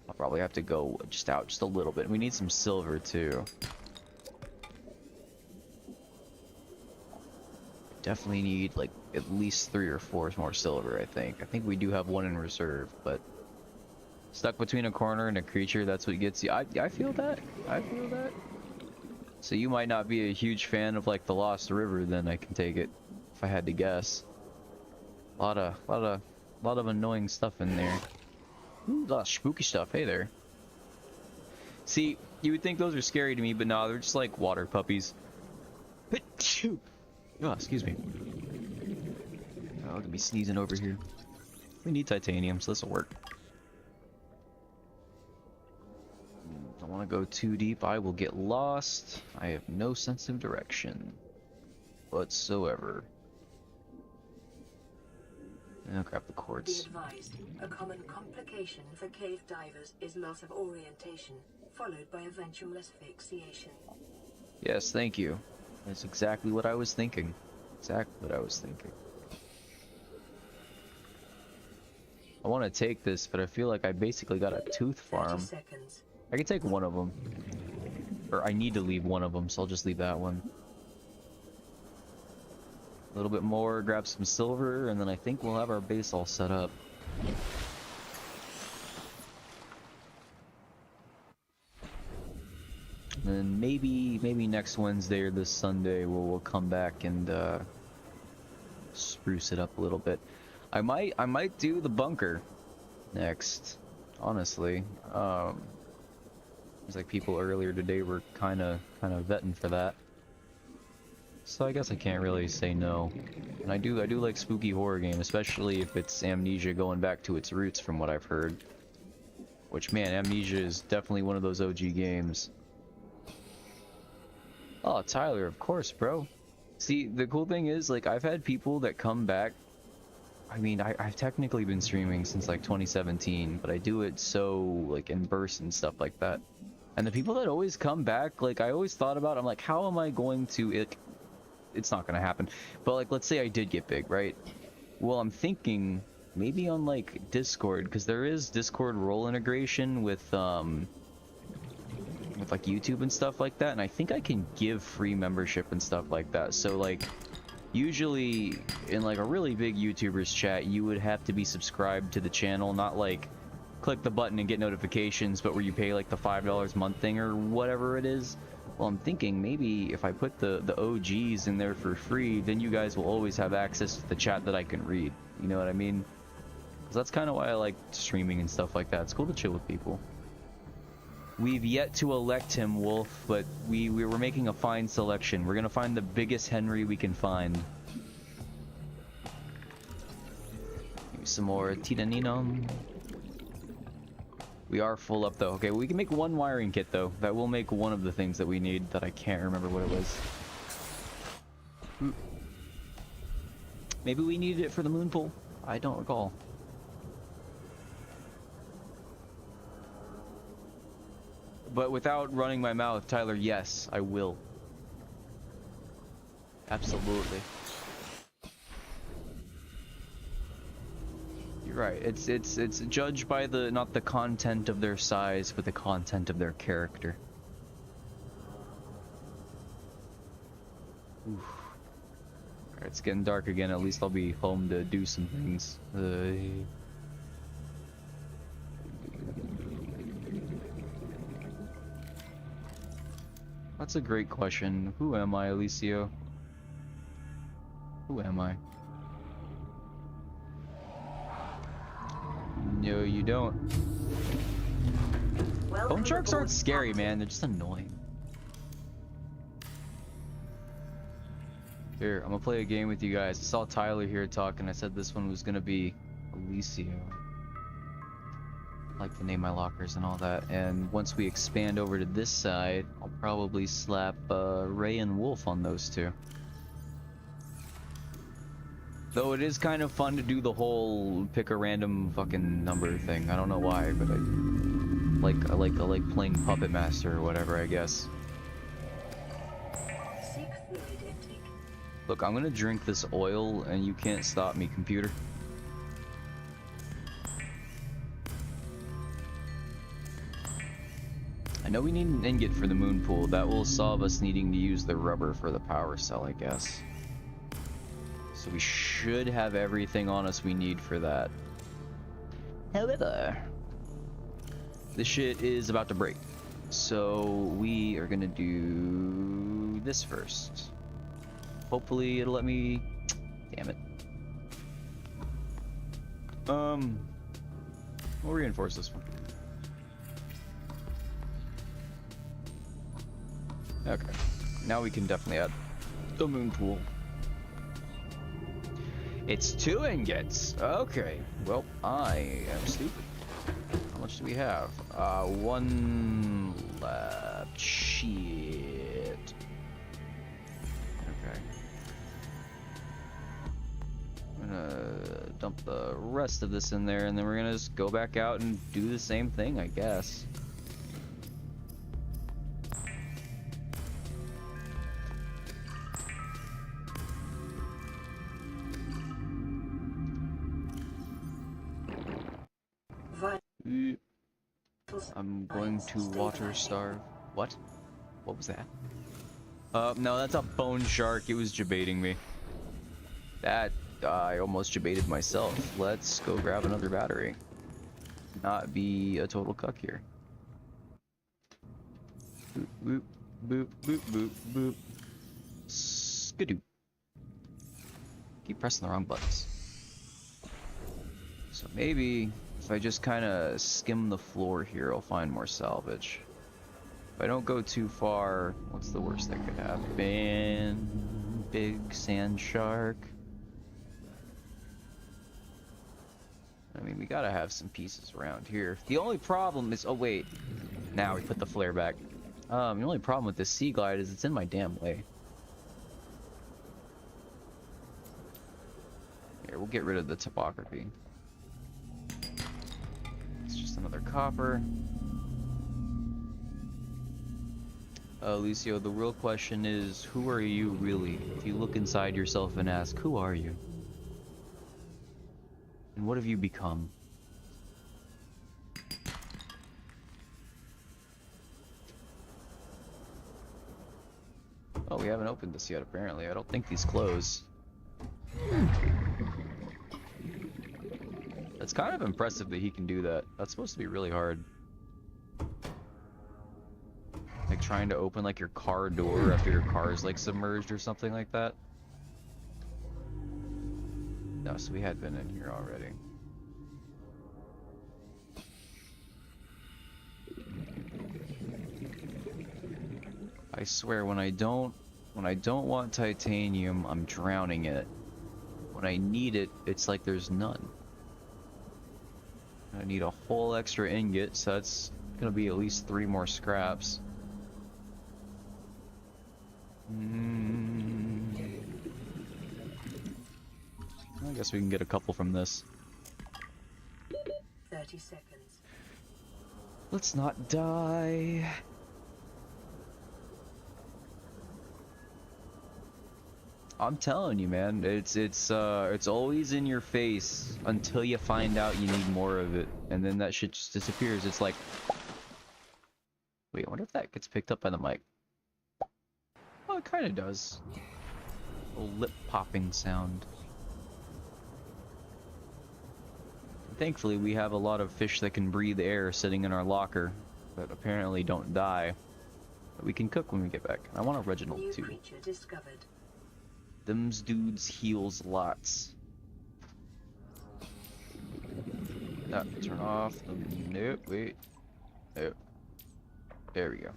I'll probably have to go just out just a little bit. We need some silver too. Definitely need like at least 3 or 4 more silver, I think. I think we do have 1 in reserve, but stuck between a corner and a creature, that's what gets you. I feel that. I feel that. So you might not be a huge fan of like the Lost River, then I can take it if I had to guess. A lot of annoying stuff in there. Ooh, a lot of spooky stuff. Hey there. See, you would think those are scary to me, but no, they're just like water puppies. Oh, excuse me. Oh, look at me sneezing over here. We need titanium, so this will work. Don't want to go too deep. I will get lost. I have no sense of direction whatsoever. I'll grab the quartz. Be advised, a common complication for cave divers is loss of orientation, followed by eventual asphyxiation. Yes, thank you. That's exactly what I was thinking. Exactly what I was thinking. I want to take this, but I feel like I basically got a tooth farm. 30 seconds. I can take one of them. Or I need to leave one of them, so I'll just leave that one. A little bit more, grab some silver, and then I think we'll have our base all set up. And then maybe next Wednesday or this Sunday we'll come back and spruce it up a little bit. I might do the bunker next, honestly. It's like people earlier today were kind of vetting for that. So I guess I can't really say no. And I do like spooky horror game, especially if it's Amnesia going back to its roots from what I've heard. Which, man, Amnesia is definitely one of those OG games. Oh, Tyler, of course, bro. See, the cool thing is, like, I've had people that come back. I mean, I've technically been streaming since like 2017, but I do it so like in bursts and stuff like that. And the people that always come back, like I always thought about, I'm like, how am I going to it's not gonna happen. But like, let's say I did get big, right? Well, I'm thinking maybe on like Discord, because there is Discord role integration with like YouTube and stuff like that, and I think I can give free membership and stuff like that. So like, usually in like a really big YouTuber's chat, you would have to be subscribed to the channel, not like click the button and get notifications, but where you pay like the $5 a month thing or whatever it is. Well, I'm thinking maybe if I put the OGs in there for free, then you guys will always have access to the chat that I can read. You know what I mean? Because that's kind of why I like streaming and stuff like that. It's cool to chill with people. We've yet to elect him, Wolf, but we were making a fine selection. We're gonna find the biggest Henry we can find. Maybe some more Titaninum. We are full up though. Okay, we can make one wiring kit though. That will make one of the things that we need that I can't remember what it was. Maybe we needed it for the moon pool. I don't recall. But without running my mouth, Tyler, yes, I will. Absolutely. You're right. It's judged by the not the content of their size, but the content of their character. Oof. Alright, it's getting dark again. At least I'll be home to do some things. That's a great question. Who am I, Alicio? Who am I? No, you don't. Bone sharks aren't scary, man. They're just annoying. Here, I'm gonna play a game with you guys. I saw Tyler here talking. I said this one was gonna be Alicio. I like to name my lockers and all that. And once we expand over to this side, I'll probably slap Ray and Wolf on those two. Though it is kind of fun to do the whole pick a random fucking number thing. I don't know why, but I like playing Puppet Master or whatever, I guess. Look, I'm gonna drink this oil and you can't stop me, computer. I know we need an ingot for the moon pool. That will solve us needing to use the rubber for the power cell, I guess. So we should have everything on us we need for that. However, this shit is about to break. So we are gonna do this first. Hopefully it'll let me... Damn it. We'll reinforce this one. Okay. Now we can definitely add the moon pool. It's 2 ingots. Okay. Well, I am stupid. How much do we have? 1 left. Shit. Okay. I'm gonna dump the rest of this in there, and then we're gonna just go back out and do the same thing, I guess. I'm going to water starve. What? What was that? No, that's a bone shark. It was debating me. That, I almost debated myself. Let's go grab another battery. Not be a total cuck here. Boop, boop, boop, boop, boop, boop. Skidoo. Keep pressing the wrong buttons. So maybe if I just kind of skim the floor here, I'll find more salvage. If I don't go too far, what's the worst that could happen? Big sand shark. I mean, we gotta have some pieces around here. The only problem is, oh wait, now we put the flare back. The only problem with this sea glide is it's in my damn way. Here, we'll get rid of the topography. It's just another copper. Alicio, the real question is, who are you really? If you look inside yourself and ask, who are you? And what have you become? Oh, we haven't opened this yet, apparently. I don't think these close. It's kind of impressive that he can do that. That's supposed to be really hard. Like trying to open like your car door after your car is like submerged or something like that. No, so we had been in here already. I swear, when I don't want titanium, I'm drowning it. When I need it, it's like there's none. I need a whole extra ingot, so that's gonna be at least 3 more scraps. I guess we can get a couple from this. 30 seconds. Let's not die. I'm telling you, man, it's always in your face until you find out you need more of it, and then that shit just disappears. It's like, wait, I wonder if that gets picked up by the mic. Oh, it kind of does. A lip popping sound. Thankfully, we have a lot of fish that can breathe air sitting in our locker, that apparently don't die. But we can cook when we get back. I want a Reginald New too. creature discovered. Them's dudes heals lots. Turn off. Nope, wait. Nope. There we go.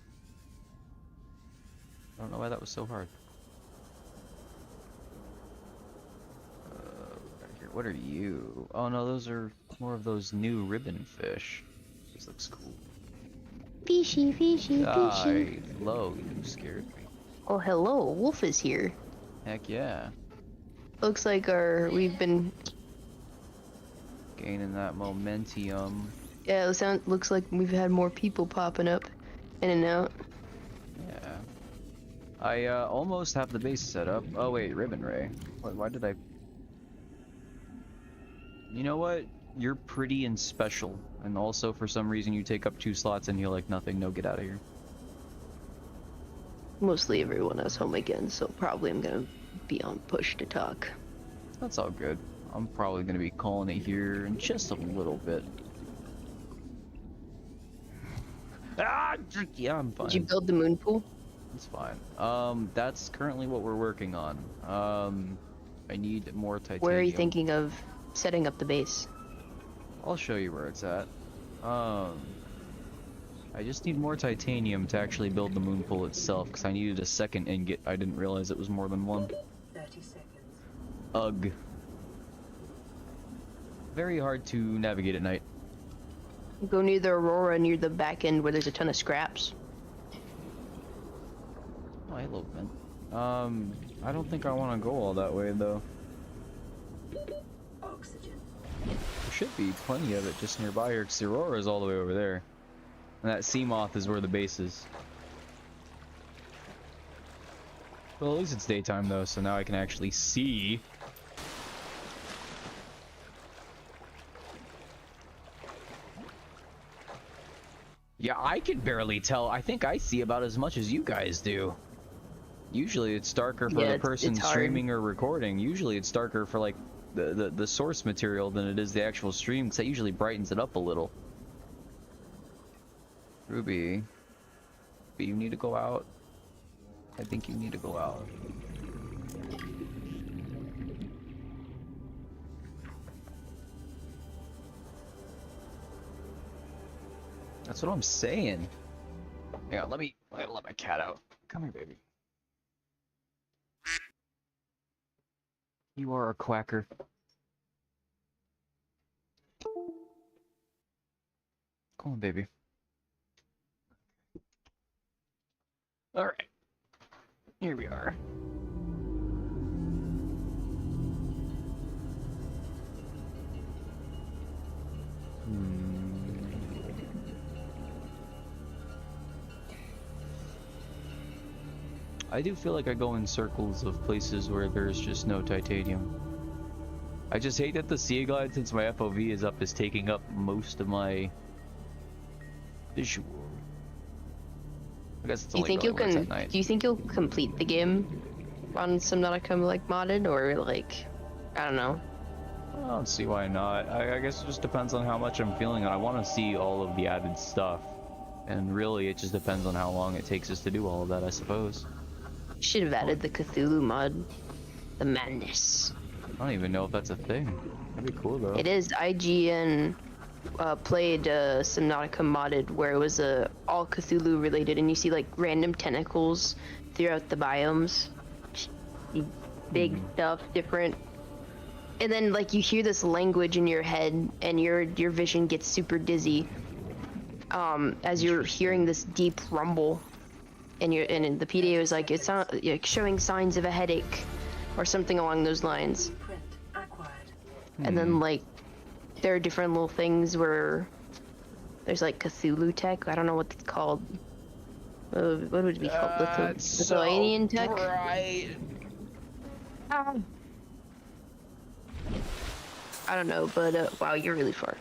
I don't know why that was so hard. What are you? Oh no, those are more of those new ribbon fish. This looks cool. Fishy, fishy, fishy. Hello, you scared me. Oh, hello, Wolf is here. Heck yeah. Looks like we've been... Gaining that momentum. Yeah, looks like we've had more people popping up in and out. Yeah. I almost have the base set up. Oh wait, Ribbon Ray. Why did I... You know what? You're pretty and special. And also, for some reason, you take up 2 slots and you're like, nothing, no, get out of here. Mostly everyone is home again, so probably I'm gonna be on push to talk. That's all good. I'm probably gonna be calling it here in just a little bit. Ah, yeah, I'm fine. Did you build the moon pool? It's fine. That's currently what we're working on. I need more titanium. Where are you thinking of setting up the base? I'll show you where it's at. I just need more titanium to actually build the moon pool itself, because I needed a second ingot. I didn't realize it was more than 1. 30 seconds. Ugh. Very hard to navigate at night. Go near the Aurora, near the back end where there's a ton of scraps. Oh, hello, man. I don't think I want to go all that way, though. Oxygen. There should be plenty of it just nearby here, because the Aurora is all the way over there. And that sea moth is where the base is. Well, at least it's daytime, though, so now I can actually see. Yeah, I can barely tell. I think I see about as much as you guys do. Usually it's darker for Yeah, the person it's hard. streaming or recording. Usually it's darker for like the source material than it is the actual stream, because that usually brightens it up a little. Ruby, but you need to go out. I think you need to go out. That's what I'm saying. Hang on, let me let my cat out. Come here, baby. You are a quacker. Come on, baby. Alright. Here we are. I do feel like I go in circles of places where there's just no titanium. I just hate that the Sea Glide, since my FOV is up, is taking up most of my visual. I guess it's Do you only think you really when it's can? at night. Do you think you'll complete the game on Subnautica like modded, or like, I don't know. I don't see why not. I guess it just depends on how much I'm feeling, and I want to see all of the added stuff. And really, it just depends on how long it takes us to do all of that, I suppose. Should have added the Cthulhu mod, the madness. I don't even know if that's a thing. That'd be cool though. It is. IGN played Subnautica modded, where it was all Cthulhu related, and you see like random tentacles throughout the biomes. Big stuff, different and then like you hear this language in your head, and your vision gets super dizzy. As you're hearing this deep rumble, and the PDA was like, it's not like showing signs of a headache, or something along those lines. Print acquired. And then like there are different little things where there's like Cthulhu tech. I don't know what it's called. What would it be called? Lithuanian tech. Right. I don't know, but wow, you're really far.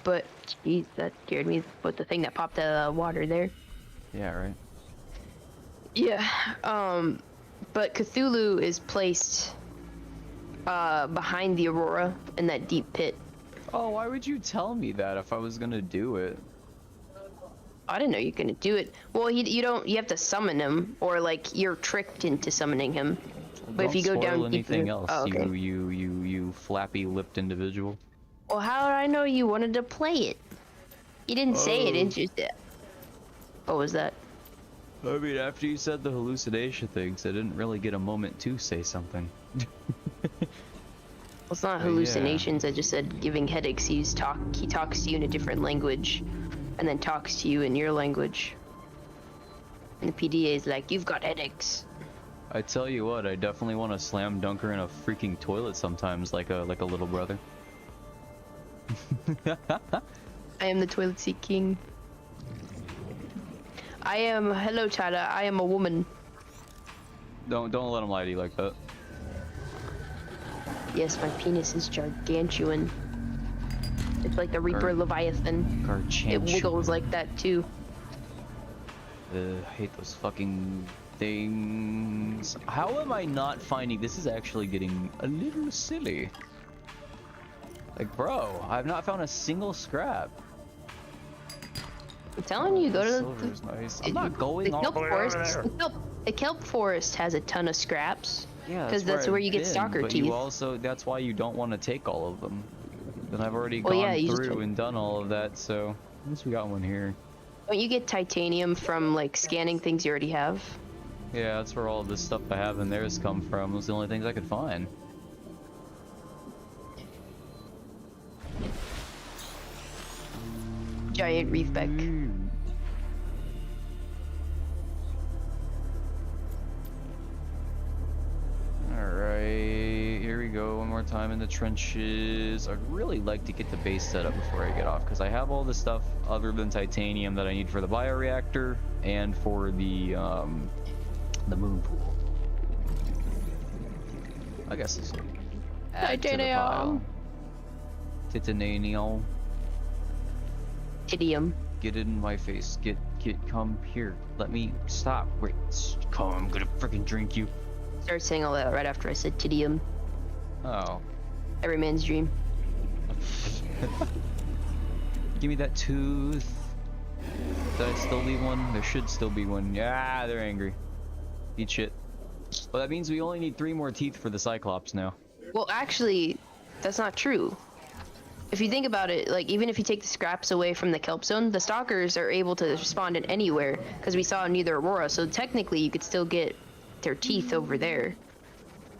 But geez, that scared me. But the thing that popped out of the water there. Yeah, right. Yeah. But Cthulhu is placed behind the Aurora in that deep pit. Oh, why would you tell me that if I was gonna do it? I didn't know you were gonna do it. Well, you have to summon him, or like you're tricked into summoning him. But Don't if you go spoil down anything deeper, else, oh, okay. you flappy-lipped individual. Well, how did I know you wanted to play it? You didn't say it, it's just what was that? I mean, after you said the hallucination things, I didn't really get a moment to say something. Well, it's not hallucinations. I just said giving headaches. He talks to you in a different language, and then talks to you in your language. And the PDA is like, "You've got headaches." I tell you what, I definitely want to slam dunk her in a freaking toilet sometimes, like a little brother. I am the toilet seat king. Hello, Tada. I am a woman. Don't let him lie to you like that. Yes, my penis is gargantuan. It's like the Reaper Leviathan. It wiggles like that too. I hate those fucking things. How am I not finding? This is actually getting a little silly. Like, bro, I've not found a single scrap. I'm telling you, go to Silver's nice. I'm not going all the way over there. The kelp forest has a ton of scraps. Yeah, because that's where you get stalker but teeth. You also, that's why you don't want to take all of them. Then I've already gone through and done all of that, so at least we got one here. Don't you get titanium from like scanning things you already have? Yeah, that's where all of this stuff I have in there has come from. Those are the only things I could find. Giant reefback. Alright, here we go. One more time in the trenches. I'd really like to get the base set up before I get off, because I have all the stuff other than titanium that I need for the bioreactor and for the moon pool. I guess this will add to the pile. Titanium. Tidium. Get in my face. Get, come here. Let me stop. Wait, come, I'm gonna freaking drink you. Started saying all that right after I said tidium. Oh. Every man's dream. Give me that tooth. Did I still leave one? There should still be one. Yeah, they're angry. Eat shit. Well, that means we only need 3 more teeth for the Cyclops now. Well, actually, that's not true. If you think about it, like, even if you take the scraps away from the kelp zone, the stalkers are able to spawn in anywhere, because we saw near the Aurora, so technically you could still get their teeth over there.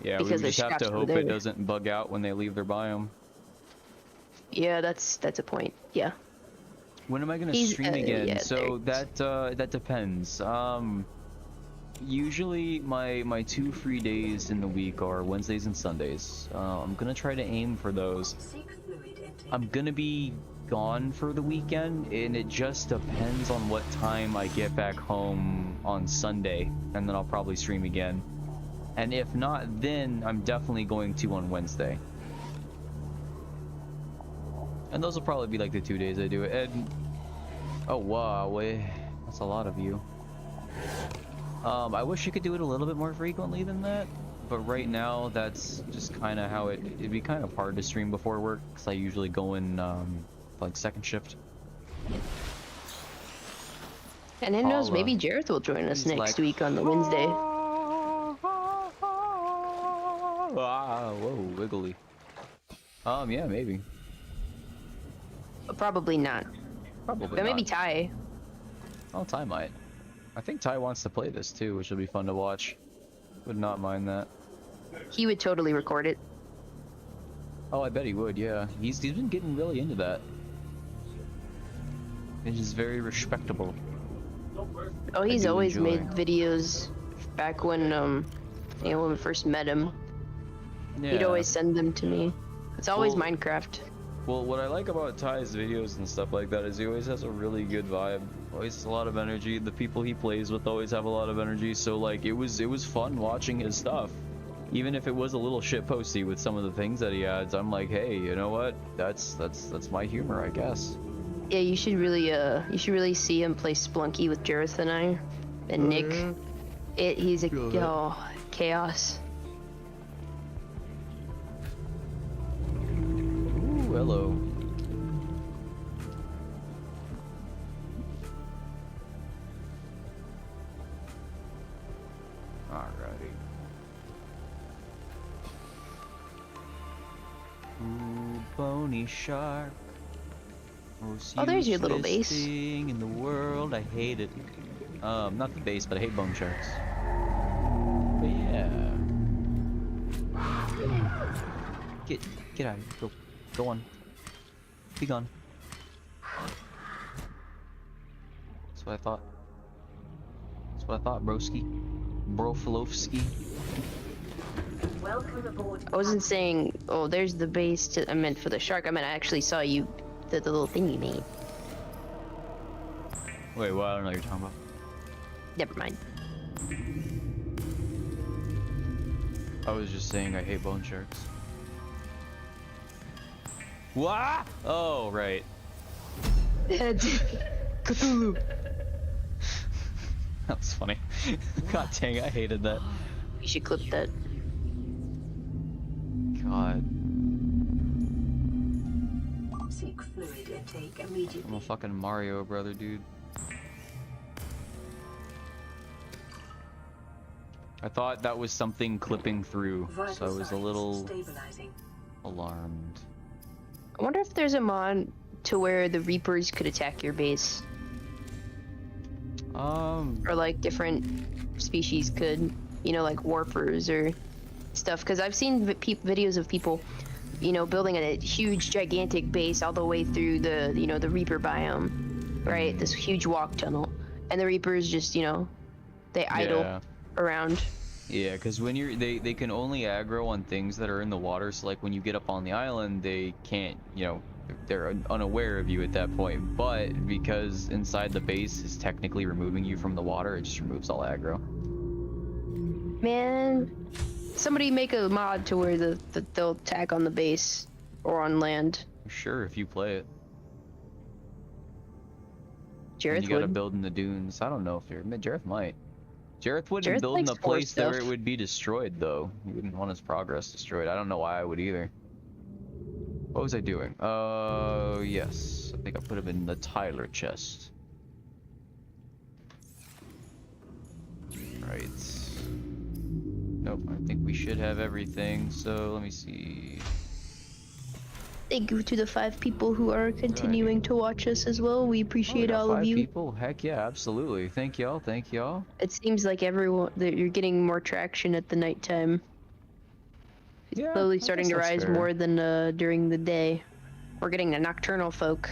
Yeah, because we just have to hope it doesn't bug out when they leave their biome. Yeah, that's a point. Yeah. When am I gonna stream again? Yeah, so that depends. Usually my 2 free days in the week are Wednesdays and Sundays. I'm gonna try to aim for those. I'm gonna be gone for the weekend, and it just depends on what time I get back home on Sunday, and then I'll probably stream again. And if not, then I'm definitely going to on Wednesday. And those will probably be like the 2 days I do it. And oh wow, that's a lot of you. I wish you could do it a little bit more frequently than that, but right now that's just kind of how it'd be kind of hard to stream before work, because I usually go in like second shift. And who knows, maybe Jareth will join us next week on the Wednesday. Whoa, wiggly. Yeah, maybe. But probably not. Probably but not. Maybe Ty. Oh, Ty might. I think Ty wants to play this too, which will be fun to watch. Would not mind that. he would totally record it. Oh, I bet he would. Yeah, he's been getting really into that. It is very respectable. Oh, he's do always enjoy. made videos back when you know, when we first met him. Yeah. He'd always send them to me. It's always Well- Minecraft. Well, what I like about Ty's videos and stuff like that is he always has a really good vibe. Always has a lot of energy. The people he plays with always have a lot of energy. So like, it was fun watching his stuff. Even if it was a little shitposty with some of the things that he adds, I'm like, hey, you know what? That's my humor, I guess. Yeah, you should really see him play Splunky with Jareth and I, and Nick. He's a chaos. Ooh, hello. Alrighty. Ooh, bony shark. Most Oh, there's your little useless base. thing in the world. I hate it. Not the base, but I hate bone sharks. But yeah. Get out of here. Go on. Be gone. That's what I thought. That's what I thought, broski. Broflovski. Welcome aboard. I wasn't saying, oh, there's the base. I meant for the shark. I meant I actually saw you, the little thing you made. Wait, what? I don't know what you're talking about. Never mind. I was just saying I hate bone sharks. What? Oh, right. Cthulhu. That was funny. God dang, I hated that. You should clip that. God, Seek fluid intake I'm immediately. a fucking Mario brother, dude. I thought that was something clipping through, so I Vital was a signs little stabilizing. alarmed. I wonder if there's a mod to where the Reapers could attack your base, or like different species could, you know, like warpers or stuff. Because I've seen videos of people, you know, building a huge, gigantic base all the way through the, you know, the Reaper biome, right? This huge walk tunnel, and the Reapers just, you know, they idle Yeah. around. Yeah, because when they can only aggro on things that are in the water. So like when you get up on the island, they can't, you know, they're unaware of you at that point. But because inside the base is technically removing you from the water, it just removes all aggro. Man, somebody make a mod to where they'll attack on the base or on land. Sure, if you play it. And Jareth you gotta would. build in the dunes. I don't know if Jareth might. Jareth wouldn't Jareth build in likes a war place where stuff. it would be destroyed, though. He wouldn't want his progress destroyed. I don't know why I would either. What was I doing? Yes. I think I put him in the Tyler chest. Right. Nope, I think we should have everything, so let me see. Thank you to the 5 people who are continuing to watch us as well. We Oh, we appreciate got all of 5 you. people? Heck yeah, absolutely. Thank y'all, thank y'all. It seems like everyone that you're getting more traction at the nighttime. It's Yeah, slowly I starting guess to that's rise fair. more than during the day. We're getting the nocturnal folk.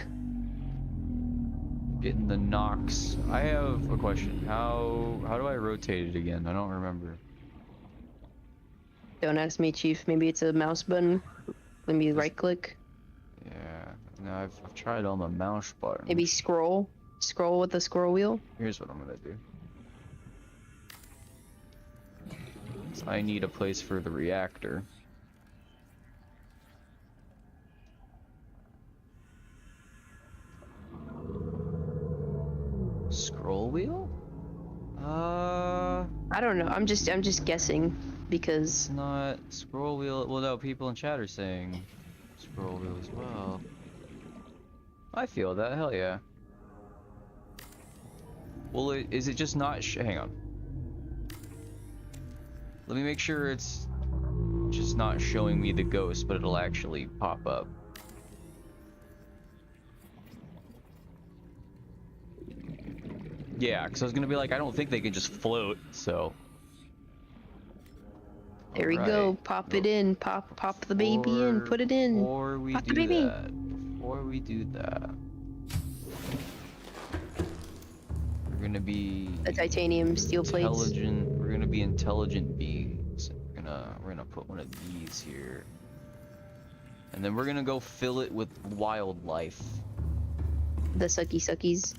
Getting the knocks. I have a question. How do I rotate it again? I don't remember. Don't ask me, Chief. Maybe it's a mouse button. Maybe Just- right click. Yeah, no, I've tried on the mouse button. Maybe scroll. Scroll with the scroll wheel. Here's what I'm gonna do. So I need a place for the reactor. Scroll wheel? I don't know. I'm just guessing because It's not scroll wheel. Well, no, people in chat are saying scroll wheel as well. I feel that. Hell yeah. Well, is it just not? Hang on. Let me make sure it's just not showing me the ghost, but it'll actually pop up. Yeah, because I was gonna be like, I don't think they can just float, so. There we go. Alright. Pop it in. Pop the baby in. Put it in. Before we Pop the do baby. that, we're gonna be The titanium steel plates. intelligent. We're gonna be intelligent beings. We're gonna put one of these here, and then we're gonna go fill it with wildlife. The sucky suckies.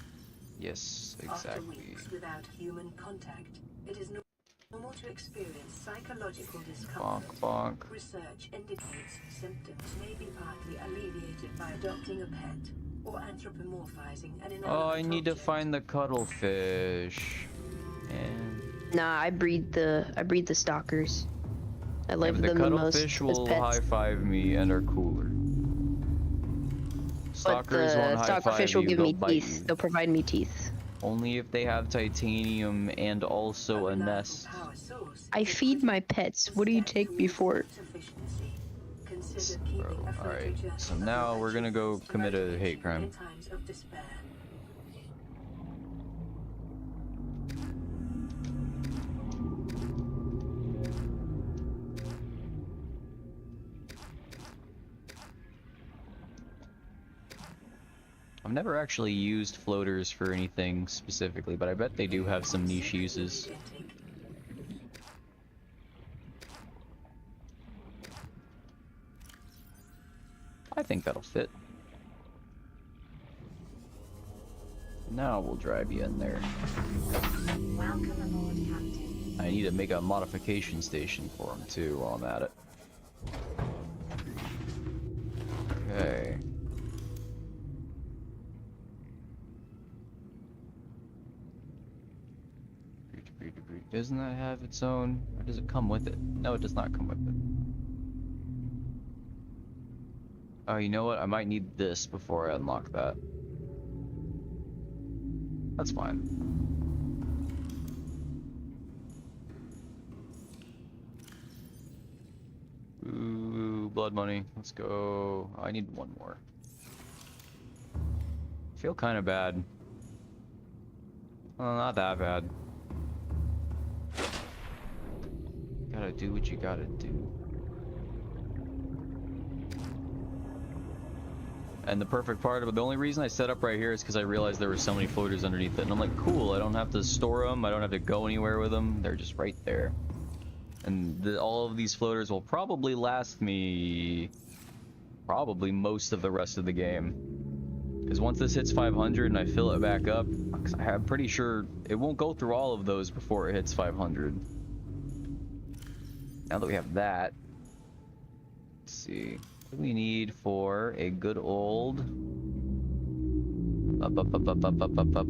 Yes, After exactly. weeks without human contact, it is normal to experience psychological discomfort. Bonk, bonk. Research indicates symptoms may be partly alleviated by adopting a pet or anthropomorphizing an inanimate Oh, I need to object. find the cuttlefish. And Nah, I breed the stalkers. I love the them the most cuttlefish as will pets. high five me and are cooler. But Stalkers the won't high five stalkerfish will you, give they'll me bite teeth. you. They'll provide me teeth. Only if they have titanium and also a reliable nest. power source I is feed my critical pets. What do you step take me towards for? self-sufficiency. Consider Bro, keeping a alright. photojournal So of now your we're gonna go achievements to commit a motivate hate you crime. in times of despair. I've never actually used floaters for anything specifically, but I bet they do have some niche uses. I think that'll fit. Now we'll drive you in there. Welcome aboard, Captain. I need to make a modification station for him too while I'm at it. Okay. Doesn't that have its own, or does it come with it? No, it does not come with it. Oh, you know what? I might need this before I unlock that. That's fine. Ooh, blood money. Let's go. I need one more. I feel kind of bad. Well, not that bad. Gotta do what you gotta do. And the perfect part of it, the only reason I set up right here is because I realized there were so many floaters underneath it. And I'm like, cool, I don't have to store them. I don't have to go anywhere with them. They're just right there. And all of these floaters will probably last me probably most of the rest of the game. Because once this hits 500 and I fill it back up, I'm pretty sure it won't go through all of those before it hits 500. Now that we have that, let's see. What do we need for a good old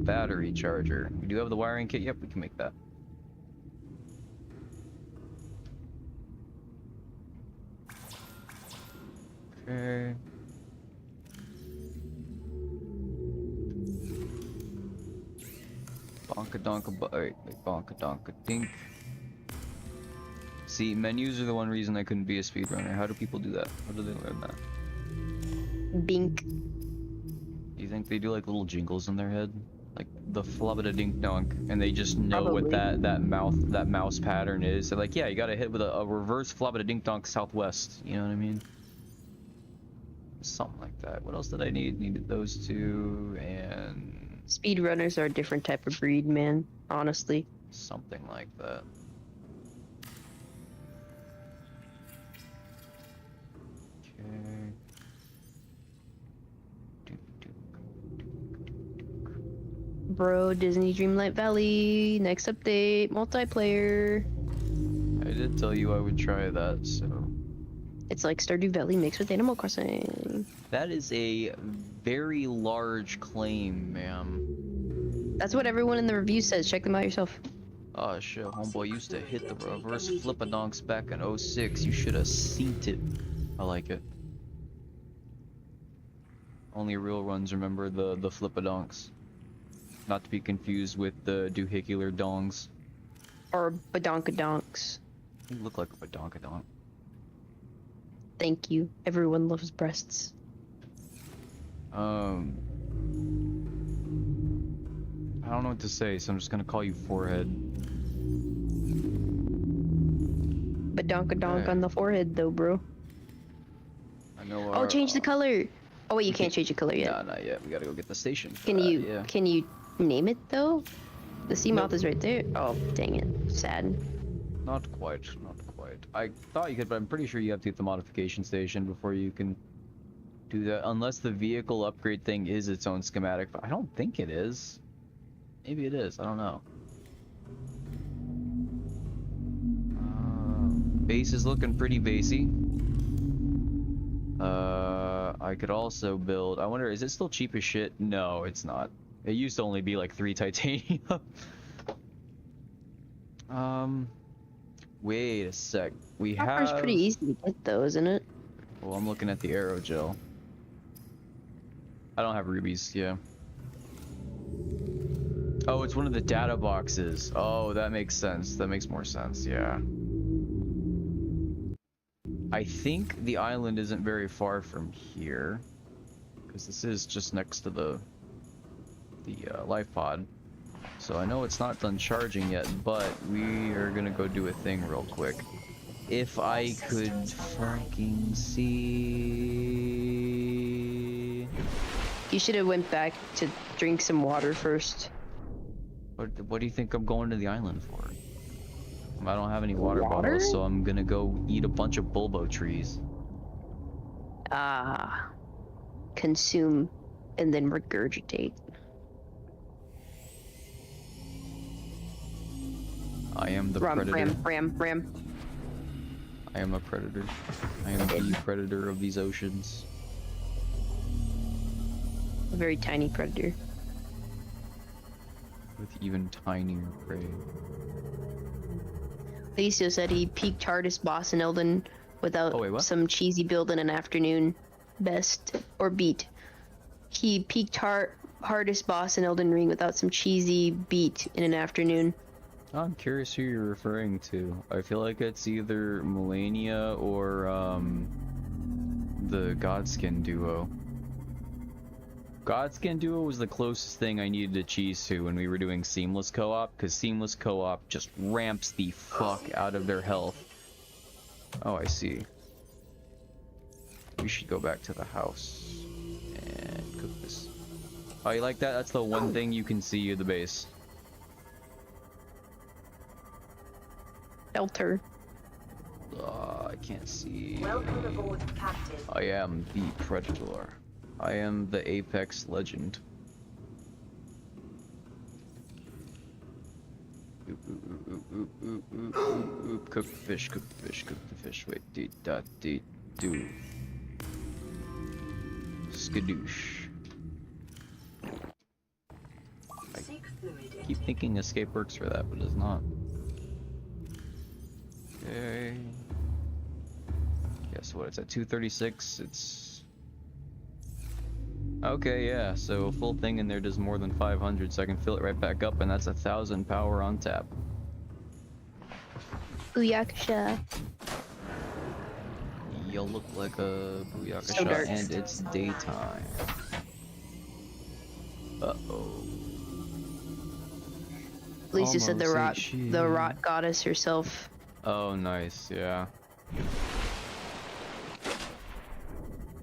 battery charger? We do have the wiring kit. Yep, we can make that. Okay. Bonka donka bonka donka dink. See, menus are the one reason I couldn't be a speedrunner. How do people do that? How do they learn that? Bink. Do you think they do like little jingles in their head? Like the flubba dink donk, and they just know Probably. what that mouse pattern is. They're like, yeah, you gotta hit with a reverse flubba dink donk southwest. You know what I mean? Something like that. What else did I need? Needed those two and Speedrunners are a different type of breed, man. Honestly. something like that. Okay. Bro, Disney Dreamlight Valley. Next update, multiplayer. I did tell you I would try that, so. It's like Stardew Valley mixed with Animal Crossing. That is a very large claim, ma'am. That's what everyone in the review says. Check them out yourself. Oh shit, homeboy used to hit the reverse flip-a-donks back in 06. You should have seen it. I like it. Only real ones remember the flip-a-donks. Not to be confused with the doohicular dongs. Or badonkadonks. You look like a badonkadonk. Thank you. Everyone loves breasts. I don't know what to say, so I'm just gonna call you Forehead. Badonkadonk on the forehead, though, bro. I know. Oh, change the color. Oh wait, you can't change the color yet. Nah, not yet. We gotta go get the station. For Can that, you? Yeah. Can you name it though? The sea moth Nope. is right there. Oh, dang it. Sad. Not quite. Not quite. I thought you could, but I'm pretty sure you have to get the modification station before you can do that. Unless the vehicle upgrade thing is its own schematic, but I don't think it is. Maybe it is. I don't know. Base is looking pretty basey. I could also build. I wonder, is it still cheap as shit? No, it's not. It used to only be like 3 titanium. Wait a sec. We Copper's have. pretty easy to get though, isn't it? Well, I'm looking at the aerogel. I don't have rubies. Yeah. Oh, it's one of the data boxes. Oh, that makes sense. That makes more sense. Yeah. I think the island isn't very far from here, because this is just next to the life pod. So I know it's not done charging yet, but we are gonna go do a thing real quick. If I could fucking see. You should have went back to drink some water first. What do you think I'm going to the island for? I don't have any water Water? bottles, so I'm gonna go eat a bunch of bulbo trees. Ah. Consume and then regurgitate. I am the Ram, predator. ram. I am a predator. I am the predator of these oceans. A very tiny predator. With even tinier prey. Alicio said he peaked hardest boss in Elden without Oh, wait, what? some cheesy build in an afternoon. Best or beat. He peaked hardest boss in Elden Ring without some cheesy beat in an afternoon. I'm curious who you're referring to. I feel like it's either Melania or the Godskin duo. Godskin duo was the closest thing I needed to cheese to when we were doing seamless co-op, because seamless co-op just ramps the fuck out of their health. Oh, I see. We should go back to the house and cook this. Oh, you like that? That's the one thing you can see of the base. Shelter. I can't see. Welcome aboard, Captain. I am the Predator. I am the Apex Legend. Oop, oop, oop, oop, oop, oop, oop, oop. Cook the fish, cook the fish, cook the fish. Wait, dee da dee do. Skadoosh. I keep thinking escape works for that, but it does not. Okay. Guess what? It's at 236. It's okay. Yeah. So a full thing in there does more than 500, so I can fill it right back up, and that's 1,000 power on tap. Booyakasha. You'll look like a booyaka So shot, dark. and it's daytime. Uh-oh. Alicia said Almost the rot goddess herself. Oh, nice. Yeah.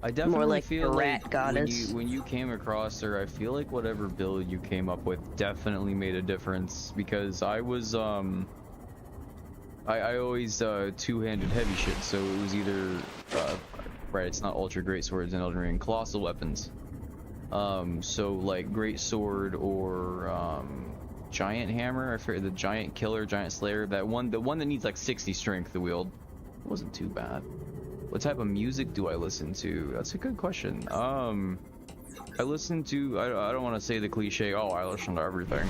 I definitely More like feel the rat like goddess. when you came across her, I feel like whatever build you came up with definitely made a difference, because I was I always two-handed heavy shit, so it was either right, it's not ultra great swords in Elden Ring, colossal weapons. So like great sword or giant hammer, I forget, the giant killer, giant slayer, the one that needs like 60 strength to wield. It wasn't too bad. What type of music do I listen to? That's a good question. I listen to, I don't want to say the cliche, oh, I listen to everything.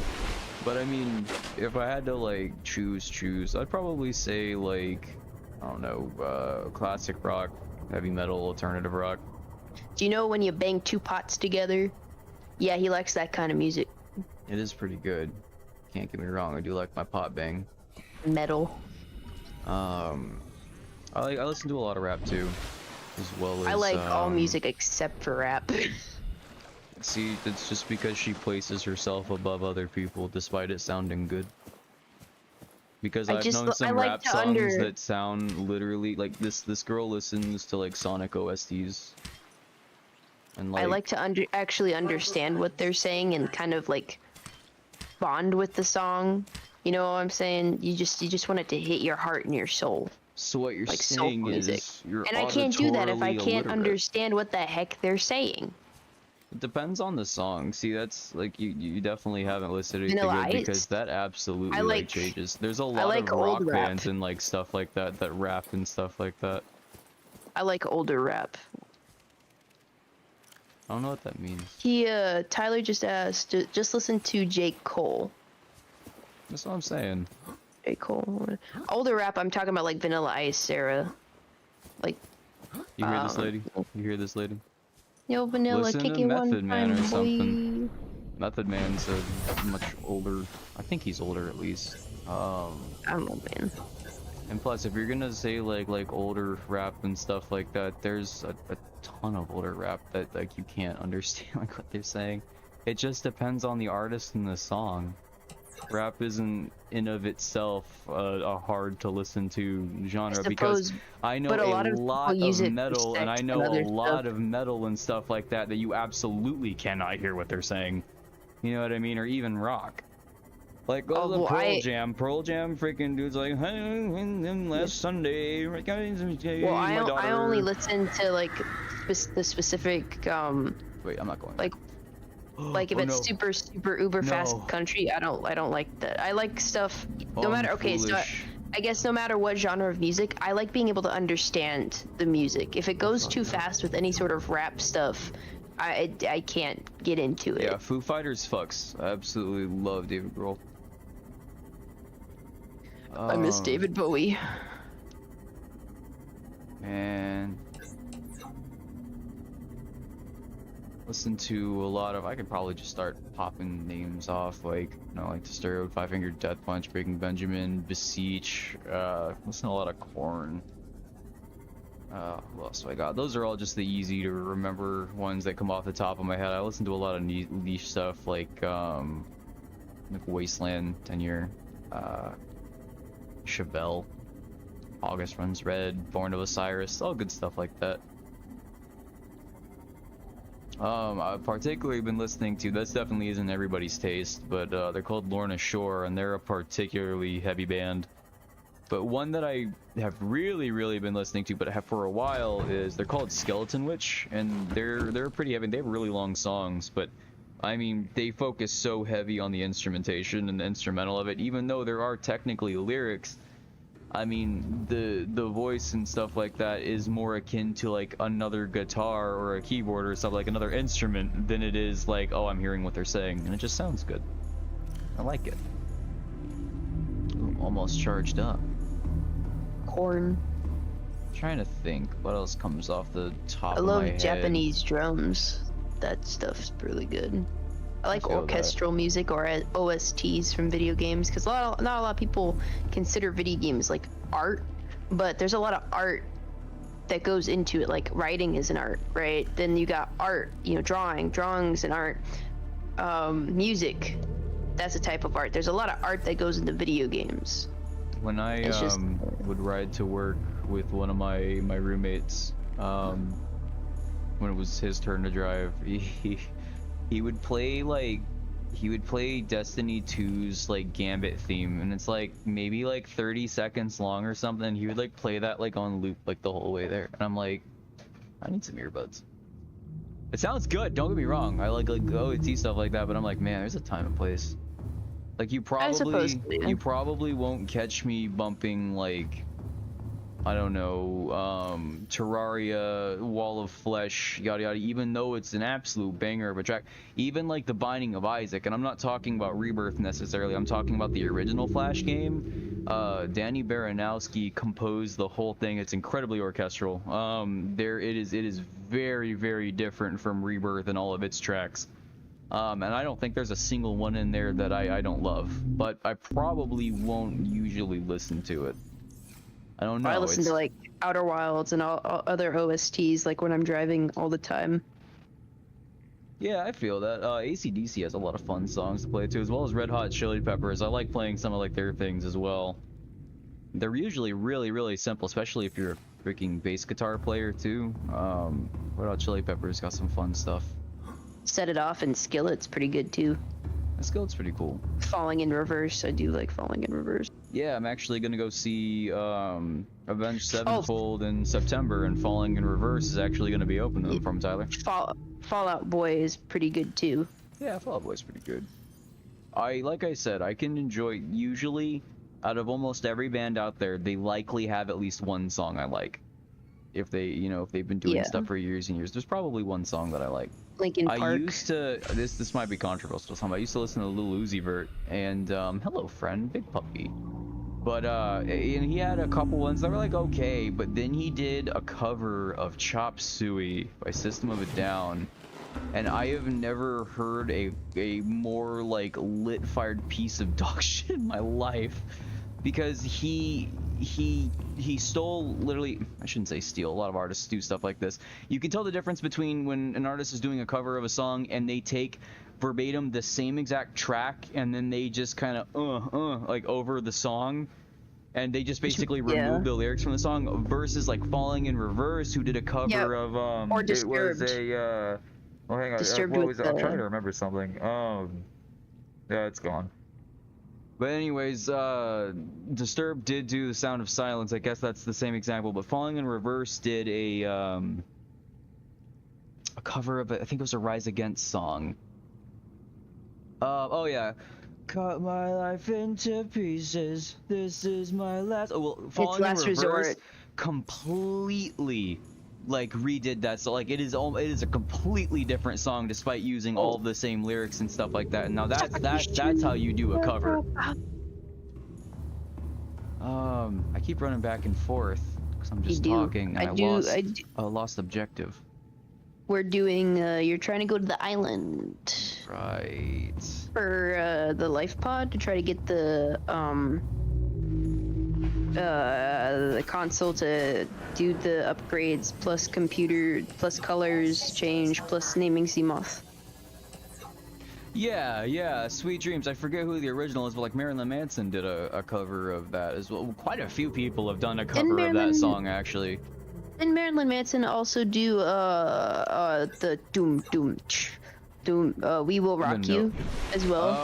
But I mean, if I had to like choose, I'd probably say like, I don't know, classic rock, heavy metal, alternative rock. Do you know when you bang two pots together? Yeah, he likes that kind of music. It is pretty good. Can't get me wrong, I do like my pot bang. Metal. I listen to a lot of rap too, as well as. I like all music except for rap. See, it's just because she places herself above other people, despite it sounding good. Because I I've just- known I some like rap to songs that sound literally like this girl listens to like Sonic OSTs. And like I like to actually understand what they're saying and kind of like bond with the song. You know what I'm saying? You just want it to hit your heart and your soul. so what you're Like saying soulful music. is you're And I can't do that if I auditorily can't illiterate. understand what the heck they're saying. It depends on the song. See, that's like you definitely haven't listened to it Vanilla good because Ice? that absolutely I like like- changes. There's a I lot like of rock old rap. bands and like stuff like that that rap and stuff like that. I like older rap. I don't know what that means. Tyler just asked, just listen to J. Cole. That's what I'm saying. J. Cole. Older rap, I'm talking about like Vanilla Ice, Sarah. Like, You hear this lady? You hear this lady? yo, Vanilla, Listen to kick it one Method Man time, or boy. something. Method Man's a much older. I think he's older at least. I don't know, man. And plus, if you're gonna say like older rap and stuff like that, there's a ton of older rap that like you can't understand like what they're saying. It just depends on the artist and the song. Rap isn't in of itself a hard to listen to genre because I know but a lot of people use it for metal and I sex know and a other lot stuff. of metal and stuff like that that you absolutely cannot hear what they're saying. You know what I mean? Or even rock. Like Oh, well, Pearl Jam freaking dudes like last Sunday. Well, I only listen to like the specific Wait, I'm not going. Like if Oh, it's no. super uber fast No. country, I don't like that. I like stuff no Oh, matter I'm okay, so foolish. I guess no matter what genre of music, I like being able to understand the music. If it goes too fast with any sort of rap stuff, I can't get into it. Yeah, Foo Fighters fucks. I absolutely love David Grohl. I miss David Bowie. Man. Listen to a lot of. I could probably just start popping names off, like like Disturbed, Five Finger Death Punch, Breaking Benjamin, Beseech. Listen to a lot of Korn. What else do I got? Those are all just the easy to remember ones that come off the top of my head. I listen to a lot of niche stuff like Wasteland, Tenure, Chevelle, August Runs Red, Born of Osiris, all good stuff like that. I've particularly been listening to, this definitely isn't everybody's taste, but they're called Lorna Shore, and they're a particularly heavy band. But one that I have really been listening to, but have for a while, is they're called Skeleton Witch, and they're pretty heavy. They have really long songs, but I mean, they focus so heavy on the instrumentation and the instrumental of it, even though there are technically lyrics. I mean, the voice and stuff like that is more akin to like another guitar or a keyboard or something, like another instrument, than it is like, oh, I'm hearing what they're saying, and it just sounds good. I like it. Ooh, almost charged up. Korn. Trying to think what else comes off the top I of my love head. Japanese drums. That stuff's really good. I like feel that. orchestral music or OSTs from video games because not a lot of people consider video games like art, but there's a lot of art that goes into it. Like writing is an art, right? Then you got art, drawings and art. Music, that's a type of art. There's a lot of art that goes into video games. When I It's just- would ride to work with one of my roommates, when it was his turn to drive, he would play Destiny 2's like Gambit theme, and it's like maybe like 30 seconds long or something. He would like play that like on loop like the whole way there, and I'm like, I need some earbuds. It sounds good, don't get me wrong. I like OT stuff like that, but I'm like, man, there's a time and place. Like you probably won't catch me bumping like, I don't know, Terraria, Wall of Flesh, yada yada, even though it's an absolute banger of a track. Even like The Binding of Isaac, and I'm not talking about Rebirth necessarily, I'm talking about the original Flash game. Danny Baranowski composed the whole thing. It's incredibly orchestral. It is very different from Rebirth and all of its tracks. And I don't think there's a single one in there that I don't love, but I probably won't usually listen to it. I don't know. I listen to like Outer Wilds and all other OSTs like when I'm driving all the time. Yeah, I feel that. AC/DC has a lot of fun songs to play too, as well as Red Hot Chili Peppers. I like playing some of like their things as well. They're usually really, really simple, especially if you're a freaking bass guitar player too. What Hot Chili Peppers got some fun stuff. Set It Off and Skillet's pretty good too. That Skillet's pretty cool. Falling in Reverse, I do like Falling in Reverse. Yeah, I'm actually gonna go see Avenged Sevenfold in September, and Falling in Reverse is actually gonna be open to them from Tyler. Fallout Boy is pretty good too. Yeah, Fall Out Boy's pretty good. Like I said, I can enjoy, usually, out of almost every band out there, they likely have at least one song I like. If they, if they've been doing stuff for years and years, there's probably one song that I like. Linkin Park. I used to, this might be controversial, I used to listen to Lil Uzi Vert, and, Hello Friend, Big Puppy. But, and he had a couple ones that were like, okay, but then he did a cover of Chop Suey by System of a Down. And I have never heard a more like lit fired piece of dog shit in my life, because he stole, literally, I shouldn't say steal, a lot of artists do stuff like this. You can tell the difference between when an artist is doing a cover of a song and they take verbatim the same exact track and then they just kind of like over the song, and they just basically remove the lyrics from the song, versus like Falling in Reverse, who did a cover of or Disturbed. It was a oh, hang on. Disturbed What was it? I'm the- trying to remember something. Yeah, it's gone. But anyways, Disturbed did do The Sound of Silence. I guess that's the same example. But Falling in Reverse did a cover of it. I think it was a Rise Against song. Oh yeah. Cut my life into pieces. This is my last. Oh well, Falling in Last Reverse Resort. completely like redid that, so like it is a completely different song despite using all of the same lyrics and stuff like that. And now that's how you do a cover. I keep running back and forth because I'm just talking, and I lost objective. We're doing, you're trying to go to the island. Right. For, the life pod to try to get the console to do the upgrades, plus computer, plus colors change, plus naming Seamoth. Yeah, Sweet Dreams. I forget who the original is, but like Marilyn Manson did a cover of that as well. Quite a few people have done a cover of that song, actually. Didn't Marilyn Manson also do the Doom We Will Rock You as well?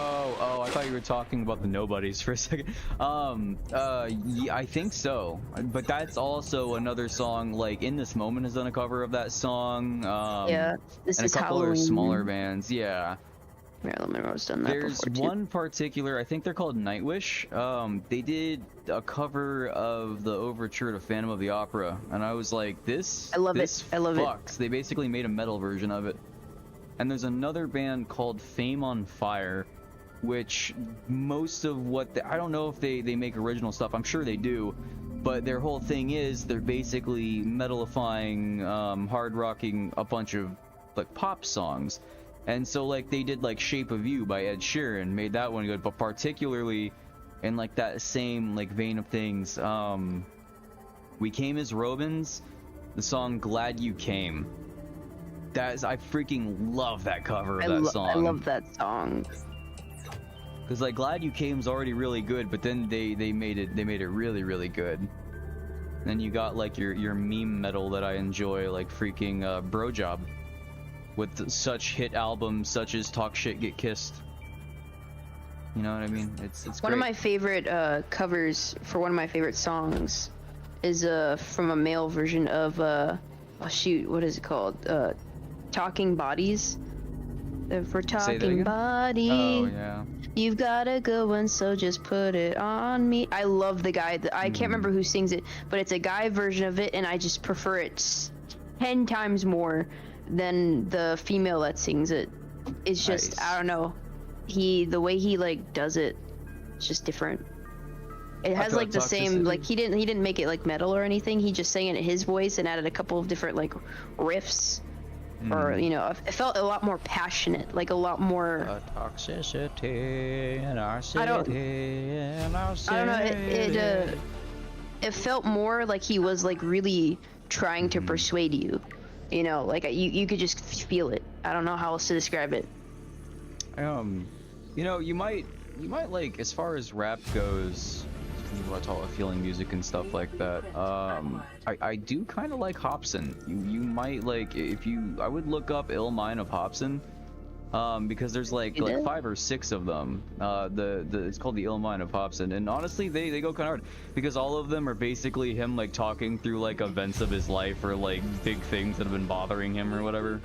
Oh, I thought you were talking about the Nobodies for a second. Yeah, I think so. But that's also another song, like In This Moment has done a cover of that song. Yeah, This and is a couple Halloween. other smaller bands, yeah. Marilyn Monroe's done that There's before too. one particular, I think they're called Nightwish. They did a cover of the overture to Phantom of the Opera, and I was like, this I love it. fucks. They basically made a metal version of it. And there's another band called Fame on Fire, which most of what I don't know if they make original stuff. I'm sure they do, but their whole thing is they're basically metalifying, hard rocking a bunch of like pop songs. And so like they did like Shape of You by Ed Sheeran, made that one good, but particularly in like that same like vein of things, We Came as Robins, the song Glad You Came. I freaking love that cover of that song. I love that song. Cause like Glad You Came's already really good, but then they made it really, really good. And then you got like your meme metal that I enjoy, like freaking Bro Job, with such hit albums such as Talk Shit Get Kissed. You know what I mean? It's One great. of my favorite covers for one of my favorite songs is from a male version of oh shoot, what is it called? Talking Bodies. If we're Say that talking again? body, Oh yeah. you've got a good one, so just put it on me. I love the guy. I can't remember who sings it, but it's a guy version of it, and I just prefer it 10 times more than the female that sings it. It's just, Nice. I don't know. The way he like does it, it's just different. It has feel like like the same, Toxicity- like he didn't make it like metal or anything. He just sang it in his voice and added a couple of different like riffs. Or, you know, it felt a lot more passionate, like a lot more. Toxicity in our city. I don't know. It felt more like he was like really trying to persuade you. You know, like you could just feel it. I don't know how else to describe it. You know, you might like, as far as rap goes, you want to talk about feeling music and stuff like that. I do kind of like Hobson. You might like I would look up Ill Mind of Hobson. Because there's like 5 or 6 of them. It's called the Ill Mind of Hobson, and honestly, they go kind of hard because all of them are basically him like talking through like events of his life or like big things that have been bothering him or whatever.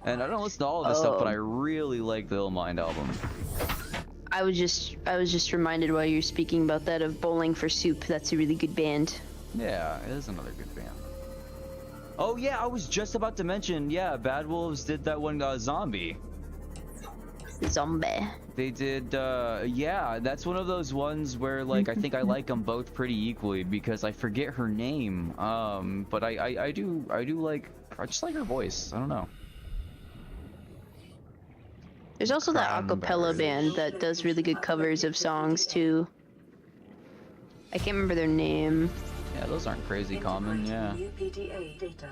And I don't listen to all of this stuff, but I really like the Ill Mind album. I was just reminded while you were speaking about that of Bowling for Soup. That's a really good band. Yeah, it is another good band. Oh yeah, I was just about to mention. Yeah, Bad Wolves did that one Zombie. Zombie. They did, yeah, that's one of those ones where, like, I think I like them both pretty equally because I forget her name, but I do like, I just like her voice, I don't know. There's also that acapella band that does really good covers of songs, too. I can't remember their name. Yeah, those aren't crazy common, yeah.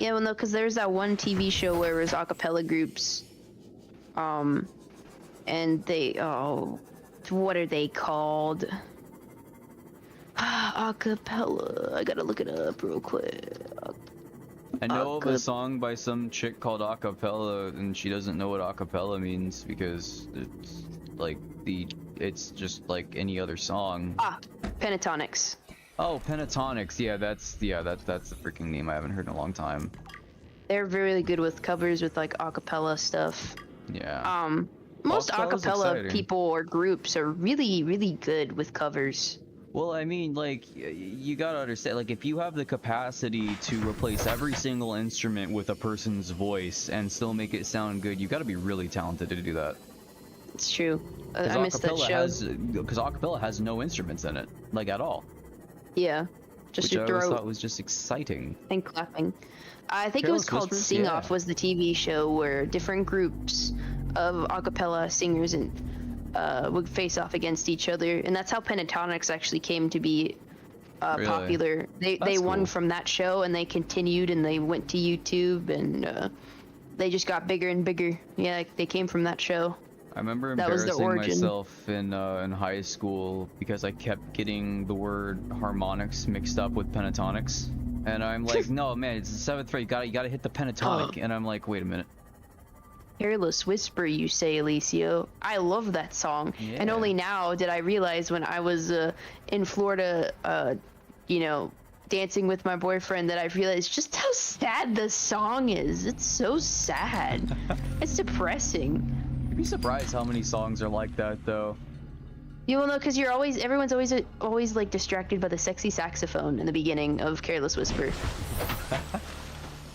Yeah, well, no, because there's that one TV show where it was acapella groups, and what are they called? Acapella. I gotta look it up real quick. I know of a song by some chick called Acapella, and she doesn't know what acapella means because it's like it's just like any other song. Pentatonics. Oh, Pentatonics. Yeah, that's the freaking name I haven't heard in a long time. They're really good with covers with like acapella stuff. Yeah. Most acapella people or groups are really, really good with covers. Well, I mean, like, you gotta understand, like, if you have the capacity to replace every single instrument with a person's voice and still make it sound good, you gotta be really talented to do that. It's true. I missed that show. Because acapella has no instruments in it, like, at all. Yeah. Just your throat. Which I always thought was just exciting. And clapping. I think it was called Sing Off, was the TV show where different groups of acapella singers and would face off against each other, and that's how Pentatonics actually came to be popular. They won from that show, and they continued, and they went to YouTube, and they just got bigger and bigger. Yeah, they came from that show. I remember embarrassing myself in high school because I kept getting the word harmonics mixed up with pentatonics, and I'm like, no man, it's the 7th grade. You gotta hit the pentatonic, and I'm like, wait a minute. Careless Whisper, you say, Alicio. I love that song. Yeah. And only now did I realize when I was in Florida, you know, dancing with my boyfriend, that I realized just how sad this song is. It's so sad. It's depressing. You'd be surprised how many songs are like that, though. You will know, because everyone's always like distracted by the sexy saxophone in the beginning of Careless Whisper.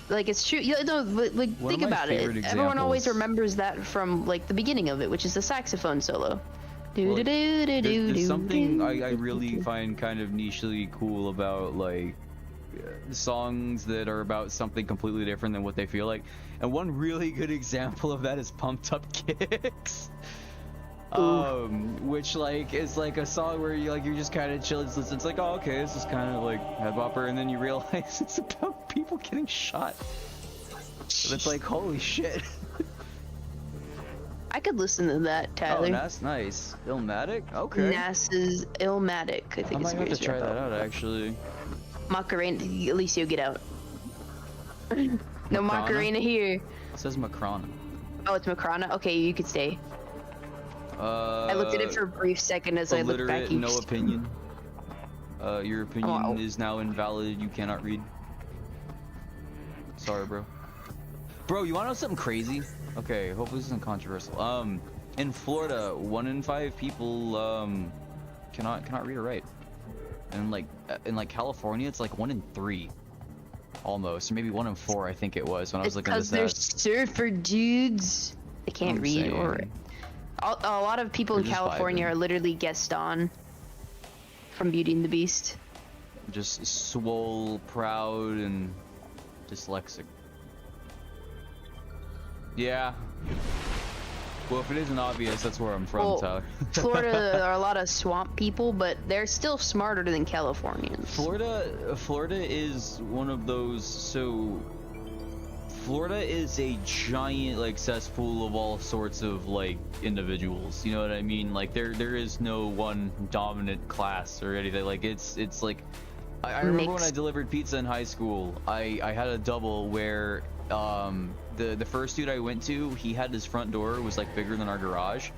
Like, it's true. You know, like, think about it. Everyone always remembers that from like the beginning of it, which is the saxophone solo. Well, there's something I really find kind of nichely cool about like songs that are about something completely different than what they feel like. And one really good example of that is Pumped Up Kicks. Which like is like a song where you're just kind of chilling. It's like, oh, okay, this is kind of like head bopper, and then you realize it's about people getting shot. And it's like, holy shit. I could listen to that, Tyler. Oh, that's nice. Illmatic? Okay. NASA's Illmatic, I think. I might have to try that out, actually. Macarena, Alicio, get out. No Macarena here. It says Macrana. Oh, it's Macrana? Okay, you could stay. I looked at it for a brief second as I looked back. No opinion. Your opinion is now invalid. You cannot read. Sorry, bro. Bro, you wanna know something crazy? Okay, hopefully this isn't controversial. In Florida, 1 in 5 people cannot read or write. And in California, it's like 1 in 3. Almost, or maybe 1 in 4. I think it was when I was looking at this. Because they're surfer dudes. They can't read or write. A lot of people in California are literally Gaston from Beauty and the Beast. Just swole, proud, and dyslexic. Yeah. Well, if it isn't obvious, that's where I'm from, Tyler. Florida are a lot of swamp people, but they're still smarter than Californians. Florida is one of those, so Florida is a giant like cesspool of all sorts of like individuals. You know what I mean? Like there is no one dominant class or anything. Like it's like I remember when I delivered pizza in high school. I had a double where the first dude I went to, he had his front door was like bigger than our garage,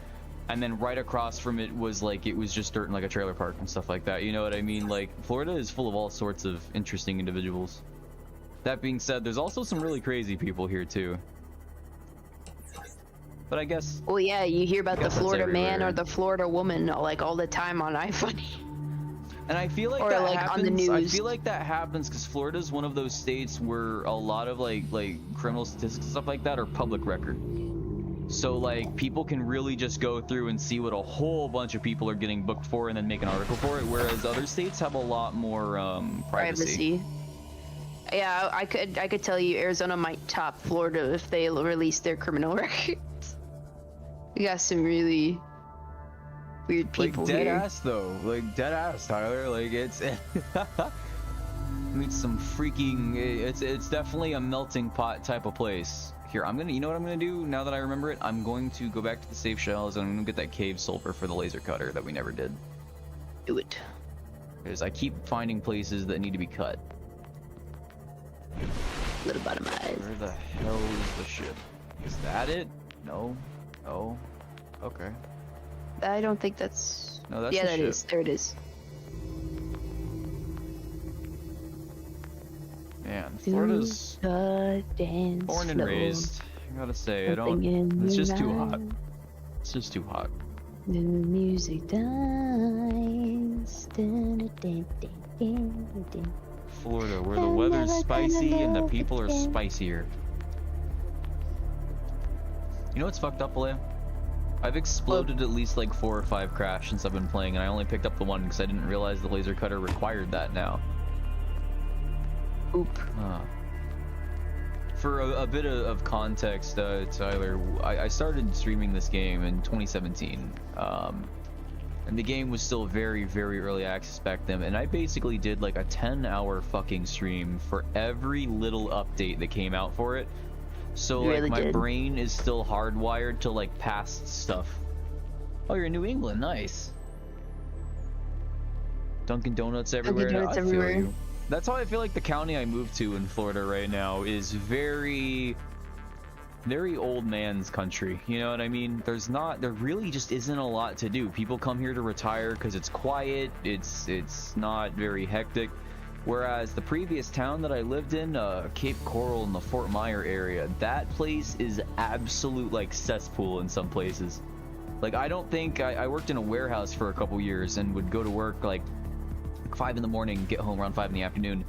and then right across from it was like it was just dirt and like a trailer park and stuff like that. You know what I mean? Like Florida is full of all sorts of interesting individuals. That being said, there's also some really crazy people here too. But I guess. Well, yeah, you hear about the Florida man everywhere. or the Florida woman like all the time on iFunny. And I feel like Or, that like, happens. on the news. I feel like that happens because Florida is one of those states where a lot of like criminal statistics and stuff like that are public record. So like people can really just go through and see what a whole bunch of people are getting booked for and then make an article for it. Whereas other states have a lot more privacy. Yeah, I could tell you Arizona might top Florida if they release their criminal records. We got some really weird people like dead here. ass though, like dead ass, Tyler. Like it's I mean some freaking. It's definitely a melting pot type of place. Here, you know what I'm gonna do now that I remember it? I'm going to go back to the safe shells and I'm gonna get that cave sulfur for the laser cutter that we never did. Do it. Because I keep finding places that need to be cut. Little bottom eyes. Where the hell is the ship? Is that it? No. Oh. Okay. I don't think that's. No, that's yeah, the that ship. is. There it is. Man, Florida's born and raised. I gotta say, I don't. It's just too hot. It's just too hot. The music dies. Florida, where the weather's spicy and the people are spicier. You know what's fucked up, Alea? I've exploded at least like 4 or 5 crashes since I've been playing, and I only picked up the one because I didn't realize the laser cutter required that now. Oop. For a bit of context, Tyler, I started streaming this game in 2017. And the game was still very, very early access back then, and I basically did like a 10-hour fucking stream for every little update that came out for it. So like my brain is still hardwired to like past stuff. Oh, you're in New England, nice. Dunkin' Donuts everywhere. Dunkin' Donuts I feel everywhere. you. That's how I feel like the county I moved to in Florida right now is very old man's country. You know what I mean? There really just isn't a lot to do. People come here to retire because it's quiet. It's not very hectic. Whereas the previous town that I lived in, Cape Coral in the Fort Myer area, that place is absolute like cesspool in some places. Like I don't think I worked in a warehouse for a couple years and would go to work like 5 in the morning, get home around 5 in the afternoon,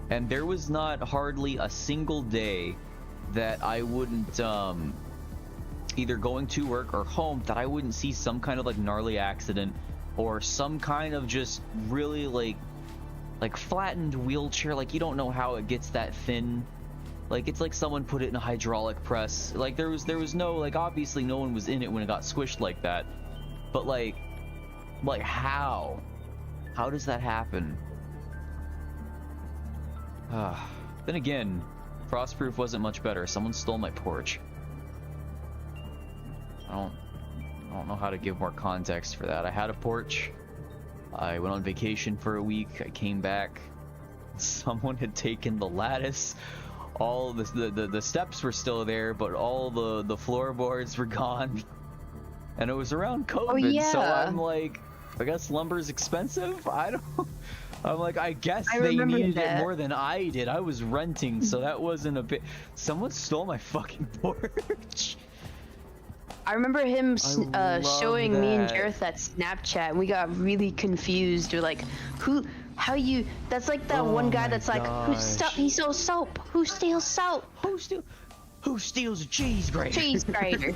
and there was not hardly a single day that I wouldn't either going to work or home that I wouldn't see some kind of like gnarly accident or some kind of just really like flattened wheelchair. Like you don't know how it gets that thin. Like it's like someone put it in a hydraulic press. Like there was no, like obviously no one was in it when it got squished like that, but like how does that happen? Then again, Frostproof wasn't much better. Someone stole my porch. I don't know how to give more context for that. I had a porch. I went on vacation for a week. I came back. Someone had taken the lattice. All the steps were still there, but all the floorboards were gone. And it was around COVID, Oh, yeah. so I'm like, I guess lumber's expensive? I'm like, I guess I they remember needed that. it more than I did. I was renting, so that wasn't a bit. Someone stole my fucking porch. I remember him love showing me and that. Jareth that Snapchat, and we got really confused. We're like, that's like that one guy my that's like, he sells soap. Who steals soap? Who steals a cheese grater? Cheese grater.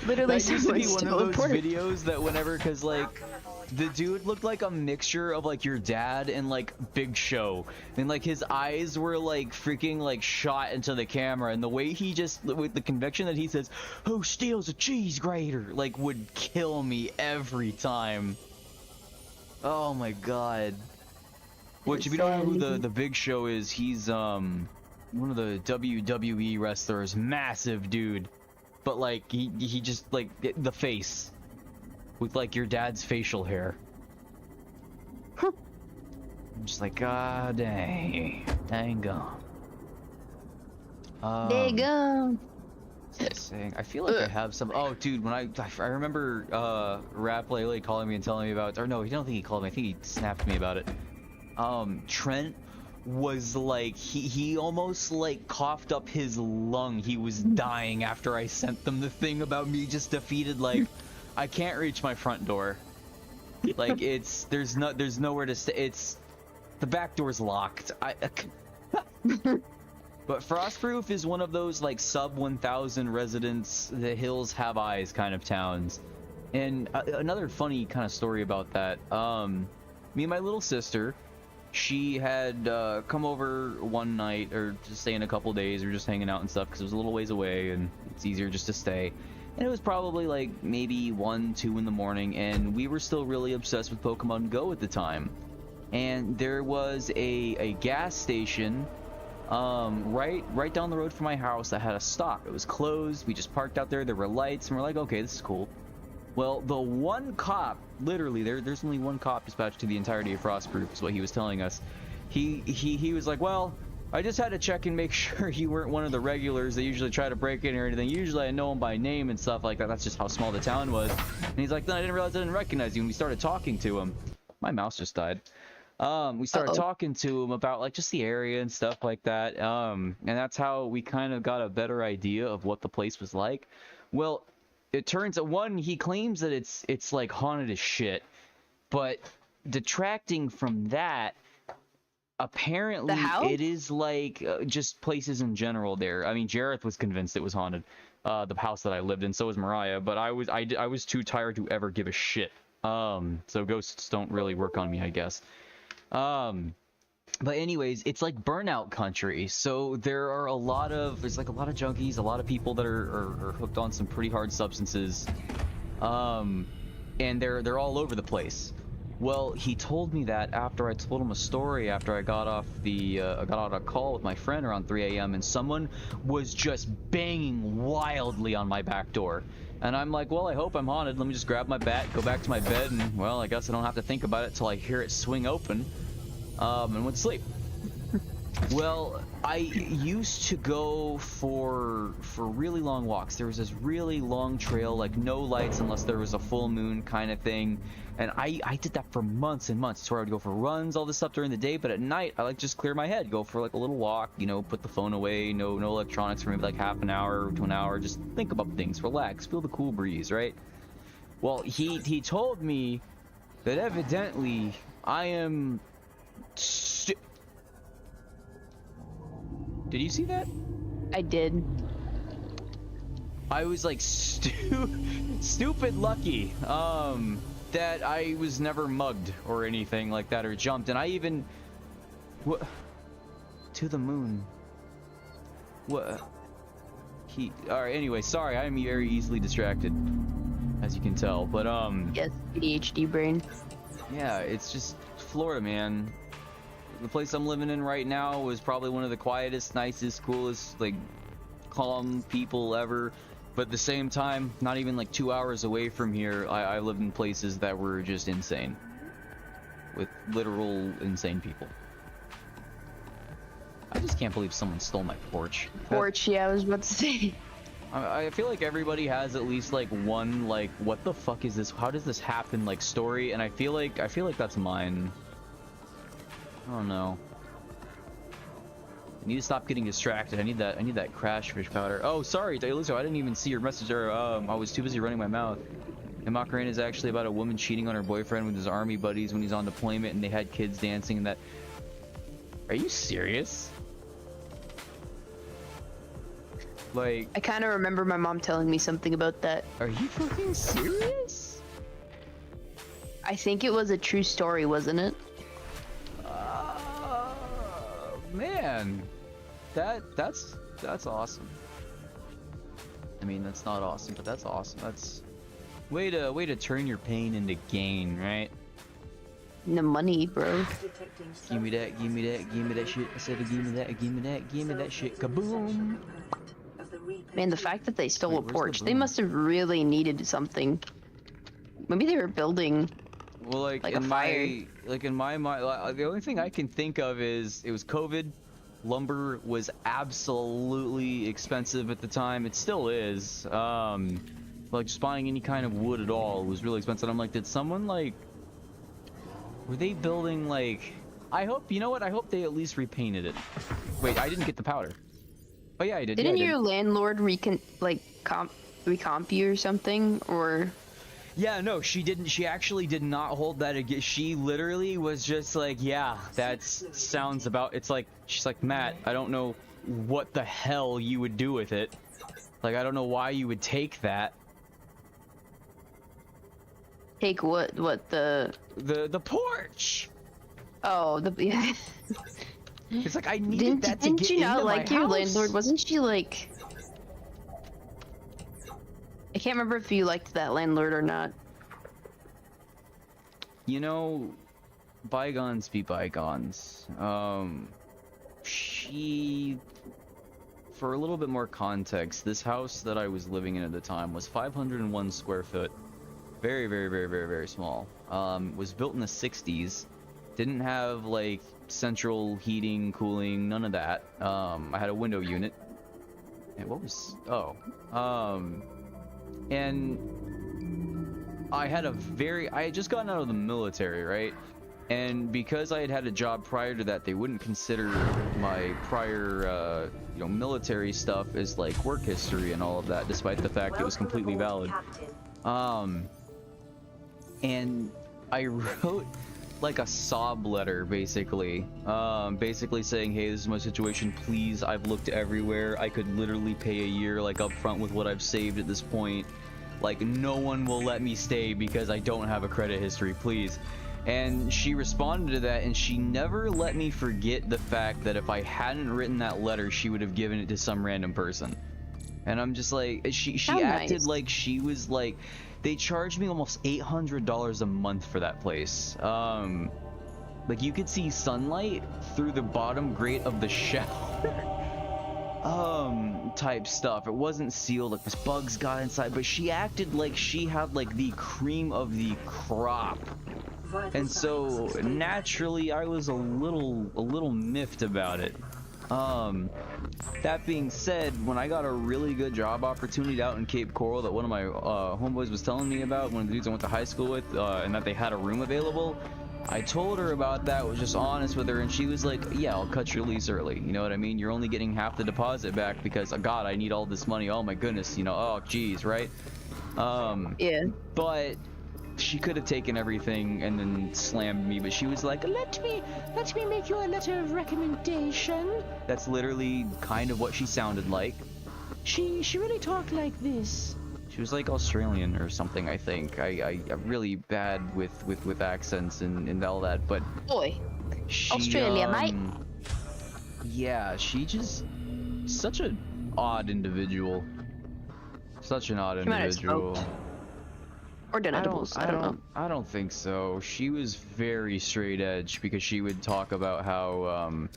Literally, That used to be one stole of a those porch. videos that whenever, cause like, the dude looked like a mixture of like your dad and like Big Show, and like his eyes were like freaking like shot into the camera, and the way he just, with the conviction that he says, "Who steals a cheese grater?" like would kill me every time. Oh my god. Which if you don't know who the Big Show is, he's one of the WWE wrestlers, massive dude, but like he just like the face with like your dad's facial hair. I'm just like, god dang gum. Daggum. Saying, I feel like I have some. Oh, dude, when I remember Rap Lele calling me and telling me about, or no, I don't think he called me. I think he snapped me about it. Trent was like, he almost like coughed up his lung. He was dying after I sent them the thing about me just defeated. Like, I can't reach my front door. Like there's nowhere to stay. It's the back door's locked. But Frostproof is one of those like sub 1,000 residents, the hills have eyes kind of towns. And another funny kind of story about that. Me and my little sister, she had come over one night, or just staying a couple days, or just hanging out and stuff, because it was a little ways away and it's easier just to stay. And it was probably like maybe 1, 2 in the morning, and we were still really obsessed with Pokemon Go at the time. And there was a gas station right down the road from my house that had a stop. It was closed. We just parked out there. There were lights, and we're like, okay, this is cool. Well, the one cop, literally, there's only one cop dispatched to the entirety of Frostproof, is what he was telling us. He was like, well, I just had to check and make sure you weren't one of the regulars that usually try to break in or anything. Usually I know him by name and stuff like that. That's just how small the town was. And he's like, then I didn't realize I didn't recognize you. And we started talking to him. My mouse just died. We started talking to him about like just the area and stuff like that. And that's how we kind of got a better idea of what the place was like. Well, it turns out, one, he claims that it's like haunted as shit, but detracting from that, apparently it is like just places in general there. I mean, Jareth was convinced it was haunted, the house that I lived in. So was Mariah, but I was too tired to ever give a shit. So ghosts don't really work on me, I guess. But anyways, it's like burnout country, so there's a lot of junkies, a lot of people that are hooked on some pretty hard substances, and they're all over the place. Well, he told me that after I told him a story, after I got off a call with my friend around 3 a.m. and someone was just banging wildly on my back door. And I'm like, well, I hope I'm haunted. Let me just grab my bat, go back to my bed, and, well, I guess I don't have to think about it till I hear it swing open, and went to sleep. Well, I used to go for really long walks. There was this really long trail, like no lights unless there was a full moon kind of thing. And I did that for months and months. It's where I would go for runs, all this stuff during the day, but at night, I like just clear my head, go for like a little walk, you know, put the phone away, no electronics for maybe like half an hour to an hour, just think about things, relax, feel the cool breeze, right? Well, he told me that evidently I am... Did you see that? I did. I was like stupid lucky that I was never mugged or anything like that or jumped, and I even to the moon. What? All right. Anyway, sorry, I'm very easily distracted, as you can tell. But yes, ADHD brain. Yeah, it's just Florida, man. The place I'm living in right now is probably one of the quietest, nicest, coolest, like, calm people ever. But at the same time, not even like 2 hours away from here, I lived in places that were just insane. With literal insane people. I just can't believe someone stole my porch. Yeah, I was about to say. I feel like everybody has at least like one, like, what the fuck is this? How does this happen? Like, story, and I feel like that's mine. I don't know. I need to stop getting distracted. I need that crash fish powder. Oh, sorry, Dailuso, I didn't even see your message there. I was too busy running my mouth. And Macarena is actually about a woman cheating on her boyfriend with his army buddies when he's on deployment, and they had kids dancing and that. Are you serious? Like, I kind of remember my mom telling me something about that. are you fucking serious? I think it was a true story, wasn't it? Man, that's awesome. I mean, that's not awesome, but that's awesome. That's way to turn your pain into gain, right? The money, bro. Detecting Give me that, give me that, give me that shit. I said, give me that, give me that, give me that shit. Kaboom! of the repair Man, the fact that they stole Wait, a where's the porch, they boom? must have really needed something. Maybe they were building. Well, like, Like a in fire. my mind, the only thing I can think of is it was COVID. Lumber was absolutely expensive at the time. It still is. Like just buying any kind of wood at all was really expensive. I'm like, did someone like, were they building like? I hope, you know what? I hope they at least repainted it. Wait, I didn't get the powder. Oh yeah, I did. Didn't yeah, I your did. landlord recomp you or something? Or Yeah, no, she didn't. She actually did not hold that against. She literally was just like, yeah, that sounds about. It's like, she's like, Matt, I don't know what the hell you would do with it. Like, I don't know why you would take that. take what? What the? The porch. Oh, the yeah. It's like I needed that to Didn't get you not into my like your house. landlord? Wasn't she like? I can't remember if you liked that landlord or not. You know, bygones be bygones. She, for a little bit more context, this house that I was living in at the time was 501 square foot. Very, very, very, very, very small. Was built in the 60s. Didn't have, like, central heating, cooling, none of that. I had a window unit. And what was... Oh. And I had I had just gotten out of the military, right? And because I had had a job prior to that, they wouldn't consider my prior, you know, military stuff as, like, work history and all of that, despite the fact it was completely valid. And I wrote like a sob letter, basically, basically saying, hey, this is my situation, please, I've looked everywhere, I could literally pay a year, like, up front with what I've saved at this point, like, no one will let me stay because I don't have a credit history, please. And she responded to that, and she never let me forget the fact that if I hadn't written that letter, she would have given it to some random person. And I'm just like, she acted nice. like she was like, they charged me almost $800 a month for that place. Like, you could see sunlight through the bottom grate of the shower. Type stuff. It wasn't sealed, like, bugs got inside, but she acted like she had, like, the cream of the crop. And so, naturally, I was a little miffed about it. That being said, when I got a really good job opportunity out in Cape Coral that one of my homeboys was telling me about, one of the dudes I went to high school with, and that they had a room available, I told her about that, was just honest with her, and she was like, yeah, I'll cut your lease early, you know what I mean? You're only getting half the deposit back because, God, I need all this money, oh my goodness, you know, oh geez, right? Yeah. But she could have taken everything and then slammed me, but she was like, let me make you a letter of recommendation. That's literally kind of what she sounded like. She really talked like this. She was like Australian or something, I think. I'm really bad with accents and all that, but Boy. she, Australia, mate. yeah, she just such an odd individual. Such an odd She might have individual. smoked. Or done edibles. I don't know. I don't think so. She was very straight edge because she would talk about how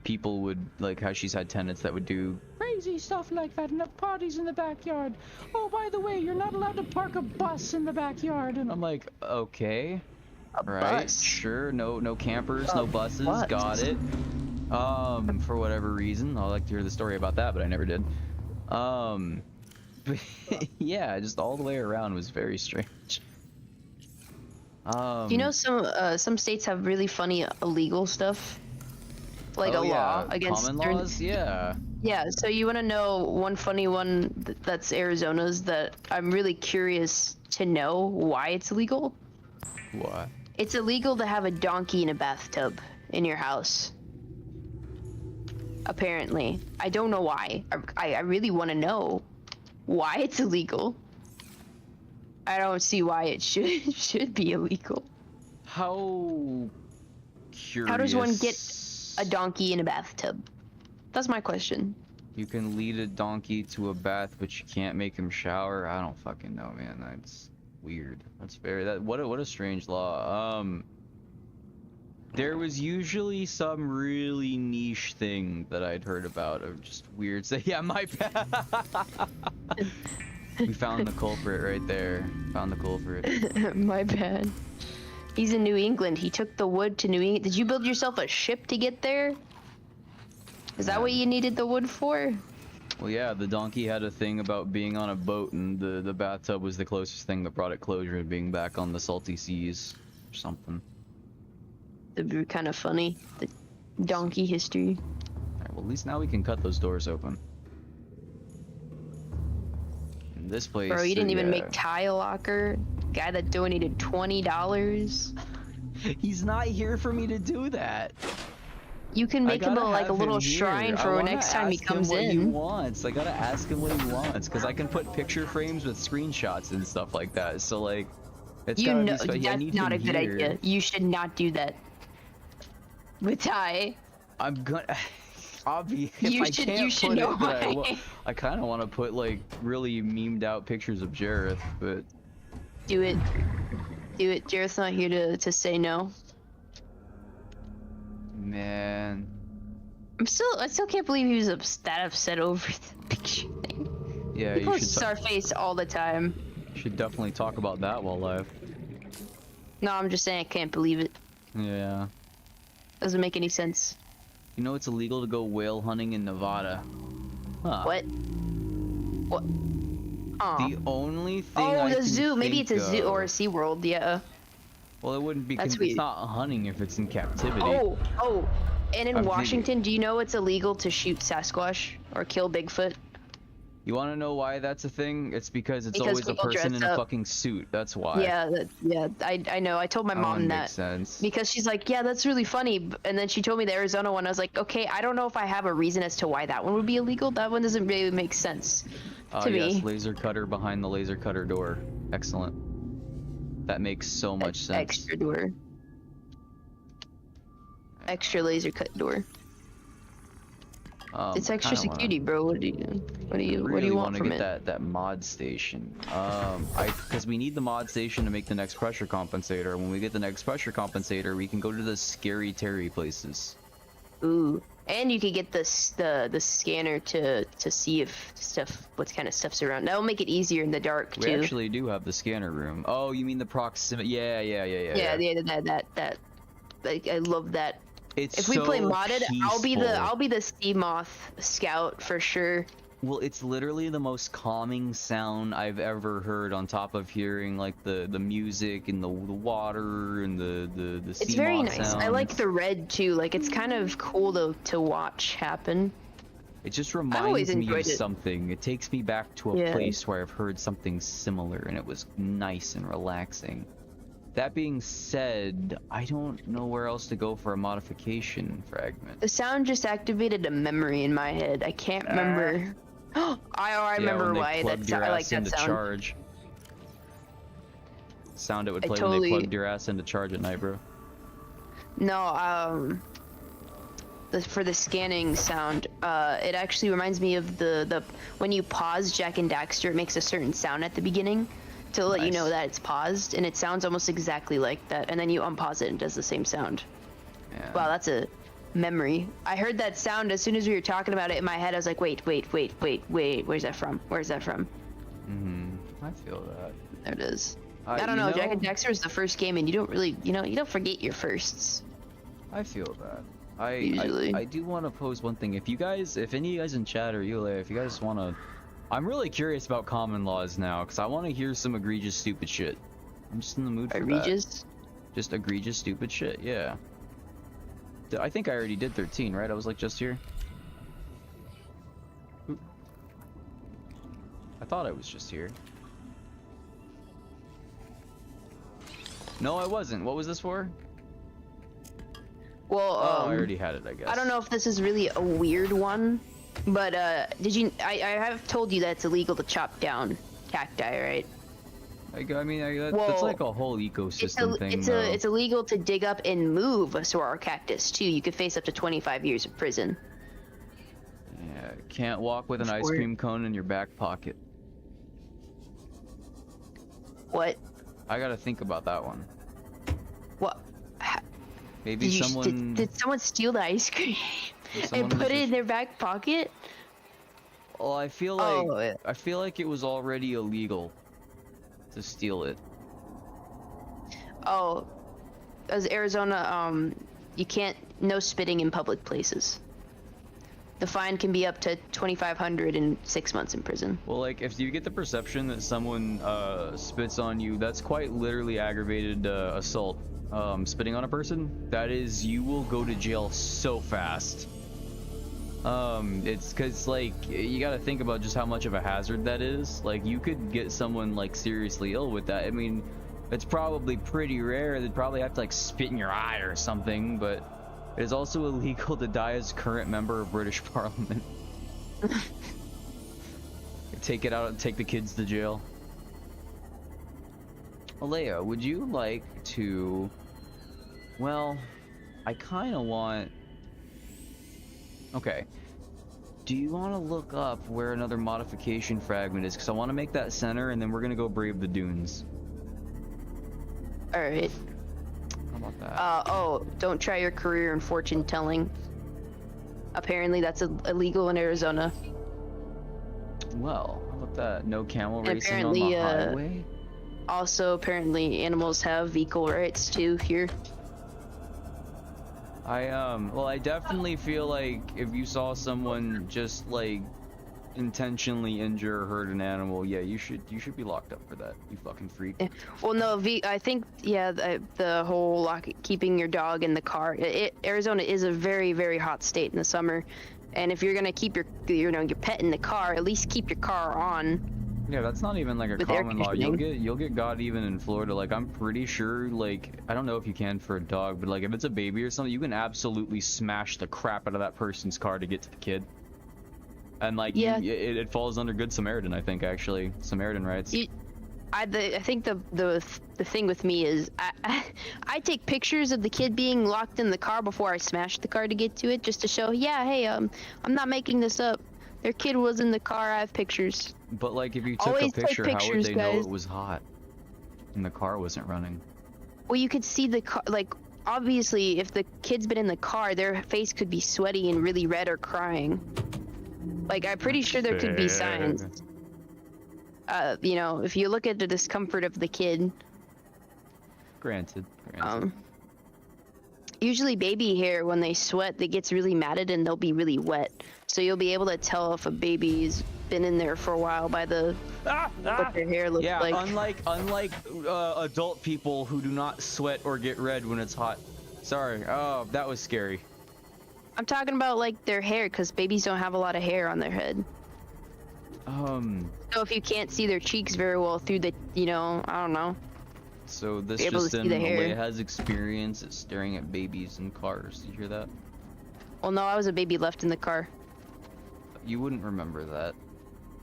people would, like, how she's had tenants that would do crazy stuff like that and have parties in the backyard. Oh, by the way, you're not allowed to park a bus in the backyard. And I'm like, okay, right, bus? sure, no campers, no buses, bus. got it. For whatever reason, I'd like to hear the story about that, but I never did. But yeah, just all the way around was very strange. You know, some states have really funny illegal stuff, like oh, a yeah, law against common laws, yeah. Yeah, so you want to know one funny one that's Arizona's that I'm really curious to know why it's illegal? What? It's illegal to have a donkey in a bathtub in your house. Apparently. I don't know why. I really want to know why it's illegal. I don't see why it should be illegal. How curious. How does one get a donkey in a bathtub? That's my question. You can lead a donkey to a bath, but you can't make him shower? I don't fucking know, man. That's weird. That's very what a strange law. There was usually some really niche thing that I'd heard about, or just weird. So yeah, my bad. We found the culprit right there. Found the culprit. My bad. He's in New England. He took the wood to New England. Did you build yourself a ship to get there? Is that what you needed the wood for? Well, yeah, the donkey had a thing about being on a boat, and the bathtub was the closest thing that brought it closure to being back on the salty seas, or something. That'd be kind of funny. The donkey history. Alright, well, at least now we can cut those doors open. In this place... Bro, you didn't even yeah. make tile locker? Guy that donated $20? He's not here for me to do that. You can make him like a little shrine for next time he comes in. He wants. I gotta ask him what he wants, because I can put picture frames with screenshots and stuff like that. So like, it's You gotta know, be that's not a good idea. You should not do that. With Ty. I'm gonna. Obviously, You I should- can't you should put know it, but why. I kind of want to put like really memed out pictures of Jareth, but Do it. Do it. Jareth's not here to say no. man, I still can't believe he was that upset over the picture thing. yeah, He you posts our face all the time. should definitely talk about that while live. No, I'm just saying I can't believe it. Yeah, Doesn't make any sense. you know it's illegal to go whale hunting in Nevada. Huh. What? What? Aw. The only thing Oh, I the can zoo. Maybe think it's a zoo of- or a SeaWorld, yeah. Well, it wouldn't be. That's It's weird. not hunting if it's in captivity. Oh. And in I'm Washington, do you know it's illegal to shoot Sasquatch or kill Bigfoot? You want to know why that's a thing? It's because it's Because always a people person dress in a up. fucking suit. That's why. Yeah, I know. I told my That mom one that. makes sense. Because she's like, yeah, that's really funny. And then she told me the Arizona one. I was like, okay, I don't know if I have a reason as to why that one would be illegal. That one doesn't really make sense to Yes, me. laser cutter behind the laser cutter door. Excellent. That makes so much sense. Extra door. Extra laser cut door. It's extra kinda security, bro. What do you really want to from get it? that mod station. Because we need the mod station to make the next pressure compensator. When we get the next pressure compensator, we can go to the scary Terry places. Ooh, and you could get the scanner to see if what kind of stuff's around. That'll make it easier in the dark We too. actually do have the scanner room. Oh, you mean the proximity? Yeah. That. Like, I love that. It's If we play so modded, I'll be peaceful. the sea moth scout for sure. Well, it's literally the most calming sound I've ever heard, on top of hearing like the music and the water and the It's sea very moth nice. I like sounds. the red too. Like, it's kind of cool to watch happen. It just always reminds me of enjoyed it. something. It takes me back to a Yeah. place where I've heard something similar and it was nice and relaxing. That being said, I don't know where else to go for a modification fragment. The sound just activated a memory in my head. I can't remember. I remember when they why. plugged your I like ass that into sound. charge. Sound it would I play when totally- they plugged your ass into charge at night, bro. No, for the scanning sound, it actually reminds me of the when you pause Jak and Daxter, it makes a certain sound at the beginning to let you know Nice. that it's paused, and it sounds almost exactly like that. And then you unpause it and it does the same sound. Yeah. Wow, that's a memory. I heard that sound as soon as we were talking about it in my head. I was like, wait, where's that from? Where's that from? I feel that. There it is. I I don't know. Jak and Daxter was the first game, and you don't really, you don't forget your firsts. I feel that. Usually. I do want to pose one thing. If any of you guys in chat or Yule, if you guys want to, I'm really curious about common laws now, because I want to hear some egregious stupid shit. I'm just in the mood for that. Egregious. Just egregious stupid shit, yeah. I think I already did 13, right? I was like just here. Oop. I thought I was just here. No, I wasn't. What was this for? Well, Oh, I already had it, I guess. I don't know if this is really a weird one, but did you? I have told you that it's illegal to chop down cacti, right? That's Well, like a whole ecosystem thing. though. It's illegal to dig up and move a saguaro cactus too. You could face up to 25 years of prison. Yeah, can't walk with an ice For it. cream cone in your back pocket. What? I gotta think about that one. What? Maybe someone... Did someone steal the ice cream and someone put was it in just- their back pocket? Well, I feel like it was already illegal to steal it. Oh, as Arizona, you can't, no spitting in public places. The fine can be up to $2,500 and 6 months in prison. Well, like, if you get the perception that someone spits on you, that's quite literally aggravated assault. Spitting on a person, that is, you will go to jail so fast. It's because, like, you gotta think about just how much of a hazard that is. Like, you could get someone, like, seriously ill with that. I mean, it's probably pretty rare. They'd probably have to, like, spit in your eye or something, but it is also illegal to die as current member of British Parliament. Take it out and take the kids to jail. Alea, would you like to... Well, I kind of want... Okay. Do you want to look up where another modification fragment is? Because I want to make that center, and then we're going to go brave the dunes. Alright. How about that? Oh, don't try your career in fortune telling. Apparently that's illegal in Arizona. Well, how about that? No camel And racing on the highway? Also, apparently animals have vehicle rights too here. Well, I definitely feel like if you saw someone just, like, intentionally injure or hurt an animal, yeah, you should be locked up for that, you fucking freak. Well, no, I think, yeah, the whole keeping your dog in the car. Arizona is a very, very hot state in the summer, and if you're gonna keep your pet in the car, at least keep your car on. Yeah, that's not even like a With air common law. You'll conditioning. get got even in Florida. Like, I'm pretty sure, like, I don't know if you can for a dog, but like if it's a baby or something, you can absolutely smash the crap out of that person's car to get to the kid. And like, yeah, it falls under Good Samaritan, I think, actually. Samaritan rights. I think the thing with me is I take pictures of the kid being locked in the car before I smash the car to get to it, just to show, yeah, hey, I'm not making this up. Their kid was in the car. I have pictures. But like, if you took Always a picture, take how would pictures, they know guys. it was hot and the car wasn't running? Well, you could see the car. Like, obviously, if the kid's been in the car, their face could be sweaty and really red or crying. Like, I'm pretty sure there could be signs. You know, if you look at the discomfort of the kid. Granted. Usually baby hair, when they sweat, it gets really matted and they'll be really wet. So you'll be able to tell if a baby's been in there for a while by what their hair looks like. Yeah, unlike adult people who do not sweat or get red when it's hot. Sorry. Oh, that was scary. I'm talking about like their hair, because babies don't have a lot of hair on their head. So if you can't see their cheeks very well through the, I don't know. So this Be able just to see in, the hair. Leia has experience at staring at babies in cars. You hear that? Well, no, I was a baby left in the car. You wouldn't remember that.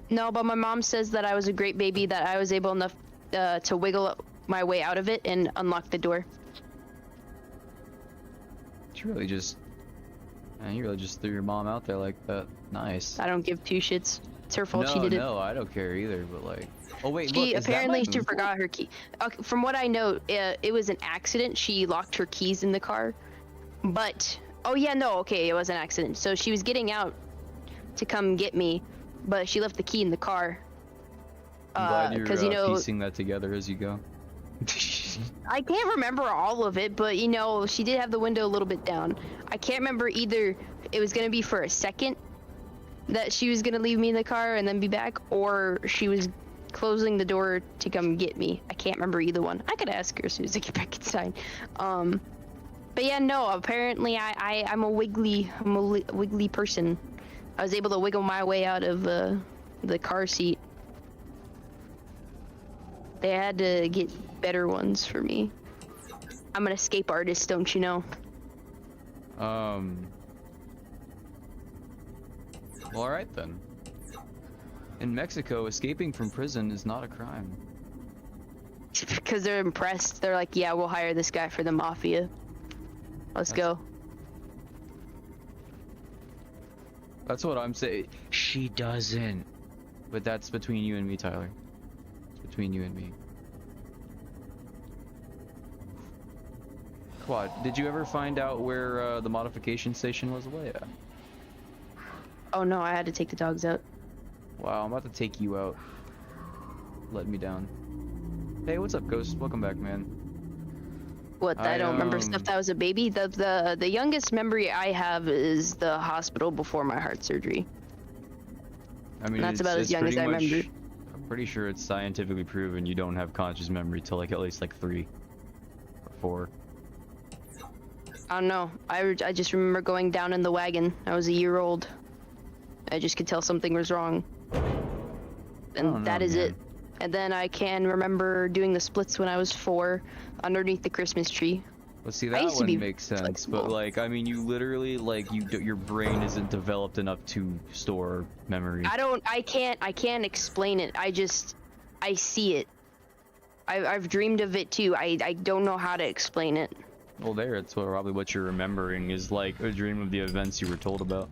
No, but my mom says that I was a great baby, that I was able enough to wiggle my way out of it and unlock the door. You really just threw your mom out there like that. Nice. I don't give two shits. It's her fault she did it. No, I don't care either, but like... Oh wait, She look, apparently she forgot her key. Okay, from what I know, it was an accident. She locked her keys in the car. But, oh yeah, no, okay, it was an accident. So she was getting out to come get me, but she left the key in the car. I'm glad you're you piecing that together as you go. I can't remember all of it, but she did have the window a little bit down. I can't remember either it was gonna be for a second that she was gonna leave me in the car and then be back, or she was closing the door to come get me. I can't remember either one. I could ask her as soon as I get back inside. But yeah, no, apparently I'm a wiggly person. I was able to wiggle my way out of the car seat. They had to get better ones for me. I'm an escape artist, don't you know? Well, alright then. In Mexico, escaping from prison is not a crime. Because they're impressed. They're like, yeah, we'll hire this guy for the mafia. Let's go. That's what I'm saying. She doesn't. But that's between you and me, Tyler. It's between you and me. Quad, did you ever find out where the modification station was away at? Oh no, I had to take the dogs out. Wow, I'm about to take you out. Let me down. Hey, what's up, Ghost? Welcome back, man. What? I don't remember stuff that was a baby. The youngest memory I have is the hospital before my heart surgery. I mean, that's about as young as I remember. I'm pretty sure it's scientifically proven you don't have conscious memory till like at least like 3 or 4. I don't know. I just remember going down in the wagon. I was a year old. I just could tell something was wrong. And that is it. And then I can remember doing the splits when I was 4 underneath the Christmas tree. Well, see, that one makes sense, flexible. But like, I mean, you literally, like, your brain isn't developed enough to store memory. I can't explain it. I see it. I've dreamed of it too. I don't know how to explain it. Well, there, it's probably what you're remembering is like a dream of the events you were told about.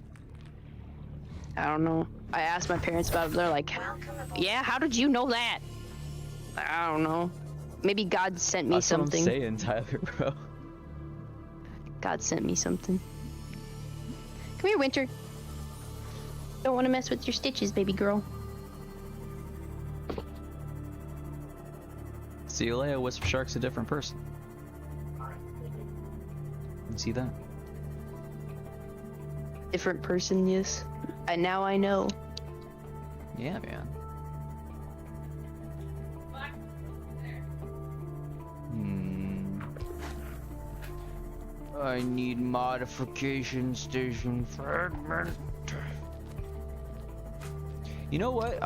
I don't know. I asked my parents about it. They're like, yeah, how did you know that? I don't know. Maybe God sent me something. That's what I'm saying, Tyler, bro. God sent me something. Come here, Winter. Don't want to mess with your stitches, baby girl. See you later, Wisp Shark's a different person. You see that? Different person, yes. And now I know. Yeah, man. I need modification station fragment. You know what?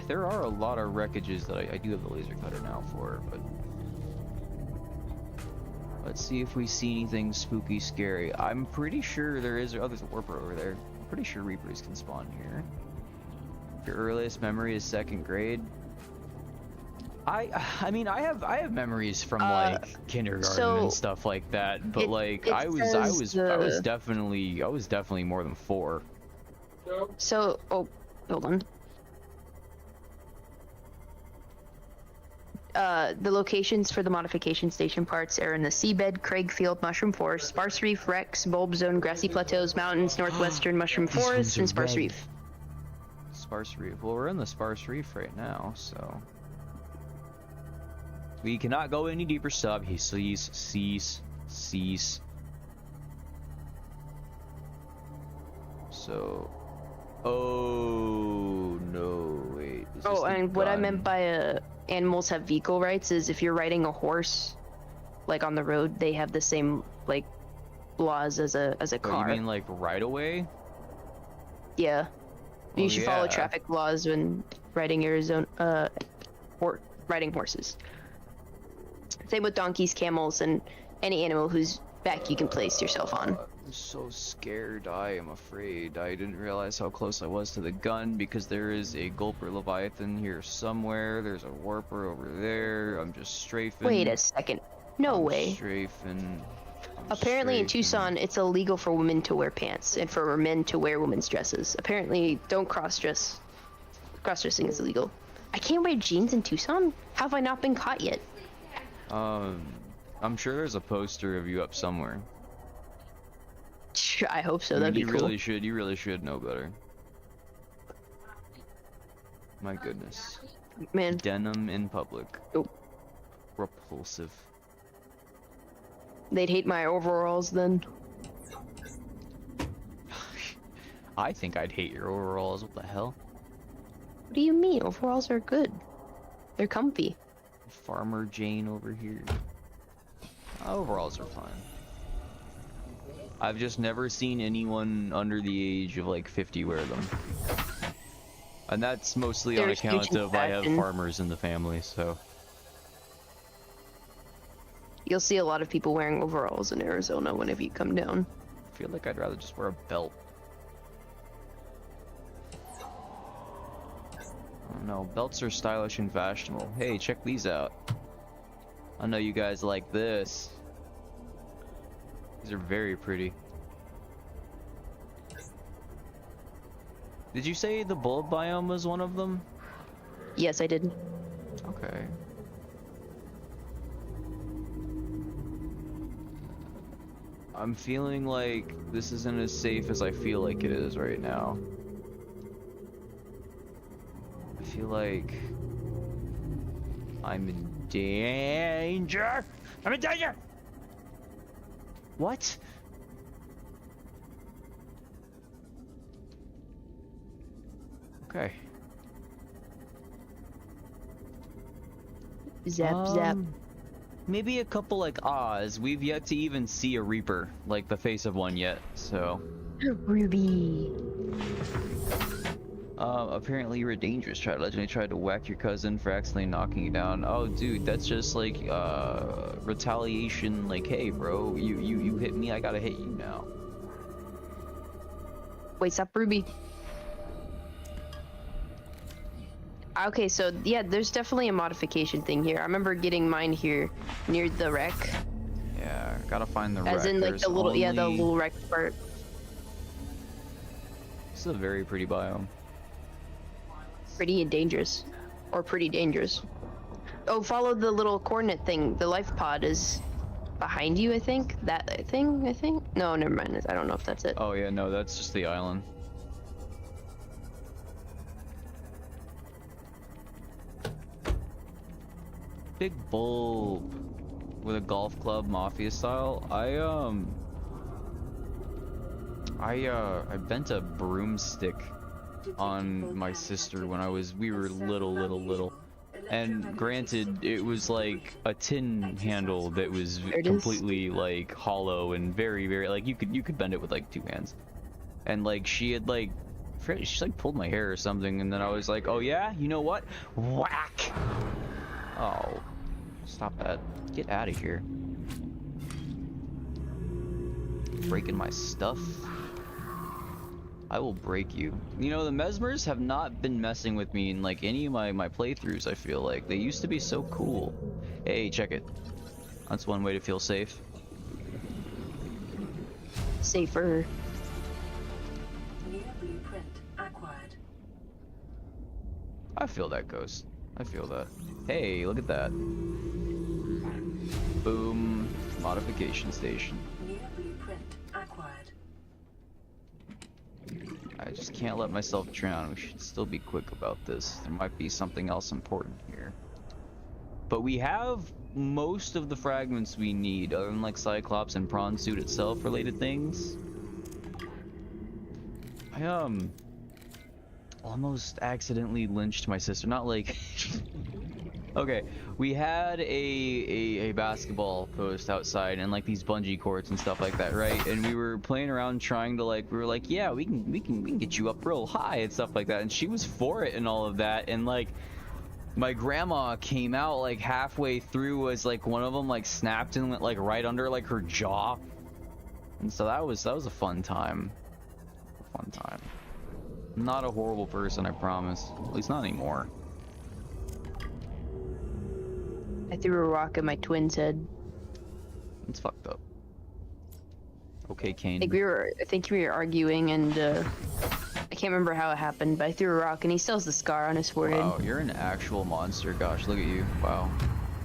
There are a lot of wreckages that I do have the laser cutter now for, but let's see if we see anything spooky, scary. I'm pretty sure there is. Oh, there's a warper over there. I'm pretty sure Reapers can spawn here. Your earliest memory is 2nd grade. I mean, I have memories from like kindergarten and stuff like that, but like I was definitely more than 4. So, oh, hold on. The locations for the modification station parts are in the Seabed, Craigfield, Mushroom Forest, Sparse Reef, Rex, Bulb Zone, Grassy Plateaus, Mountains, Northwestern Mushroom Forest, and Sparse Reef. Sparse Reef. Well, we're in the Sparse Reef right now, so we cannot go any deeper. Sub. He cease. So, oh no, wait. Oh, and what I meant by animals have vehicle rights is if you're riding a horse, like on the road, they have the same like laws as a car. You mean like right away? Yeah. You should follow traffic laws when riding riding horses. Same with donkeys, camels, and any animal whose back you can place yourself on. I'm so scared. I am afraid. I didn't realize how close I was to the gun because there is a Gulper Leviathan here somewhere. There's a Warper over there. I'm just strafing. Wait a second. No way. Strafing. Apparently in Tucson, it's illegal for women to wear pants and for men to wear women's dresses. Apparently, don't cross-dress. Cross-dressing is illegal. I can't wear jeans in Tucson? How have I not been caught yet? I'm sure there's a poster of you up somewhere. I hope so. That'd be cool. You really should know better. My goodness. Man. Denim in public. Oh. Repulsive. They'd hate my overalls then. I think I'd hate your overalls. What the hell? What do you mean? Overalls are good. They're comfy. Farmer Jane over here. Overalls are fine. I've just never seen anyone under the age of like 50 wear them. And that's mostly on account of I have farmers in the family, so. You'll see a lot of people wearing overalls in Arizona whenever you come down. I feel like I'd rather just wear a belt. I don't know, belts are stylish and fashionable. Hey, check these out. I know you guys like this. These are very pretty. Did you say the bulb biome was one of them? Yes, I did. Okay. I'm feeling like this isn't as safe as I feel like it is right now. I feel like I'm in danger. I'm in danger. What? Okay. Zap zap. Maybe a couple like Oz. We've yet to even see a Reaper, like the face of one yet, so. Ruby. Apparently you were dangerous. Legendary tried to whack your cousin for accidentally knocking you down. Oh, dude, that's just like, retaliation. Like, hey, bro, you hit me, I gotta hit you now. Wait, stop, Ruby. Okay, so yeah, there's definitely a modification thing here. I remember getting mine here near the wreck. Yeah, gotta find the wreck. As in, like, There's the little, yeah, the only- little wreck part. This is a very pretty biome. Pretty and dangerous. Or pretty dangerous. Oh, follow the little coordinate thing. The life pod is behind you, I think. That thing, I think? No, never mind. I don't know if that's it. Oh yeah, no, that's just the island. Big bulb with a golf club, mafia style. I bent a broomstick on my sister when we were little. And granted, it was like a tin handle that was completely like hollow and very like you could bend it with like 2 hands. And like she had like she like pulled my hair or something, and then I was like, oh yeah, you know what? Whack! Oh, stop that! Get out of here! Breaking my stuff. I will break you. You know, the Mesmers have not been messing with me in like any of my playthroughs, I feel like. They used to be so cool. Hey, check it. That's one way to feel safe. Safer. New blueprint acquired. I feel that, Ghost. I feel that. Hey, look at that. Boom. Modification station. New blueprint acquired. I just can't let myself drown. We should still be quick about this. There might be something else important here. But we have most of the fragments we need, other than like Cyclops and Prawn Suit itself related things. I almost accidentally lynched my sister. Not like okay, we had a basketball post outside and like these bungee cords and stuff like that, right? And we were playing around trying to like, we were like, yeah, we can get you up real high and stuff like that. And she was for it and all of that. And like my grandma came out like halfway through as like one of them like snapped and went like right under like her jaw. And so that was a fun time. I'm not a horrible person, I promise. At least not anymore. I threw a rock at my twin's head. It's fucked up. Okay, Kane. I think we were arguing, and I can't remember how it happened, but I threw a rock, and he still has the scar on his forehead. Wow, you're an actual monster. Gosh, look at you. Wow.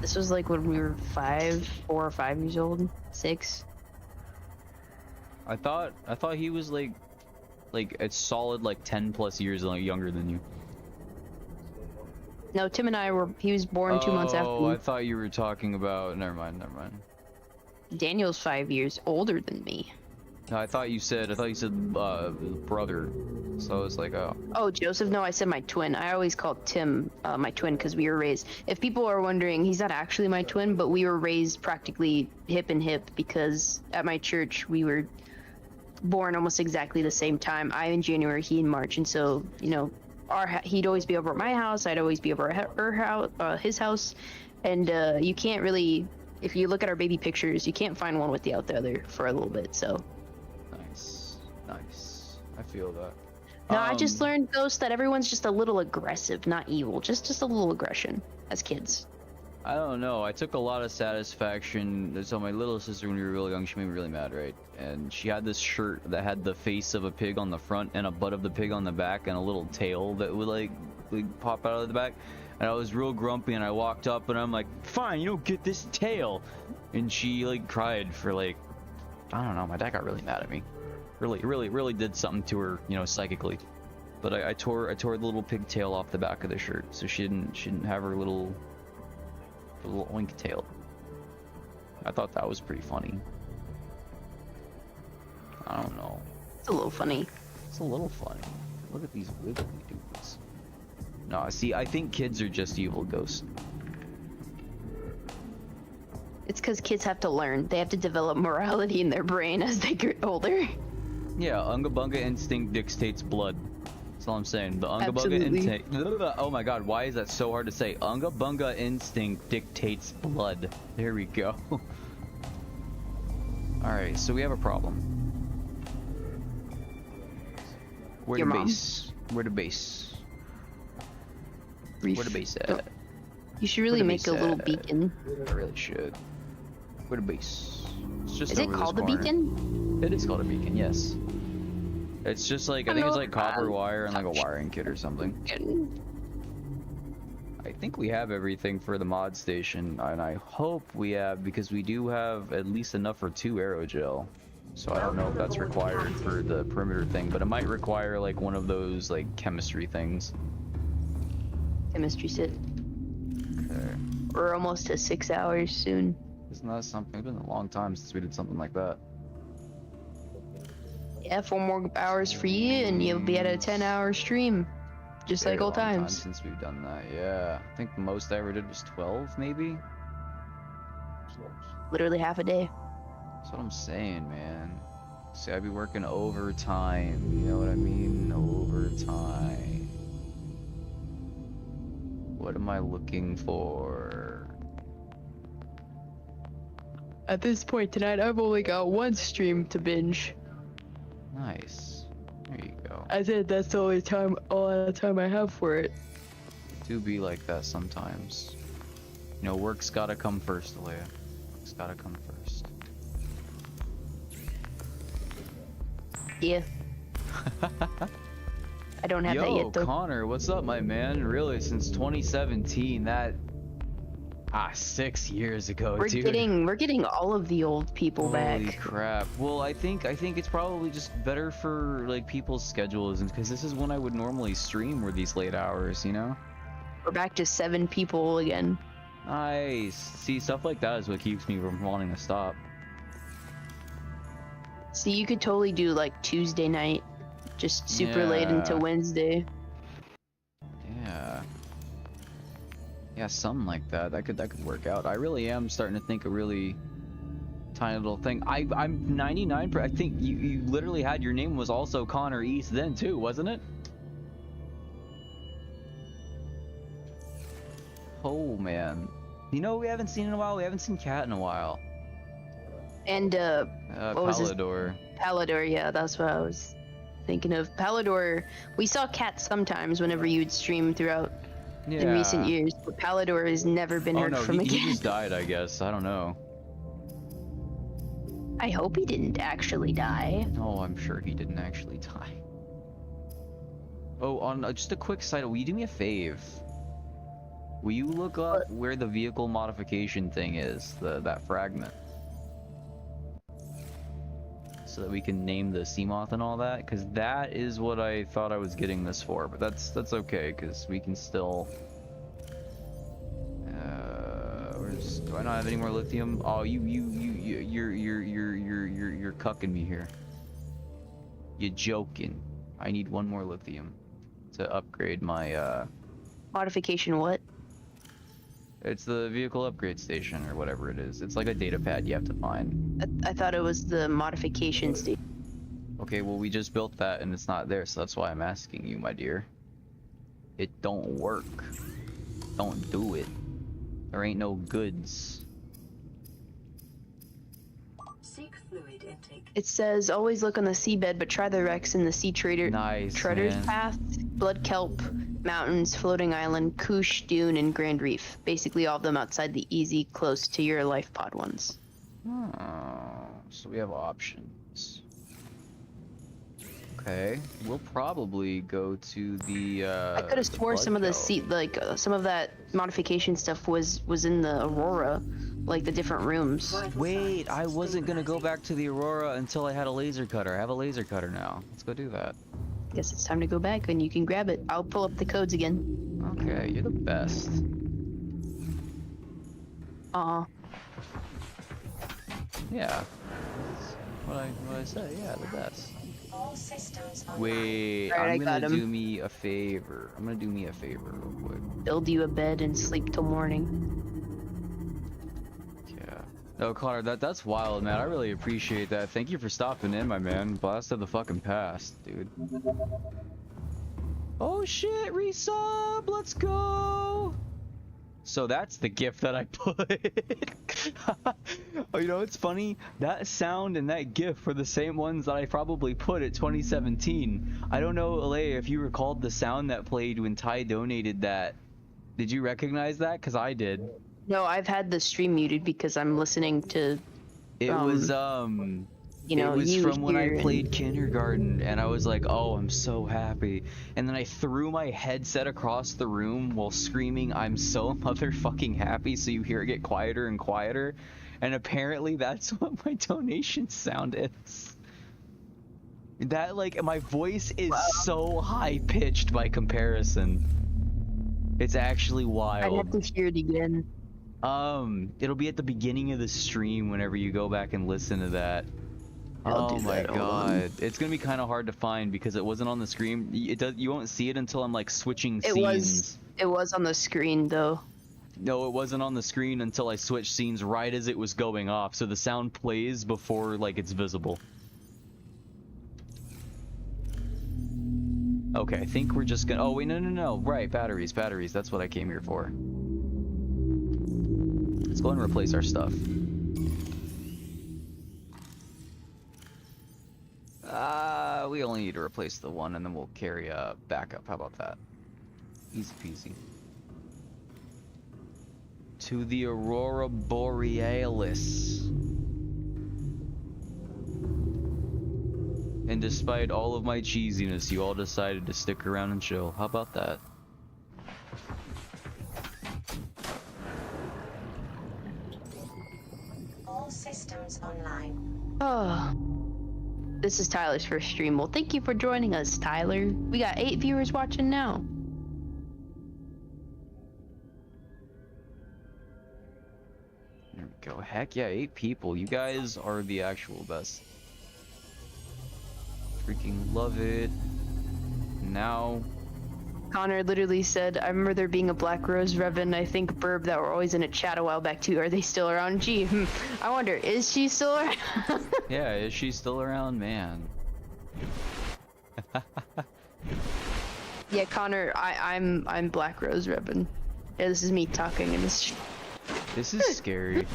This was like when we were 4 or 5 years old, 6. I thought he was like a solid like 10 plus years younger than you. No, Tim and I he was born 2 months after Oh, me. I thought you were talking about, never mind. Daniel's 5 years older than me. No, I thought you said brother. So I was like, oh. Oh, Joseph? No, I said my twin. I always called Tim my twin because we were raised. If people are wondering, he's not actually my twin, but we were raised practically hip and hip because at my church we were born almost exactly the same time. I in January, he in March, and so you know, he'd always be over at my house. I'd always be over at her house, his house, and you can't really, if you look at our baby pictures, you can't find one without the other for a little bit. So. Nice. I feel that. No, I just learned, Ghost, that everyone's just a little aggressive, not evil. Just a little aggression as kids. I don't know. I took a lot of satisfaction. So my little sister, when we were really young, she made me really mad, right? And she had this shirt that had the face of a pig on the front and a butt of the pig on the back and a little tail that would like pop out of the back. And I was real grumpy, and I walked up and I'm like, fine, you don't get this tail. And she like cried for like I don't know. My dad got really mad at me. Really did something to her, you know, psychically. But I tore the little pigtail off the back of the shirt, so she didn't have her little oink tail. I thought that was pretty funny. I don't know. It's a little funny. It's a little funny. Look at these wiggly dudes. No, see, I think kids are just evil ghosts. It's because kids have to learn. They have to develop morality in their brain as they get older. Yeah, Unga Bunga instinct dictates blood. That's all I'm saying. The Unga Bunga Absolutely. instinct. Oh my god, why is that so hard to say? Unga Bunga instinct dictates blood. There we go. Alright, so we have a problem. Where Your the mom? base? Where the base? Reef. Where the base Oh, at? you should really Where the make a base little at? beacon. I really should. Where the base? It's just Is it over this called the corner. beacon? It is called a beacon, yes. It's just like, I think it's like copper Hello. wire and like a wiring kit or something. I think we have everything for the mod station, and I hope we have, because we do have at least enough for 2 aerogel. So I don't know if that's required for the perimeter thing, but it might require like one of those like chemistry things. Chemistry sit. Okay. We're almost to 6 hours soon. Isn't that something? It's been a long time since we did something like that. Yeah, 4 more hours for you, and you'll be at a 10-hour stream, just Very like old long time times. since we've done that, yeah. I think the most I ever did was 12, maybe? Literally half a day. That's what I'm saying, man. See, I'd be working overtime, you know what I mean? Overtime. What am I looking for? At this point tonight, I've only got 1 stream to binge. Nice. There you go. I said that's the only time, all the time I have for it. It do be like that sometimes. You know, work's gotta come first, Alea. Work's gotta come first. Yeah. I don't have that Yo, yet though. Connor, what's up, my man? Really, since 2017, that... 6 years ago, We're dude. getting all of the old people Holy back. crap. Well, I think it's probably just better for like people's schedules, and because this is when I would normally stream, were these late hours, you know? We're back to 7 people again. Nice. See, stuff like that is what keeps me from wanting to stop. See, you could totally do like Tuesday night, just super late until Yeah. Wednesday. Yeah. Yeah, something like that. That could work out. I really am starting to think a really tiny little thing. I'm 99%. I think you literally had your name was also Connor East then too, wasn't it? Oh man. You know, we haven't seen in a while. We haven't seen Cat in a while. And what was his- Palador. Palador, yeah, that's what I was thinking of. Palador, we saw Cat sometimes whenever you'd stream throughout in recent years, but Palador has never been Oh heard no, from he again. just died, I guess. I don't know. I hope he didn't actually die. No, I'm sure he didn't actually die. Oh, on just a quick side, will you do me a fave? Will you look up where the vehicle modification thing is, that fragment? So that we can name the Seamoth and all that, because that is what I thought I was getting this for, but that's okay, because we can still... do I not have any more lithium? Oh, you're cucking me here. You're joking. I need 1 more lithium to upgrade my, Modification what? It's the vehicle upgrade station, or whatever it is. It's like a data pad you have to find. I thought it was the modification state. Okay, well we just built that and it's not there, so that's why I'm asking you, my dear. It don't work. Don't do it. There ain't no goods. Seek fluid intake. It says always look on the seabed, but try the wrecks in the sea Nice, treader's man. path, blood kelp, mountains, floating island, Koosh, dune, and Grand Reef. Basically all of them outside the easy, close to your life pod ones. Oh, so we have options. Okay, we'll probably go to the I could have swore some of the blood some of that modification stuff was in the Aurora, like the different rooms. Wait, I wasn't gonna go back to the Aurora until I had a laser cutter. I have a laser cutter now. Let's go do that. Guess it's time to go back and you can grab it. I'll pull up the codes again. Okay, you're the best. Yeah. What I said, yeah, the best. All systems online. Wait, Alright, I I'm gonna got him. do me a favor. I'm gonna do me a favor real quick. Build you a bed and sleep till morning. Yeah. No, Connor, that's wild, man. I really appreciate that. Thank you for stopping in, my man. Blast of the fucking past, dude. Oh shit, resub! Let's go! So that's the gift that I put. Oh, you know, it's funny. That sound and that GIF were the same ones that I probably put at 2017. I don't know, Alea, if you recalled the sound that played when Ty donated that. Did you recognize that? Because I did. No, I've had the stream muted because I'm listening to. It was You know, it was you from when I here played kindergarten, and I was like, oh, I'm so happy. And then I threw my headset across the room while screaming, I'm so motherfucking happy, so you hear it get quieter and quieter. And apparently that's what my donation sound is. That, like, my voice is so high-pitched by comparison. It's actually I'd wild. have to hear it again. It'll be at the beginning of the stream whenever you go back and listen to that. I'll Oh do my that, hold on. god, it's gonna be kind of hard to find because it wasn't on the screen. You won't see it until I'm like switching scenes. It was on the screen though. No, it wasn't on the screen until I switched scenes right as it was going off, so the sound plays before like it's visible. Okay, I think we're just gonna. Oh wait, no. Right, batteries. That's what I came here for. Let's go and replace our stuff. We only need to replace the one, and then we'll carry a backup. How about that? Easy peasy. To the Aurora Borealis. And despite all of my cheesiness, you all decided to stick around and chill. How about that? All systems online. Oh. This is Tyler's first stream. Well, thank you for joining us, Tyler. We got 8 viewers watching now. There we go. Heck yeah, 8 people. You guys are the actual best. Freaking love it. Now... Connor literally said, I remember there being a Black Rose, Revan, I think Burb that were always in a chat a while back too. Are they still around? Gee, I wonder, is she still around? Yeah, is she still around? Man. Yeah, Connor, I'm Black Rose, Revan. Yeah, this is me talking in this. This is scary.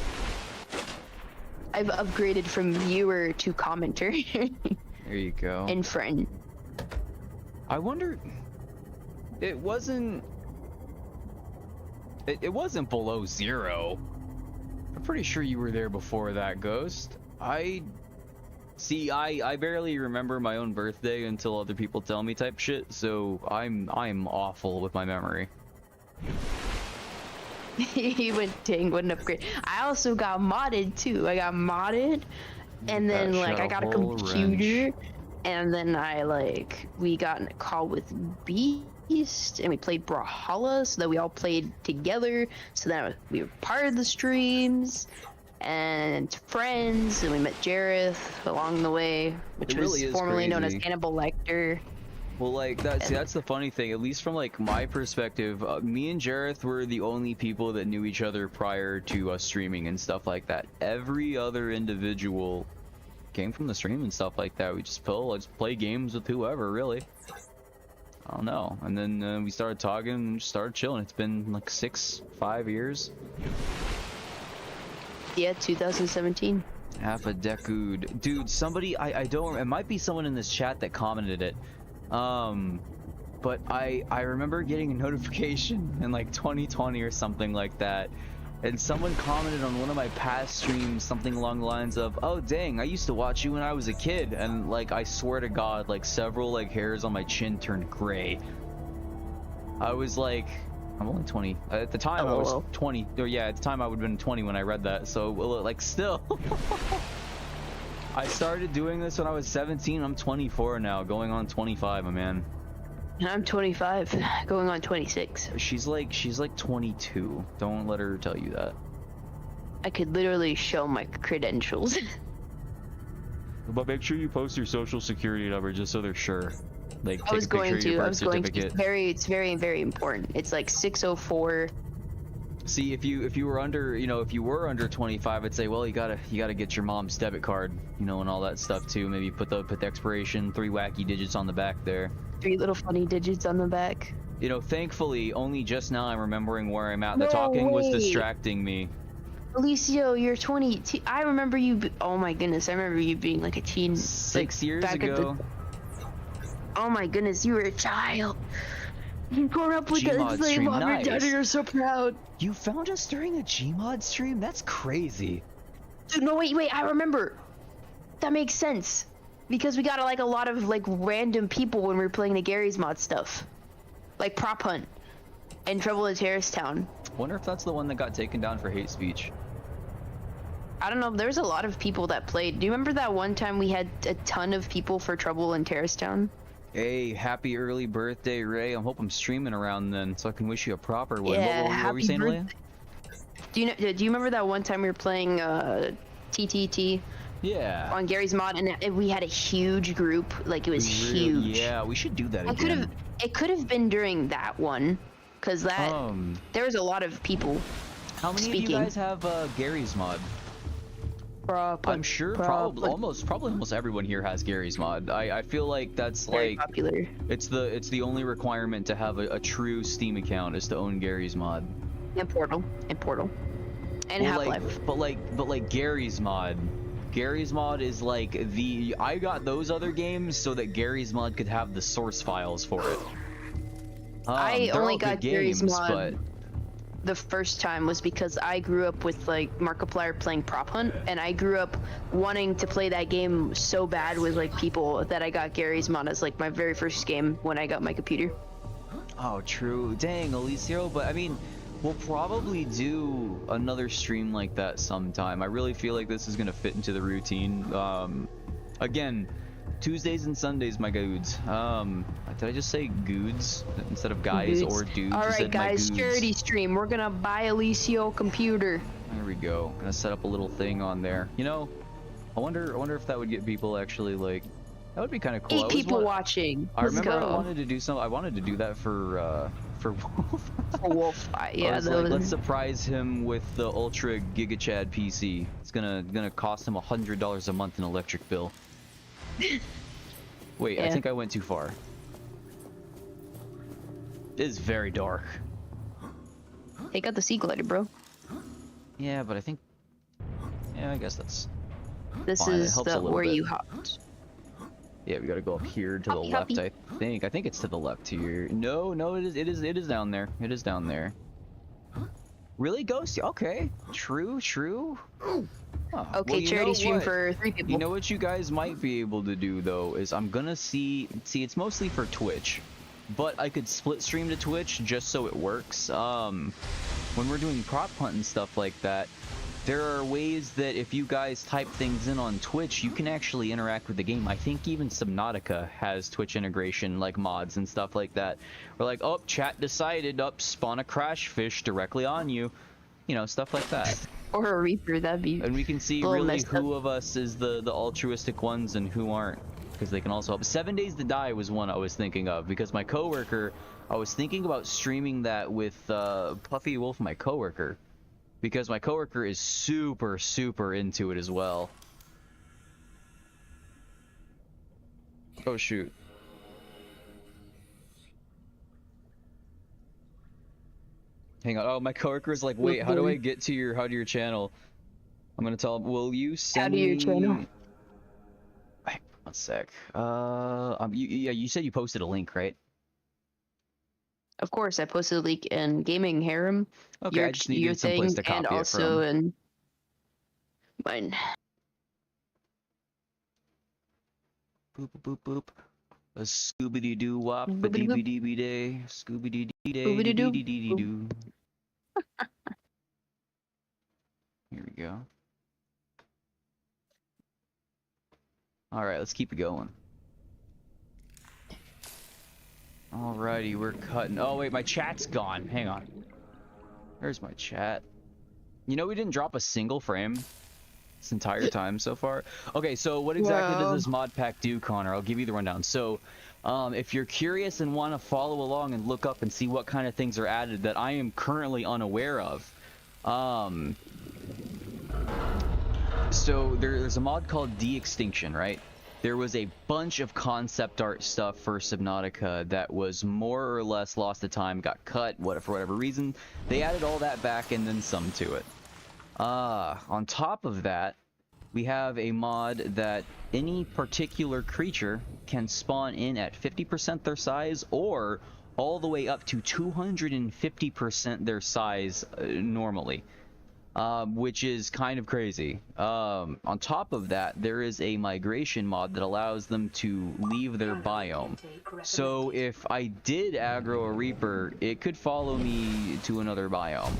I've upgraded from viewer to commenter. There you go. And friend. I wonder... It wasn't below 0. I'm pretty sure you were there before that, Ghost. I barely remember my own birthday until other people tell me type shit, so I'm awful with my memory. He went dang, what an upgrade. I also got modded too. I got modded, and then like I got a computer, and then we got in a call with Beast, and we played Brawlhalla, so that we all played together, so that we were part of the streams and friends, and we met Jareth along the way, which was formerly known as Cannibal Lecter. Well, like that's the funny thing. At least from like my perspective, me and Jareth were the only people that knew each other prior to us streaming and stuff like that. Every other individual came from the stream and stuff like that. We just play games with whoever, really. I don't know. And then we started talking and just started chilling. It's been like 5 years. Yeah, 2017. Half a decade. Dude, somebody, I don't, it might be someone in this chat that commented it. But I remember getting a notification in like 2020 or something like that. And someone commented on one of my past streams something along the lines of, oh dang, I used to watch you when I was a kid. And like, I swear to God, like several like hairs on my chin turned gray. I was like, I'm only 20. At the time, I was LOL. 20. Or yeah, at the time I would have been 20 when I read that. So, well, like, still. I started doing this when I was 17. I'm 24 now, going on 25, my man. I'm 25, going on 26. She's like 22. Don't let her tell you that. I could literally show my credentials. But make sure you post your social security number just so they're sure. Like, I was going to. Birth certificate. It's very, very important. It's like 604. See, if you were under, if you were under 25, I'd say, well, you gotta get your mom's debit card, and all that stuff too. Maybe put the expiration, 3 wacky digits on the back there. 3 little funny digits on the back. Thankfully, only just now I'm remembering where I'm at. The talking was distracting me. Alicio, you're 20. I remember you. Oh my goodness, I remember you being like a teen. 6 years back ago. Oh my goodness, you were a child. You grew up with Gmod the slave stream, mom. nice. Your dad, you're so proud. You found us during a Gmod stream? That's crazy. Dude, no, wait, I remember. That makes sense. Because we got like a lot of like random people when we were playing the Gary's Mod stuff. Like Prop Hunt and Trouble in Terrace Town. Wonder if that's the one that got taken down for hate speech. I don't know, there's a lot of people that played. Do you remember that one time we had a ton of people for Trouble in Terrace Town? Hey, happy early birthday, Ray. I hope I'm streaming around then so I can wish you a proper one. Yeah, what were you saying, Leia? Do you remember that one time we were playing TTT? Yeah. On Gary's Mod, and we had a huge group. Like, it was huge. Yeah, we should do that again. It could have been during that one, because there was a lot of people. How many speaking. of you guys have Gary's Mod? I'm sure probably almost everyone here has Gary's Mod. I feel like that's very like popular. It's the only requirement to have a true Steam account is to own Gary's Mod. And Portal. And Half-Life. But like Gary's Mod. Gary's Mod is like I got those other games so that Gary's Mod could have the source files for it. I only got Gary's Mod. But the first time was because I grew up with like Markiplier playing Prop Hunt, and I grew up wanting to play that game so bad with like people that I got Gary's Mod as like my very first game when I got my computer. Oh, true. Dang, Alicio, but I mean, we'll probably do another stream like that sometime. I really feel like this is gonna fit into the routine. Again, Tuesdays and Sundays, my goods. Did I just say goods instead of guys or dudes? All right, guys, charity stream. We're gonna buy Alicio a computer. There we go. Gonna set up a little thing on there. I wonder if that would get people actually like. That would be kind of cool. 8 people watching. I remember I wanted to do something. I wanted to do that for Wolf. For Wolf, yeah. Let's surprise him with the Ultra Giga Chad PC. It's gonna cost him $100 a month in electric bill. Wait, yeah. I think I went too far. It is very dark. Take out the sea glider, bro. Yeah, but I think. Yeah, I guess that's. This fine. is where you hopped. Yeah, we gotta go up here to the left. I think it's to the left here. No, it is down there. It is down there. Really, Ghost? Okay, true. Oh, okay, well, charity stream for 3 people. You know what you guys might be able to do though is I'm gonna see it's mostly for Twitch, but I could split stream to Twitch just so it works. When we're doing prop hunt and stuff like that, there are ways that if you guys type things in on Twitch, you can actually interact with the game. I think even Subnautica has Twitch integration, like mods and stuff like that. We're like, oh, chat decided, spawn a crash fish directly on you. Stuff like that. Or a Reaper, that'd be. And we can see really who of us is the altruistic ones and who aren't. Because they can also help. 7 Days to Die was one I was thinking of. Because my coworker, I was thinking about streaming that with Puffy Wolf, my coworker. Because my coworker is super, super into it as well. Oh shoot. Hang on. Oh, my coworker is like, wait, how do I get to your channel? I'm gonna tell him, will you send me... How do your channel? Wait, 1 sec. You said you posted a link, right? Of course, I posted a link in Gaming Harem. Okay, I just needed some place to copy and it also from. in mine. Boop, boop, boop. A Scooby Doo Wop, a Boobity boop. Dee Dee Day, Scooby Dee Day, Boobity doo. Dee Dee Doo. Here we go. Alright, let's keep it going. Alrighty, we're cutting. Oh, wait, my chat's gone. Hang on. There's my chat. You know, we didn't drop a single frame this entire time so far. Okay, so what exactly does this mod pack do, Connor? I'll give you the rundown. So, if you're curious and want to follow along and look up and see what kind of things are added that I am currently unaware of, so there's a mod called Extinction, right? There was a bunch of concept art stuff for Subnautica that was more or less lost to time, got cut, for whatever reason. They added all that back and then some to it. On top of that, we have a mod that any particular creature can spawn in at 50% their size or all the way up to 250% their size normally. Which is kind of crazy. On top of that, there is a migration mod that allows them to leave their biome. So if I did aggro a Reaper, it could follow me to another biome.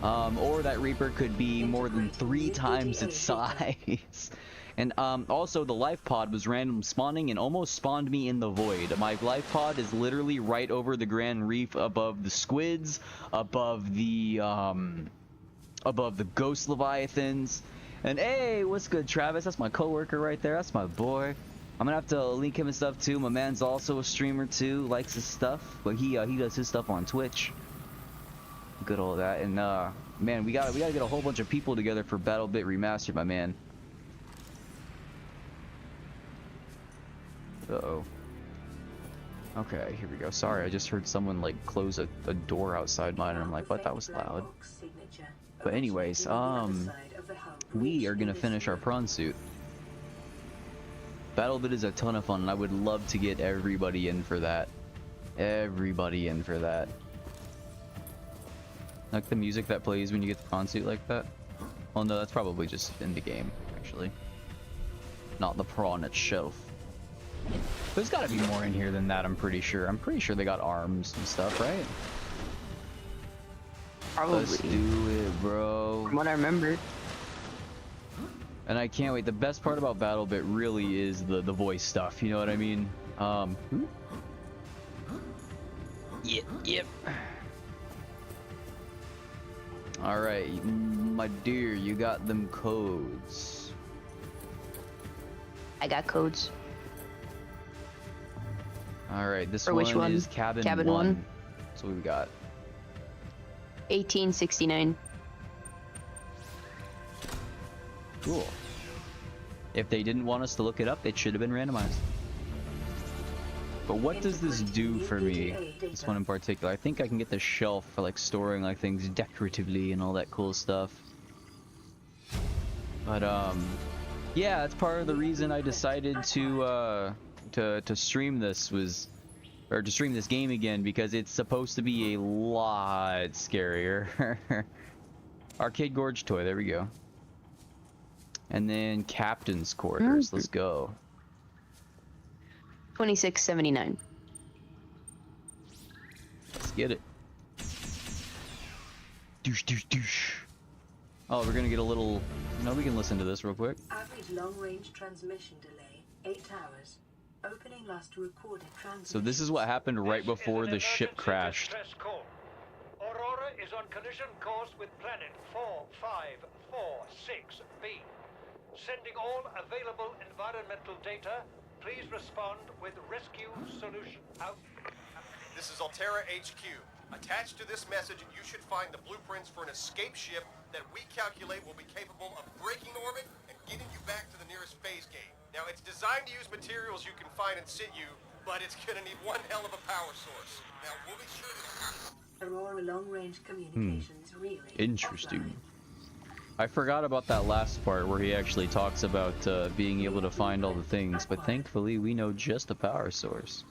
Or that Reaper could be more than 3 times its size. And also the life pod was random spawning and almost spawned me in the void. My life pod is literally right over the Grand Reef, above the squids, above the ghost leviathans. And hey, what's good, Travis? That's my coworker right there. That's my boy. I'm gonna have to link him and stuff too. My man's also a streamer too, likes his stuff, but he does his stuff on Twitch. Good all that. And man, we gotta get a whole bunch of people together for BattleBit Remastered, my man. Uh-oh. Okay, here we go. Sorry, I just heard someone like close a door outside mine, and I'm like, what? That was loud. But anyways, we are gonna finish our prawn suit. BattleBit is a ton of fun, and I would love to get everybody in for that. Everybody in for that. Like the music that plays when you get the prawn suit like that? Well, no, that's probably just in the game, actually. Not the prawn itself. There's gotta be more in here than that, I'm pretty sure. I'm pretty sure they got arms and stuff, right? Probably. Let's do it, bro. From what I remember. And I can't wait. The best part about BattleBit really is the voice stuff, you know what I mean? Yep. Alright, my dear, you got them codes. I got codes. Alright, this For which one? is cabin 1. That's what we got. 1869. Cool. If they didn't want us to look it up, it should have been randomized. But what does this do for me? This one in particular. I think I can get the shelf for like storing like things decoratively and all that cool stuff. But yeah, that's part of the reason I decided to stream this to stream this game again, because it's supposed to be a lot scarier. Arcade Gorge toy, there we go. And then Captain's Quarters, let's go. 2679. Let's get it. Douche, douche, douche. Oh, we're gonna get a little... No, we can listen to this real quick. Average long-range transmission delay, 8 hours. Opening last recorded transmission. So this is what happened right before the ship crashed. Aurora is on collision course with planet 4546b. Sending all available environmental data. Please respond with rescue solution. Out. This is Altera HQ. Attached to this message, you should find the blueprints for an escape ship that we calculate will be capable of breaking orbit and getting you back to the nearest phase gate. Now, it's designed to use materials you can find in situ, but it's gonna need one hell of a power source. Now, we'll be sure to... Aurora long-range communications really Interesting. offline. I forgot about that last part where he actually talks about being able to find all the things, but thankfully we know just the power source.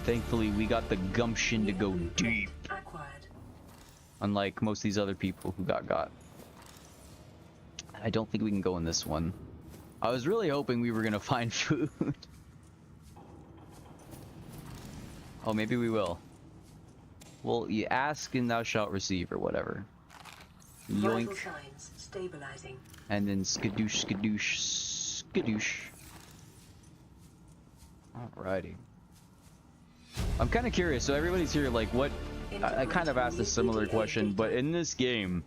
Thankfully we got the gumption to go deep, unlike most of these other people who got. I don't think we can go in this one. I was really hoping we were gonna find food. Oh, maybe we will. Well, you ask and thou shalt receive, or whatever. Vital Yoink. signs stabilizing. And then skadoosh, skadoosh, skadoosh. Alrighty. I'm kind of curious, so everybody's here, like, what... I kind of asked a similar question, but in this game,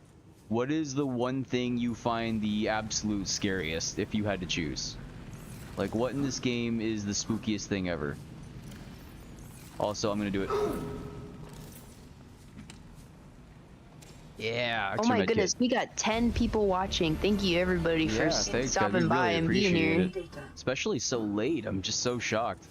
what is the one thing you find the absolute scariest, if you had to choose? Like, what in this game is the spookiest thing ever? Also, I'm gonna do it. Yeah. Oh my goodness, we got 10 people watching. Thank you everybody for stopping by and being here. Especially so late. I'm just so shocked.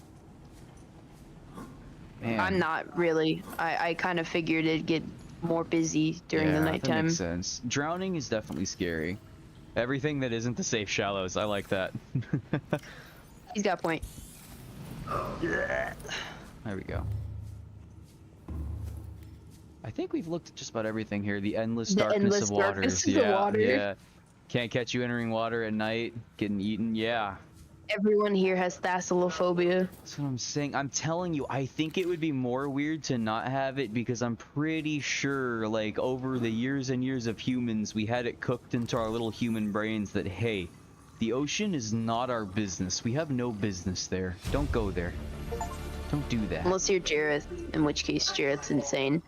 Man. I'm not really. I kind of figured it'd get more busy during the nighttime. That makes sense. Drowning is definitely scary. Everything that isn't the safe shallows, I like that. He's got a point. There we go. I think we've looked at just about everything here. The endless darkness of waters. Yeah. Can't catch you entering water at night. Getting eaten. Yeah. Everyone here has thalassophobia. That's what I'm saying. I'm telling you, I think it would be more weird to not have it because I'm pretty sure, like, over the years and years of humans, we had it cooked into our little human brains that, hey, the ocean is not our business. We have no business there. Don't go there. Don't do that. Unless you're Jareth, in which case Jareth's insane.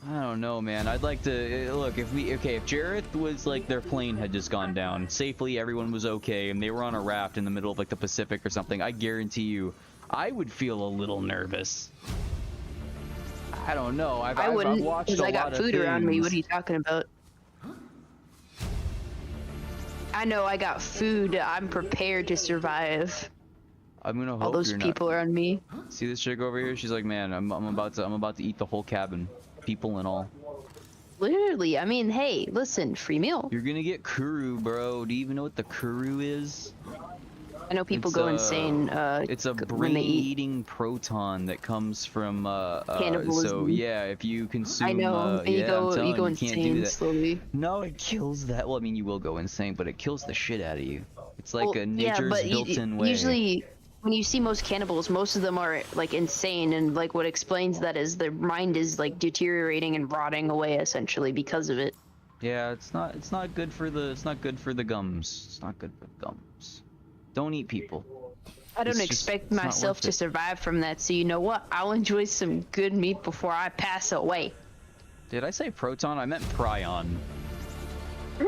I don't know, man. I'd like to look if Jareth was like their plane had just gone down safely, everyone was okay, and they were on a raft in the middle of like the Pacific or something. I guarantee you, I would feel a little nervous. I don't know. I wouldn't, because I got food around me. What are you talking about? I know I got food. I'm prepared to survive. I'm gonna hope all those people around me. See this chick over here? She's like, man, I'm about to eat the whole cabin, people and all. Literally, I mean, hey, listen, free meal. You're gonna get kuru, bro. Do you even know what the kuru is? I know people go insane. It's a brain-eating proton that comes from cannibalism. So yeah, if you consume, I know, and you go insane can't do that. Slowly. No, it kills that. Well, I mean, you will go insane, but it kills the shit out of you. It's like a nature's built-in way. Usually, when you see most cannibals, most of them are like insane, and like what explains that is their mind is like deteriorating and rotting away essentially because of it. Yeah, it's not good for the gums. It's not good for the gums. Don't eat people. I don't expect myself to survive from that, so you know what? I'll enjoy some good meat before I pass away. Did I say proton? I meant prion.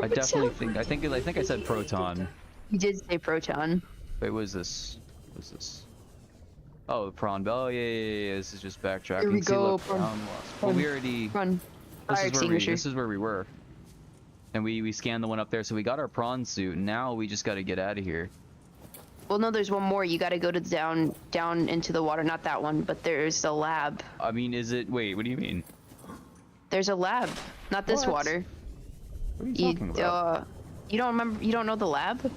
I definitely think I said proton. You did say proton. Wait, what is this? What's this? Oh, prawn. Oh, yeah. This is just backtracking. Here we go. Well, we already. Run. Fire extinguisher. This is where we were. And we scanned the one up there, so we got our prawn suit. And now we just got to get out of here. Well, no, there's one more. You got to go to down into the water. Not that one, but there's a lab. I mean, is it? Wait, what do you mean? There's a lab. Not this water. What are you talking about? You don't remember? You don't know the lab?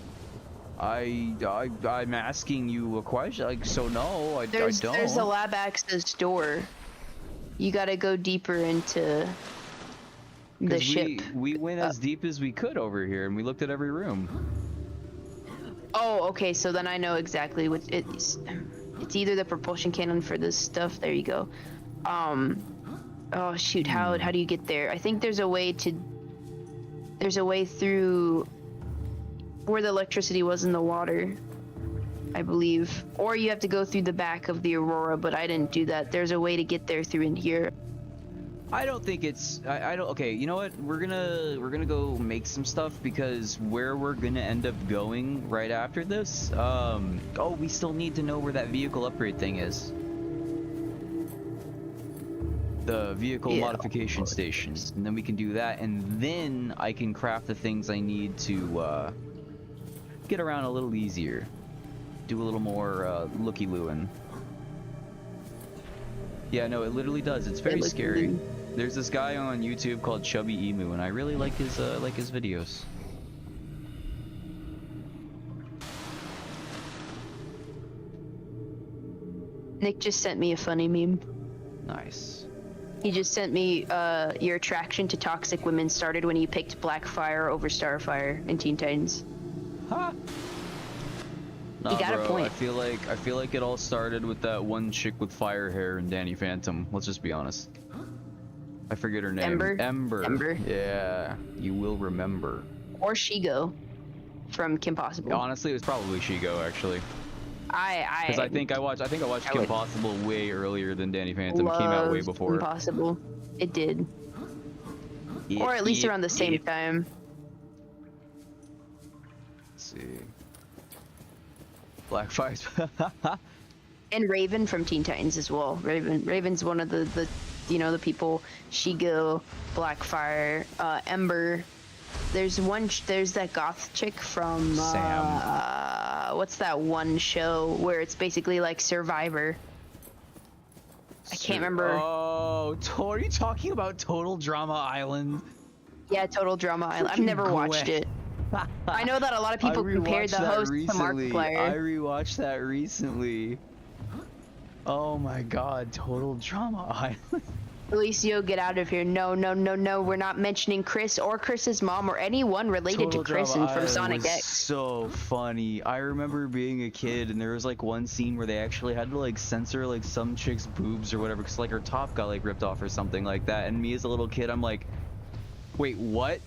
I'm asking you a question. Like, so no, I don't. There's a lab access door. You got to go deeper into the ship. We went as deep as we could over here, and we looked at every room. Oh, okay. So then I know exactly what it's. It's either the propulsion cannon for this stuff. There you go. Oh shoot! How do you get there? I think there's a way through where the electricity was in the water, I believe. Or you have to go through the back of the Aurora, but I didn't do that. There's a way to get there through in here. I don't think it's. I don't. Okay, you know what? We're gonna go make some stuff because where we're gonna end up going right after this. Oh, we still need to know where that vehicle upgrade thing is. The vehicle modification stations, and then we can do that, and then I can craft the things I need to get around a little easier, do a little more looky-looing. Yeah, no, it literally does. It's very scary. There's this guy on YouTube called Chubby Emu, and I really like his videos. Nick just sent me a funny meme. Nice. He just sent me your attraction to toxic women started when you picked Blackfire over Starfire in Teen Titans. Huh? Nah, You got bro, a point. I feel like it all started with that one chick with fire hair and Danny Phantom. Let's just be honest. I forget her name. Ember? Ember. Ember. Yeah, you will remember. Or Shigo from Kim Possible. Honestly, it was probably Shigo actually. Because I I think I watched I Kim would Possible way earlier than Danny Phantom. It came out way love before. Kim Possible. It did. Or at least around the same time. Let's see. Blackfire's. And Raven from Teen Titans as well. Raven's one of the the people. Shigo, Blackfire, Ember. There's that goth chick from Sam. What's that one show where it's basically like Survivor? I can't remember. Oh, are you talking about Total Drama Island? Yeah, Total Drama Island. I've never watched it. I know that a lot of people compared the host to Markiplier. I rewatched that recently. Oh my god, Total Drama Island. Alicio, get out of here. No, we're not mentioning Chris or Chris's mom or anyone related Total to Chris Drama and from Island Sonic was X. so funny. I remember being a kid and there was like one scene where they actually had to like censor like some chick's boobs or whatever because like her top got like ripped off or something like that, and me as a little kid, I'm like, wait, what?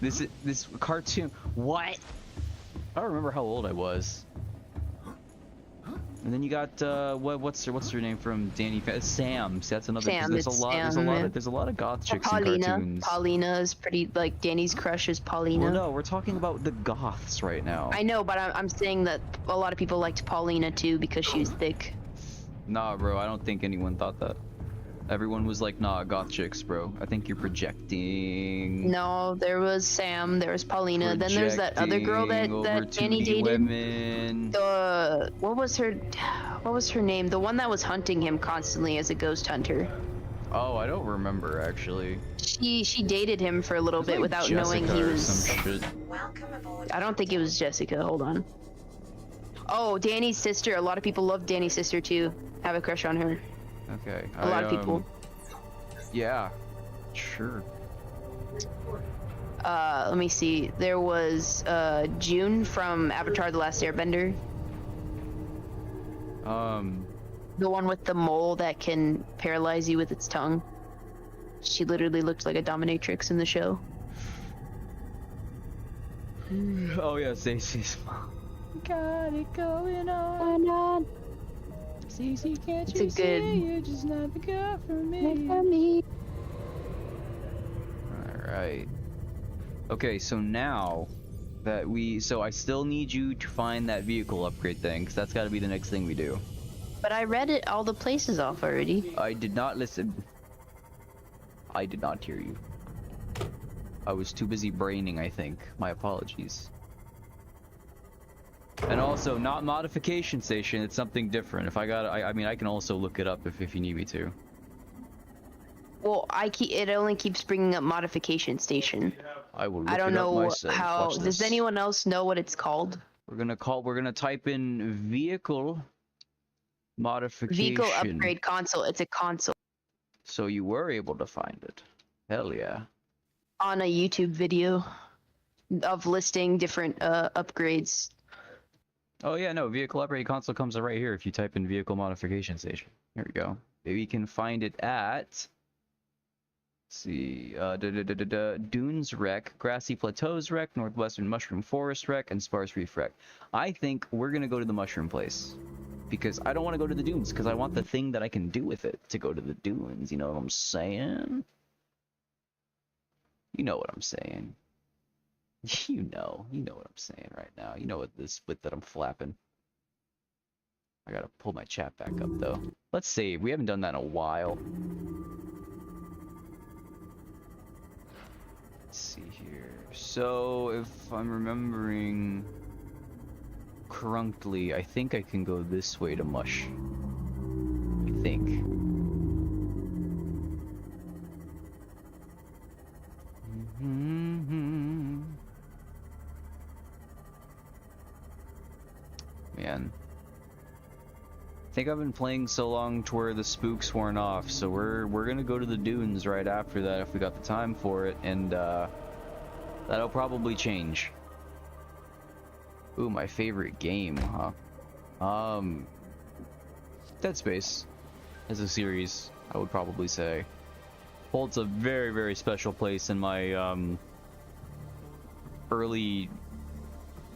This cartoon, what? I don't remember how old I was. And then you got what's her name from Danny Sam. See, that's another. Sam, There's a lot of goth chicks in cartoons. Paulina is pretty, like, Danny's crush is Paulina. Well, no, we're talking about the goths right now. I know, but I'm saying that a lot of people liked Paulina too because she was thick. Nah, bro, I don't think anyone thought that. Everyone was like, nah, goth chicks, bro. I think you're projecting. No, there was Sam, there was Paulina, then there's that other girl that Danny dated. Women. What was her name? The one that was hunting him constantly as a ghost hunter. Oh, I don't remember actually. She dated him for a little bit like without Jessica knowing he or was. some shit. Welcome aboard. I don't think it was Jessica. Hold on. Oh, Danny's sister. A lot of people love Danny's sister too. Have a crush on her. Okay. A lot of people. Yeah. Sure. Let me see. There was June from Avatar: The Last Airbender. The one with the mole that can paralyze you with its tongue. She literally looked like a dominatrix in the show. Oh yeah, Stacey's mom. Got it going on. Stacey, can't It's you a good. see you're just not the girl for me? Alright. Okay, so now that so I still need you to find that vehicle upgrade thing, because that's got to be the next thing we do. But I read it all the places off already. I did not listen. I did not hear you. I was too busy braining, I think. My apologies. And also, not modification station, it's something different. If I mean, I can also look it up if you need me to. Well, it only keeps bringing up modification station. I will look I don't it up know myself. how. Watch Does this. anyone else know what it's called? We're gonna type in vehicle modification. Vehicle upgrade console. It's a console. So you were able to find it. Hell yeah. On a YouTube video of listing different upgrades. Oh yeah, no, vehicle upgrade console comes right here if you type in vehicle modification station. Here we go. Maybe you can find it at, let's see, Dunes Rec, Grassy Plateaus Rec, Northwestern Mushroom Forest Rec, and Sparse Reef Rec. I think we're gonna go to the mushroom place. Because I don't want to go to the dunes, because I want the thing that I can do with it to go to the dunes, you know what I'm saying? You know what I'm saying. You know what I'm saying right now. You know what this split that I'm flapping. I gotta pull my chat back up though. Let's save. We haven't done that in a while. Let's see here. So if I'm remembering correctly, I think I can go this way to Mush. I think. Man. I think I've been playing so long to where the spooks worn off, so we're gonna go to the dunes right after that if we got the time for it, and that'll probably change. Ooh, my favorite game, huh? Dead Space as a series, I would probably say, holds a very, very special place in my early,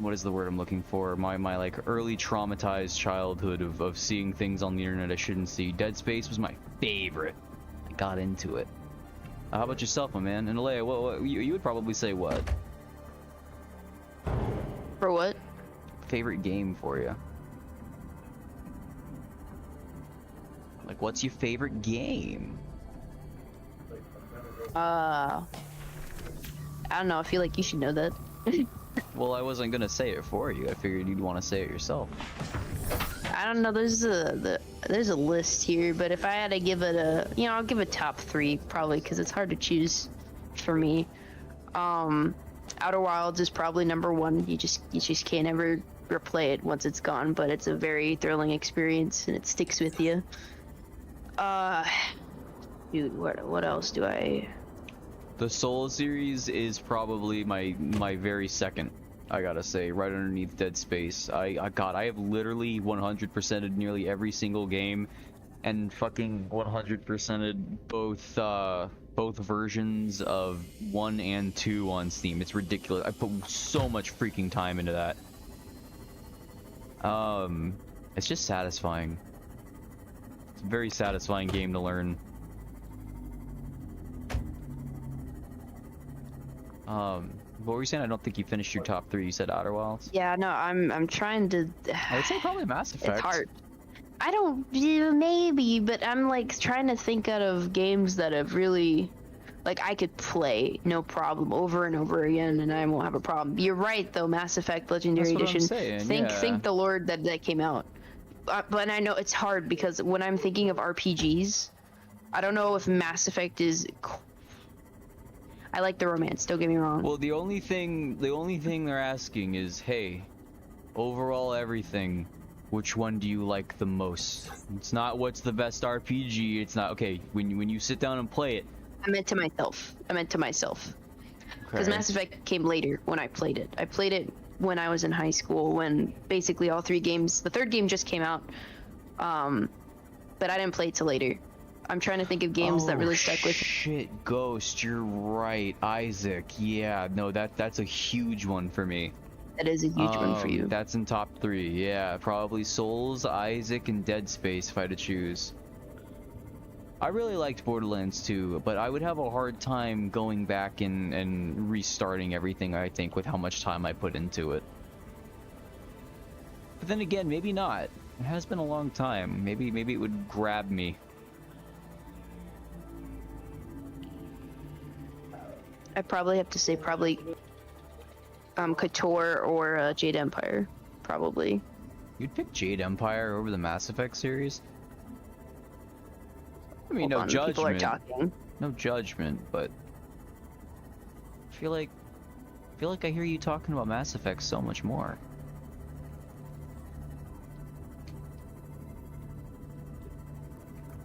what is the word I'm looking for? My like early traumatized childhood of seeing things on the internet I shouldn't see. Dead Space was my favorite. I got into it. How about yourself, my man? And Alea, what you would probably say what? For what? Favorite game for you? Like, what's your favorite game? I don't know. I feel like you should know that. Well, I wasn't gonna say it for you. I figured you'd want to say it yourself. I don't know. There's a list here, but if I had to give it a, I'll give it top 3 probably because it's hard to choose for me. Outer Wilds is probably number 1. You just can't ever replay it once it's gone, but it's a very thrilling experience and it sticks with you. Dude, what else do I? The Soul series is probably my very second. I gotta say, right underneath Dead Space. I have literally 100%ed nearly every single game, and fucking 100%ed both versions of 1 and 2 on Steam. It's ridiculous. I put so much freaking time into that. It's just satisfying. It's a very satisfying game to learn. What were you saying? I don't think you finished your top 3. You said Outer Wilds? Yeah, no, I'm trying to. I would say probably Mass Effect. It's hard. I don't, maybe, but I'm like trying to think out of games that have really, like, I could play no problem over and over again, and I won't have a problem. You're right, though. Mass Effect Legendary That's what Edition. I'm saying, Thank the Lord that came out. But I know it's hard because when I'm thinking of RPGs, I don't know if Mass Effect is. I like the romance. Don't get me wrong. Well, the only thing they're asking is, hey, overall everything, which one do you like the most? It's not what's the best RPG. It's not okay when you sit down and play it. I meant to myself. Because Okay. Mass Effect came later when I played it. I played it when I was in high school, when basically all 3 games. The 3rd game just came out, but I didn't play it till later. I'm trying to think of games that really stuck with me. Shit, Ghost, you're right. Isaac, yeah, no, that's a huge one for me. That is a huge one for you. That's in top 3, yeah. Probably Souls, Isaac, and Dead Space if I had to choose. I really liked Borderlands 2, but I would have a hard time going back and restarting everything, I think, with how much time I put into it. But then again, maybe not. It has been a long time. Maybe it would grab me. I probably have to say KOTOR or Jade Empire, probably. You'd pick Jade Empire over the Mass Effect series? I mean, Hold no on, people are judgment. talking. No judgment, but I feel like I hear you talking about Mass Effect so much more.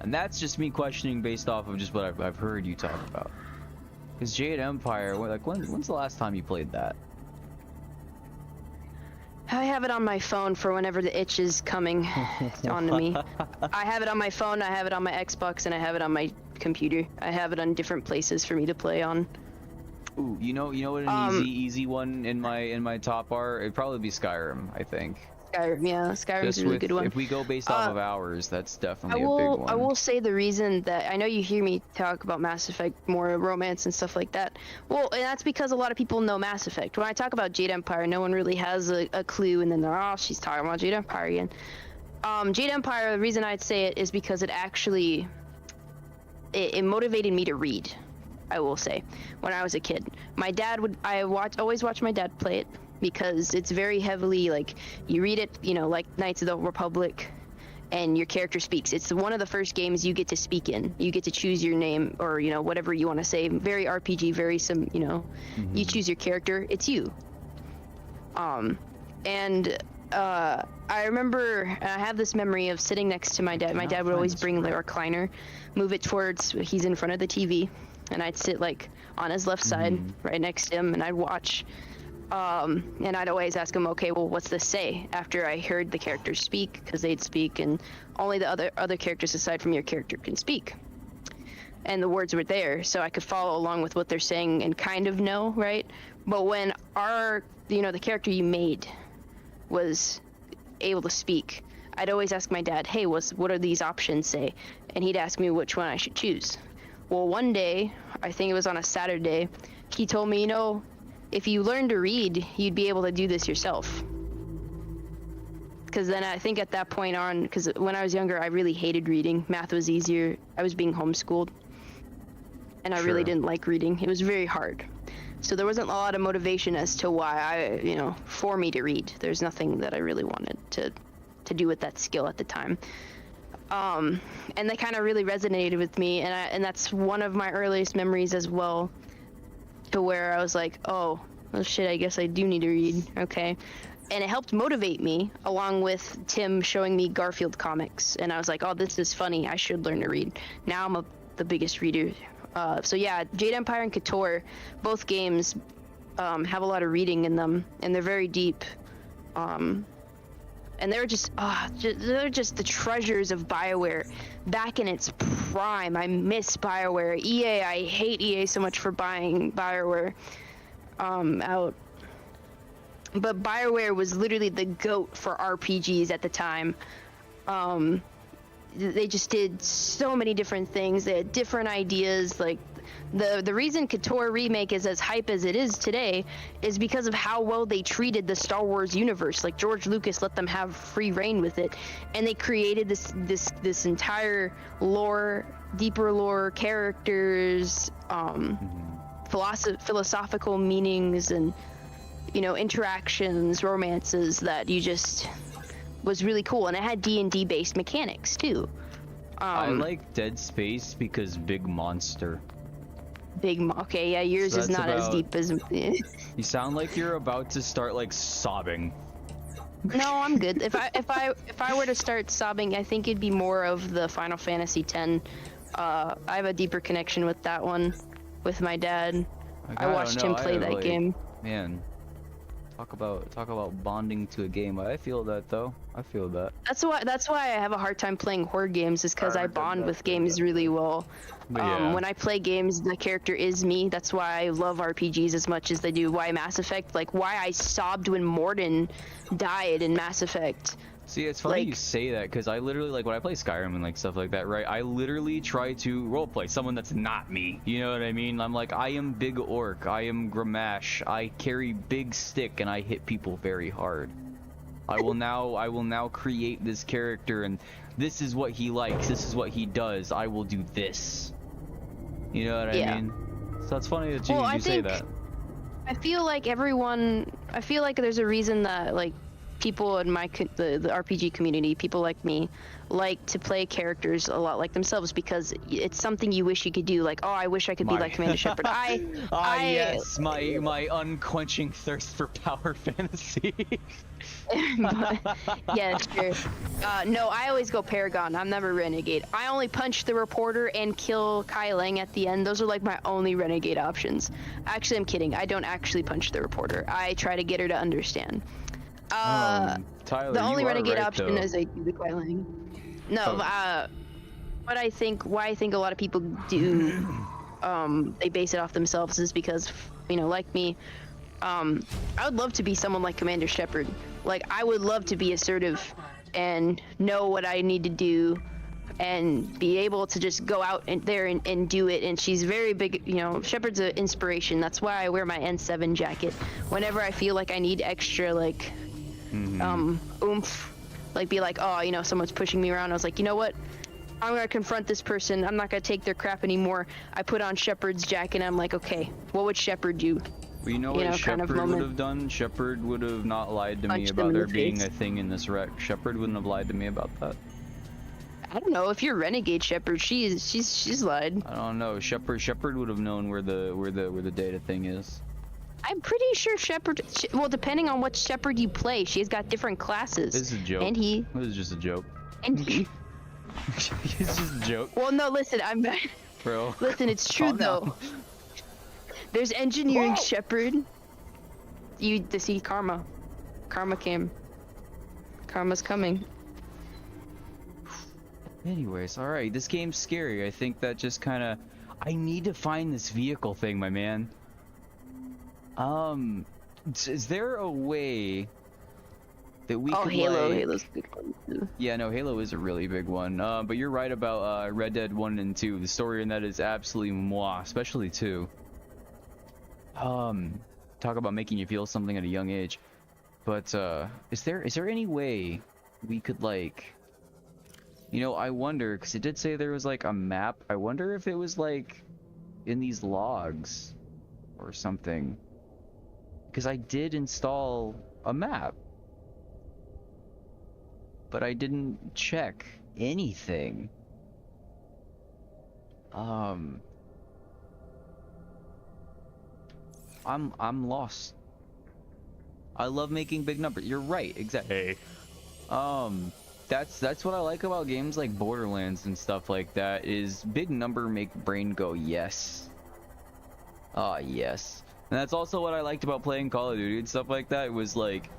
And that's just me questioning based off of just what I've heard you talk about. Because Jade Empire, like, when's the last time you played that? I have it on my phone for whenever the itch is coming onto me. I have it on my phone, I have it on my Xbox, and I have it on my computer. I have it on different places for me to play on. Ooh, you know what an easy one in my top are? It'd probably be Skyrim, I think. Skyrim, yeah, Skyrim's a really good one. If we go based off of hours, that's definitely a big one. I will say the reason that I know you hear me talk about Mass Effect, more romance and stuff like that. Well, and that's because a lot of people know Mass Effect. When I talk about Jade Empire, no one really has a clue, and then they're, oh, she's talking about Jade Empire again. Jade Empire, the reason I'd say it is because it actually, it motivated me to read, I will say, when I was a kid. My dad always watch my dad play it, because it's very heavily, like, you read it, like Knights of the Republic, and your character speaks. It's one of the first games you get to speak in. You get to choose your name, or, whatever you want to say. Very RPG, very you choose your character. It's you. I remember, I have this memory of sitting next to my dad. My dad would always bring the recliner, move it towards, he's in front of the TV, and I'd sit, like, on his left side, right next to him, and I'd watch. And I'd always ask him, okay, well, what's this say? After I heard the characters speak, because they'd speak, and only the other characters aside from your character can speak. And the words were there, so I could follow along with what they're saying and kind of know, right? But when the character you made was able to speak, I'd always ask my dad, hey, what do these options say? And he'd ask me which one I should choose. Well, one day, I think it was on a Saturday, he told me, if you learn to read, you'd be able to do this yourself. Because then I think at that point on, because when I was younger, I really hated reading. Math was easier. I was being homeschooled. And I really didn't like reading. It was very hard. So there wasn't a lot of motivation as to why for me to read. There's nothing that I really wanted to do with that skill at the time. And they kind of really resonated with me. And that's one of my earliest memories as well. To where I was like, oh shit, I guess I do need to read. Okay. And it helped motivate me, along with Tim showing me Garfield comics. And I was like, oh, this is funny. I should learn to read. Now I'm the biggest reader. So yeah, Jade Empire and KOTOR, both games have a lot of reading in them, and they're very deep. And they're just the treasures of BioWare back in its prime. I miss BioWare. EA, I hate EA so much for buying BioWare out. But BioWare was literally the GOAT for RPGs at the time. They just did so many different things. They had different ideas. Like the reason KOTOR remake is as hype as it is today is because of how well they treated the Star Wars universe. Like George Lucas let them have free reign with it, and they created this entire lore, deeper lore, characters, philosophical meanings, and interactions, romances that you just was really cool. And it had D&D based mechanics too. I like Dead Space because big monster. Okay, yeah, yours is not as deep as You sound like you're about to start like sobbing. No, I'm good. If I were to start sobbing, I think it'd be more of the Final Fantasy X. I have a deeper connection with that one with my dad. I watched him play that game. Man, talk about bonding to a game. I feel that though. I feel that. That's why I have a hard time playing horror games, is because I bond with games really well. When I play games, the character is me. That's why I love RPGs as much as they do. Why Mass Effect, like why I sobbed when Mordin died in Mass Effect. See, it's funny you say that, because I literally, like, when I play Skyrim and, like, stuff like that, right, I literally try to roleplay someone that's not me, you know what I mean? I'm like, I am Big Orc, I am Gramash, I carry big stick, and I hit people very hard. I will now create this character, and this is what he likes, this is what he does, I will do this. You know what I mean? So it's funny that you say that. I feel like there's a reason that, like, people in the RPG community, people like me, like to play characters a lot like themselves, because it's something you wish you could do. Like, oh, I wish I could be like Commander Shepard. Yes, my unquenching thirst for power fantasy. Yeah, sure. No, I always go Paragon. I'm never Renegade. I only punch the reporter and kill Kai Lang at the end. Those are like my only Renegade options. Actually, I'm kidding. I don't actually punch the reporter. I try to get her to understand. Tyler, the only renegade right, option though. is the Quelling. No, why I think a lot of people do, they base it off themselves is because, like me, I would love to be someone like Commander Shepard. Like, I would love to be assertive and know what I need to do and be able to just go out there and do it. And she's very big, Shepard's an inspiration. That's why I wear my N7 jacket whenever I feel like I need extra, like, oomph, like be like, oh, someone's pushing me around. I was like, you know what, I'm gonna confront this person. I'm not gonna take their crap anymore. I put on Shepard's jacket and I'm like, okay, what would Shepard do? Well, you know what Shepard would have done? Shepard would have not lied to me about there being a thing in this wreck. Shepard wouldn't have lied to me about that. I don't know. If you're Renegade Shepard, she's lied. I don't know. Shepard would have known where the data thing is. I'm pretty sure Shepard. Well, depending on what Shepard you play, she's got different classes. This is a joke. And he. This is just a joke. And he. It's just a joke. Well, no, listen, Bro. Listen, it's true though. There's engineering Shepard. you to see karma. Karma came. Karma's coming. Anyways, alright, this game's scary. I think that just kind of... I need to find this vehicle thing, my man. Is there a way that we could, Halo. like... Halo's a big one, too. Yeah, no, Halo is a really big one. But you're right about Red Dead 1 and 2. The story in that is absolutely moi, especially 2. Talk about making you feel something at a young age. But, is there any way we could, like... You know, I wonder, because it did say there was, like, a map. I wonder if it was, like, in these logs or something. Because I did install a map. But I didn't check anything. I'm lost. I love making big numbers. You're right, exactly. That's what I like about games like Borderlands and stuff like that, is big number make brain go yes. Yes. And that's also what I liked about playing Call of Duty and stuff like that. It was like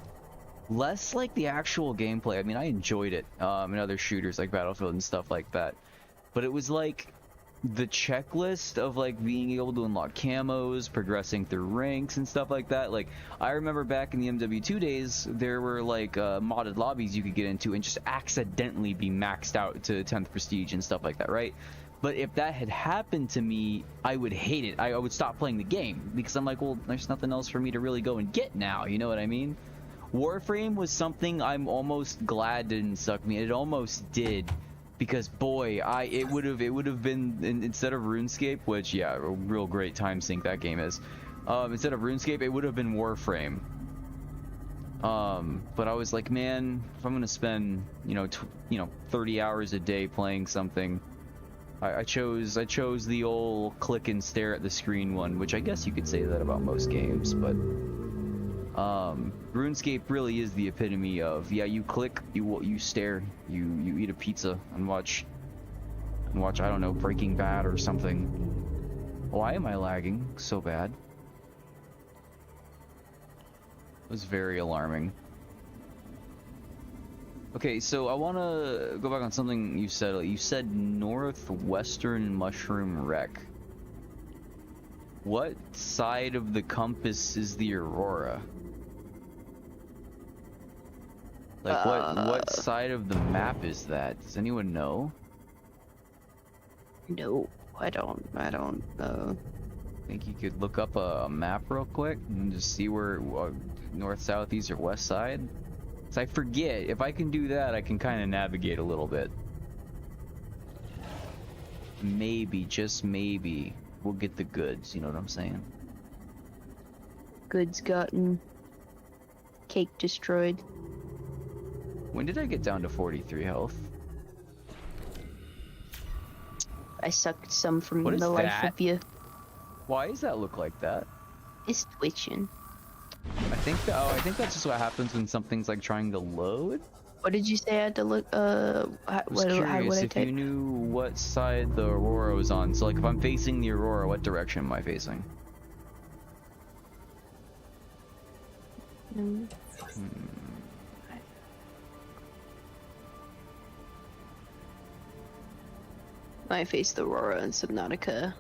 less like the actual gameplay. I mean, I enjoyed it in other shooters like Battlefield and stuff like that. But it was like the checklist of like being able to unlock camos, progressing through ranks and stuff like that. Like I remember back in the MW2 days, there were like modded lobbies you could get into and just accidentally be maxed out to 10th prestige and stuff like that, right? But if that had happened to me, I would hate it. I would stop playing the game because I'm like, well, there's nothing else for me to really go and get now, you know what I mean? Warframe was something I'm almost glad didn't suck me. It almost did. Because boy, it would have been instead of RuneScape, which yeah, a real great time sink that game is. Instead of RuneScape, it would have been Warframe. But I was like, man, if I'm gonna spend 30 hours a day playing something, I chose the old click and stare at the screen one, which I guess you could say that about most games, but RuneScape really is the epitome of, yeah, you click, you stare, you eat a pizza and watch I don't know, Breaking Bad or something. Why am I lagging so bad? It was very alarming. Okay, so I want to go back on something you said. You said northwestern mushroom wreck. What side of the compass is the Aurora? Like what side of the map is that? Does anyone know? No, I don't know. Think you could look up a map real quick and just see where north, south, east, or west side? Cause I forget, if I can do that, I can kind of navigate a little bit. Maybe, just maybe, we'll get the goods, you know what I'm saying? Goods gotten. Cake destroyed. When did I get down to 43 health? I sucked some from What is the life that? of you. Why does that look like that? It's twitching. I think that's just what happens when something's like trying to load. What did you say I had to look? I was curious if you knew what side the Aurora was on. So like if I'm facing the Aurora, what direction am I facing? I face the Aurora in Subnautica.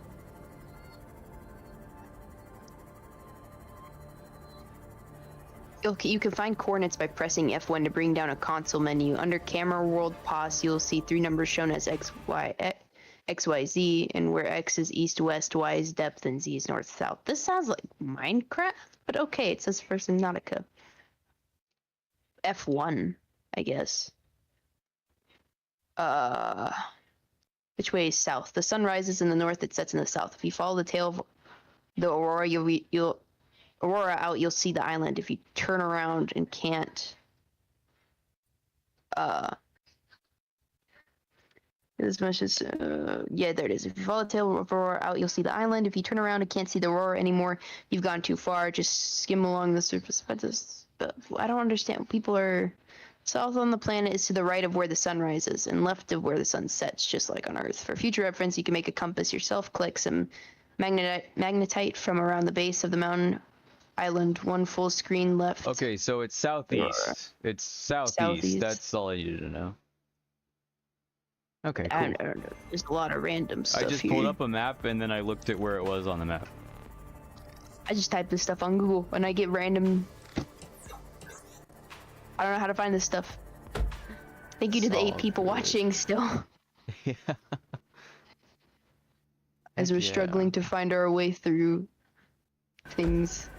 Okay, you can find coordinates by pressing F1 to bring down a console menu. Under Camera World Pause, you'll see 3 numbers shown as X, Y, Z, and where X is east, west, Y is depth, and Z is north, south. This sounds like Minecraft, but okay, it says for Subnautica. F1, I guess. Which way is south? The sun rises in the north, it sets in the south. If you follow the tail of the Aurora, you'll see the island. If you turn around and can't as much as yeah, there it is. If you follow the tail of Aurora out, you'll see the island. If you turn around and can't see the Aurora anymore, you've gone too far. Just skim along the surface. But I don't understand. People are south on the planet is to the right of where the sun rises and left of where the sun sets, just like on Earth. For future reference, you can make a compass yourself. Click some magnetite from around the base of the mountain island, one full screen left. Okay, so it's southeast. It's southeast. That's all I needed to know. Okay, cool. I don't know. There's a lot of random stuff I just here. pulled up a map and then I looked at where it was on the map. I just type this stuff on Google and I get random. I don't know how to find this stuff. Thank you to the 8 people watching still. Yeah. As we're struggling to find our way through things.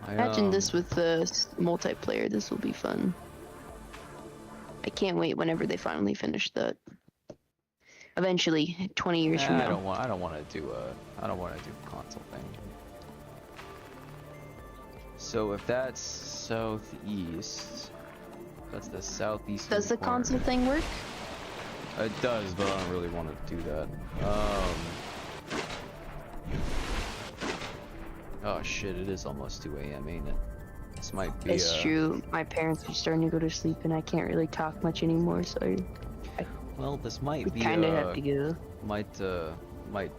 Imagine this with the multiplayer. This will be fun. I can't wait whenever they finally finish that. Eventually, 20 years from now. I don't want to do a console thing. So if that's southeast, that's the southeast. Does the console thing work? It does, but I don't really want to do that. Oh shit! It is almost 2 a.m., ain't it? This might be. It's true. My parents are starting to go to sleep, and I can't really talk much anymore. So. Well, this might be. Kind of have to go. Might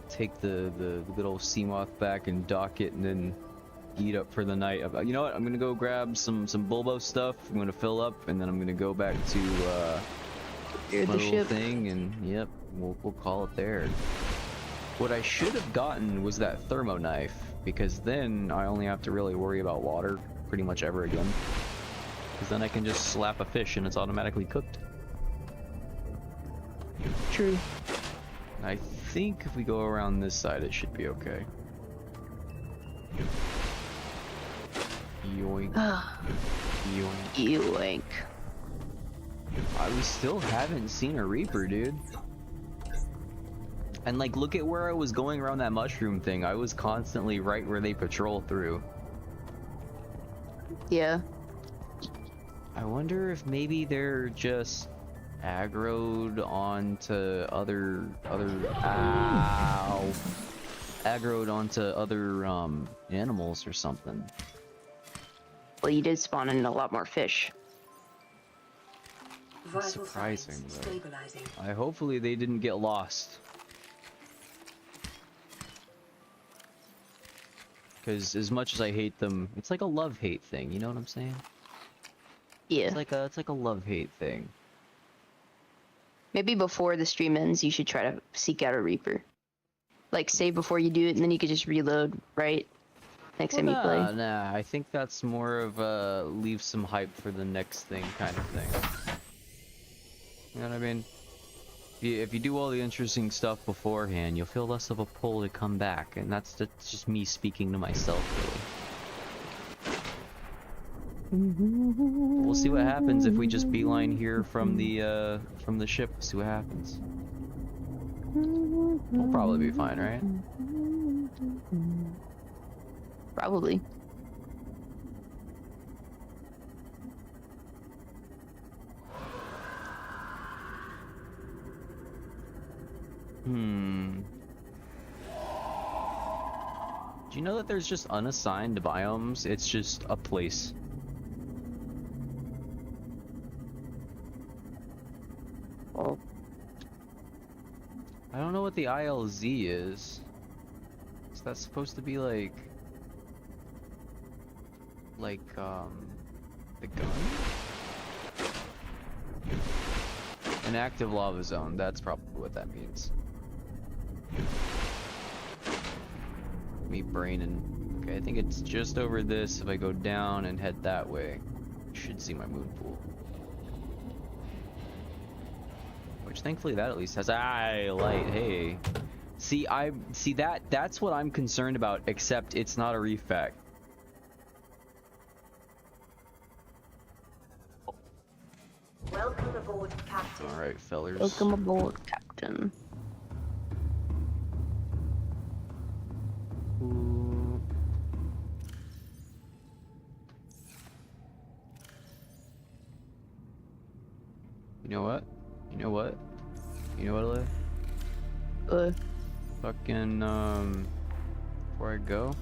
take the good old Seamoth back and dock it, and then eat up for the night. You know what? I'm gonna go grab some Bulbo stuff. I'm gonna fill up, and then I'm gonna go back to my little ship thing, and yep, we'll call it there. What I should have gotten was that thermo knife, because then I only have to really worry about water pretty much ever again. Because then I can just slap a fish and it's automatically cooked. True. I think if we go around this side, it should be okay. Yoink. Yoink. Yoink. We still haven't seen a Reaper, dude. And like, look at where I was going around that mushroom thing. I was constantly right where they patrol through. Yeah. I wonder if maybe they're just aggroed onto other animals or something. Well, you did spawn in a lot more fish. That's surprising, though. Hopefully they didn't get lost. Because as much as I hate them, it's like a love-hate thing, you know what I'm saying? Yeah. It's like a love-hate thing. Maybe before the stream ends, you should try to seek out a Reaper. Like, save before you do it, and then you could just reload, right? Next time you play. Nah, I think that's more of a leave some hype for the next thing kind of thing. You know what I mean? If you do all the interesting stuff beforehand, you'll feel less of a pull to come back, and that's just me speaking to myself, really. We'll see what happens if we just beeline here from the ship. See what happens. We'll probably be fine, right? Probably. Do you know that there's just unassigned biomes? It's just a place. Oh. I don't know what the ILZ is. Is that supposed to be like the gun? An active lava zone, that's probably what that means. Me braining. Okay, I think it's just over this. If I go down and head that way, I should see my moon pool. Which thankfully that at least has light. Hey. See, that's what I'm concerned about, except it's not a reef fact. Welcome aboard, Captain. Alright, fellers. Welcome aboard, Captain. You know what? You know what? You know what, Alay? Fucking, before I go.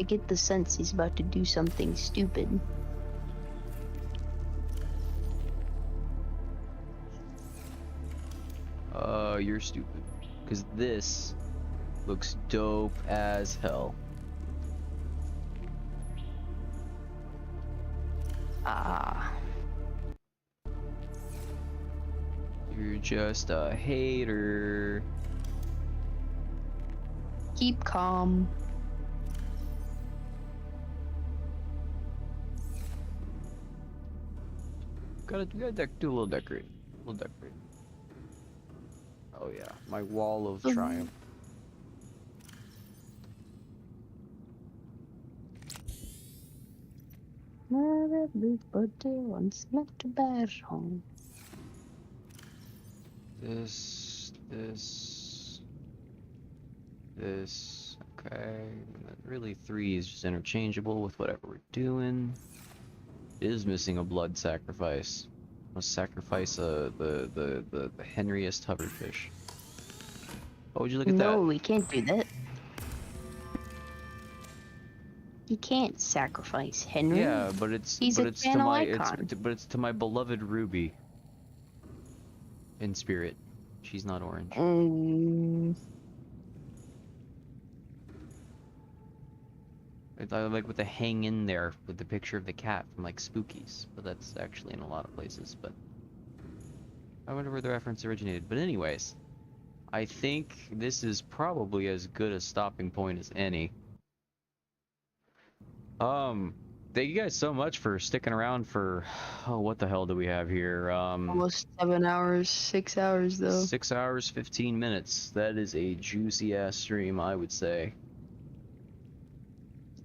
I get the sense he's about to do something stupid. you're stupid. Because this looks dope as hell. Ah. You're just a hater. Keep calm. Gotta do a little decorate. A little decorate. Oh yeah, my wall of triumph. Everybody wants not to bear home. This. Okay. And then really 3 is just interchangeable with whatever we're doing. It is missing a blood sacrifice. Must sacrifice the Henriest hoverfish. Oh, would you look at that? No, we can't do that. You can't sacrifice Henry. Yeah, but it's He's a channel icon. It's to my beloved Ruby. In spirit, she's not orange. I like with the hang in there with the picture of the cat from like Spookies, but that's actually in a lot of places. But I wonder where the reference originated. But anyways, I think this is probably as good a stopping point as any. Thank you guys so much for sticking around for, oh, what the hell do we have here? Almost 7 hours, 6 hours though. 6 hours, 15 minutes. That is a juicy ass stream, I would say.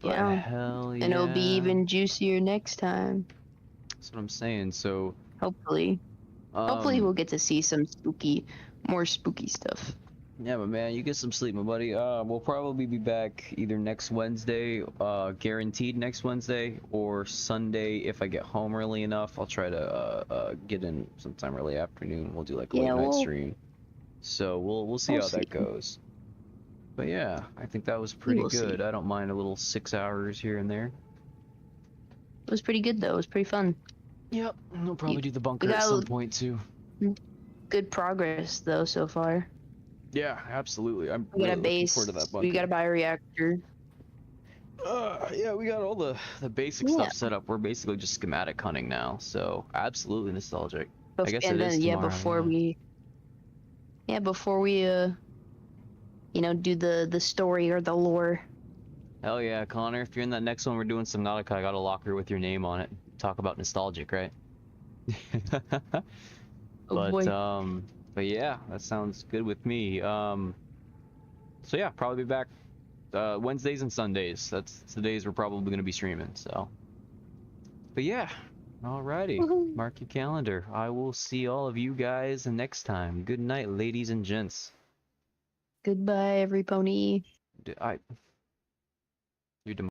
But Yeah. hell yeah. And it'll be even juicier next time. That's what I'm saying. So hopefully we'll get to see some more spooky stuff. Yeah, but man, you get some sleep, my buddy. We'll probably be back either next Wednesday, guaranteed next Wednesday, or Sunday if I get home early enough. I'll try to get in sometime early afternoon. We'll do like a late night stream. So we'll see how that goes. But yeah, I think that was pretty good. I don't mind a little 6 hours here and there. It was pretty good though. It was pretty fun. Yep, we'll probably do the bunker at some point too. Good progress though so far. Yeah, absolutely. I'm we really got a base. Looking forward to that bunker. We got a bioreactor. Yeah, we got all the basic stuff set up. We're basically just schematic hunting now, so absolutely nostalgic. I guess it is tomorrow, before we do the story or the lore. Hell yeah, Connor! If you're in that next one, we're doing Subnautica. I got a locker with your name on it. Talk about nostalgic, right? But yeah, that sounds good with me. So yeah, probably be back Wednesdays and Sundays. That's the days we're probably going to be streaming. So, but yeah, alrighty, mark your calendar. I will see all of you guys next time. Good night, ladies and gents. Goodbye, every pony. You're